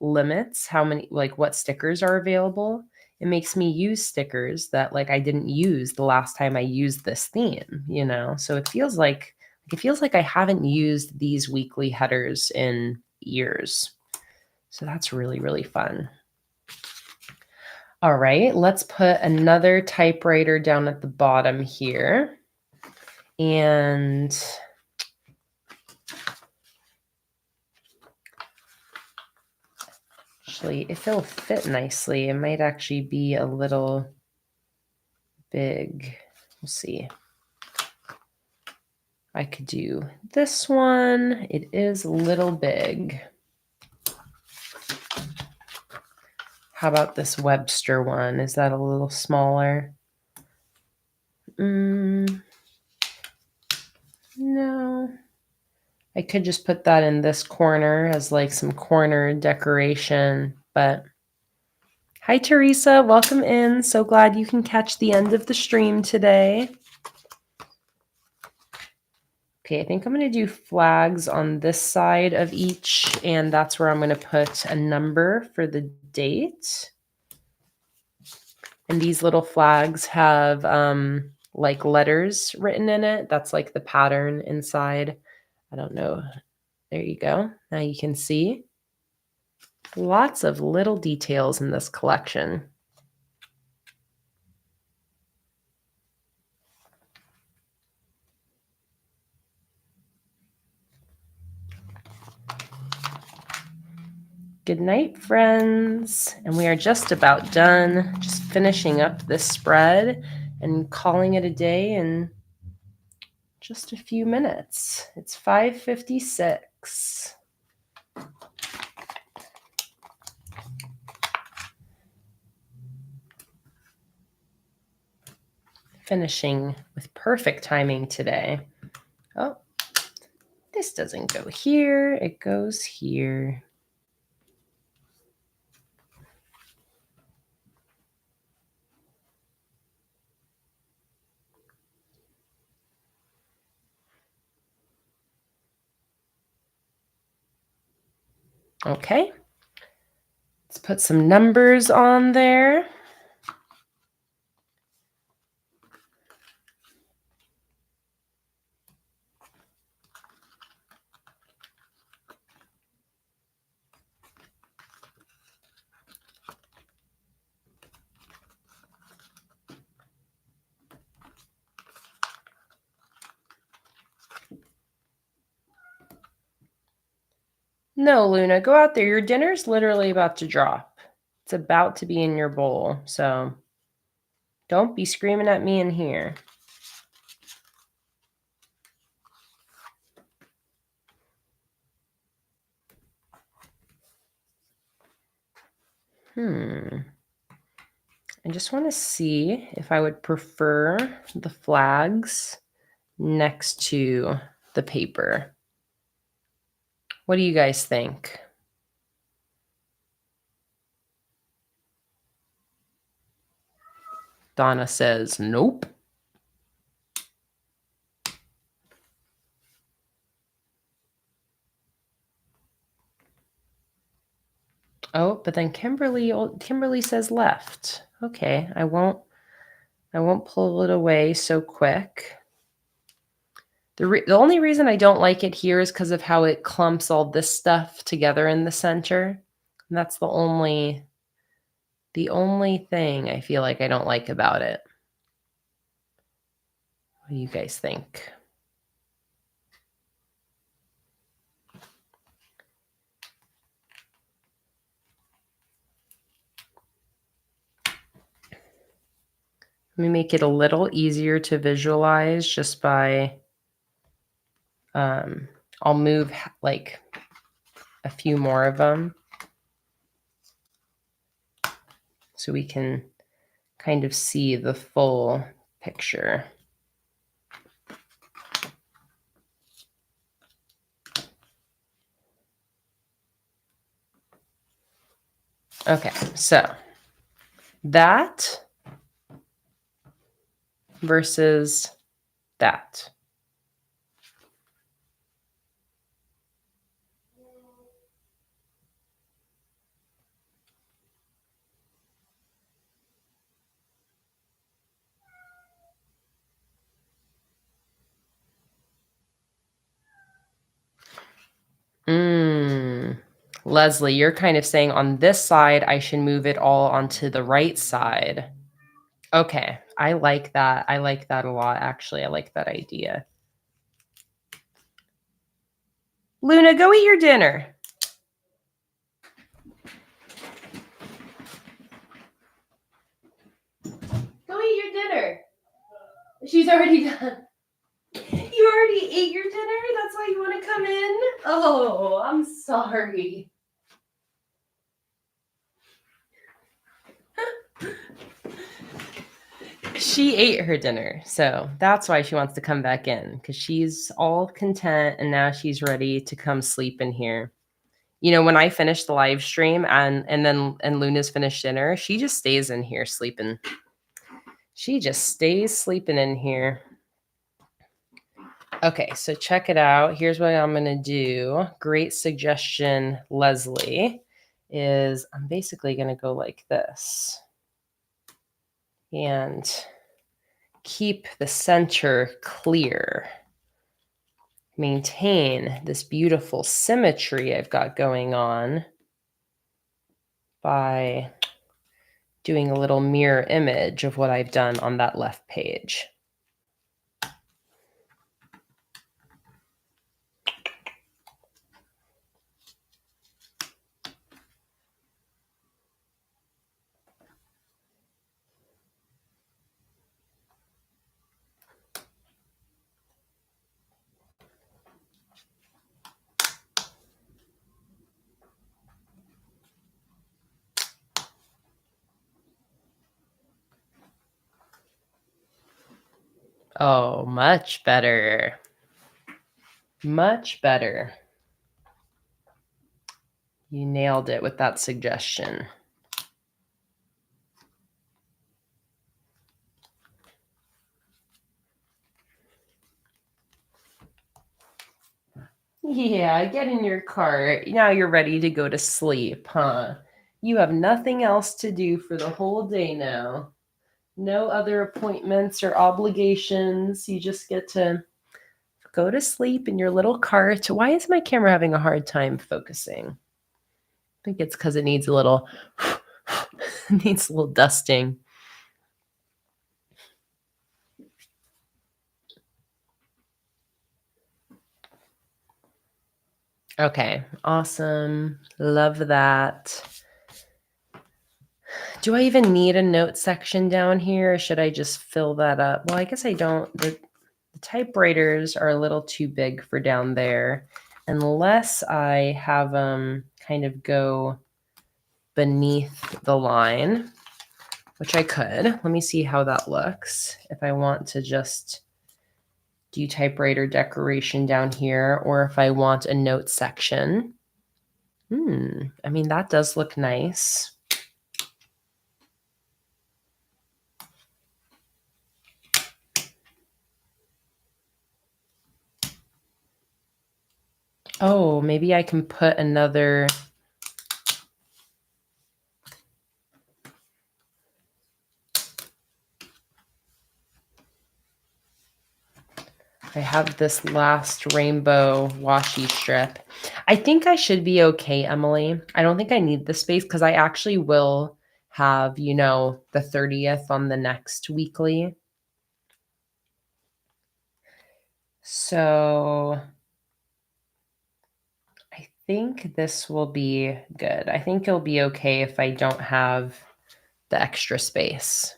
limits how many, like what stickers are available. It makes me use stickers that like I didn't use the last time I used this theme, you know? So it feels like I haven't used these weekly headers in years. So that's really, really fun. All right, let's put another typewriter down at the bottom here. And actually, if it'll fit nicely, it might actually be a little big. We'll see. I could do this one. It is a little big. How about this Webster one? Is that a little smaller? No. I could just put that in this corner as like some corner decoration, but hi, Teresa. Welcome in. So glad you can catch the end of the stream today. Okay, I think I'm going to do flags on this side of each, and that's where I'm going to put a number for the date. And these little flags have like letters written in it. That's like the pattern inside. I don't know. There you go. Now you can see lots of little details in this collection. Good night, friends. And we are just about done, just finishing up this spread and calling it a day in just a few minutes. It's 5:56. Finishing with perfect timing today. Oh, this doesn't go here. It goes here. Okay. Let's put some numbers on there. No, Luna, go out there. Your dinner's literally about to drop. It's about to be in your bowl. So Don't be screaming at me in here. I just want to see if I would prefer the flags next to the paper. What do you guys think? Donna says, nope. Oh, but then Kimberly says left. Okay, I won't pull it away so quick. The only reason I don't like it here is because of how it clumps all this stuff together in the center. And that's the only thing I feel like I don't like about it. What do you guys think? Let me make it a little easier to visualize just by, I'll move like a few more of them so we can kind of see the full picture. Okay, so that versus that. Leslie, you're kind of saying on this side, I should move it all onto the right side. Okay, I like that. I like that a lot, actually. I like that idea. Luna, go eat your dinner. Go eat your dinner. She's already done. You already ate your dinner? That's why you want to come in? Oh, I'm sorry. She ate her dinner, so that's why she wants to come back in, because she's all content and now she's ready to come sleep in here. You know, when I finish the live stream and Luna's finished dinner, she just stays in here sleeping. She just stays sleeping in here. Okay, so check it out. Here's what I'm going to do. Great suggestion, Leslie, is I'm basically going to go like this and keep the center clear. Maintain this beautiful symmetry I've got going on by doing a little mirror image of what I've done on that left page. Oh, much better. Much better. You nailed it with that suggestion. Yeah, get in your car. Now you're ready to go to sleep, huh? You have nothing else to do for the whole day now. No other appointments or obligations. You just get to go to sleep in your little cart. Why is my camera having a hard time focusing? I think it's because it needs a little needs a little dusting. Okay, awesome. Love that. Do I even need a note section down here, or should I just fill that up? Well, I guess I don't. The typewriters are a little too big for down there, unless I have them kind of go beneath the line, which I could. Let me see how that looks. If I want to just do typewriter decoration down here, or if I want a note section. I mean, that does look nice. Oh, maybe I can put another. I have this last rainbow washi strip. I think I should be okay, Emily. I don't think I need the space because I actually will have, the 30th on the next weekly. So I think this will be good. I think it'll be okay if I don't have the extra space.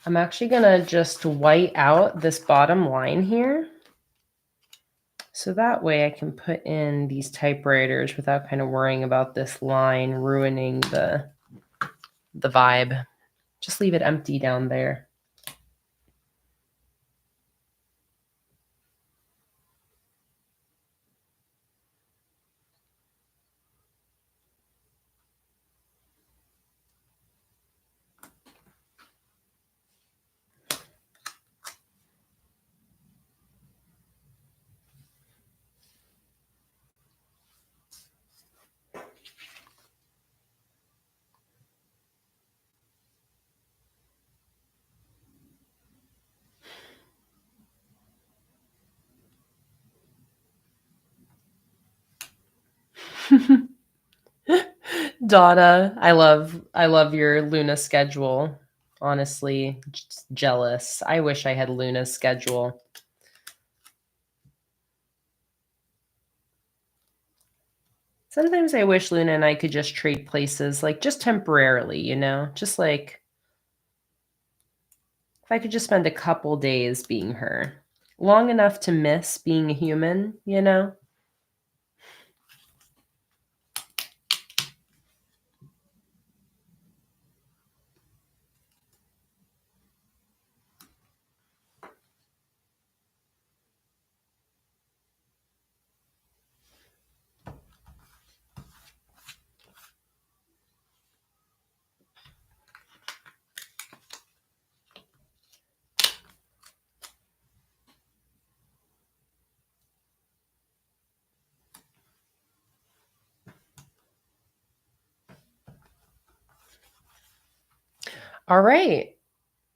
I'm actually going to just white out this bottom line here. So that way I can put in these typewriters without kind of worrying about this line ruining the vibe. Just leave it empty down there. Donna, I love your Luna schedule. Honestly, just jealous. I wish I had Luna's schedule. Sometimes I wish Luna and I could just trade places, like just temporarily, just like if I could just spend a couple days being her. Long enough to miss being a human, All right.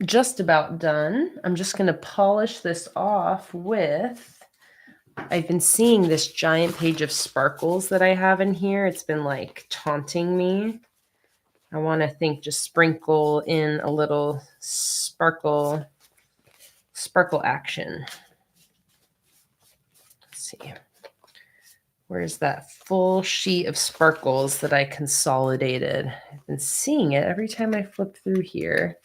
Just about done. I'm just going to polish this off with, I've been seeing this giant page of sparkles that I have in here. It's been like taunting me. I want to just sprinkle in a little sparkle action. Let's see. Where's that full sheet of sparkles that I consolidated? I've been seeing it every time I flip through here.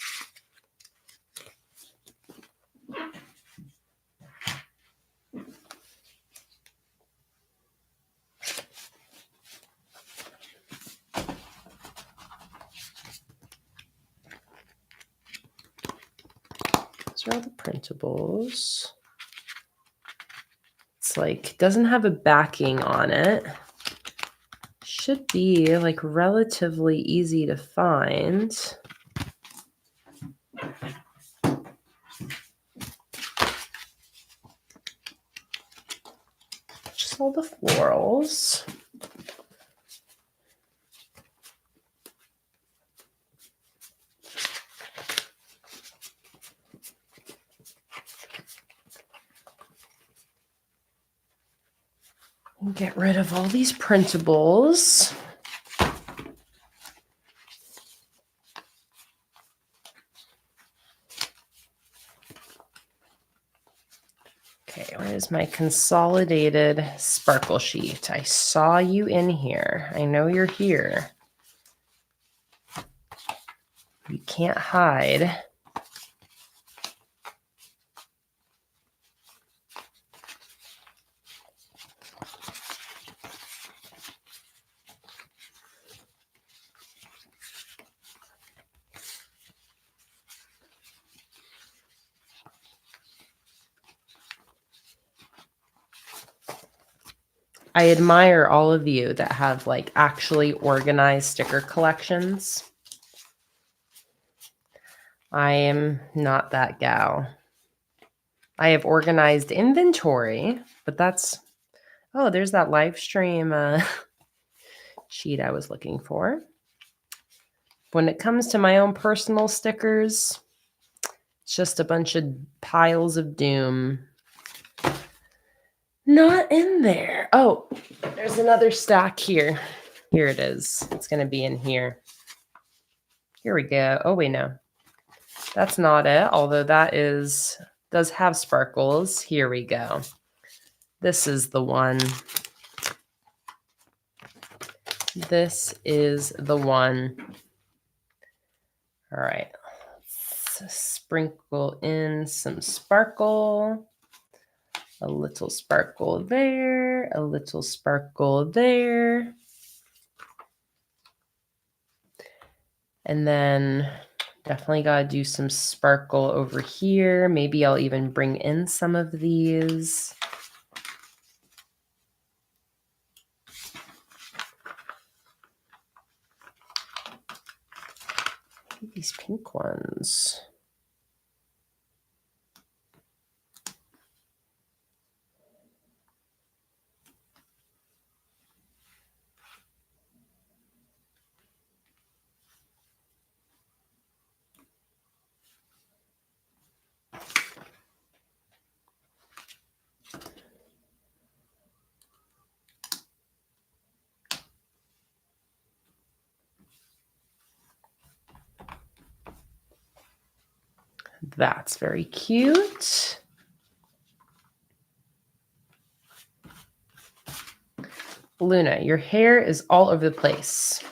These are all the printables. It's like, doesn't have a backing on it. Should be like relatively easy to find. all the florals. Get rid of all these printables. Okay, where is my consolidated sparkle sheet? I saw you in here. I know you're here. You can't hide. I admire all of you that have like actually organized sticker collections. I am not that gal. I have organized inventory, but that's, oh, there's that live stream sheet I was looking for. When it comes to my own personal stickers, it's just a bunch of piles of doom. Not in there. Oh, there's another stack here. Here it is. It's going to be in here. Here we go. Oh, wait, no. That's not it, although that does have sparkles. Here we go. This is the one. This is the one. All right. Let's sprinkle in some sparkle. A little sparkle there, a little sparkle there. And then definitely got to do some sparkle over here. Maybe I'll even bring in some of these. These pink ones. That's very cute. Luna, your hair is all over the place.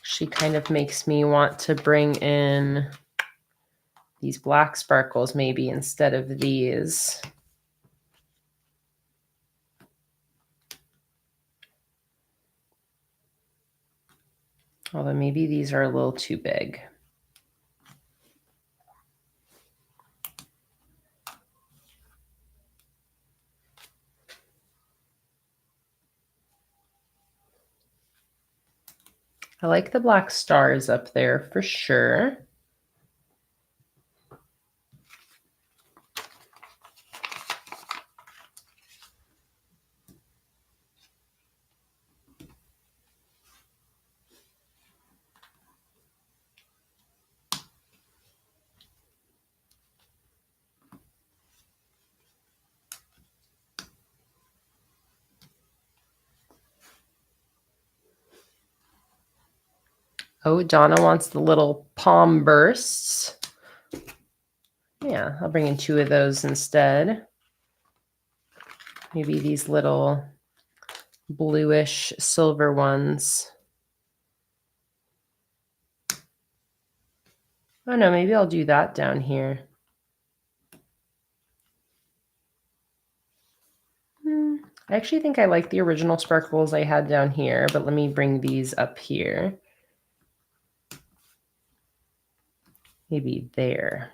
She kind of makes me want to bring in these black sparkles maybe instead of these. Although maybe these are a little too big. I like the black stars up there for sure. Oh, Donna wants the little palm bursts. Yeah, I'll bring in 2 of those instead. Maybe these little bluish silver ones. Oh no, maybe I'll do that down here. I actually think I like the original sparkles I had down here, but let me bring these up here. Maybe there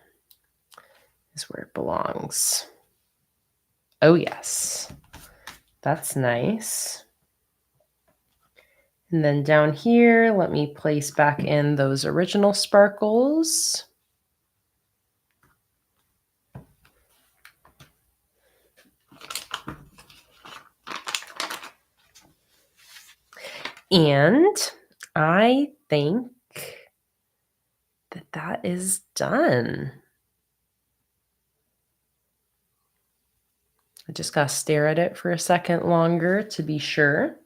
is where it belongs. Oh, yes. That's nice. And then down here, let me place back in those original sparkles. And I think that is done. I just got to stare at it for a second longer to be sure.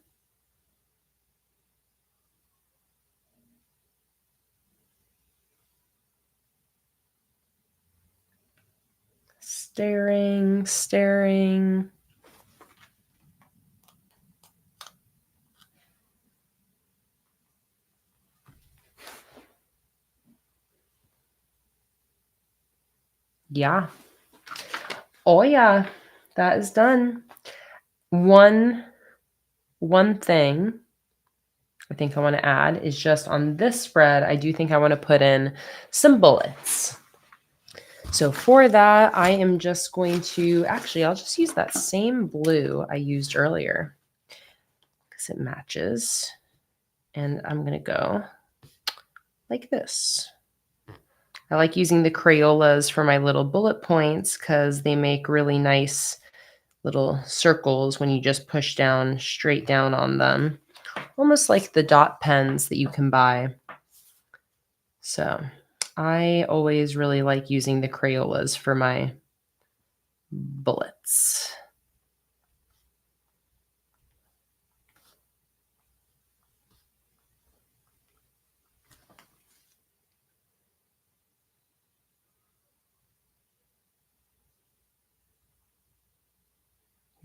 Staring. Yeah. Oh yeah, that is done. One thing I think I want to add is just on this spread, I do think I want to put in some bullets. So for that, I am just going to, actually, I'll just use that same blue I used earlier because it matches. And I'm going to go like this. I like using the Crayolas for my little bullet points because they make really nice little circles when you just push down straight down on them. Almost like the dot pens that you can buy. So I always really like using the Crayolas for my bullets.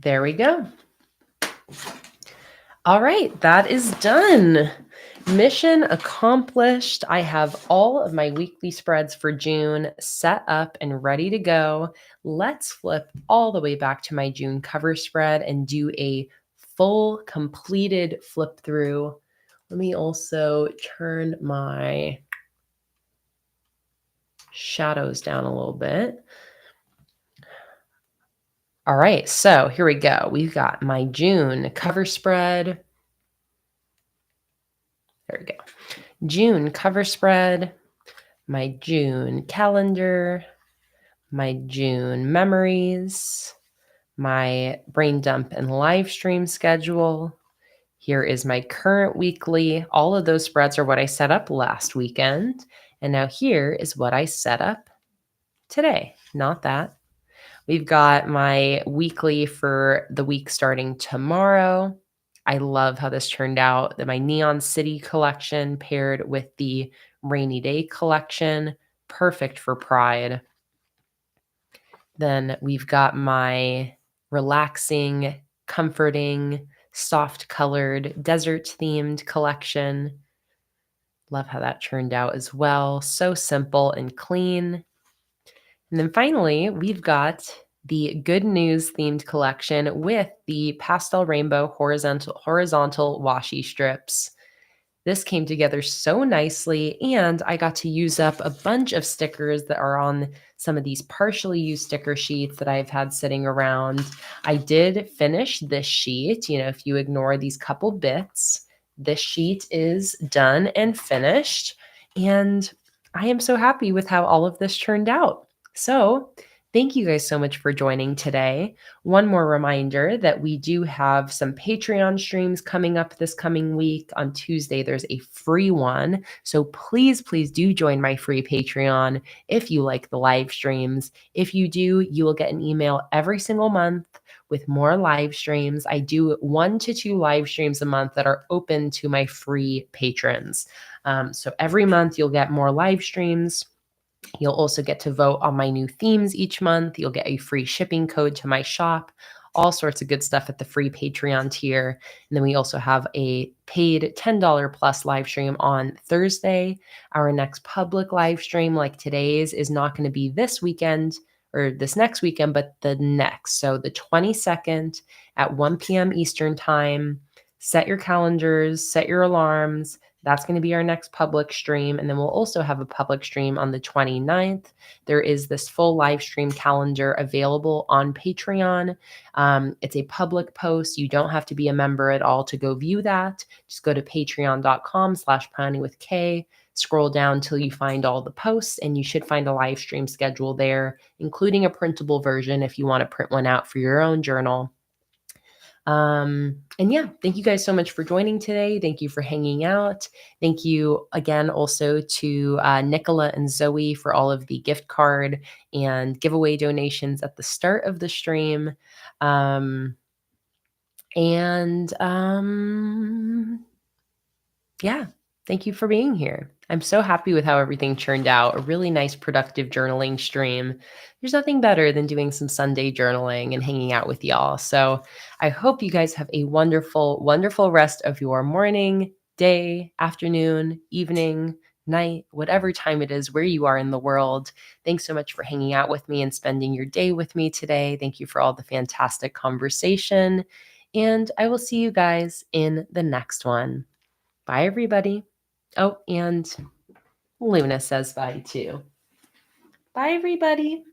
There we go. All right, that is done. Mission accomplished. I have all of my weekly spreads for June set up and ready to go. Let's flip all the way back to my June cover spread and do a full completed flip through. Let me also turn my shadows down a little bit. All right, so here we go. We've got my June cover spread. There we go. June cover spread, my June calendar, my June memories, my brain dump and live stream schedule. Here is my current weekly. All of those spreads are what I set up last weekend. And now here is what I set up today. Not that. We've got my weekly for the week starting tomorrow. I love how this turned out. That my Neon City collection paired with the Rainy Day collection. Perfect for Pride. Then we've got my relaxing, comforting, soft colored, desert themed collection. Love how that turned out as well. So simple and clean. And then finally, we've got the Good News themed collection with the pastel rainbow horizontal washi strips. This came together so nicely, and I got to use up a bunch of stickers that are on some of these partially used sticker sheets that I've had sitting around. I did finish this sheet. If you ignore these couple bits, this sheet is done and finished, and I am so happy with how all of this turned out. So thank you guys so much for joining today. One more reminder that we do have some Patreon streams coming up this coming week. On Tuesday, there's a free one. So please do join my free Patreon if you like the live streams. If you do, you will get an email every single month with more live streams. I do 1 to 2 live streams a month that are open to my free patrons. So every month you'll get more live streams. You'll also get to vote on my new themes each month. You'll get a free shipping code to my shop, all sorts of good stuff at the free Patreon tier. And then we also have a paid $10 plus live stream on Thursday. Our next public live stream, like today's, is not going to be this weekend or this next weekend, but the next. So the 22nd at 1 p.m. Eastern time. Set your calendars, set your alarms, That's going to be our next public stream. And then we'll also have a public stream on the 29th. There is this full live stream calendar available on Patreon. It's a public post. You don't have to be a member at all to go view that. Just go to patreon.com/planningwithk. Scroll down till you find all the posts, and you should find a live stream schedule there, including a printable version if you want to print one out for your own journal. And yeah, thank you guys so much for joining today. Thank you for hanging out. Thank you again also to Nicola and Zoe for all of the gift card and giveaway donations at the start of the stream. And yeah, thank you for being here. I'm so happy with how everything turned out. A really nice, productive journaling stream. There's nothing better than doing some Sunday journaling and hanging out with y'all. So I hope you guys have a wonderful, wonderful rest of your morning, day, afternoon, evening, night, whatever time it is, where you are in the world. Thanks so much for hanging out with me and spending your day with me today. Thank you for all the fantastic conversation. And I will see you guys in the next one. Bye, everybody. Oh, and Luna says bye too. Bye, everybody.